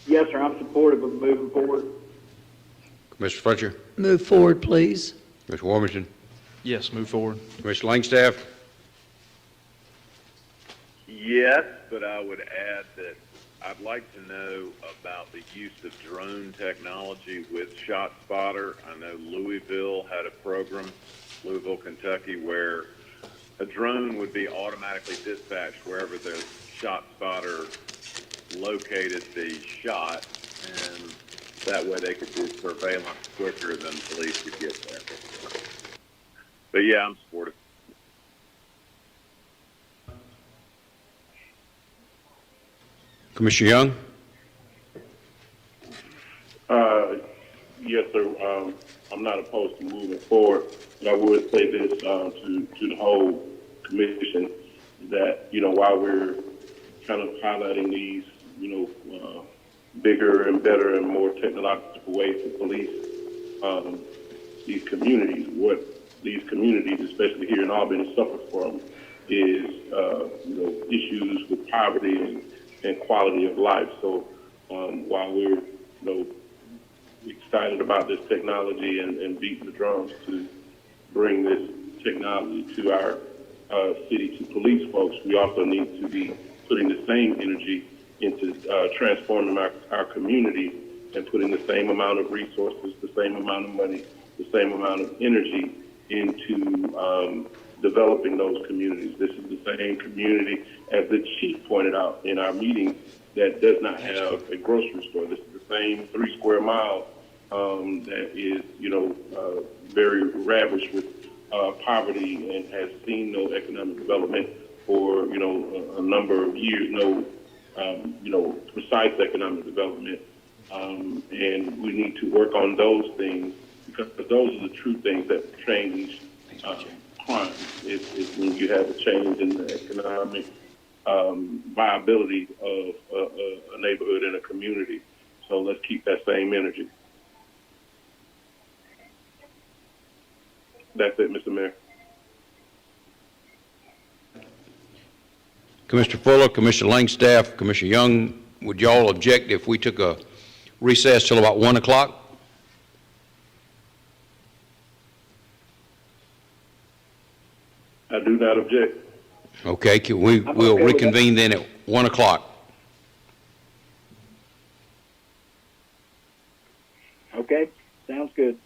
Yes, sir, I'm supportive of moving forward. Commissioner Fletcher? Move forward, please. Commissioner Warmington? Yes, move forward. Commissioner Langstaff? Yes, but I would add that I'd like to know about the use of drone technology with ShotSpotter. I know Louisville had a program, Louisville, Kentucky, where a drone would be automatically dispatched wherever the ShotSpotter located the shot, and that way they could do surveillance quicker than police could get there. But yeah, I'm supportive. Commissioner Young? Yes, sir. I'm not opposed to moving forward, but I would say this to the whole commission that, while we're kind of highlighting these, bigger and better and more technological ways to police these communities, what these communities, especially here in Albany, suffer from is, issues with poverty and quality of life. So while we're, excited about this technology and beating the drums to bring this technology to our city, to police folks, we also need to be putting the same energy into transforming our community and putting the same amount of resources, the same amount of money, the same amount of energy into developing those communities. This is the same community, as the chief pointed out in our meeting, that does not have a grocery store. This is the same 3 square miles that is, very ravished with poverty and has seen no economic development for, a number of years, no, precise economic development. And we need to work on those things because those are the true things that change crime. It's when you have a change in the economic viability of a neighborhood and a community. So let's keep that same energy. That's it, Mr. Mayor. Commissioner Fuller, Commissioner Langstaff, Commissioner Young, would y'all object if we took a recess till about 1 o'clock? I do not object. Okay, we'll reconvene then at 1 o'clock. Okay, sounds good.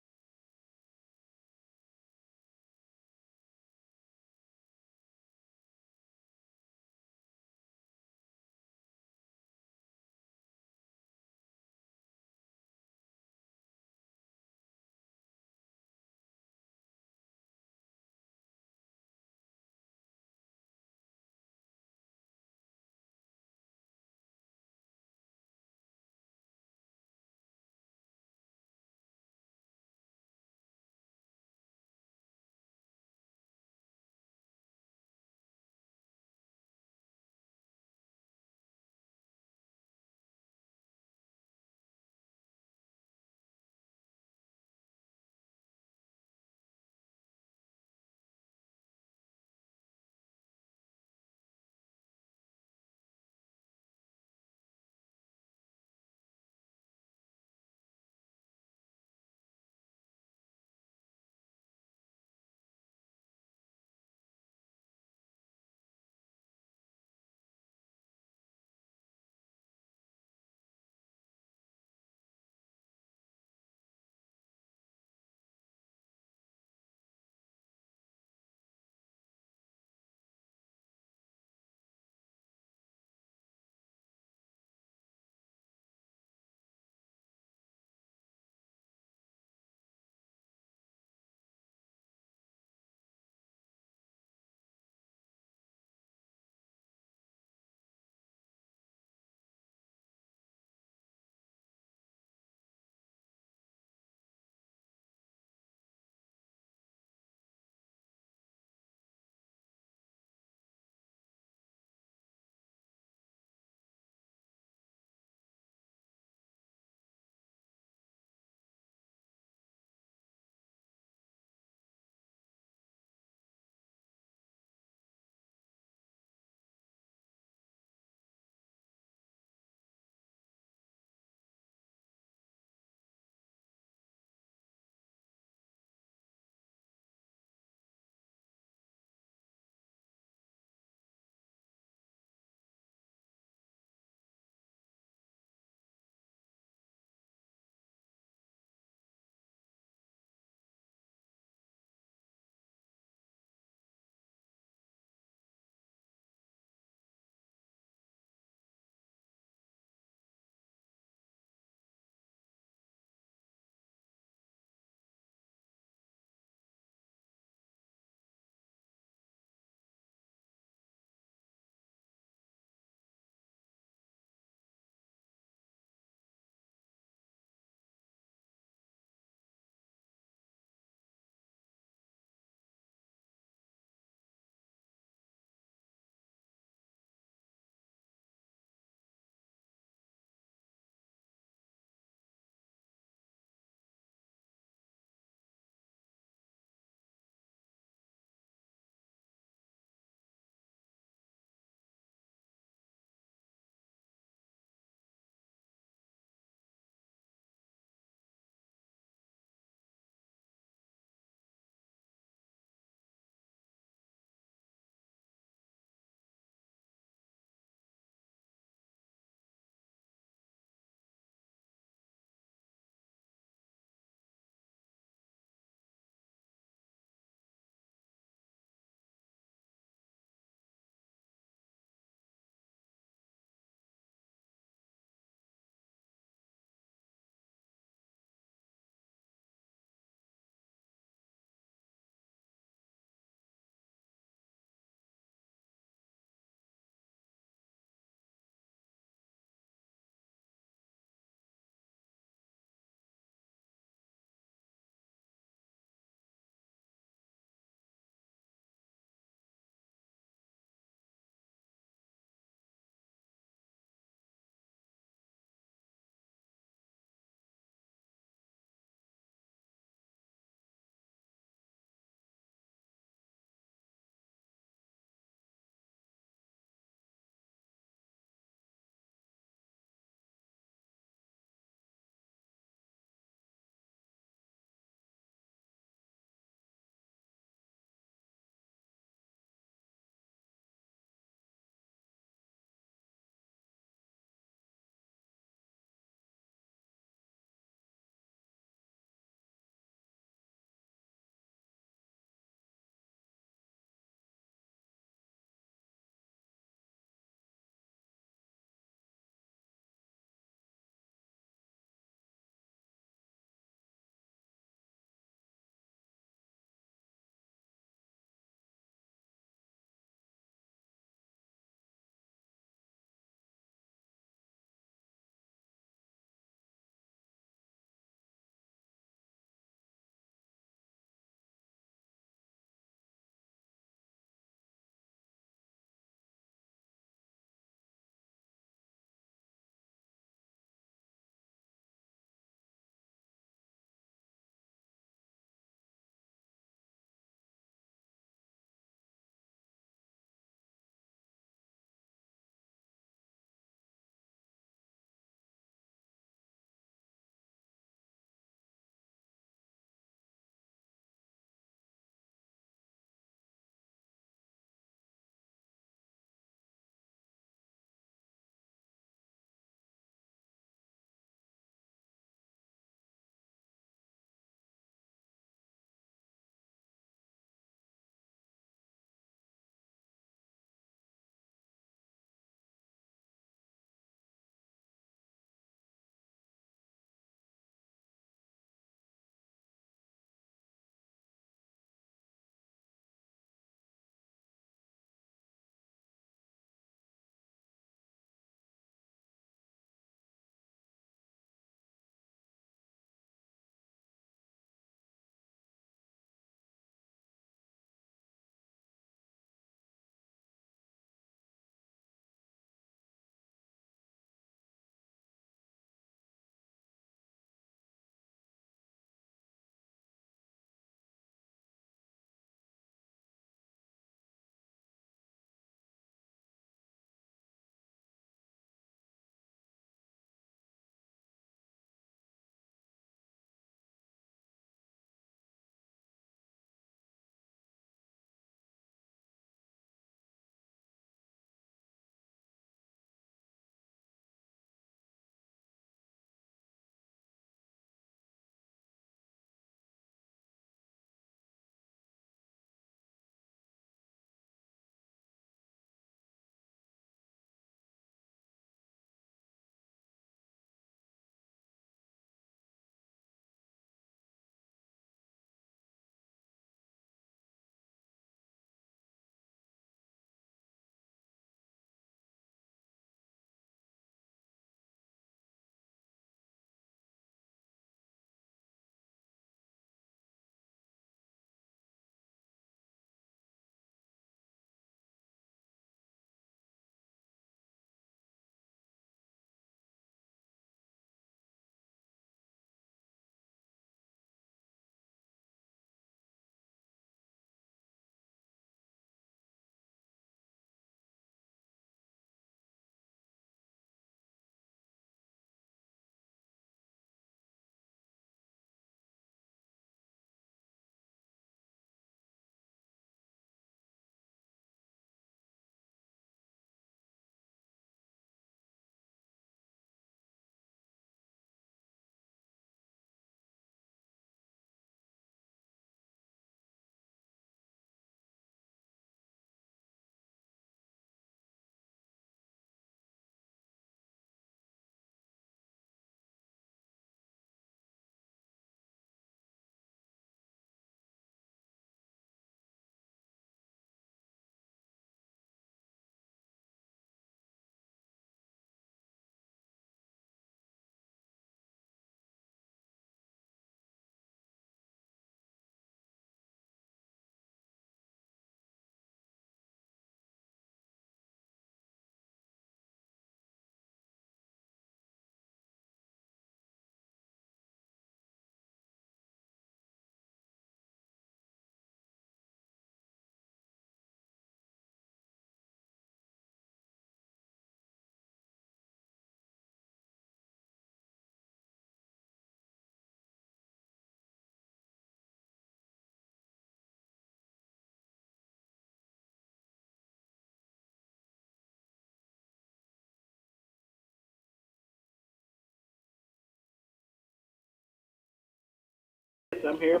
I'm here.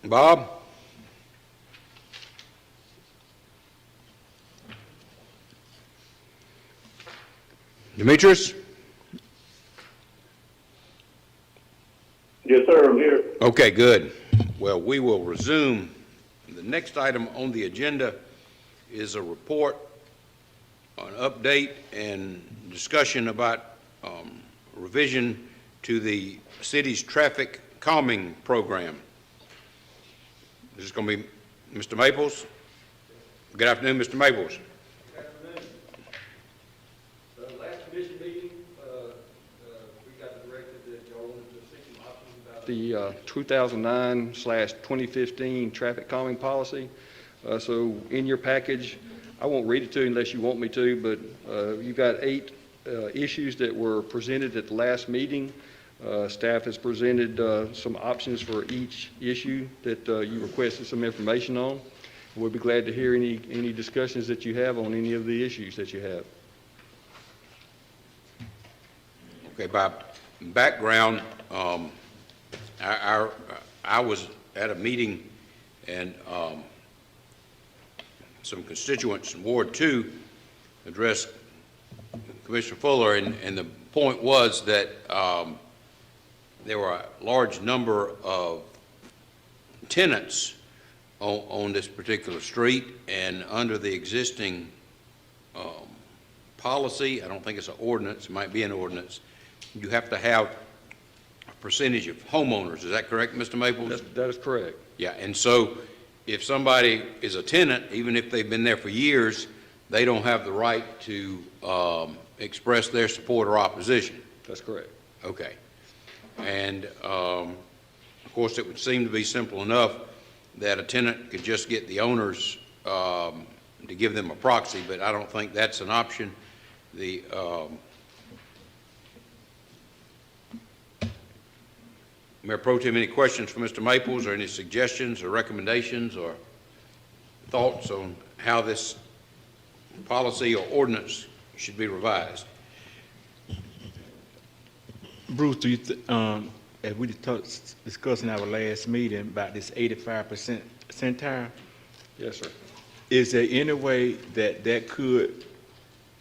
Bob? Demetrius? Yes, sir, I'm here. Okay, good. Well, we will resume. The next item on the agenda is a report, an update and discussion about revision to the city's traffic calming program. This is going to be Mr. Maples. Good afternoon, Mr. Maples. Last commission meeting, we got directed that y'all wanted to see some options about the 2009/2015 traffic calming policy. So in your package, I won't read it to you unless you want me to, but you've got 8 issues that were presented at the last meeting. Staff has presented some options for each issue that you requested some information on. We'll be glad to hear any discussions that you have on any of the issues that you have. Okay, by background, I was at a meeting and some constituents in Ward 2 addressed Commissioner Fuller, and the point was that there were a large number of tenants on this particular street, and under the existing policy, I don't think it's an ordinance, it might be an ordinance, you have to have a percentage of homeowners. Is that correct, Mr. Maples? That is correct. Yeah, and so if somebody is a tenant, even if they've been there for years, they don't have the right to express their support or opposition. That's correct. Okay. And, of course, it would seem to be simple enough that a tenant could just get the owners to give them a proxy, but I don't think that's an option. The Mayor Pro Tem, any questions for Mr. Maples, or any suggestions or recommendations or thoughts on how this policy or ordinance should be revised? Bruce, do you, as we discussed in our last meeting about this 85% percentile? Yes, sir. Is there any way that that could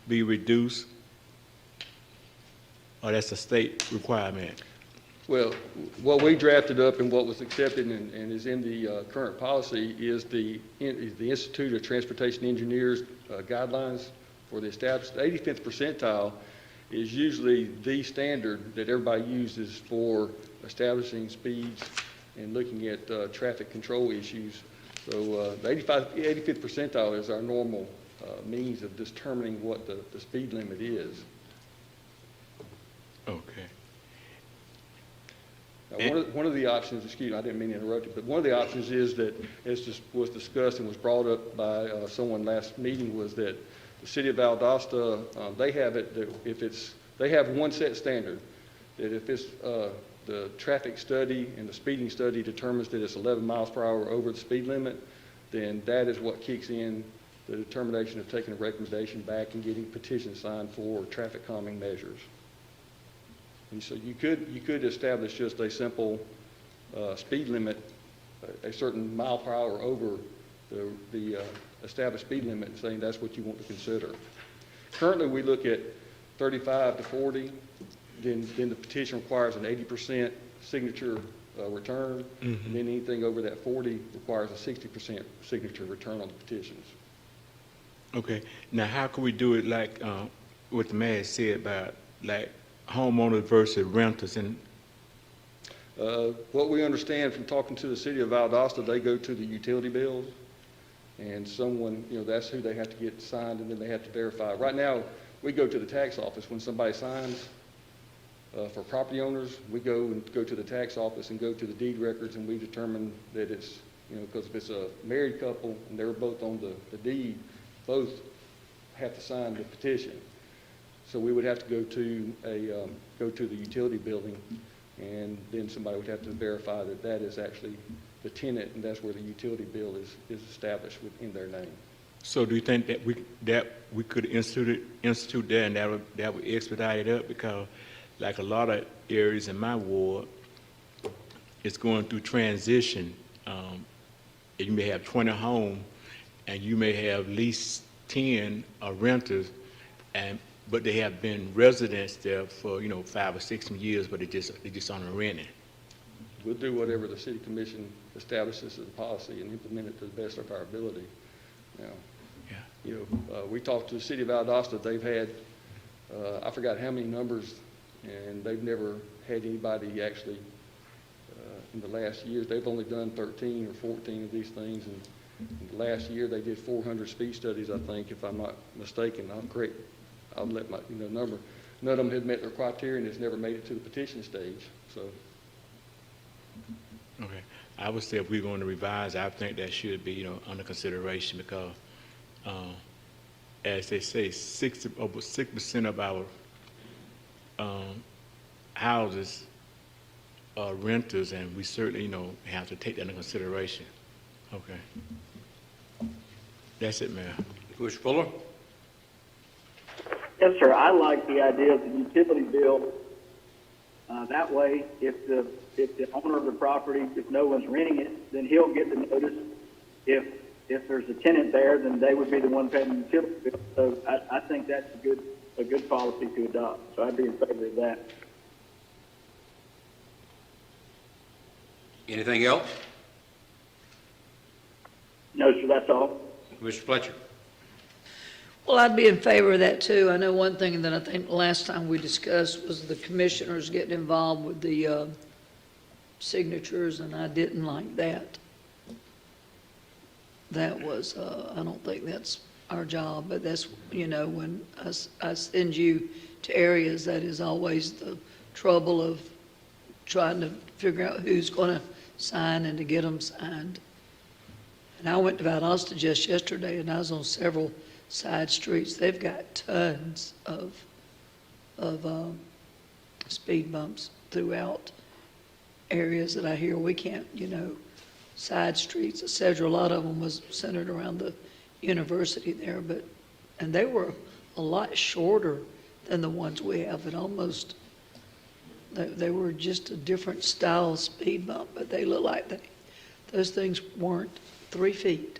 be reduced, or that's a state requirement? Well, what we drafted up and what was accepted and is in the current policy is the Institute of Transportation Engineers guidelines for the established. The 85th percentile is usually the standard that everybody uses for establishing speeds and looking at traffic control issues. So the 85th percentile is our normal means of determining what the speed limit is. Okay. Now, one of the options, excuse me, I didn't mean to interrupt you, but one of the options is that, as was discussed and was brought up by someone last meeting, was that the city of Valdosta, they have it that if it's, they have one set standard, that if it's the traffic study and the speeding study determines that it's 11 miles per hour over the speed limit, then that is what kicks in the determination of taking a recommendation back and getting petitions signed for traffic calming measures. And so you could establish just a simple speed limit, a certain mile per hour over the established speed limit, and saying that's what you want to consider. Currently, we look at 35 to 40. Then the petition requires an 80% signature return, and then anything over that 40 requires a 60% signature return on the petitions. Okay. Now, how can we do it like what the mayor said about like homeowners versus renters? And what we understand from talking to the city of Valdosta, they go to the utility bills, and someone, that's who they have to get signed, and then they have to verify. Right now, we go to the tax office when somebody signs. For property owners, we go to the tax office and go to the deed records, and we determine that it's, because if it's a married couple and they're both on the deed, both have to sign the petition. So we would have to go to the utility building, and then somebody would have to verify that that is actually the tenant, and that's where the utility bill is established in their name. so do you think that we could institute that, and that would expedite it up? Because like a lot of areas in my ward, is going through transition. You may have 20 homes, and you may have at least 10 renters, but they have been residents there for 5 or 6 years, but they just on renting. We'll do whatever the city commission establishes as a policy and implement it to the best of our ability. Now, we talked to the city of Valdosta. They've had, I forgot how many numbers, and they've never had anybody actually, in the last years, they've only done 13 or 14 of these things, and in the last year they did 400 speed studies, I think, if I'm not mistaken. I'll let my, number. None of them had met their criteria, and it's never made it to the petition stage, so. Okay. I would say if we're going to revise, I think that should be, under consideration because, as they say, over 6% of our houses are renters, and we certainly, have to take that into consideration. Okay. That's it, Mayor. Commissioner Fuller? Yes, sir. I like the idea of the utility bill. That way, if the owner of the property, if no one's renting it, then he'll get the notice. If there's a tenant there, then they would be the one paying the utility bill. So I think that's a good policy to adopt. So I'd be in favor of that. Anything else? No, sir. That's all. Mr. Fletcher? Well, I'd be in favor of that too. I know one thing that I think last time we discussed was the commissioners getting involved with the signatures, and I didn't like that. That was, I don't think that's our job, but that's, when I send you to areas, that is always the trouble of trying to figure out who's going to sign and to get them signed. And I went to Valdosta just yesterday, and I was on several side streets. They've got tons of speed bumps throughout areas that I hear we can't, side streets, etc. A lot of them was centered around the university there, and they were a lot shorter than the ones we have. It almost, they were just a different style speed bump, but they look like those things weren't 3 feet.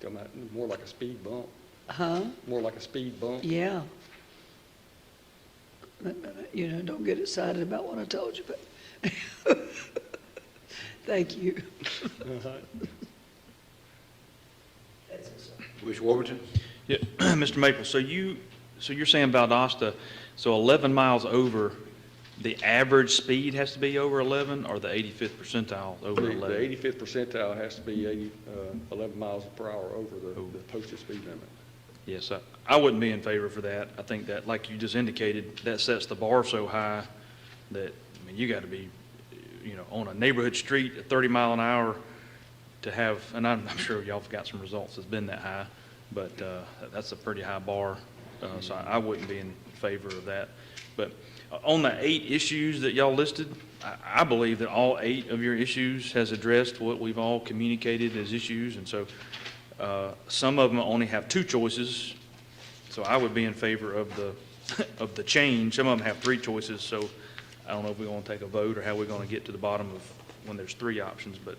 Come out more like a speed bump. Huh? More like a speed bump. Yeah. Don't get excited about what I told you, but thank you. Commissioner Warburton? Yeah, Mr. Maple, so you're saying Valdosta, so 11 miles over, the average speed has to be over 11, or the 85th percentile over 11? The 85th percentile has to be 11 miles per hour over the posted speed limit. Yes, I wouldn't be in favor for that. I think that, like you just indicated, that sets the bar so high that, you got to be, on a neighborhood street at 30 mile an hour to have, and I'm sure y'all have got some results that's been that high, but that's a pretty high bar. So I wouldn't be in favor of that. But on the 8 issues that y'all listed, I believe that all 8 of your issues has addressed what we've all communicated as issues, and so some of them only have 2 choices, so I would be in favor of the change. Some of them have 3 choices, so I don't know if we're going to take a vote or how we're going to get to the bottom of when there's 3 options, but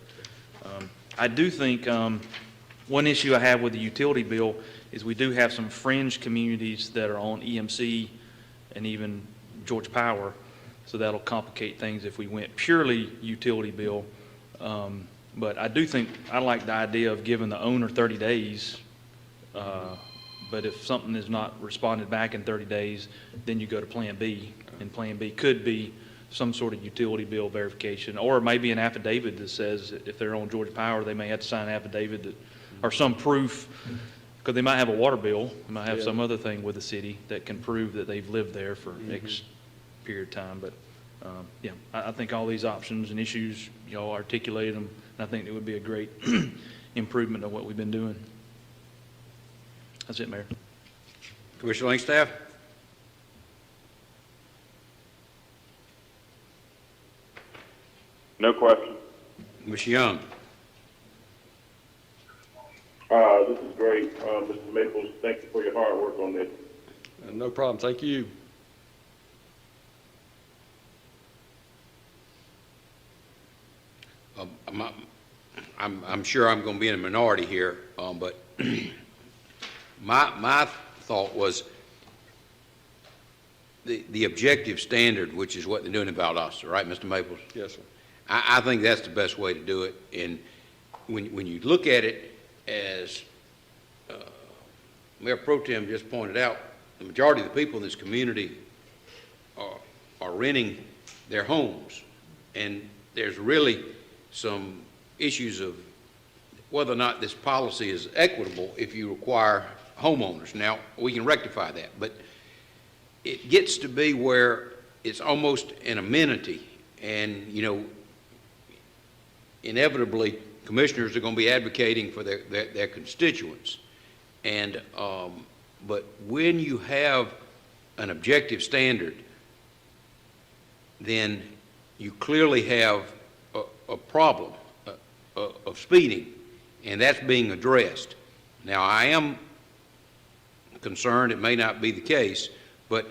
I do think one issue I have with the utility bill is we do have some fringe communities that are on EMC and even Georgia Power, so that'll complicate things if we went purely utility bill. But I do think, I like the idea of giving the owner 30 days, but if something is not responded back in 30 days, then you go to Plan B, and Plan B could be some sort of utility bill verification, or maybe an affidavit that says if they're on Georgia Power, they may have to sign an affidavit that, or some proof, because they might have a water bill, they might have some other thing with the city that can prove that they've lived there for X period of time. But yeah, I think all these options and issues, y'all articulated them, and I think it would be a great improvement of what we've been doing. That's it, Mayor. Commissioner Langstaff? No question. Ms. Young? This is great. Mr. Maples, thank you for your hard work on this. No problem. Thank you. I'm sure I'm going to be in a minority here, but my thought was the objective standard, which is what they're doing in Valdosta, right, Mr. Maples? Yes, sir. I think that's the best way to do it. And when you look at it, as Mayor Pro Tem just pointed out, the majority of the people in this community are renting their homes. And there's really some issues of whether or not this policy is equitable if you require homeowners. Now, we can rectify that, but it gets to be where it's almost an amenity. And, you know, inevitably, commissioners are going to be advocating for their constituents. And, but when you have an objective standard, then you clearly have a problem of speeding, and that's being addressed. Now, I am concerned it may not be the case, but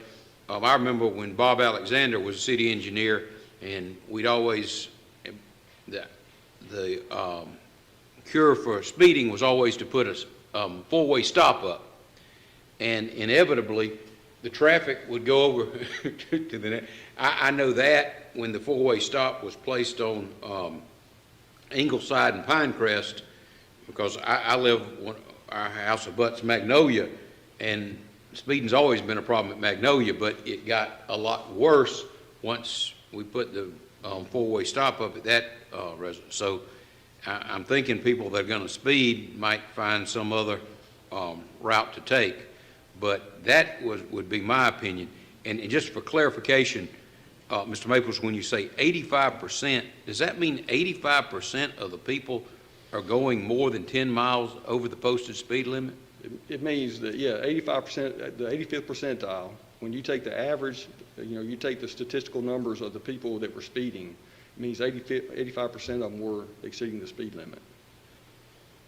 I remember when Bob Alexander was a city engineer, and we'd always, the cure for speeding was always to put a four-way stop up, and inevitably the traffic would go over to the next. I know that when the four-way stop was placed on Ingleside and Pinecrest, because I live, our house abuts Magnolia, and speeding's always been a problem at Magnolia, but it got a lot worse once we put the four-way stop up at that residence. So I'm thinking people that are going to speed might find some other route to take, but that would be my opinion. And just for clarification, Mr. Maples, when you say 85%, does that mean 85% of the people are going more than 10 miles over the posted speed limit? It means that, yeah, 85%, the 85th percentile, when you take the average, you know, you take the statistical numbers of the people that were speeding, it means 85% of them were exceeding the speed limit.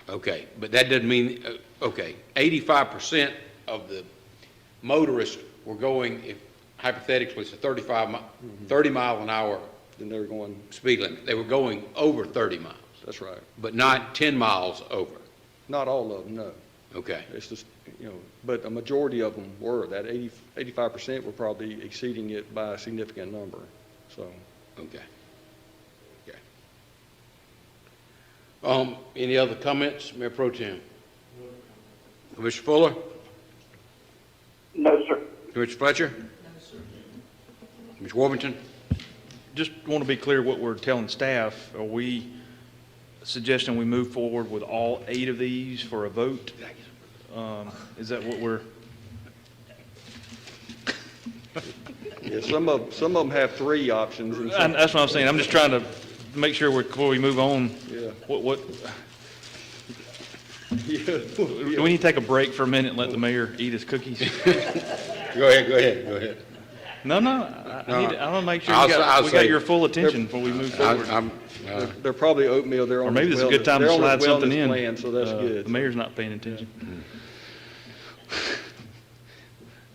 Okay, but that doesn't mean, okay, 85% of the motorists were going, if hypothetically it's a 30 mile an hour then they were going speed limit. They were going over 30 miles. That's right. But not 10 miles over. Not all of them, no. Okay. It's just, you know, but a majority of them were. That 85% were probably exceeding it by a significant number. So. Okay. Okay. Any other comments, Mayor Pro Tem? Commissioner Fuller? No, sir. Commissioner Fletcher? No, sir. Commissioner Warmington? Just want to be clear what we're telling staff. Are we suggesting we move forward with all 8 of these for a vote? Is that what we're? Yeah, some of them have 3 options. And That's what I'm saying. I'm just trying to make sure before we move on. Yeah. What? Yeah. Do we need to take a break for a minute and let the mayor eat his cookies? Go ahead. No. I want to make sure we got your full attention before we move forward. They're probably oatmeal. They're on Or maybe his this is a good time to they're on slide his something wellness in. plan, so that's good. The mayor's not paying attention.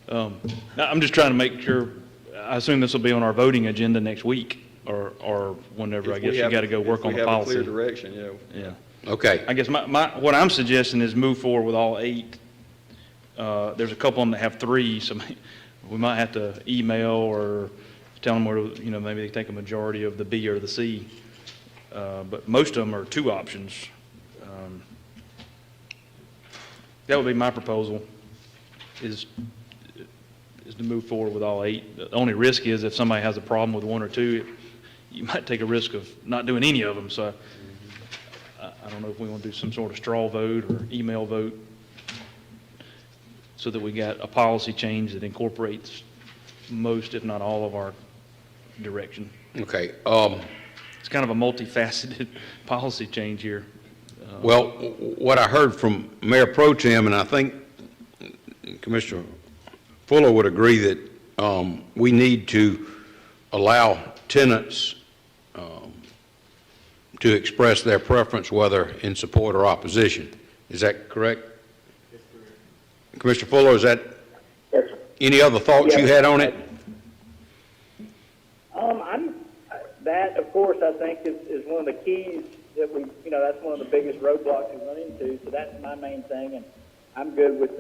I'm just trying to make sure, I assume this will be on our voting agenda next week or whenever. I guess you got to go work on the policy. If we have a clear direction, yeah. Yeah. Okay. I guess what I'm suggesting is move forward with all 8. There's a couple of them that have 3, so we might have to email or tell them where, you know, maybe they take a majority of the B or the C. But most of them are 2 options. That would be my proposal, is to move forward with all 8. The only risk is if somebody has a problem with 1 or 2, you might take a risk of not doing any of them. So I don't know if we want to do some sort of straw vote or email vote so that we got a policy change that incorporates most, if not all, of our direction. Okay. It's kind of a multifaceted policy change here. Well, what I heard from Mayor Pro Tem, and I think Commissioner Fuller would agree that we need to allow tenants to express their preference, whether in support or opposition. Is that correct? Yes, sir. Commissioner Fuller, is that Yes, sir. any other thoughts you had on it? that, of course, I think is one of the keys that we, that's one of the biggest roadblocks we run into. So that's my main thing, and I'm good with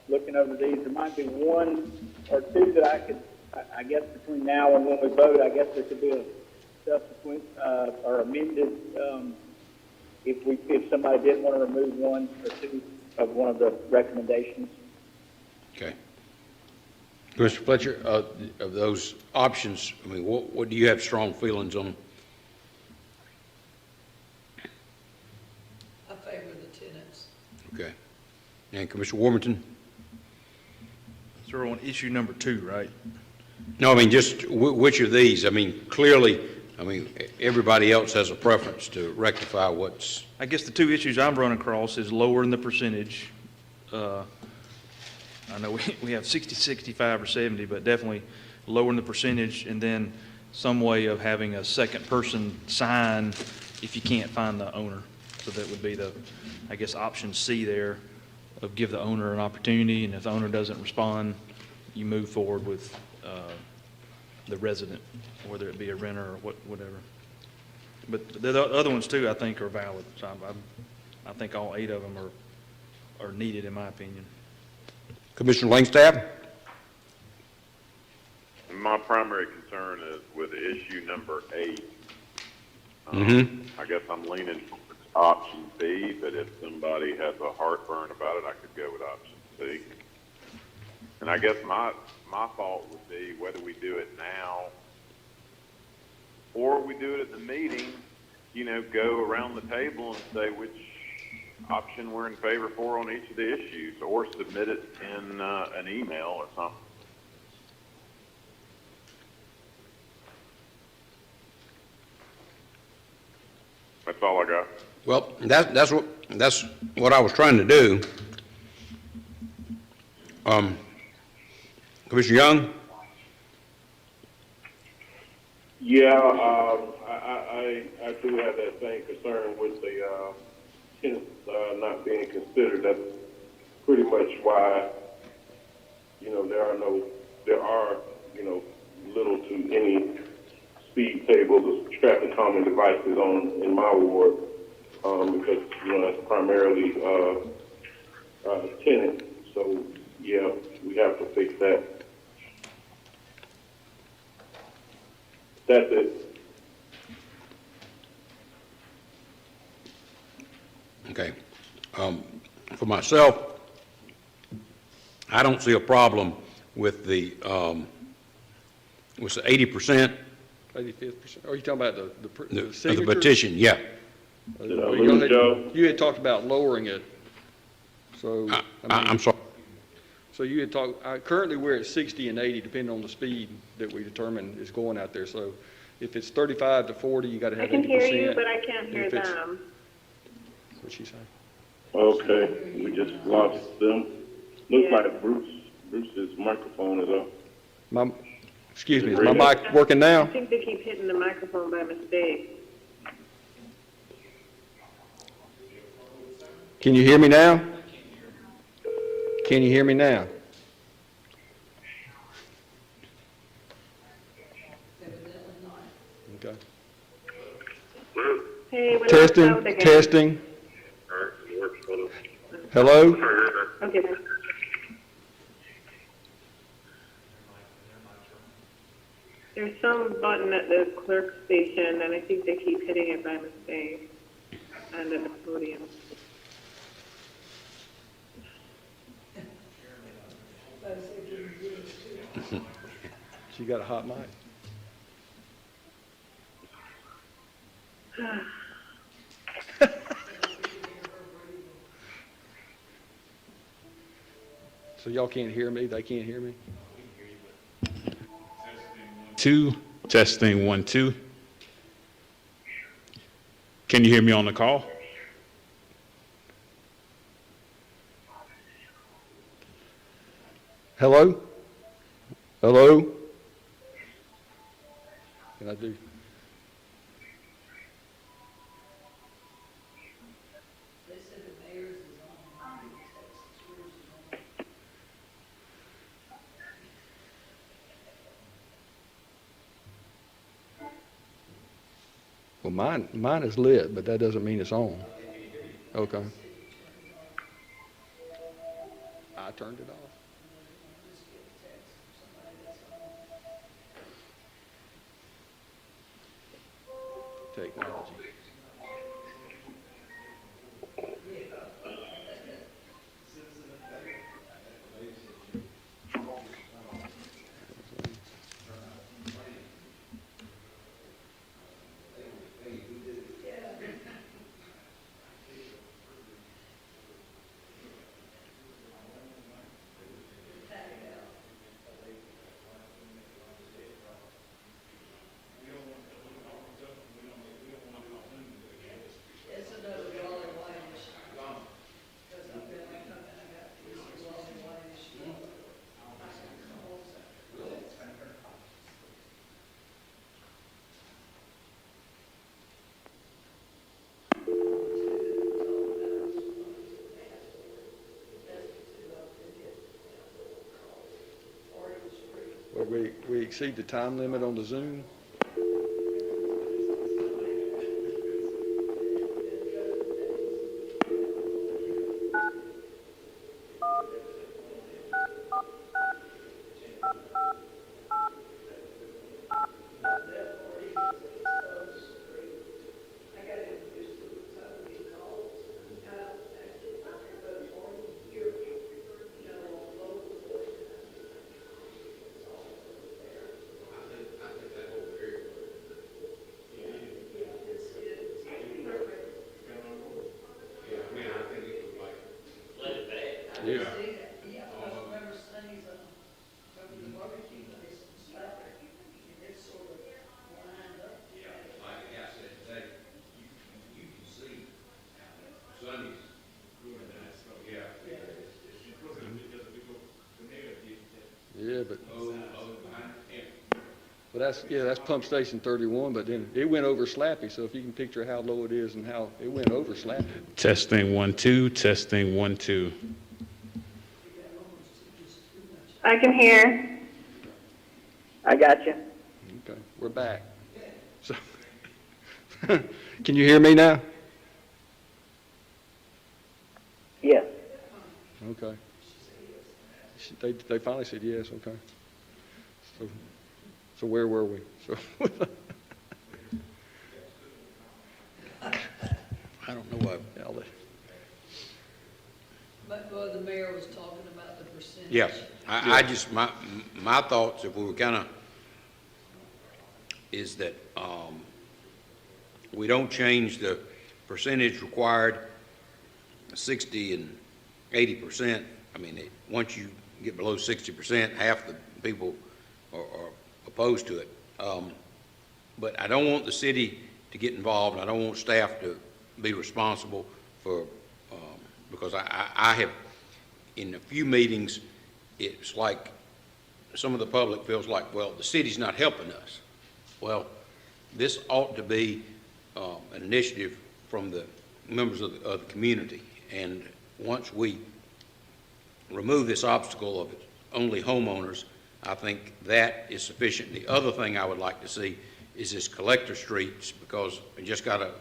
looking over these. There might be one or two that I guess between now and when we vote, I guess there could be a subsequent or amended if somebody did want to remove one or two of one of the recommendations. Okay. Mr. Fletcher, of those options, I mean, what do you have strong feelings on? I favor the tenants. Okay. And Commissioner Warmington? So we're on issue number 2, right? No, I mean, just which of these? I mean, clearly, everybody else has a preference to rectify what's... I guess the 2 issues I'm running across is lowering the percentage. I know we have 60, 65, or 70, but definitely lowering the percentage, and then some way of having a second person sign if you can't find the owner. So that would be the, I guess, option C there, of give the owner an opportunity, and if the owner doesn't respond, you move forward with the resident, whether it be a renter or whatever. But the other ones too, I think, are valid. So I think all 8 of them are needed, in my opinion. Commissioner Langstaff? My primary concern is with issue number 8. I guess I'm leaning towards option B, but if somebody has a heartburn about it, I could go with option C. And I guess my thought would be whether we do it now or we do it at the meeting, go around the table and say which option we're in favor for on each of the issues, or submit it in an email or something. That's all I got. Well, that's what I was trying to do. Commissioner Young? Yeah, I do have that same concern with the tenants not being considered. That's pretty much why, there are little to any speed tables or traffic calming devices in my ward, because, that's primarily tenants. So, yeah, we have to fix that. That's it. Okay. For myself, I don't see a problem with the 80%. 85%. Are you talking about the Of the signatures? petition, yeah. You had talked about lowering it. So, I'm sorry. So you had talked, currently we're at 60 and 80, depending on the speed that we determine is going out there. So if it's 35 to 40, you got to have 80%. I can hear you, but I can't hear them. What's she saying? Okay, we just lost them. Looks like Bruce's microphone is up. Excuse me, is my mic working now? I think they keep hitting the microphone by mistake. Can you hear me now? Can you hear me now? Okay. Hey, what Testing, testing. Hello? Okay. There's some button at the clerk station, and I think they keep hitting it by mistake, and at the podium. She got a hot mic. So y'all can't hear me? They can't hear me? Testing 1, 2. Can you hear me on the call? Hello? Hello? Can I do? Well, mine is lit, but that doesn't mean it's on. Okay. I turned it off. Technology. Well, we exceed the time limit on the Zoom. Yeah. Yeah, but that's Pump Station 31, but then it went over Slappy, so if you can picture how low it is and how it went over Slappy. Testing 1 2, testing 1 2. I can hear. I got you. Okay, we're back. So, can you hear me now? Yes. Okay. They finally said yes, okay. So where were we? So I don't know what. But the mayor was talking about the percentage. Yeah, I just, my thoughts, if we were is that we don't change the percentage required, 60 and 80%. I mean, once you get below 60%, half the people are opposed to it. But I don't want the city to get involved. I don't want staff to be responsible for, because I have, in a few meetings, it's like some of the public feels like, well, the city's not helping us. Well, this ought to be an initiative from the members of the community. And once we remove this obstacle of only homeowners, I think that is sufficient. The other thing I would like to see is this collector streets, because we just got a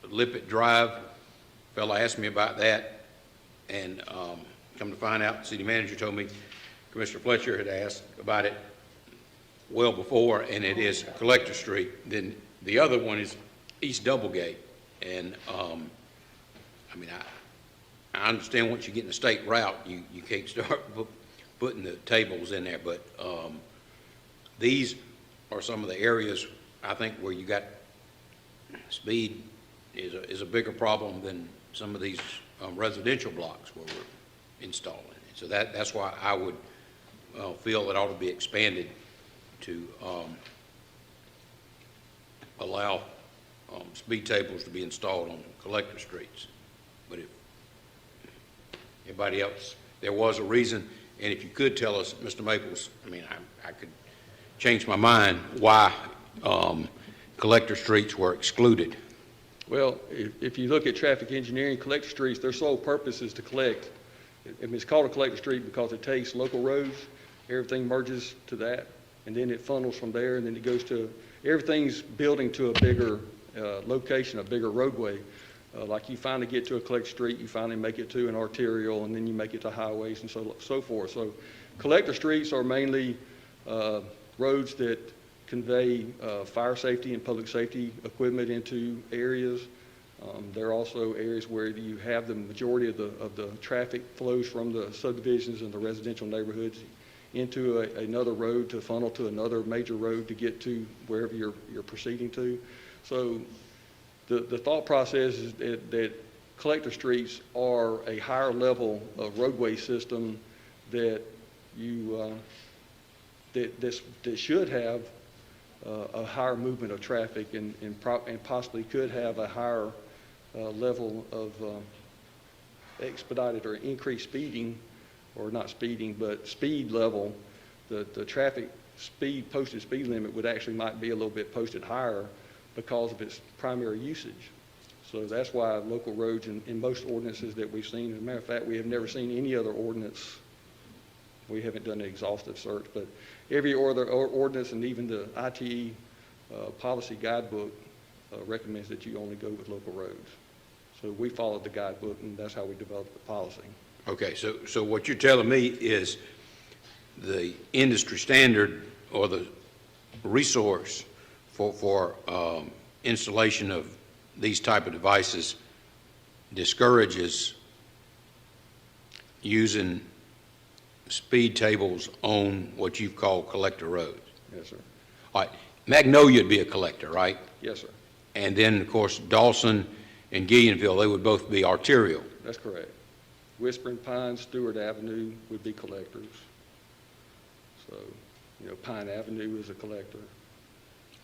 Lippet Drive. Fella asked me about that, and come to find out, the city manager told me Commissioner Fletcher had asked about it well before, and it is Collector Street. Then the other one is East Doublegate, and I mean, I understand once you get in the state route, you can't start putting the tables in there, but these are some of the areas, I think, where you got speed is a bigger problem than some of these residential blocks where we're installing it. So that's why I would feel it ought to be expanded to allow speed tables to be installed on collector streets. But if anybody else, there was a reason, and if you could tell us, Mr. Maples, I mean, I could change my mind why collector streets were excluded. Well, if you look at traffic engineering, collector streets, their sole purpose is to collect. I mean, it's called a collector street because it takes local roads, everything merges to that, and then it funnels from there, and then it goes to, everything's building to a bigger location, a bigger roadway. Like you finally get to a collector street, you finally make it to an arterial, and then you make it to highways and so forth. So collector streets are mainly roads that convey fire safety and public safety equipment into areas. There are also areas where you have the majority of the traffic flows from the subdivisions and the residential neighborhoods into another road to funnel to another major road to get to wherever you're proceeding to. So the thought process is that collector streets are a higher level of roadway system that that should have a higher movement of traffic and possibly could have a higher level of expedited or increased speeding, or not speeding, but speed level. The traffic speed, posted speed limit would actually might be a little bit posted higher because of its primary usage. So that's why local roads in most ordinances that we've seen, as a matter of fact, we have never seen any other ordinance. We haven't done an exhaustive search, but every other ordinance and even the ITE policy guidebook recommends that you only go with local roads. So we followed the guidebook, and that's how we developed the policy. Okay, so what you're telling me is the industry standard or the resource for installation of these type of devices discourages using speed tables on what you've called collector roads. Yes, sir. All right, Magnolia would be a collector, right? Yes, sir. And then, of course, Dawson and Gillionville, they would both be arterial. That's correct. Whispering Pines, Stewart Avenue would be collectors. So, Pine Avenue is a collector.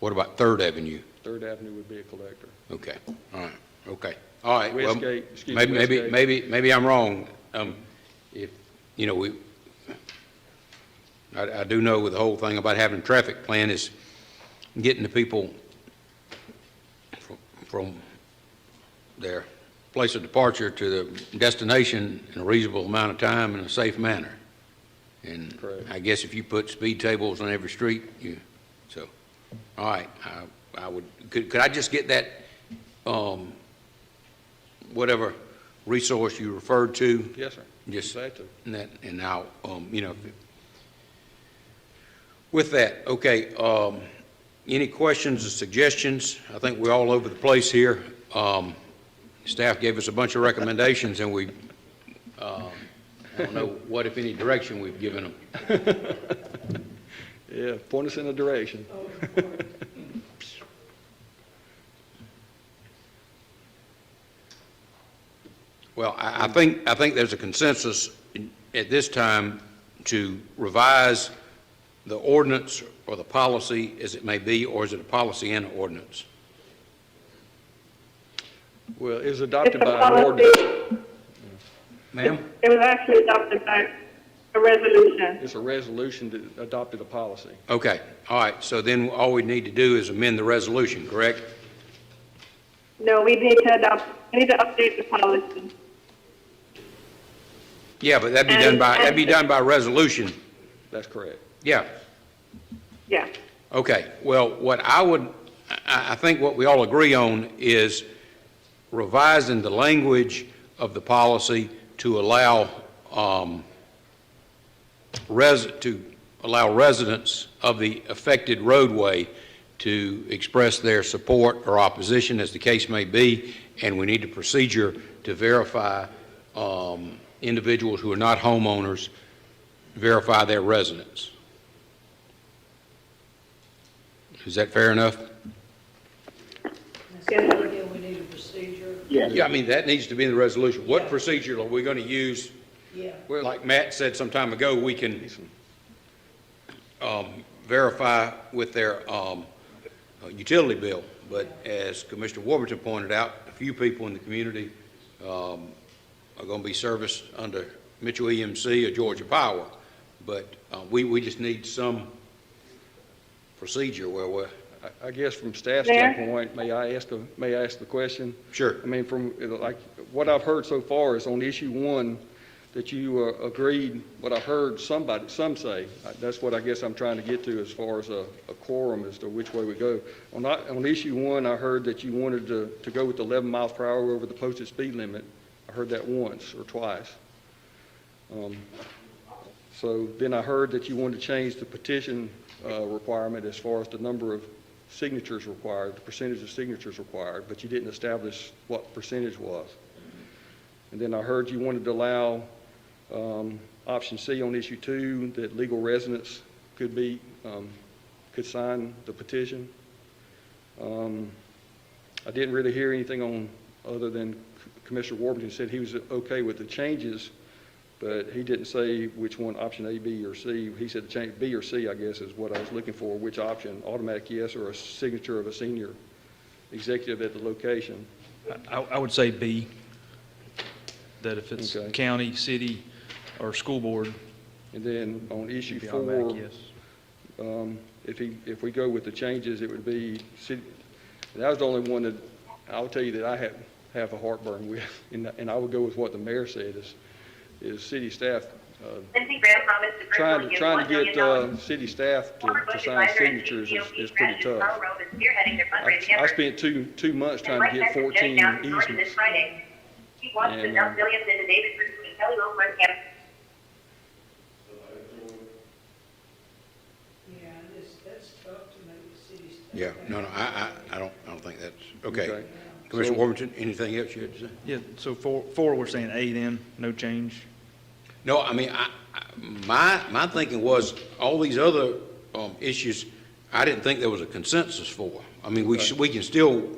What about Third Avenue? Third Avenue would be a collector. Okay, all right, okay. All right, well, Westgate, excuse me, maybe, Westgate. maybe I'm wrong. If, I do know with the whole thing about having a traffic plan is getting the people from their place of departure to the destination in a reasonable amount of time in a safe manner. And Correct. I guess if you put speed tables on every street, all right, I would, could I just get that, whatever resource you referred to? Yes, sir. Just Glad to. and now, with that, okay, any questions or suggestions? I think we're all over the place here. Staff gave us a bunch of recommendations, and we, I don't know what, if any, direction we've given them. Yeah, point us in a direction. Well, I think there's a consensus at this time to revise the ordinance or the policy as it may be, or is it a policy and an ordinance? Well, it was adopted It's a by an policy. ordinance. Ma'am? It was actually adopted by a resolution. It's a resolution that adopted a policy. Okay, all right, so then all we need to do is amend the resolution, correct? No, we need to update the policy. Yeah, but that'd be done by resolution. That's correct. Yeah. Yeah. Okay, well, I think what we all agree on is revising the language of the policy to allow residents of the affected roadway to express their support or opposition, as the case may be, and we need a procedure to verify individuals who are not homeowners, verify their residence. Is that fair enough? Again, we need a procedure. Yeah, I mean, that needs to be in the resolution. What procedure are we going to use? Yeah. Like Matt said some time ago, we can verify with their utility bill. But as Commissioner Warburton pointed out, a few people in the community are going to be serviced under Mitchell EMC or Georgia Power. But we just need some procedure where we're... I guess from staff Mayor? standpoint, may I ask the question? Sure. I mean, from, like, what I've heard so far is on issue one, that you agreed, what I heard some say, that's what I guess I'm trying to get to as far as a quorum as to which way we go. On issue 1, I heard that you wanted to go with 11 miles per hour over the posted speed limit. I heard that once or twice. So then I heard that you wanted to change the petition requirement as far as the number of signatures required, the percentage of signatures required, but you didn't establish what percentage was. And then I heard you wanted to allow option C on issue 2, that legal residents could sign the petition. I didn't really hear anything on, other than Commissioner Warburton said he was okay with the changes, but he didn't say which one, option A, B, or C. He said the change, B or C, I guess, is what I was looking for, which option, automatic yes or a signature of a senior executive at the location. I would say B, that if it's Okay. county, city, or school board. And then on issue it'd be 4, automatic yes. if we go with the changes, it would be city. That was the only one that I'll tell you that I have a heartburn with, and I would go with what the mayor said is city staff. Trying to get city staff to sign signatures is pretty tough. I spent two months trying to get 14 easements. He wants to dump millions into Davidson between Kelly Wilson and Campbell. Yeah, that's tough to make the city staff. Yeah, no, I don't think that's, okay. Okay. Commissioner So- Warburton, anything else you had to say? Yeah, so four, we're saying A then, no change. No, I mean, my thinking was, all these other issues, I didn't think there was a consensus for. I mean, we can still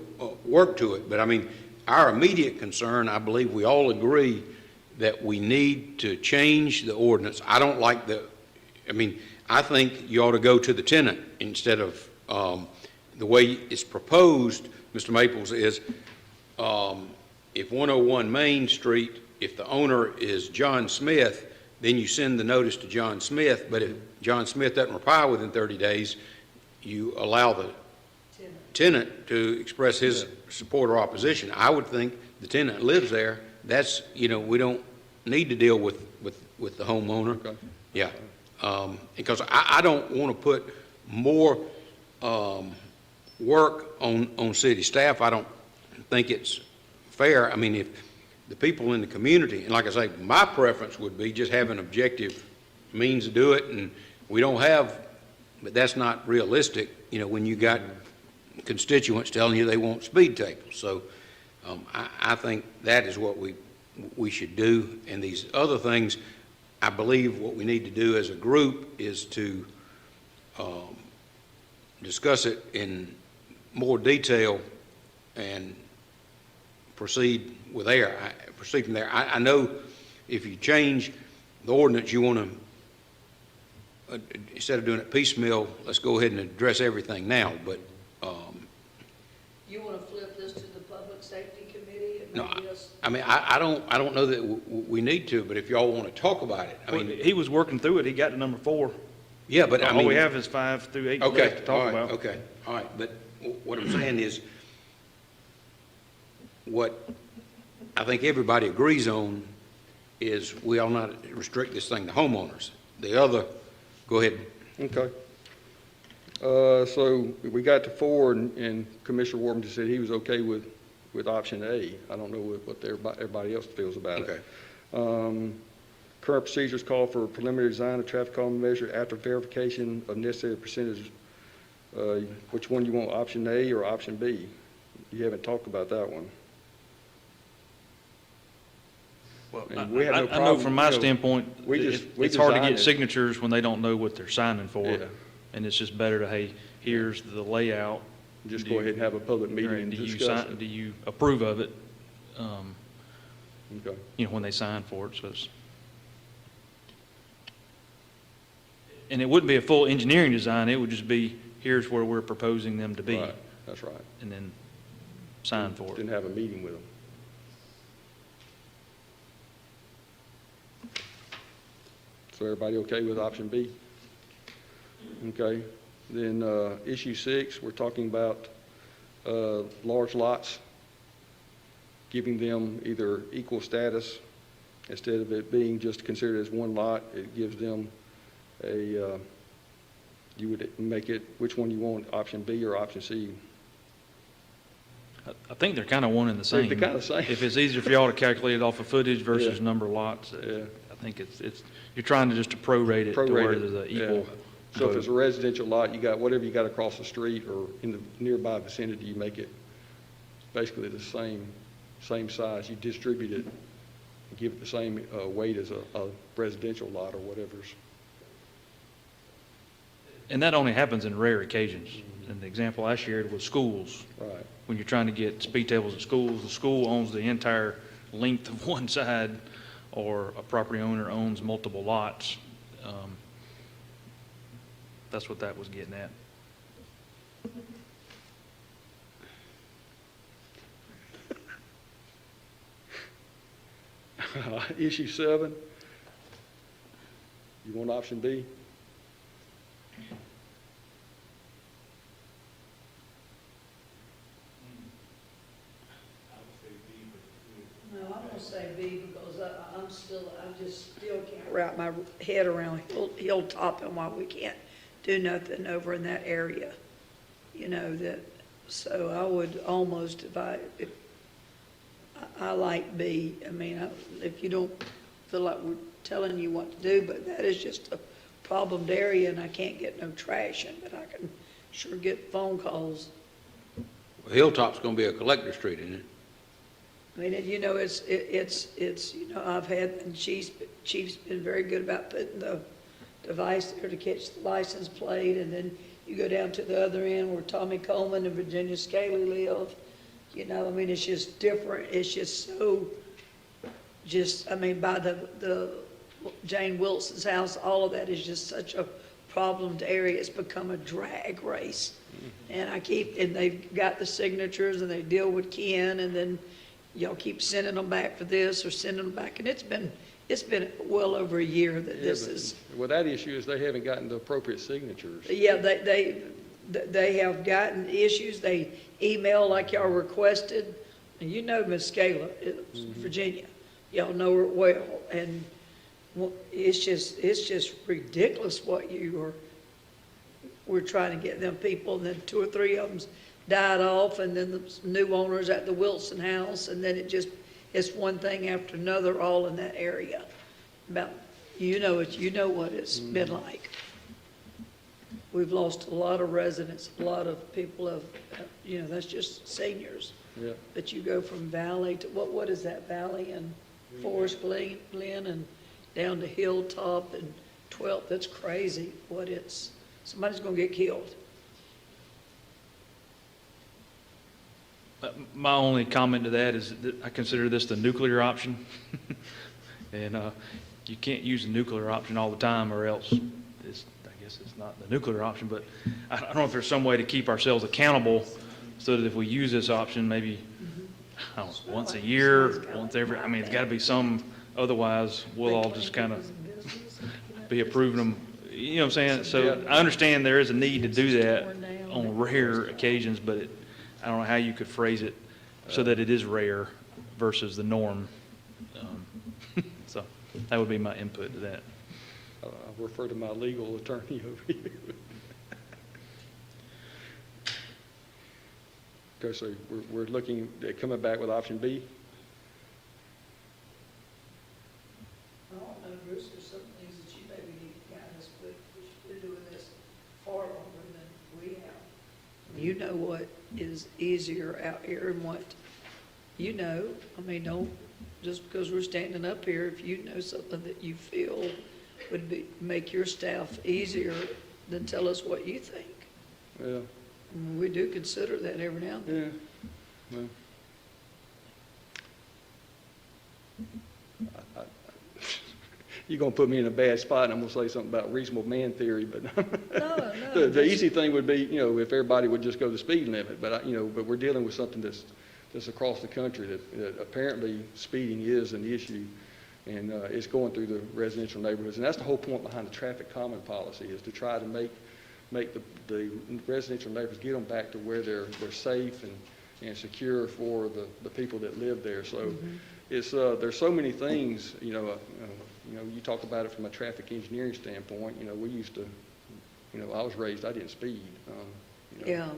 work to it, but I mean, our immediate concern, I believe we all agree that we need to change the ordinance. I don't like I think you ought to go to the tenant instead of, the way it's proposed, Mr. Maples, is if 101 Main Street, if the owner is John Smith, then you send the notice to John Smith, but if John Smith doesn't reply within 30 days, you allow the tenant to express his support or opposition. I would think the tenant lives there. That's, we don't need to deal with the homeowner. Okay. Yeah. Because I don't want to put more work on city staff. I don't think it's fair. I mean, if the people in the community, and like I say, my preference would be just have an objective means to do it, and we don't have, but that's not realistic, when you got constituents telling you they want speed tables. So I think that is what we should do. And these other things, I believe what we need to do as a group is to discuss it in more detail and proceed from there. I know if you change the ordinance, you want to, instead of doing it piecemeal, let's go ahead and address everything now, but You want to flip this to the Public Safety Committee? And no, maybe us- I mean, I don't know that we need to, but if y'all want to talk about it, I mean. He was working through it, he got to number 4. Yeah, but I mean. All we have is 5 through 8 Okay, left to talk all right, about. okay, all right, but what I'm saying is, what I think everybody agrees on is we ought not restrict this thing to homeowners. The other, go ahead. Okay. So we got to 4, and Commissioner Warburton said he was okay with option A. I don't know what everybody else feels about it. Okay. Current procedures call for preliminary design of traffic calming measure after verification of necessary percentages. Which one you want, option A or option B? You haven't talked about that one. Well, And we have no I know problem, from my you know, standpoint, we it's hard to designed get it. signatures when they don't know what they're signing for. Yeah. And it's just better to, hey, here's the layout. Just Do go you- ahead and have a public meeting Right, and do you discuss sign- it. Do you approve of it? Okay. When they sign for it, so it's. And it wouldn't be a full engineering design, it would just be, here's where we're proposing them to be. Right, that's right. And then sign for it. Didn't have a meeting with them. So everybody okay with option B? Okay. Then issue 6, we're talking about large lots, giving them either equal status Instead of it being just considered as one lot, it gives them a, you would make it, which one you want, option B or option C? I think they're kind of one and the same. They're kind of the same. If it's easier for y'all to calculate it off of footage versus Yeah. number of lots, Yeah. I think it's, you're trying to just to prorate it to where Prorate it, there's an yeah. equal. So if it's a residential lot, you got whatever you got across the street or in the nearby vicinity, you make it basically the same size. You distribute it, and give it the same weight as a residential lot or whatever's. And that only happens in rare occasions. And the example I shared was schools. Right. When you're trying to get speed tables at schools, the school owns the entire length of one side, or a property owner owns multiple lots. That's what that was getting at. Issue 7, you want option B? No, I'm gonna say B because I just still can't wrap my head around Hilltop and why we can't do nothing over in that area. You know, so I would almost, if I like B. I mean, if you don't feel like we're telling you what to do, but that is just a problemed area and I can't get no trash in, but I can sure get phone calls. Well, Hilltop's gonna be a collector street, isn't it? I mean, you know, it's, you know, I've had, and Chief's been very good about putting the device there to catch the license plate, and then you go down to the other end where Tommy Coleman and Virginia Scaly live. You know, I mean, it's just different. It's just so, I mean, by the Jane Wilson's house, all of that is just such a problemed area. It's become a drag race. And and they've got the signatures and they deal with Ken, and then y'all keep sending them back for this or sending them back. And it's been well over a year that this is. Well, that issue is they haven't gotten the appropriate signatures. Yeah, they have gotten issues. They email like y'all requested. And you know Miss Scala, Virginia. Y'all know her well. And it's just ridiculous what we're trying to get them people. And then 2 or 3 of them died off, and then the new owners at the Wilson house, and then it's one thing after another all in that area. You know what it's been like. We've lost a lot of residents, a lot of people that's just seniors. Yeah. But you go from Valley to, what is that, Valley and Forest Glen and down to Hilltop and 12th, that's crazy somebody's gonna get killed. My only comment to that is that I consider this the nuclear option. And you can't use the nuclear option all the time, or else I guess it's not the nuclear option, but I don't know if there's some way to keep ourselves accountable so that if we use this option, maybe I don't know, once a year, once every, I mean, it's got to be some, otherwise we'll all just kind of be approving them. You know what I'm saying? So I understand there is a need to do that on rare occasions, but I don't know how you could phrase it so that it is rare versus the norm. So that would be my input to that. I'll refer to my legal attorney over here. Okay, so we're looking at coming back with option B. I don't know, Bruce, there's some things that you maybe need to guide us with. We've been doing this far longer than we have. You know what is easier out here and what, I mean, don't, just because we're standing up here, if you know something that you feel would make your staff easier, then tell us what you think. Yeah. I mean, we do consider that every now and then. Yeah. Well, you're going to put me in a bad spot, and I'm going to say something about reasonable man theory, but No. the easy thing would be, if everybody would just go the speed limit, but but we're dealing with something that's across the country that apparently speeding is an issue, and it's going through the residential neighborhoods, and that's the whole point behind the traffic calming policy, is to try to make the residential neighborhoods, get them back to where they're safe and secure for the people that live there. So, it's, there's so many things, you know, you talk about it from a traffic engineering standpoint, you know, we used to, you know, I was raised, I didn't speed. You know, Yeah,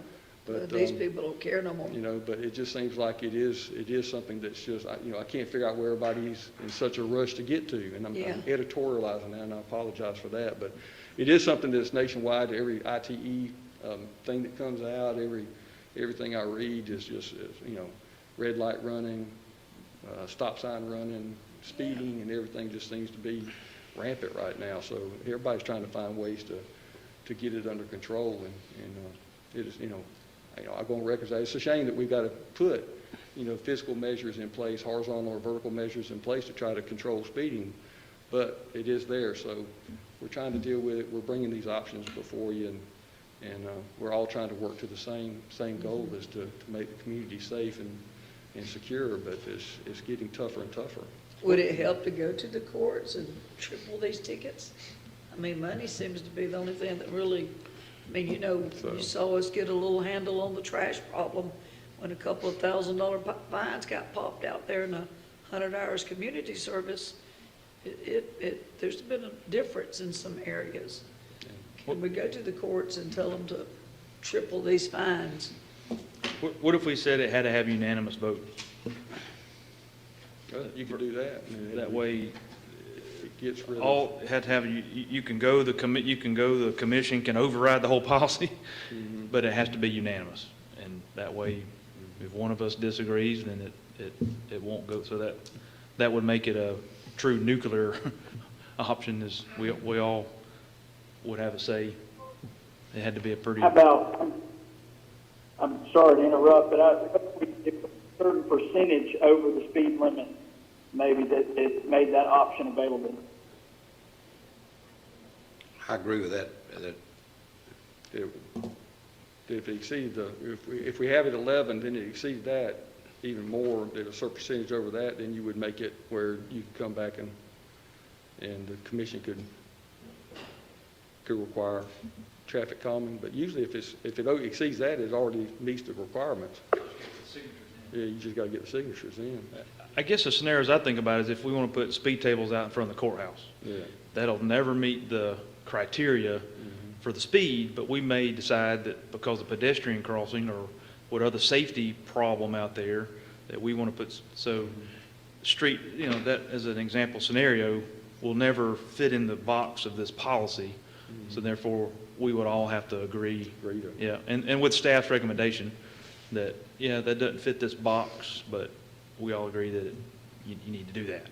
but these people don't care no more. you know, but it just seems like it is something that's just, you know, I can't figure out where everybody's in such a rush to get to. And I'm editorializing now, and I apologize for that, but it is something that's nationwide. Every ITE thing that comes out, everything I read is just, you know, red light running, stop sign running, speeding, and everything just seems to be rampant right now. So everybody's trying to find ways to get it under control, and it is, you know, I go on record and say it's a shame that we've got to put, you know, physical measures in place, horizontal or vertical measures in place to try to control speeding, but it is there. So we're trying to deal with it. We're bringing these options before you, and we're all trying to work to the same goal, is to make the community safe and secure, but it's getting tougher and tougher. Would it help to go to the courts and triple these tickets? I mean, money seems to be the only thing that really, I mean, you know, you saw us get a little handle on the trash problem when a couple of $1,000 fines got popped out there in 100 hours community service. There's been a difference in some areas. Can we go to the courts and tell them to triple these fines? What if we said it had to have unanimous vote? You could do that. That way, it gets rid of. all had to have, you can go, the commission can override the whole policy, but it has to be unanimous. And that way, if one of us disagrees, then it won't go. So that would make it a true nuclear option, is we all would have a say. It had to be a pretty. How about, I'm sorry to interrupt, but if a certain percentage over the speed limit, maybe that it made that option available. I agree with that. If it exceeds if we have it 11, then it exceeds that even more, at a certain percentage over that, then you would make it where you could come back and the commission could require traffic calming. But usually if it exceeds that, it already meets the requirements. Yeah, you just got to get the signatures in. I guess the scenarios I think about is if we want to put speed tables out in front of the courthouse. Yeah. That'll never meet the criteria for the speed, but we may decide that because of pedestrian crossing or what other safety problem out there, that we want to put, so street, you know, that as an example scenario will never fit in the box of this policy. So therefore, we would all have to agree. Yeah, and with staff's recommendation that, yeah, that doesn't fit this box, but we all agree that you need to do that,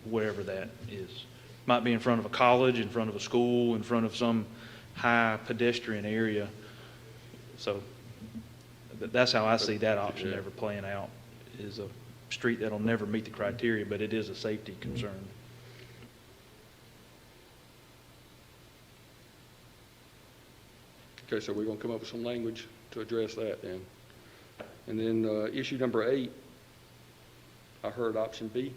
whatever that is. Might be in front of a college, in front of a school, in front of some high pedestrian area. So that's how I see that option ever playing out, is a street that'll never meet the criteria, but it is a safety concern. Okay, so we're going to come up with some language to address that then. And then issue number 8, I heard option B.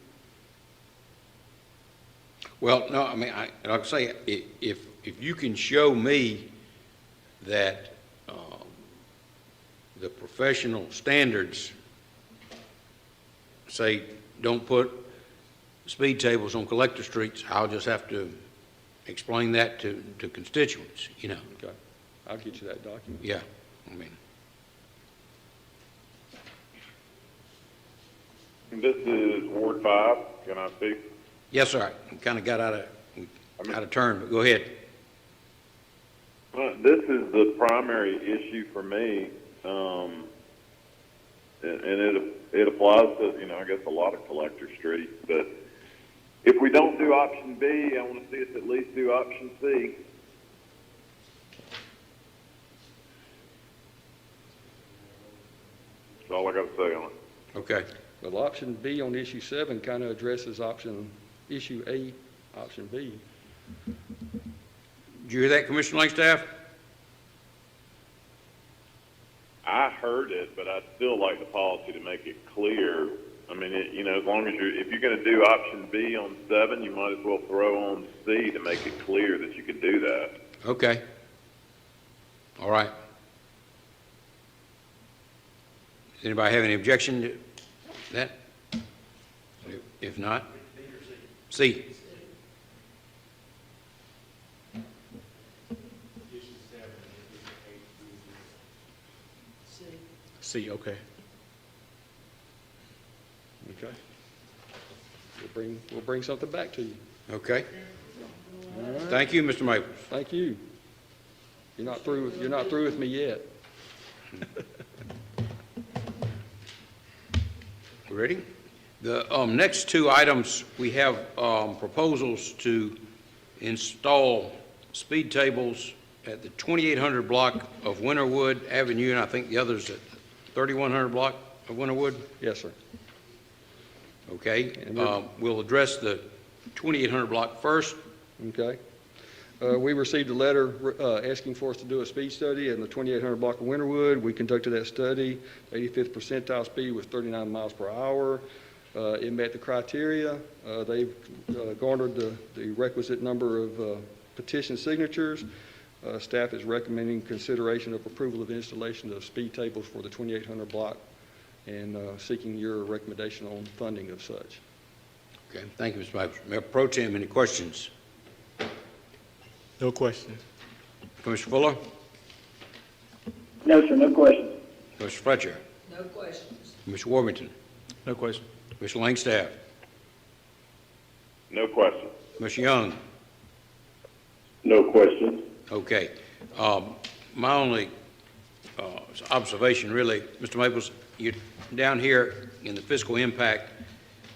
Well, no, I mean, like I say, if you can show me that the professional standards say don't put speed tables on collector streets, I'll just have to explain that to constituents, you know. Okay, I'll get you that document. Yeah, I mean. This is Ward 5. Can I speak? Yes, sir. I kind of got out of turn, but go ahead. This is the primary issue for me, and it applies to, I guess, a lot of collector streets. But if we don't do option B, I want to see us at least do option C. That's all I got to say on it. Okay. Well, option B on issue 7 kind of addresses issue A, option B. Did you hear that, Commissioner Langstaff? I heard it, but I'd still like the policy to make it clear. I mean, as long as if you're going to do option B on 7, you might as well throw on C to make it clear that you can do that. Okay. All right. Does anybody have any objection to that? If not, C. C, okay. Okay. We'll bring something back to you. Okay. All right. Thank you, Mr. Maples. Thank you. You're not through with me yet. Ready? The next two items, we have proposals to install speed tables at the 2800 block of Winterwood Avenue, and I think the others at 3100 block of Winterwood. Yes, sir. Okay. We'll address the 2800 block first. Okay. We received a letter asking for us to do a speed study in the 2800 block of Winterwood. We conducted that study. 85th percentile speed was 39 miles per hour. It met the criteria. They've garnered the requisite number of petition signatures. Staff is recommending consideration of approval of installation of speed tables for the 2800 block and seeking your recommendation on funding of such. Okay. Thank you, Mr. Maples. Mayor Pro Tem, any questions? No questions. Commissioner Fuller? No, sir, no questions. Commissioner Fletcher? No questions. Commissioner Warmington? No question. Commissioner Langstaff? No question. Commissioner Young? No questions. Okay. My only observation, really, Mr. Maples, you down here in the fiscal impact,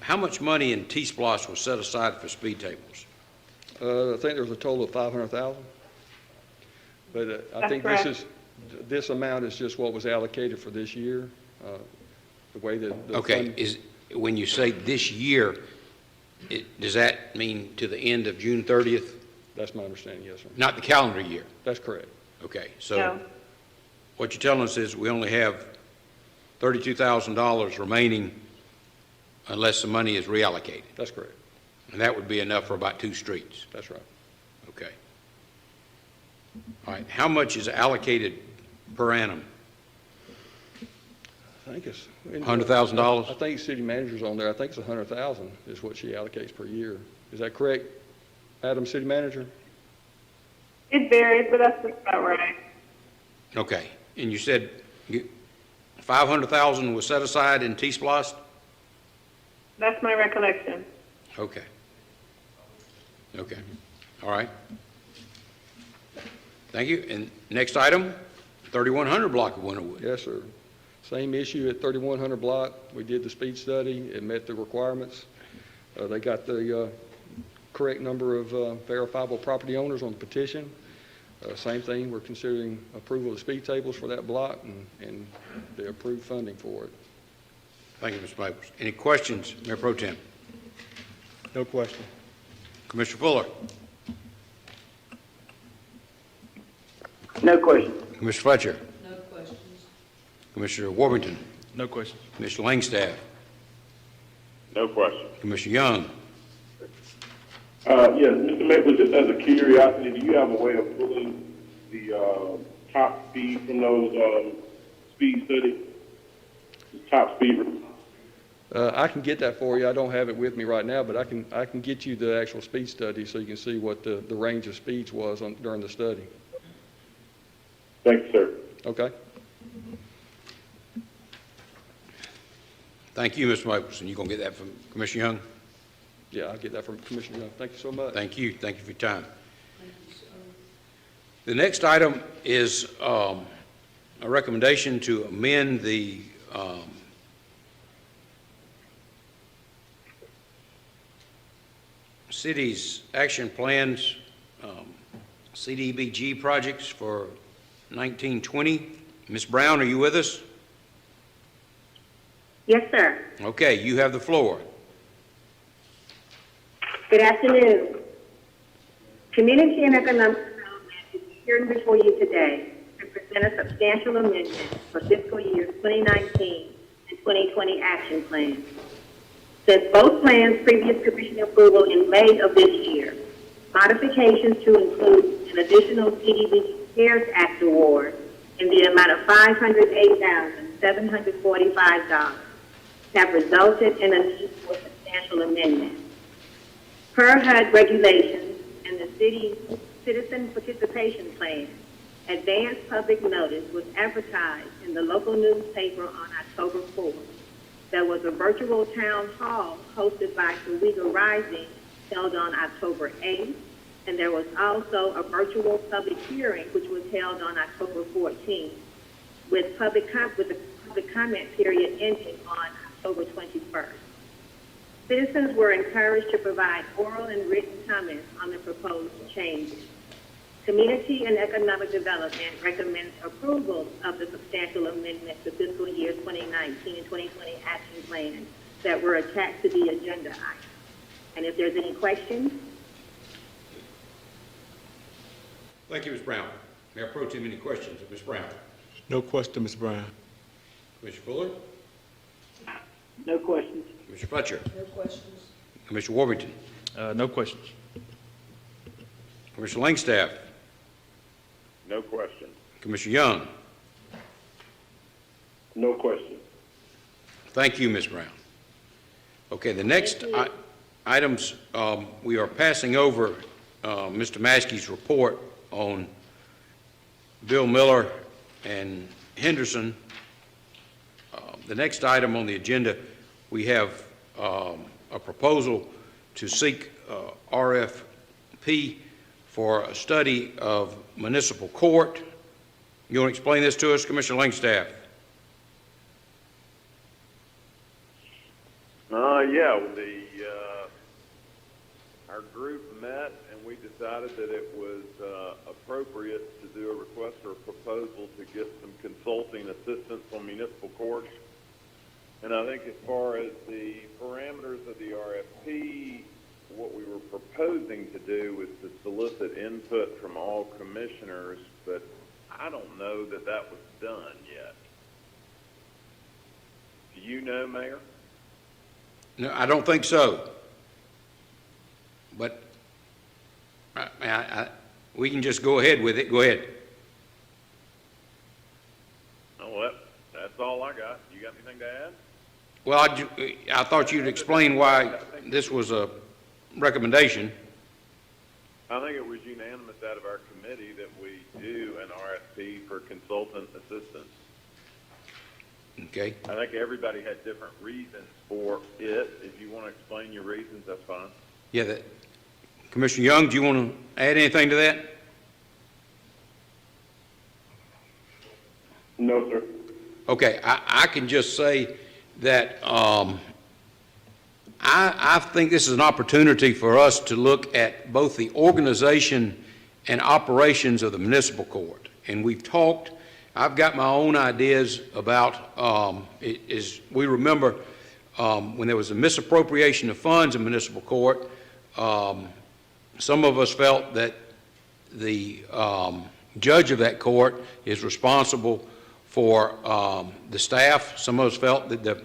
how much money in T-Splosh was set aside for speed tables? I think there was a total of 500,000. But I think this amount is just what was allocated for this year. The way that the Okay. When you say this year, does that mean to the end of June 30th? That's my understanding, yes, sir. Not the calendar year? That's correct. Okay. So No. what you're telling us is we only have $32,000 remaining unless the money is reallocated. That's correct. And that would be enough for about 2 streets. That's right. Okay. All right. How much is allocated per annum? I think it's $100,000? I think city manager's on there. I think it's 100,000 is what she allocates per year. Is that correct, Madam City Manager? It varies, but that's just about right. Okay. And you said 500,000 was set aside in T-Splosh? That's my recollection. Okay. Okay. All right. Thank you. And next item, 3100 block of Winterwood. Yes, sir. Same issue at 3100 block. We did the speed study. It met the requirements. They got the correct number of verifiable property owners on the petition. Same thing, we're considering approval of speed tables for that block and the approved funding for it. Thank you, Mr. Maples. Any questions, Mayor Pro Tem? No question. Commissioner Fuller? No questions. Commissioner Fletcher? No questions. Commissioner Warmington? No question. Commissioner Langstaff? No question. Commissioner Young? Yes, Mr. Maples, just as a curiosity, do you have a way of pulling the top speed from those speed studies? The top speed? I can get that for you. I don't have it with me right now, but I can get you the actual speed study so you can see what the range of speeds was during the study. Thank you, sir. Okay. Thank you, Mr. Maples. And you're going to get that from Commissioner Young? Yeah, I'll get that from Commissioner Young. Thank you so much. Thank you. Thank you for your time. The next item is a recommendation to amend the city's action plans, CDBG projects for 1920. Ms. Brown, are you with us? Yes, sir. Okay, you have the floor. Good afternoon. Community and Economic Development is here before you today to present a substantial amendment for fiscal years 2019 and 2020 action plans. Since both plans previous commission approval in May of this year, modifications to include an additional CDBG CARES Act award in the amount of $508,745 have resulted in a need for substantial substantial amendment. Per HUD regulations and the city's citizen participation plan, advance public notice was advertised in the local newspaper on October 4th. There was a virtual town hall hosted by Cowega Rising held on October 8th, and there was also a virtual public hearing which was held on October 14th, with the public comment period ending on October 21st. Citizens were encouraged to provide oral and written comments on the proposed changes. Community and Economic Development recommends approval of the substantial amendments to fiscal year 2019 and 2020 action plans that were attached to the agenda item. And if there's any questions? Thank you, Ms. Brown. Mayor Pro Tem, any questions of Ms. Brown? No question, Ms. Brown. Commissioner Fuller? No questions. Commissioner Fletcher? No questions. Commissioner Warrington? No questions. Commissioner Langstaff? No question. Commissioner Young? No question. Thank you, Ms. Brown. Okay, the next items, we are passing over Mr. Maskey's report on Bill Miller and Henderson. The next item on the agenda, we have a proposal to seek RFP for a study of municipal court. You want to explain this to us, Commissioner Langstaff? Yeah, our group met and we decided that it was appropriate to do a request for a proposal to get some consulting assistance on municipal courts. And I think as far as the parameters of the RFP, what we were proposing to do was to solicit input from all commissioners, but I don't know that that was done yet. Do you know, Mayor? No, I don't think so. But we can just go ahead with it. Go ahead. Oh, that's all I got. You got anything to add? Well, I thought you'd explain why this was a recommendation. I think it was unanimous out of our committee that we do an RFP for consultant assistance. Okay. I think everybody had different reasons for it. If you want to explain your reasons, that's fine. Yeah, Commissioner Young, do you want to add anything to that? No, sir. Okay, I can just say that I think this is an opportunity for us to look at both the organization and operations of the municipal court. And we've talked, I've got my own ideas about, we remember when there was a misappropriation of funds in municipal court, some of us felt that the judge of that court is responsible for the staff. Some of us felt that the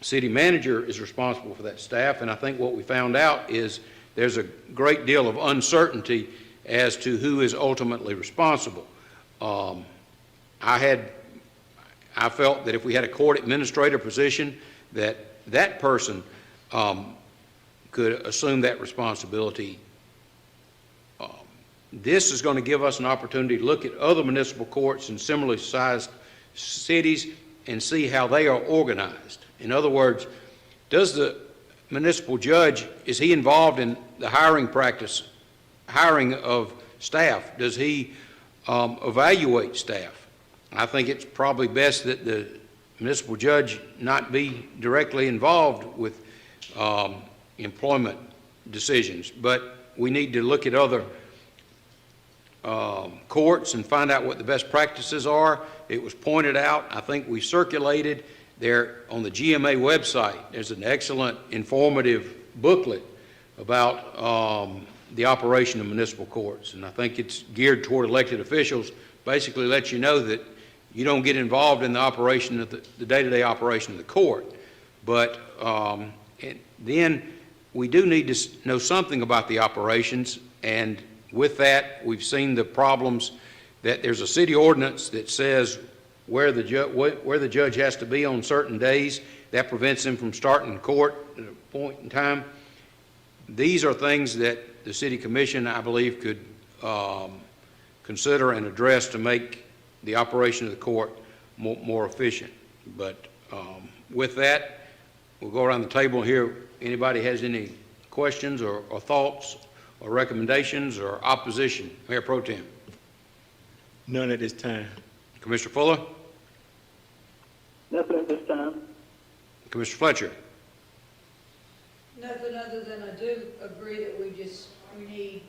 city manager is responsible for that staff, and I think what we found out is there's a great deal of uncertainty as to who is ultimately responsible. I felt that if we had a court administrator position, that person could assume that responsibility. This is going to give us an opportunity to look at other municipal courts in similarly sized cities and see how they are organized. In other words, does the municipal judge, is he involved in the hiring of staff? Does he evaluate staff? I think it's probably best that the municipal judge not be directly involved with employment decisions, but we need to look at other courts and find out what the best practices are. It was pointed out, I think we circulated there on the GMA website. There's an excellent informative booklet about the operation of municipal courts, and I think it's geared toward elected officials. Basically lets you know that you don't get involved in the operation of the day-to-day operation of the court, but and then we do need to know something about the operations. And with that, we've seen the problems that there's a city ordinance that says where the judge has to be on certain days, that prevents them from starting court at a point in time. These are things that the city commission, I believe, could consider and address to make the operation of the court more efficient. But with that, we'll go around the table here. Anybody has any questions or thoughts or recommendations or opposition? Mayor Pro Tem. None at this time. Commissioner Fuller? Nothing at this time. Commissioner Fletcher? Nothing other than I do agree that we need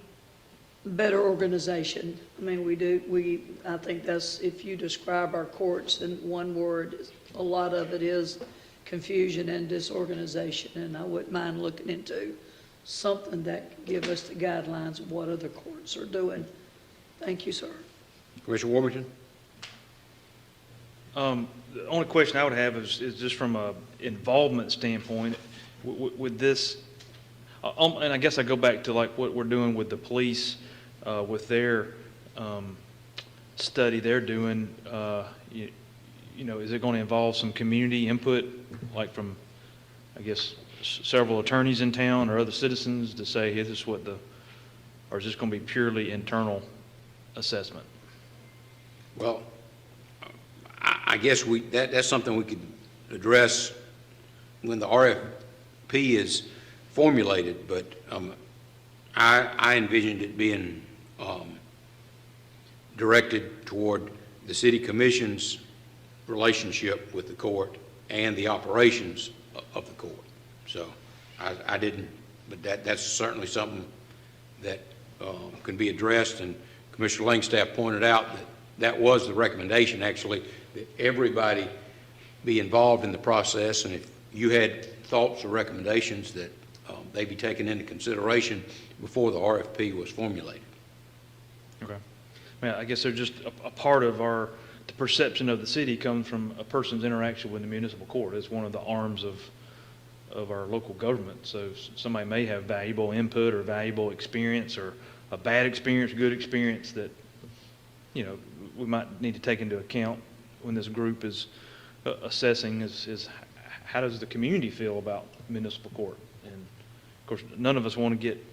better organization. I mean, I think that's, if you describe our courts in one word, a lot of it is confusion and disorganization, and I wouldn't mind looking into something that could give us the guidelines of what other courts are doing. Thank you, sir. Commissioner Warmington? The only question I would have is just from a involvement standpoint, with this, and I guess I go back to like what we're doing with the police, with their study they're doing, you know, is it going to involve some community input, like from, I guess, several attorneys in town or other citizens to say, hey, this is what or is this going to be purely internal assessment? Well, I guess that's something we could address when the RFP is formulated, but I envisioned it being directed toward the city commission's relationship with the court and the operations of the court. So I didn't, but that's certainly something that can be addressed, and Commissioner Langstaff pointed out that was the recommendation, actually, that everybody be involved in the process, and if you had thoughts or recommendations, that they be taken into consideration before the RFP was formulated. Okay. I mean, I guess they're just a part of the perception of the city comes from a person's interaction with the municipal court. It's one of the arms of our local government. So somebody may have valuable input or valuable experience or a bad experience, good experience that, you know, we might need to take into account when this group is assessing is how does the community feel about municipal court? And of course, none of us want to get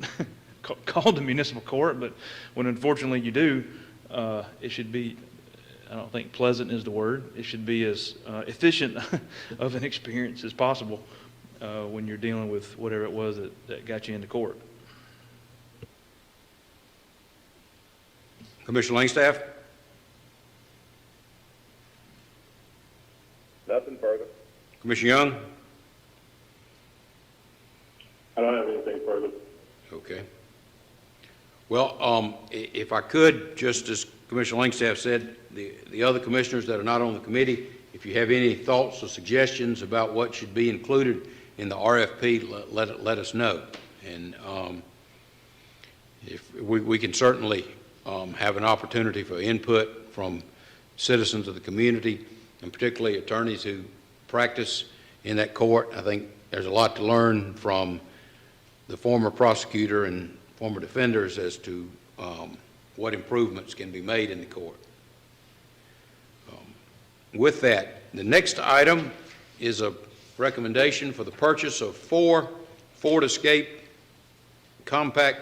called to municipal court, but when unfortunately you do, it should be, I don't think pleasant is the word, it should be as efficient of an experience as possible when you're dealing with whatever it was that got you into court. Commissioner Langstaff? Nothing further. Commissioner Young? I don't have anything further. Okay. Well, if I could, just as Commissioner Langstaff said, the other commissioners that are not on the committee, if you have any thoughts or suggestions about what should be included in the RFP, let us know. And if we can certainly have an opportunity for input from citizens of the community, and particularly attorneys who practice in that court. I think there's a lot to learn from the former prosecutor and former defenders as to what improvements can be made in the court. With that, the next item is a recommendation for the purchase of 4 Ford Escape compact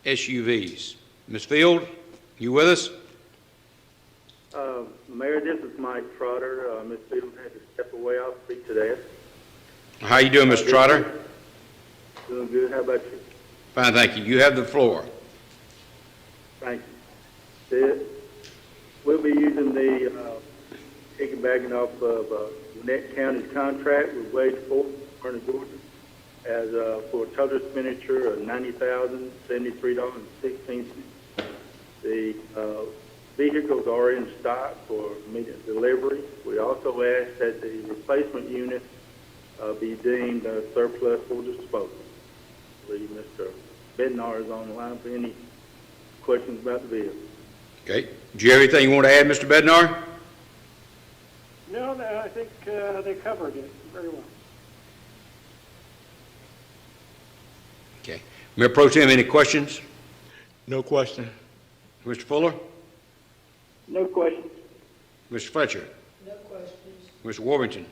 SUVs. Ms. Field, you with us? Mayor, this is Mike Trotter. Ms. Field had to step away. I'll speak to that. How you doing, Mr. Trotter? Doing good. How about you? Fine, thank you. You have the floor. Thank you. We'll be using the piggybacking off of Gwinnett County's contract with Wage Ford, Smyrna, Georgia, as for a total expenditure of $90,073.16. The vehicles are in stock for immediate delivery. We also ask that the replacement unit be deemed surplus for disposal. I believe Mr. Bednar is on the line for any questions about the vehicle. Okay. Do you have anything you want to add, Mr. Bednar? No, I think they covered it very well. Okay. Mayor Pro Tem, any questions? No question. Mr. Fuller? No questions. Mr. Fletcher? No questions. Mr. Warrington?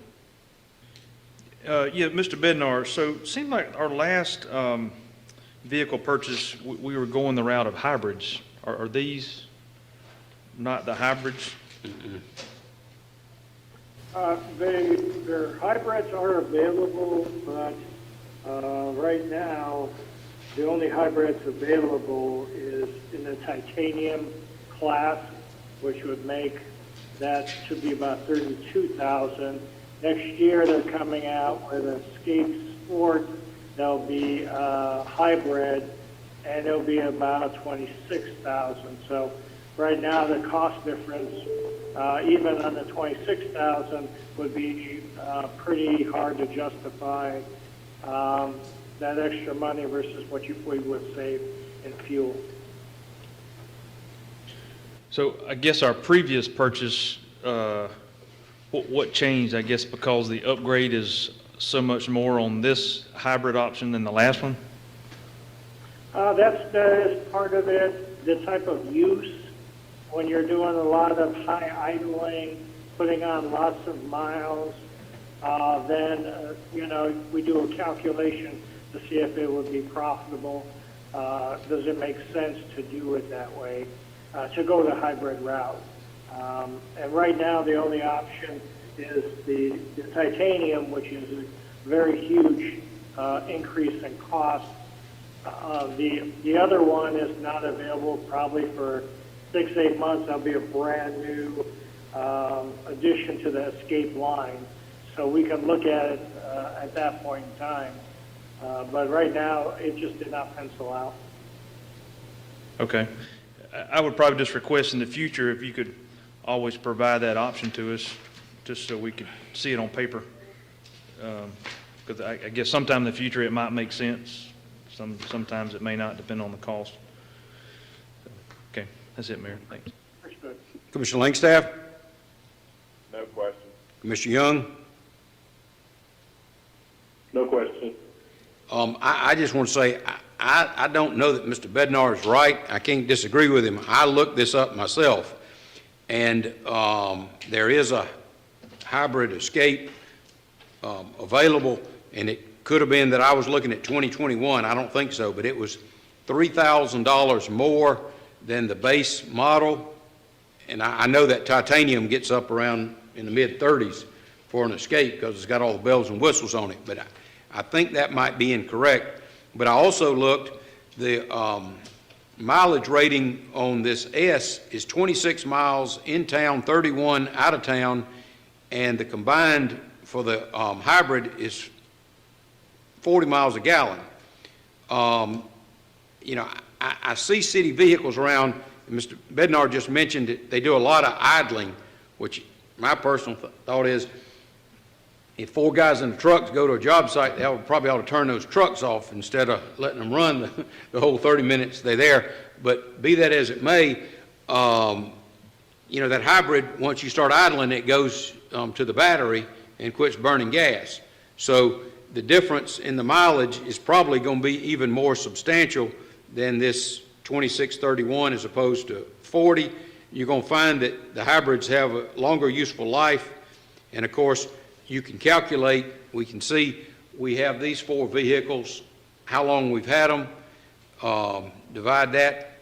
Yeah, Mr. Bednar, so it seemed like our last vehicle purchase, we were going the route of hybrids. Are these not the hybrids? Their hybrids are available, but right now, the only hybrids available is in the titanium class, which would make that to be about 32,000. Next year, they're coming out with an Escape Sport. They'll be hybrid, and it'll be about 26,000. So right now, the cost difference, even on the 26,000, would be pretty hard to justify that extra money versus what we would save in fuel. So I guess our previous purchase, what changed, I guess, because the upgrade is so much more on this hybrid option than the last one? That is part of it, the type of use. When you're doing a lot of high idling, putting on lots of miles, then, we do a calculation to see if it would be profitable. Does it make sense to do it that way, to go the hybrid route? And right now, the only option is the titanium, which is a very huge increase in cost. The other one is not available probably for 6-8 months. That'll be a brand new addition to the Escape line. So we can look at it at that point in time. But right now, it just did not pencil out. Okay. I would probably just request in the future if you could always provide that option to us, just so we could see it on paper. Because I guess sometime in the future it might make sense. Sometimes it may not, depend on the cost. Okay, that's it, Mayor. Thanks. Commissioner Langstaff? No question. Commissioner Young? No question. I just want to say, I don't know that Mr. Bednar is right. I can't disagree with him. I looked this up myself, and there is a hybrid Escape available, and it could have been that I was looking at 2021. I don't think so, but it was $3,000 more than the base model, and I know that titanium gets up around in the mid-30s for an Escape because it's got all the bells and whistles on it, but I think that might be incorrect. But I also looked, the mileage rating on this S is 26 miles in town, 31 out of town, and the combined for the hybrid is 40 miles a gallon. I see city vehicles around. Mr. Bednar just mentioned it. They do a lot of idling, which my personal thought is, if 4 guys in the trucks go to a job site, they probably ought to turn those trucks off instead of letting them run the whole 30 minutes they're there. But be that as it may, that hybrid, once you start idling, it goes to the battery and quits burning gas. So the difference in the mileage is probably going to be even more substantial than this 2631 as opposed to 40. You're going to find that the hybrids have a longer useful life, and of course, you can calculate, we can see we have these 4 vehicles, how long we've had them, divide that,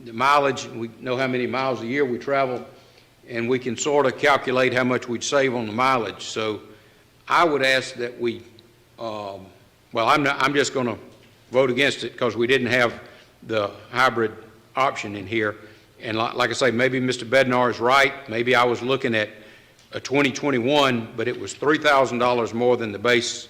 the mileage, we know how many miles a year we travel, and we can sort of calculate how much we'd save on the mileage. So I would ask that we, I'm just going to vote against it because we didn't have the hybrid option in here. And like I say, maybe Mr. Bednar is right. Maybe I was looking at a 2021, but it was $3,000 more than the base.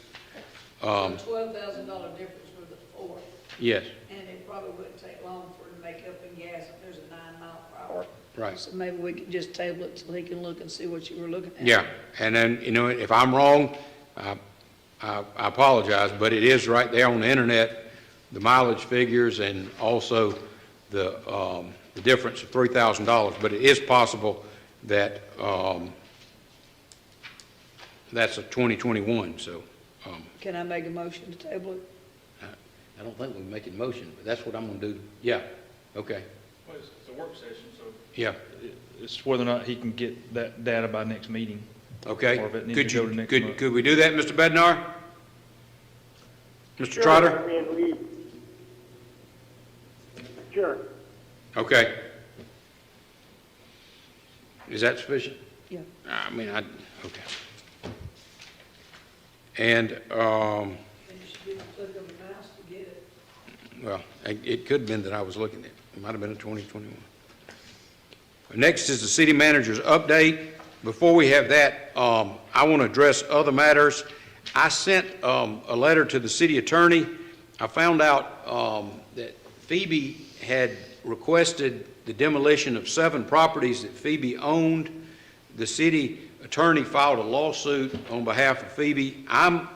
$12,000 difference for the 4. Yes. And it probably wouldn't take long for it to make up in gas if there's a 9-mile-per-hour. Right. So maybe we could just table it so he can look and see what you were looking at. Yeah, and then, if I'm wrong, I apologize, but it is right there on the internet, the mileage figures and also the difference of $3,000. But it is possible that that's a 2021, so. Can I make a motion to table it? I don't think we're making a motion, but that's what I'm going to do. Yeah, okay. Well, it's a work session, so. Yeah. It's whether or not he can get that data by next meeting. Okay. Or if it needs Could to go you, to next could, month. could we do that, Mr. Bednar? Mr. Sure, Trotter? I mean, sure. Okay. Is that sufficient? Yeah. I mean, okay. And, well, it could have been that I was looking at, it might have been a 2021. Next is the city manager's update. Before we have that, I want to address other matters. I sent a letter to the city attorney. I found out that Phoebe had requested the demolition of 7 properties that Phoebe owned. The city attorney filed a lawsuit on behalf of Phoebe. I'm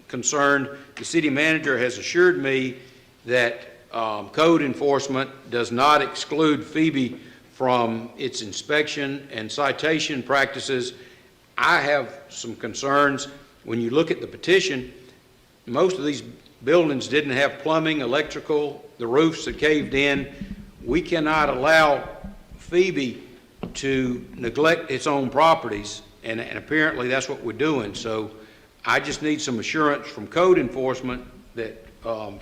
concerned. The city manager has assured me that code enforcement does not exclude Phoebe from its inspection and citation practices. I have some concerns. When you look at the petition, most of these buildings didn't have plumbing, electrical, the roofs had caved in. We cannot allow Phoebe to neglect its own properties, and apparently that's what we're doing. So I just need some assurance from code enforcement that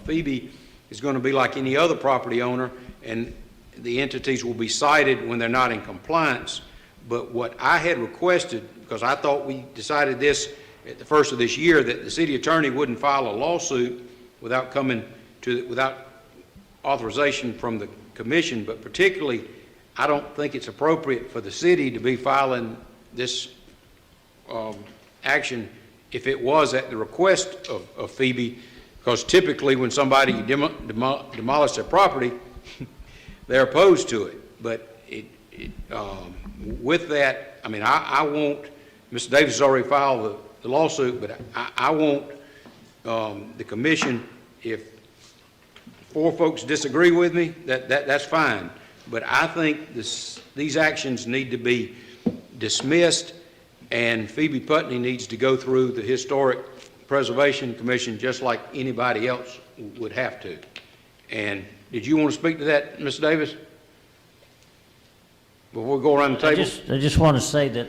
Phoebe is going to be like any other property owner, and the entities will be cited when they're not in compliance. But what I had requested, because I thought we decided this at the first of this year, that the city attorney wouldn't file a lawsuit without without authorization from the commission, but particularly, I don't think it's appropriate for the city to be filing this action if it was at the request of Phoebe, because typically when somebody demolishes their property, they're opposed to it. But with that, I mean, I won't, Mr. Davis has already filed the lawsuit, but I won't the commission, if 4 folks disagree with me, that's fine. But I think these actions need to be dismissed, and Phoebe Putney needs to go through the Historic Preservation Commission just like anybody else would have to. And did you want to speak to that, Mr. Davis? Before we go around the table? I just want to say that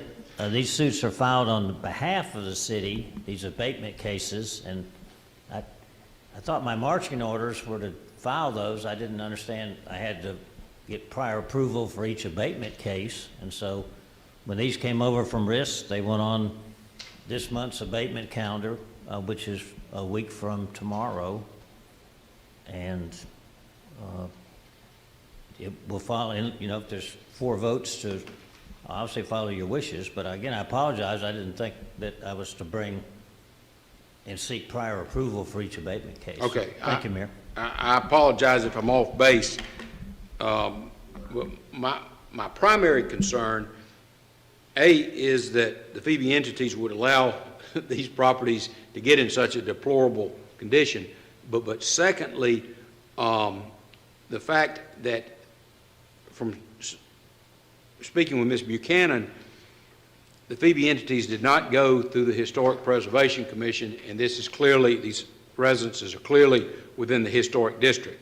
these suits are filed on behalf of the city, these abatement cases, and I thought my marching orders were to file those. I didn't understand I had to get prior approval for each abatement case, and so when these came over from RISC, they went on this month's abatement calendar, which is a week from tomorrow, and it will follow, if there's 4 votes to obviously follow your wishes, but again, I apologize. I didn't think that I was to bring and seek prior approval for each abatement case. Okay. Thank you, Mayor. I apologize if I'm off base. My primary concern, is that the Phoebe entities would allow these properties to get in such a deplorable condition. But secondly, the fact that from speaking with Ms. Buchanan, the Phoebe entities did not go through the Historic Preservation Commission, and these residences are clearly within the historic district.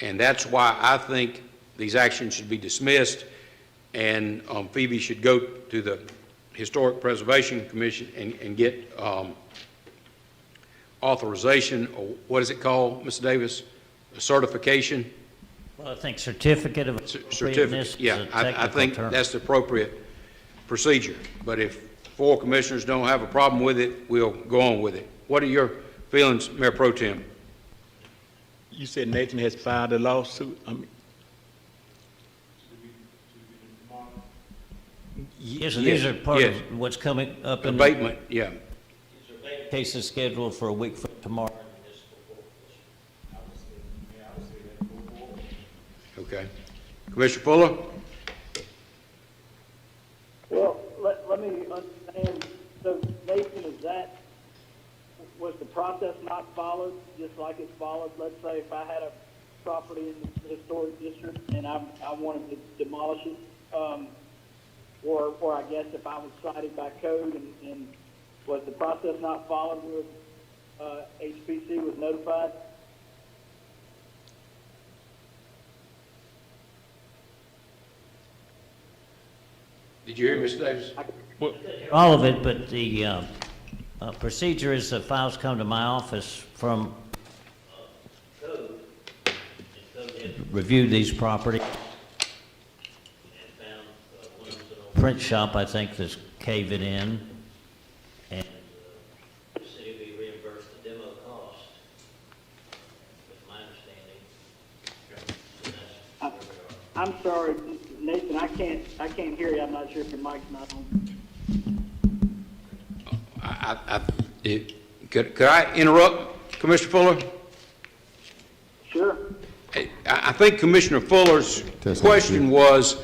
And that's why I think these actions should be dismissed, and Phoebe should go to the Historic Preservation Commission and get authorization, or what is it called, Mr. Davis? A certification? Well, I think certificate of appropriateness is a I technical think term. that's the appropriate procedure. But if 4 commissioners don't have a problem with it, we'll go on with it. What are your feelings, Mayor Pro Tem? You said Nathan has filed a lawsuit? Yes, and these are part of what's coming up in abatement, yeah. Case is scheduled for a week from tomorrow. Okay. Commissioner Fuller? Well, let me understand, so Nathan, was the process not followed, just like it's followed? Let's say if I had a property in the historic district and I wanted to demolish it, or I guess if I was cited by code and was the process not followed where HPC was notified? Did you hear, Mr. Davis? All of it, but the procedure is the files come to my office from Code. Code had reviewed these properties and found one of them was an old print shop, I think, that's caving in, and the city will be reimbursed the demo cost, with my understanding. I'm sorry, Nathan, I can't hear you. I'm not sure if your mic's not on. Could I interrupt, Commissioner Fuller? Sure. I think Commissioner Fuller's question was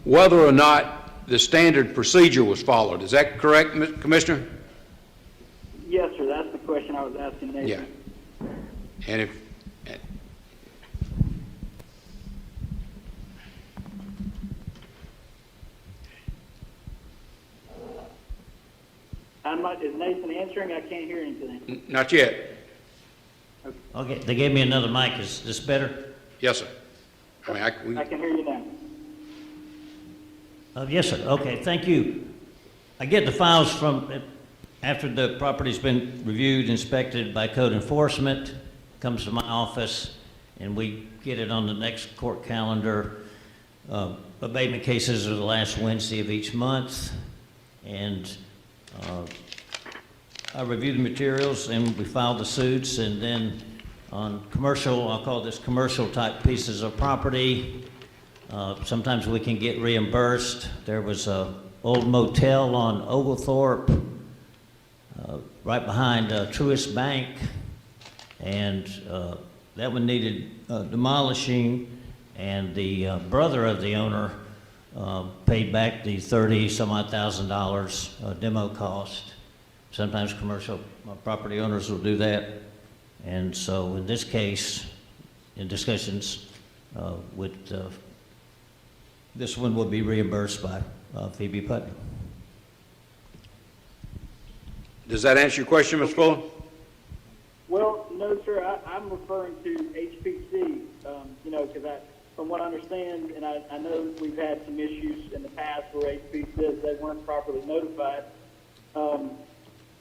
whether or not the standard procedure was followed. Is that correct, Commissioner? Yes, sir. That's the question I was asking Nathan. Yeah. And if, Is Nathan answering? I can't hear anything. not yet. Okay, they gave me another mic. Is this better? Yes, sir. I mean, I can hear you now. Yes, sir. Okay, thank you. I get the files from, after the property's been reviewed, inspected by code enforcement, comes to my office, and we get it on the next court calendar. Abatement cases are the last Wednesday of each month, and I review the materials, and we file the suits, and then on commercial, I'll call this commercial type pieces of property, sometimes we can get reimbursed. There was a old motel on Oglethorpe, right behind Truist Bank, and that one needed demolishing, and the brother of the owner paid back the $30-some-odd thousand demo cost. Sometimes commercial property owners will do that. And so in this case, in discussions with this one will be reimbursed by Phoebe Putnam. Does that answer your question, Mr. Fuller? Well, no, sir. I'm referring to HPC, because from what I understand, and I know we've had some issues in the past where HPC says they weren't properly notified.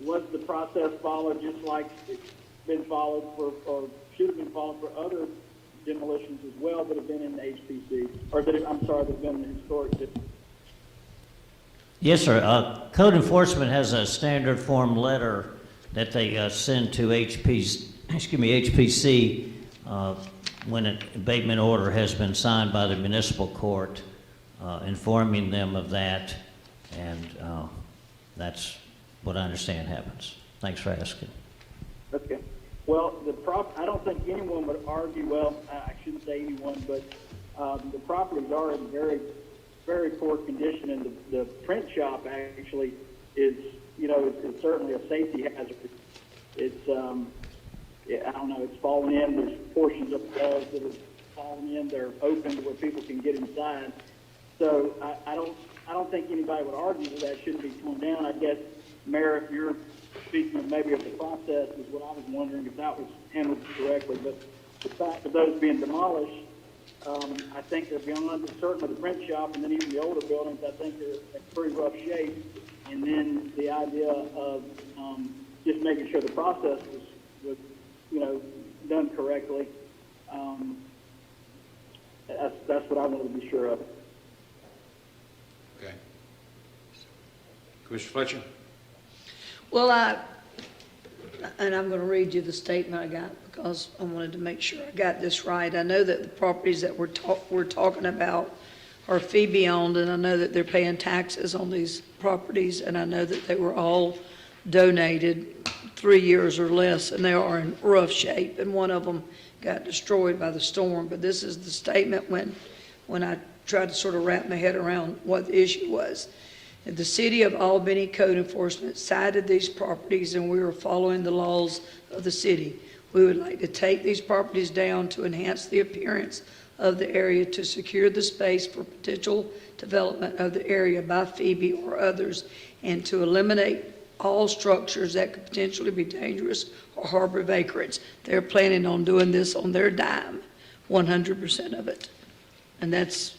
Was the process followed just like it's been followed or should have been followed for other demolitions as well that have been in the HPC, or that have been in the historic district? Yes, sir. Code enforcement has a standard form letter that they send to HPC when an abatement order has been signed by the municipal court, informing them of that, and that's what I understand happens. Thanks for asking. Okay. Well, I don't think anyone would argue, well, I shouldn't say anyone, but the properties are in very, very poor condition, and the print shop actually is, it's certainly a safety hazard. It's, I don't know, it's fallen in. There's portions of the walls that are fallen in. They're open to where people can get inside. So I don't think anybody would argue that shouldn't be torn down. I guess, Mayor, if you're speaking of maybe of the process, is what I was wondering if that was handled correctly. But the fact of those being demolished, I think they're beyond, certainly the print shop and then even the older buildings, I think they're in pretty rough shape. And then the idea of just making sure the process was done correctly, that's what I wanted to be sure of. Okay. Commissioner Fletcher? Well, and I'm going to read you the statement I got because I wanted to make sure I got this right. I know that the properties that we're talking about are fee-owned, and I know that they're paying taxes on these properties, and I know that they were all donated 3 years or less, and they are in rough shape, and one of them got destroyed by the storm. But this is the statement when I tried to sort of wrap my head around what the issue was. The City of Albany Code Enforcement cited these properties, and we were following the laws of the city. We would like to take these properties down to enhance the appearance of the area, to secure the space for potential development of the area by Phoebe or others, and to eliminate all structures that could potentially be dangerous or harbor vagrants. They're planning on doing this on their dime, 100% of it. And that's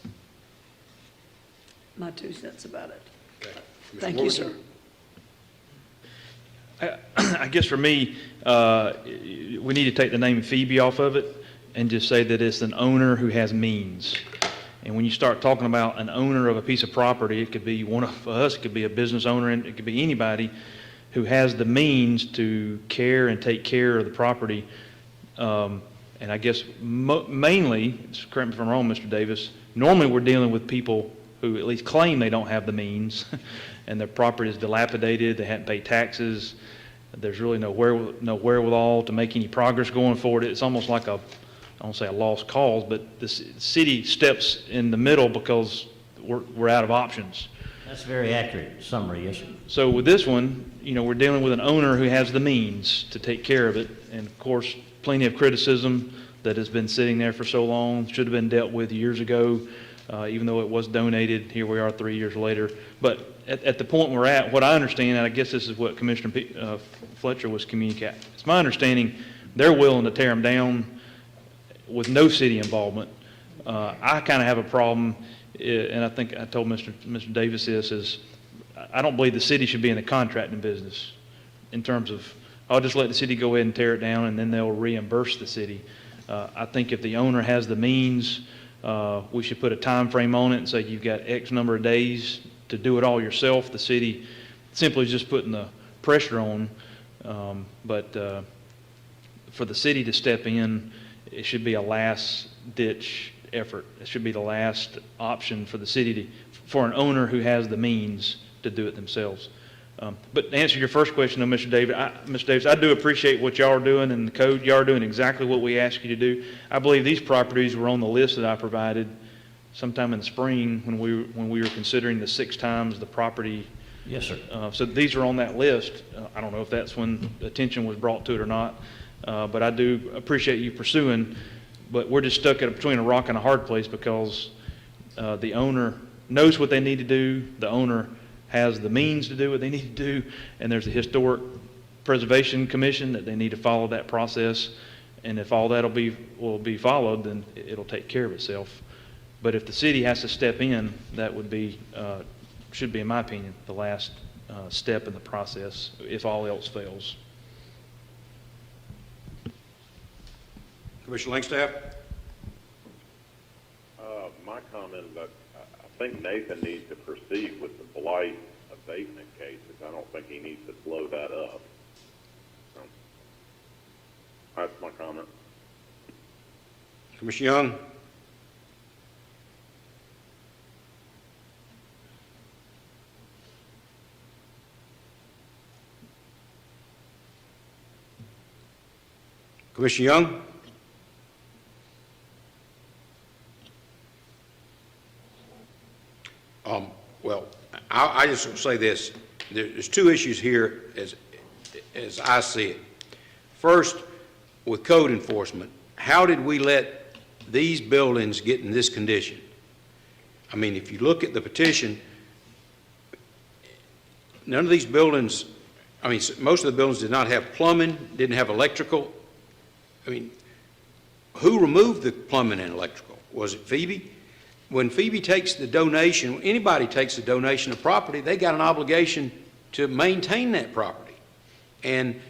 my 2 cents about it. Thank you, sir. I guess for me, we need to take the name Phoebe off of it and just say that it's an owner who has means. And when you start talking about an owner of a piece of property, it could be one of us, it could be a business owner, and it could be anybody who has the means to care and take care of the property. And I guess mainly, correct me if I'm wrong, Mr. Davis, normally we're dealing with people who at least claim they don't have the means and their property is dilapidated, they hadn't paid taxes, there's really no wherewithal to make any progress going forward. It's almost like I won't say a lost cause, but the city steps in the middle because we're out of options. That's a very accurate summary, yes, sir. So with this one, we're dealing with an owner who has the means to take care of it, and of course, plenty of criticism that has been sitting there for so long, should have been dealt with years ago, even though it was donated. Here we are 3 years later. But at the point we're at, what I understand, and I guess this is what Commissioner Fletcher was communicating, it's my understanding they're willing to tear them down with no city involvement. I kind of have a problem, and I think I told Mr. Davis this, is I don't believe the city should be in the contracting business in terms of, I'll just let the city go ahead and tear it down and then they'll reimburse the city. I think if the owner has the means, we should put a time frame on it and say you've got X number of days to do it all yourself. The city simply is just putting the pressure on, but for the city to step in, it should be a last-ditch effort. It should be the last option for the city for an owner who has the means to do it themselves. But to answer your first question, though, Mr. Davis, I do appreciate what y'all are doing in the code. Y'all are doing exactly what we asked you to do. I believe these properties were on the list that I provided sometime in the spring when we were considering the 6 times the property. Yes, sir. So these are on that list. I don't know if that's when attention was brought to it or not. But I do appreciate you pursuing, but we're just stuck between a rock and a hard place because the owner knows what they need to do, the owner has the means to do what they need to do, and there's a Historic Preservation Commission that they need to follow that process, and if all that will be followed, then it'll take care of itself. But if the city has to step in, that would be, should be, in my opinion, the last step in the process if all else fails. Commissioner Langstaff? My comment is that I think Nathan needs to proceed with the blight abatement cases. I don't think he needs to slow that up. So, that's my comment. Commissioner Young? Commissioner Young? Well, I just want to say this. There's 2 issues here as I see it. First, with code enforcement, how did we let these buildings get in this condition? I mean, if you look at the petition, none of these buildings, I mean, most of the buildings did not have plumbing, didn't have electrical. I mean, who removed the plumbing and electrical? Was it Phoebe? When Phoebe takes the donation, anybody takes the donation of property, they got an obligation to maintain that property. And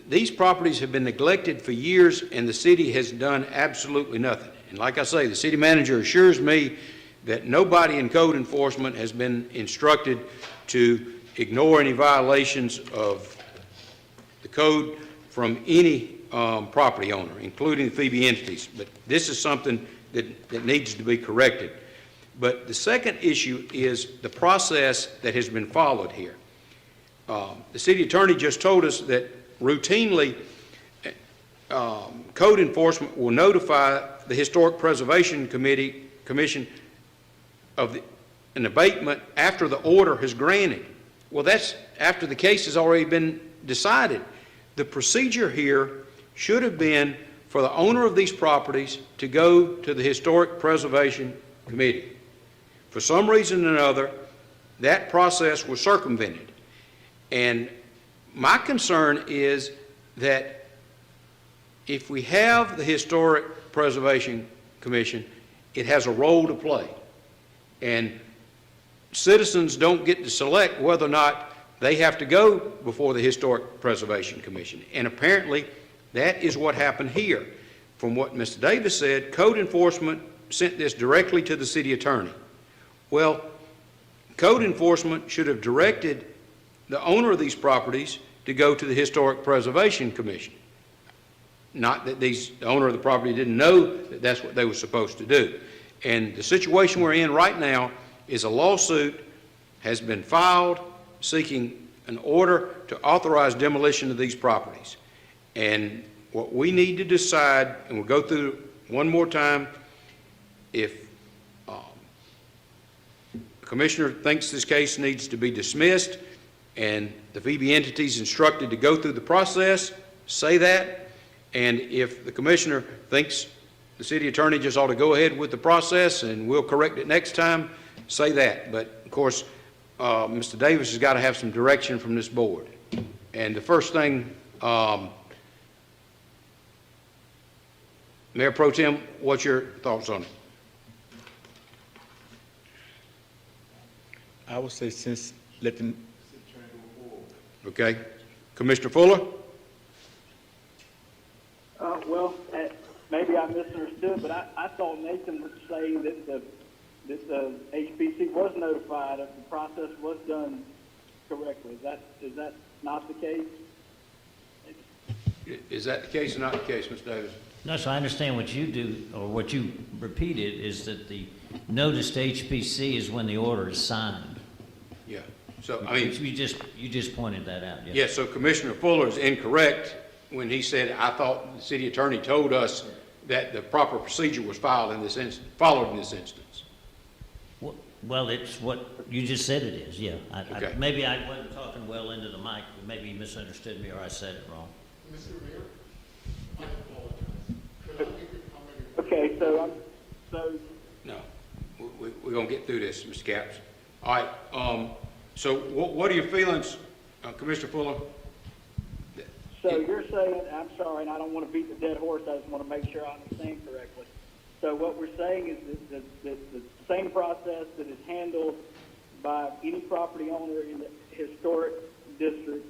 these properties have been neglected for years, and the city has done absolutely nothing. And like I say, the city manager assures me that nobody in code enforcement has been instructed to ignore any violations of the code from any property owner, including the Phoebe entities. But this is something that needs to be corrected. But the second issue is the process that has been followed here. The city attorney just told us that routinely code enforcement will notify the Historic Preservation Commission of an abatement after the order has granted. Well, that's after the case has already been decided. The procedure here should have been for the owner of these properties to go to the Historic Preservation Committee. For some reason or another, that process was circumvented. And my concern is that if we have the Historic Preservation Commission, it has a role to play. And citizens don't get to select whether or not they have to go before the Historic Preservation Commission. And apparently, that is what happened here. From what Mr. Davis said, code enforcement sent this directly to the city attorney. Well, code enforcement should have directed the owner of these properties to go to the Historic Preservation Commission. Not that the owner of the property didn't know that that's what they were supposed to do. And the situation we're in right now is a lawsuit has been filed seeking an order to authorize demolition of these properties. And what we need to decide, and we'll go through one more time, if the commissioner thinks this case needs to be dismissed and the VB entity is instructed to go through the process, say that. And if the commissioner thinks the city attorney just ought to go ahead with the process and we'll correct it next time, say that. But of course, Mr. Davis has got to have some direction from this board. And the first thing, Mayor Pro Tem, what's your thoughts on it? I would say since let them. Okay. Commissioner Fuller? Well, maybe I misunderstood, but I thought Nathan was saying that the HPC was notified if the process was done correctly. Is that not the case? Is that the case or not the case, Mr. Davis? No, so I understand what you do, or what you repeated, is that the notice to HPC is when the order is signed. Yeah. So, I mean, you just pointed that out. Yes. Yeah, so Commissioner Fuller is incorrect when he said, I thought the city attorney told us that the proper procedure was followed in this instance. Well, it's what you just said it is, yeah. Okay. Maybe I wasn't talking well into the mic, maybe you misunderstood me or I said it wrong. Mr. Mayor, I apologize. Could I make a comment? Okay, so No, we're going to get through this, Mr. Capps. All right, so what are your feelings, Commissioner Fuller? So you're saying, I'm sorry, and I don't want to beat the dead horse, I just want to make sure I understand correctly. So what we're saying is that the same process that is handled by any property owner in the historic district,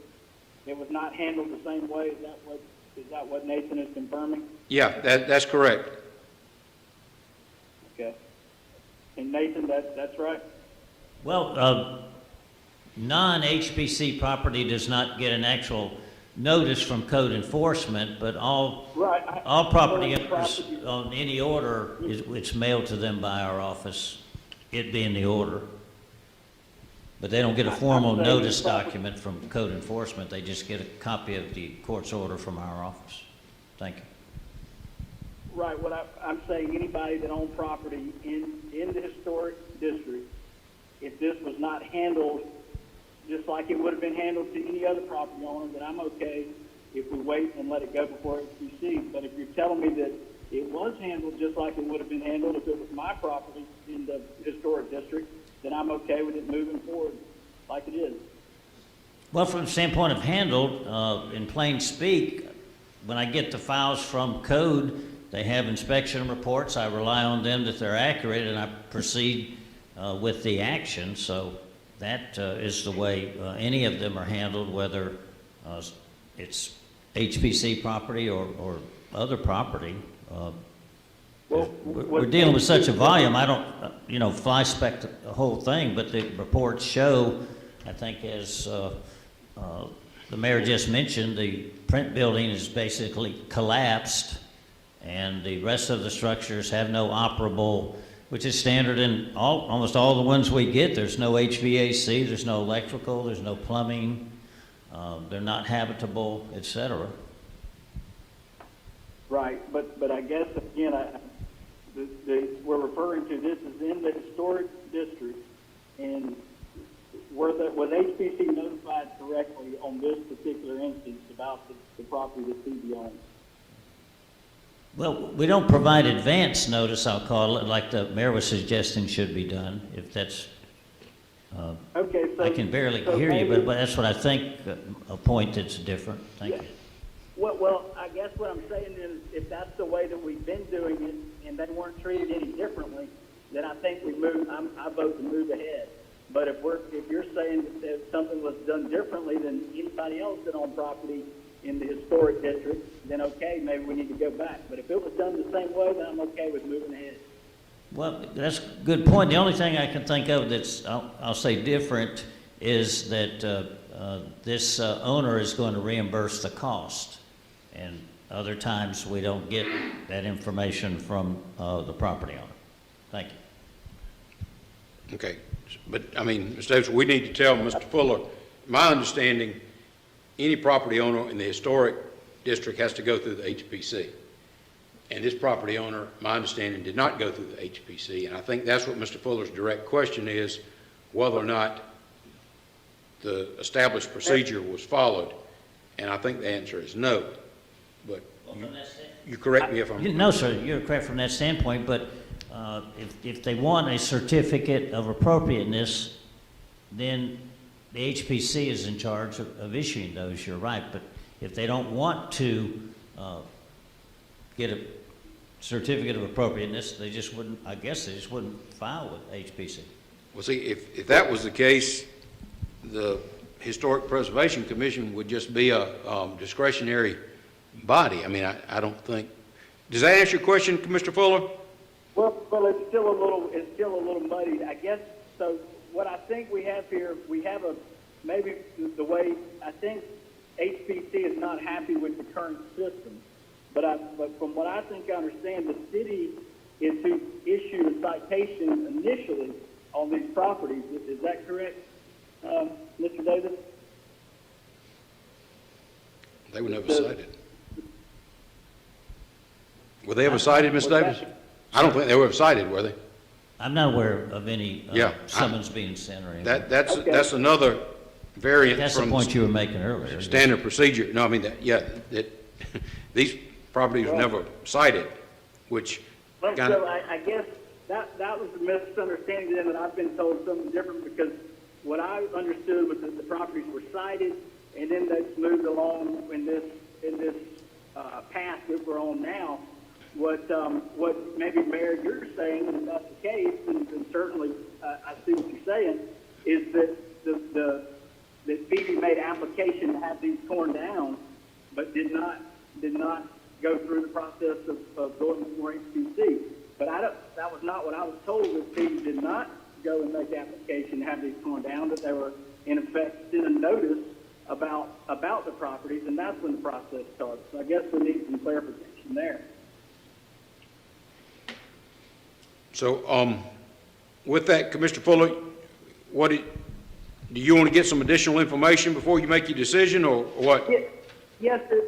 it was not handled the same way? Is that what Nathan is confirming? Yeah, that's correct. Okay. And Nathan, that's right? Well, non-HPC property does not get an actual notice from code enforcement, but all property owners on any order, it's mailed to them by our office, it being the order. But they don't get a formal notice document from code enforcement, they just get a copy of the court's order from our office. Thank you. Right, what I'm saying, anybody that owned property in the historic district, if this was not handled just like it would have been handled to any other property owner, then I'm okay if we wait and let it go before HPC. But if you're telling me that it was handled just like it would have been handled if it was my property in the historic district, then I'm okay with it moving forward like it is. Well, from the standpoint of handled, in plain speak, when I get the files from code, they have inspection reports. I rely on them that they're accurate, and I proceed with the action. So that is the way any of them are handled, whether it's HPC property or other property. We're dealing with such a volume, I don't, fly spec the whole thing, but the reports show, I think as the mayor just mentioned, the print building is basically collapsed, and the rest of the structures have no operable, which is standard in almost all the ones we get. There's no HVAC, there's no electrical, there's no plumbing, they're not habitable, etc. Right, but I guess, again, we're referring to this as in the historic district, and was HPC notified correctly on this particular instance about the property that CB owns? Well, we don't provide advance notice, I'll call it, like the mayor was suggesting should be done, if that's, okay, so, I can barely hear you, but that's what I think, a point that's different. Thank you. Well, I guess what I'm saying is, if that's the way that we've been doing it, and they weren't treated any differently, then I think I vote to move ahead. But if you're saying that if something was done differently than anybody else that owned property in the historic district, then okay, maybe we need to go back. But if it was done the same way, then I'm okay with moving ahead. Well, that's a good point. The only thing I can think of that's, I'll say different, is that this owner is going to reimburse the cost. And other times, we don't get that information from the property owner. Thank you. Okay, but, I mean, Mr. Davis, we need to tell Mr. Fuller, my understanding, any property owner in the historic district has to go through the HPC. And this property owner, my understanding, did not go through the HPC, and I think that's what Mr. Fuller's direct question is, whether or not the established procedure was followed, and I think the answer is no. But you correct me if I'm wrong. No, sir, you're correct from that standpoint, but if they want a certificate of appropriateness, then the HPC is in charge of issuing those, you're right. But if they don't want to get a certificate of appropriateness, they just wouldn't, I guess they just wouldn't file with HPC. Well, see, if that was the case, the Historic Preservation Commission would just be a discretionary body. I mean, I don't think, does that answer your question, Mr. Fuller? Well, it's still a little muddy, I guess. So what I think we have here, we have maybe the way, I think HPC is not happy with the current system. But from what I think I understand, the city is to issue a citation initially on these properties. Is that correct, Mr. Davis? They were never cited. Were they ever cited, Ms. Davis? I don't think they were ever cited, were they? I'm not aware of any summons being sent or anything. That's another variant That's from the point you were making earlier. Standard procedure. No, I mean, these properties were never cited, which Well, kind of... so I guess that was a misunderstanding then, that I've been told something different, because what I understood was that the properties were cited, and then that's moved along in this path that we're on now. What maybe, Mayor, you're saying, and if that's the case, and certainly I see what you're saying, is that that Phoebe made application to have these torn down, but did not go through the process of going before HPC. But that was not what I was told, that Phoebe did not go and make application to have these torn down, that they were, in effect, sent a notice about the properties, and that's when the process started. So I guess we need some clarification there. So, with that, Commissioner Fuller, do you want to get some additional information before you make your decision, or what? Yes, sir.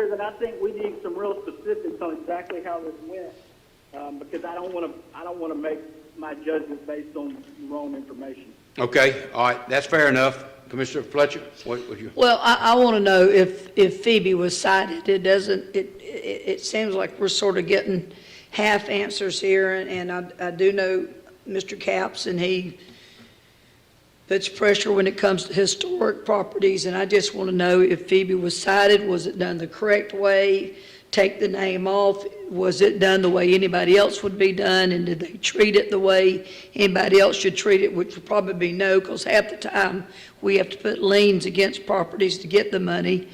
That I think we need some real specifics on exactly how this went, because I don't want to make my judgment based on wrong information. Okay, all right, that's fair enough. Commissioner Fletcher, what would you? Well, I want to know if Phoebe was cited. It seems like we're sort of getting half answers here, and I do know Mr. Capps, and he puts pressure when it comes to historic properties, and I just want to know if Phoebe was cited. Was it done the correct way? Take the name off? Was it done the way anybody else would be done, and did they treat it the way anybody else should treat it, which would probably be no, because half the time we have to put liens against properties to get the money,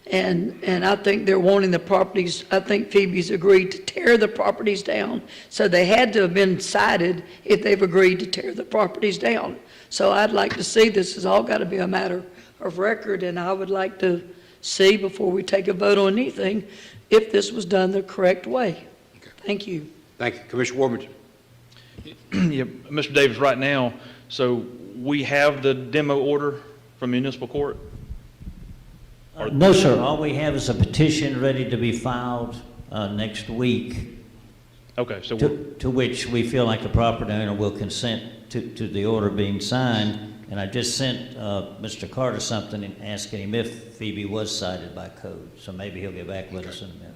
and I think they're wanting the properties. I think Phoebe's agreed to tear the properties down, so they had to have been cited if they've agreed to tear the properties down. So I'd like to see, this has all got to be a matter of record, and I would like to see, before we take a vote on anything, if this was done the correct way. Okay. Thank you. Thank you. Commissioner Warmington. Yeah, Mr. Davis, right now, so we have the demo order from municipal court? No, sir. All we have is a petition ready to be filed next week. Okay, so to which we feel like the property owner will consent to the order being signed. And I just sent Mr. Carter something and asking him if Phoebe was cited by code. So maybe he'll get back with us in a minute.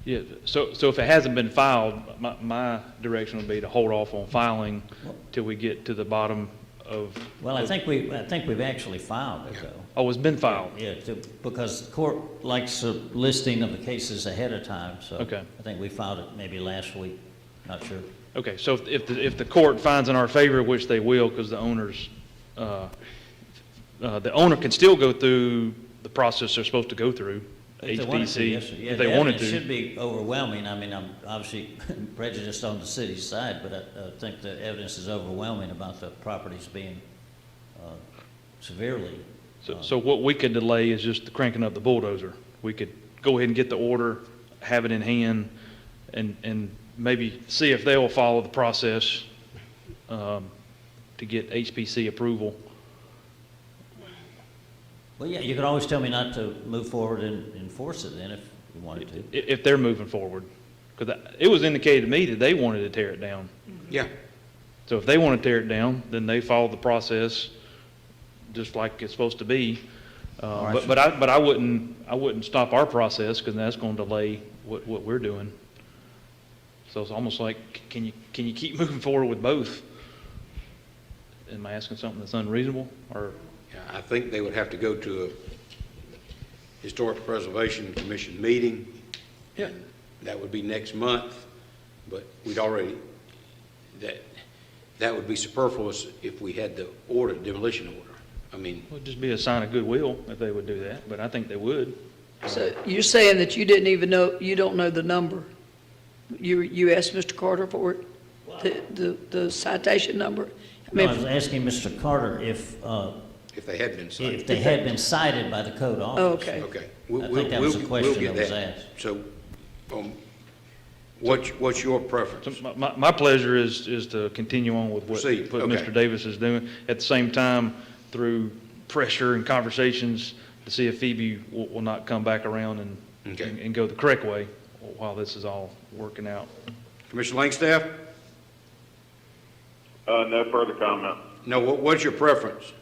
Yeah, so if it hasn't been filed, my direction would be to hold off on filing till we get to the bottom of. Well, I think we've actually filed it, though. Oh, it's been filed? Yeah, because the court likes a listing of the cases ahead of time, so. Okay. I think we filed it maybe last week, not sure. Okay, so if the court finds in our favor, which they will, because the owner's the owner can still go through the process they're supposed to go through, If they wanted to, HPC, yes, sir. Yeah, if the they wanted evidence to. should be overwhelming. I mean, I'm obviously prejudiced on the city's side, but I think the evidence is overwhelming about the properties being severely. So what we could delay is just cranking up the bulldozer. We could go ahead and get the order, have it in hand, and maybe see if they'll follow the process to get HPC approval. Well, yeah, you could always tell me not to move forward and enforce it then if you wanted to. If they're moving forward. Because it was indicated to me that they wanted to tear it down. Yeah. So if they want to tear it down, then they follow the process just like it's supposed to be. right. But I wouldn't stop our process because that's going to delay what we're doing. So it's almost like, can you keep moving forward with both? Am I asking something that's unreasonable, or? Yeah, I think they would have to go to a Historic Preservation Commission meeting. Yeah. That would be next month, but we'd already, that would be superfluous if we had the order, demolition order. I mean. It would just be a sign of goodwill if they would do that, but I think they would. So you're saying that you didn't even know, you don't know the number? You asked Mr. Carter for it, the citation number? I No, mean, I was asking Mr. Carter if they had been cited. If they had been cited by the code office. Oh, okay. Okay. I think that was the question that was asked. So, what's your preference? So my pleasure is to continue on with what Proceed. Okay. Mr. Davis is doing. At the same time, through pressure and conversations, to see if Phoebe will not come back around and go the correct way while this is all working out. Commissioner Langstaff? No further comment. No, what's your preference?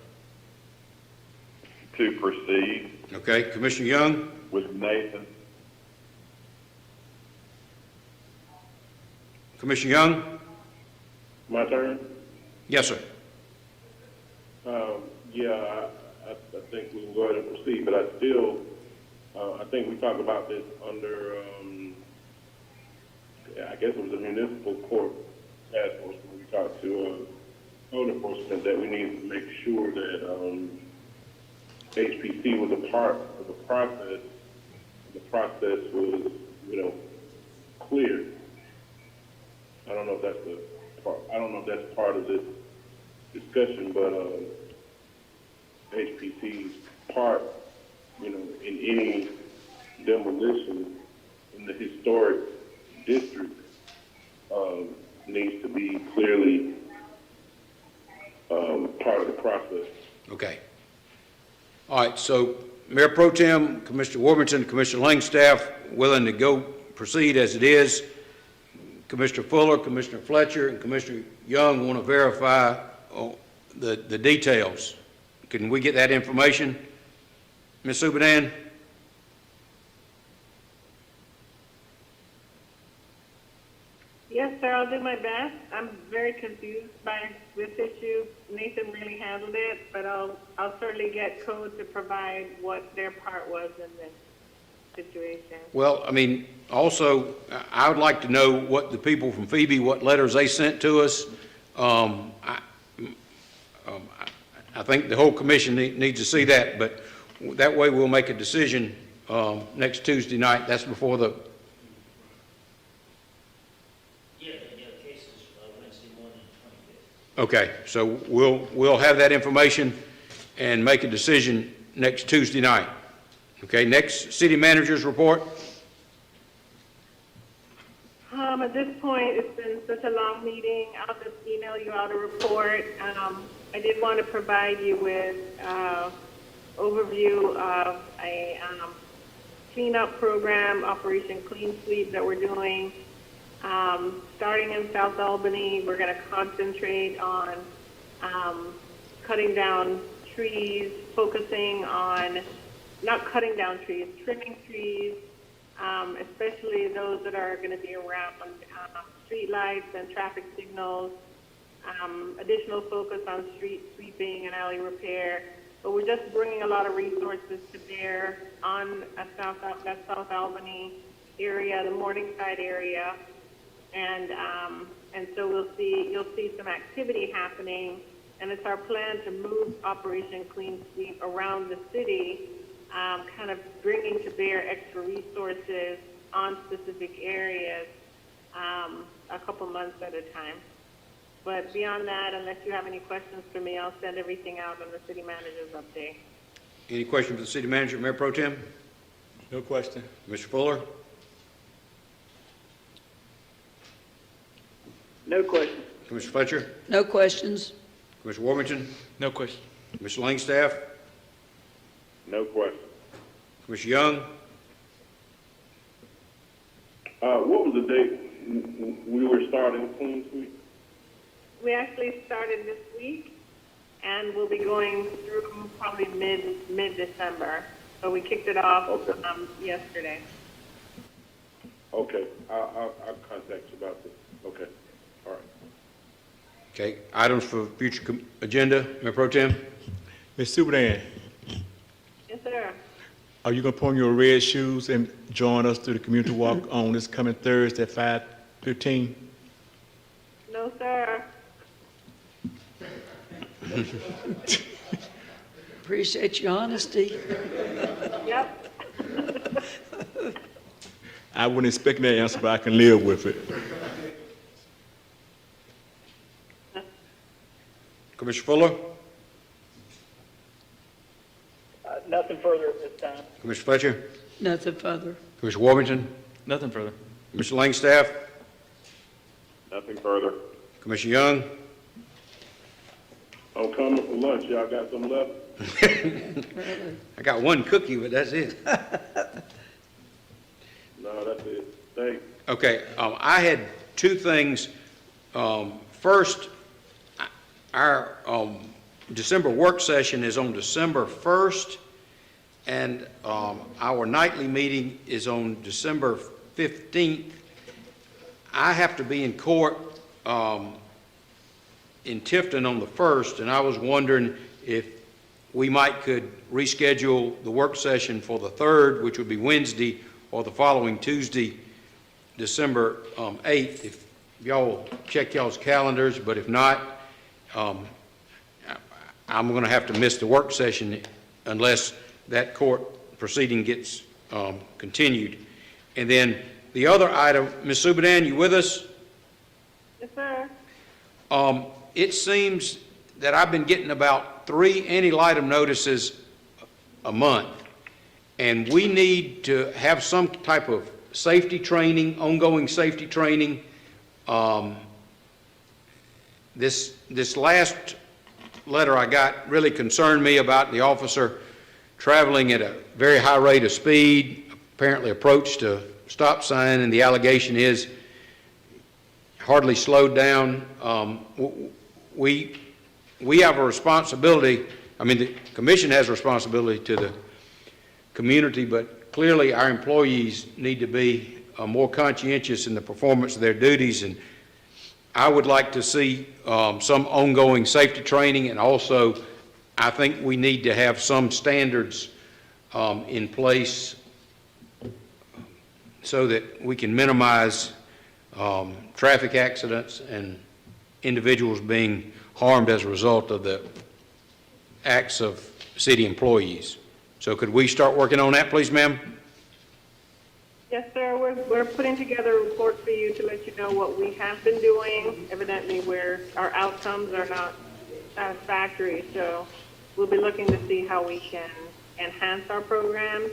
To proceed. Okay, Commissioner Young? With Nathan. Commissioner Young? My turn? Yes, sir. Yeah, I think we can go ahead and proceed, but I still, I think we talked about this under, I guess it was a municipal court task force when we talked to code enforcement, that we need to make sure that HPC was a part of the process. The process was, clear. I don't know if that's part of this discussion, but HPC's part, in any demolition in the historic district needs to be clearly part of the process. Okay. All right, so Mayor Pro Tem, Commissioner Warmington, Commissioner Langstaff, willing to proceed as it is. Commissioner Fuller, Commissioner Fletcher, and Commissioner Young want to verify the details. Can we get that information? Ms. Subadan? Yes, sir, I'll do my best. I'm very confused by this issue. Nathan really handled it, but I'll certainly get code to provide what their part was in this situation. Well, I mean, also, I would like to know what the people from Phoebe, what letters they sent to us. I think the whole commission needs to see that, but that way we'll make a decision next Tuesday night. That's before the... Yeah, cases Wednesday morning, 25th. Okay, so we'll have that information and make a decision next Tuesday night. Okay, next, city manager's report. At this point, it's been such a long meeting. I'll just email you out a report. I did want to provide you with overview of a cleanup program, Operation Clean Sweep, that we're doing. Starting in South Albany, we're going to concentrate on cutting down trees, focusing on not cutting down trees, trimming trees, especially those that are going to be around street lights and traffic signals. Additional focus on street sweeping and alley repair. But we're just bringing a lot of resources to bear on that South Albany area, the Morningside area, and so you'll see some activity happening And it's our plan to move Operation Clean Sweep around the city, kind of bringing to bear extra resources on specific areas, a couple months at a time. But beyond that, unless you have any questions for me, I'll send everything out on the city manager's update. Any question for the city manager, Mayor Pro Tem? No question. Mr. Fuller? No question. Commissioner Fletcher? No questions. Commissioner Warmington? No question. Commissioner Langstaff? No question. Commissioner Young? What was the date we were starting Clean Sweep? We actually started this week, and we'll be going through probably mid-December. So we kicked it off yesterday. Okay, I'll contact you about this. Okay, all right. Okay, items for future agenda, Mayor Pro Tem? Ms. Superdan, Yes, sir. are you gonna put on your red shoes and join us through the community walk on this coming Thursday at 5:15? No, sir. Appreciate your honesty. Yep. I wouldn't expect that answer, but I can live with it. Commissioner Fuller? Nothing further at this time. Commissioner Fletcher? Nothing further. Commissioner Warmington? Nothing further. Commissioner Langstaff? Nothing further. Commissioner Young? I'm coming for lunch. Y'all got some left? I got one cookie, but that's it. No, that's it. Thanks. Okay, I had two things. First, our December work session is on December 1st, and our nightly meeting is on December 15th. I have to be in court in Tifton on the 1st, and I was wondering if we could reschedule the work session for the 3rd, which would be Wednesday, or the following Tuesday, December 8th. If y'all check y'all's calendars, but if not, I'm going to have to miss the work session unless that court proceeding gets continued. And then the other item, Ms. Subadan, you with us? Yes, sir. It seems that I've been getting about 3 anti-litem notices a month, and we need to have some type of safety training, ongoing safety training. This last letter I got really concerned me about the officer traveling at a very high rate of speed, apparently approached a stop sign, and the allegation is hardly slowed down. We have a responsibility, I mean, the commission has a responsibility to the community, but clearly our employees need to be more conscientious in the performance of their duties, and I would like to see some ongoing safety training, and also I think we need to have some standards in place so that we can minimize traffic accidents and individuals being harmed as a result of the acts of city employees. So could we start working on that, please, ma'am? Yes, sir. We're putting together a report for you to let you know what we have been doing. Evidently, where our outcomes are not satisfactory, so we'll be looking to see how we can enhance our programs.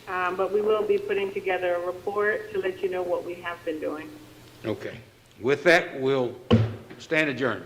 But we will be putting together a report to let you know what we have been doing. Okay. With that, we'll stand adjourned.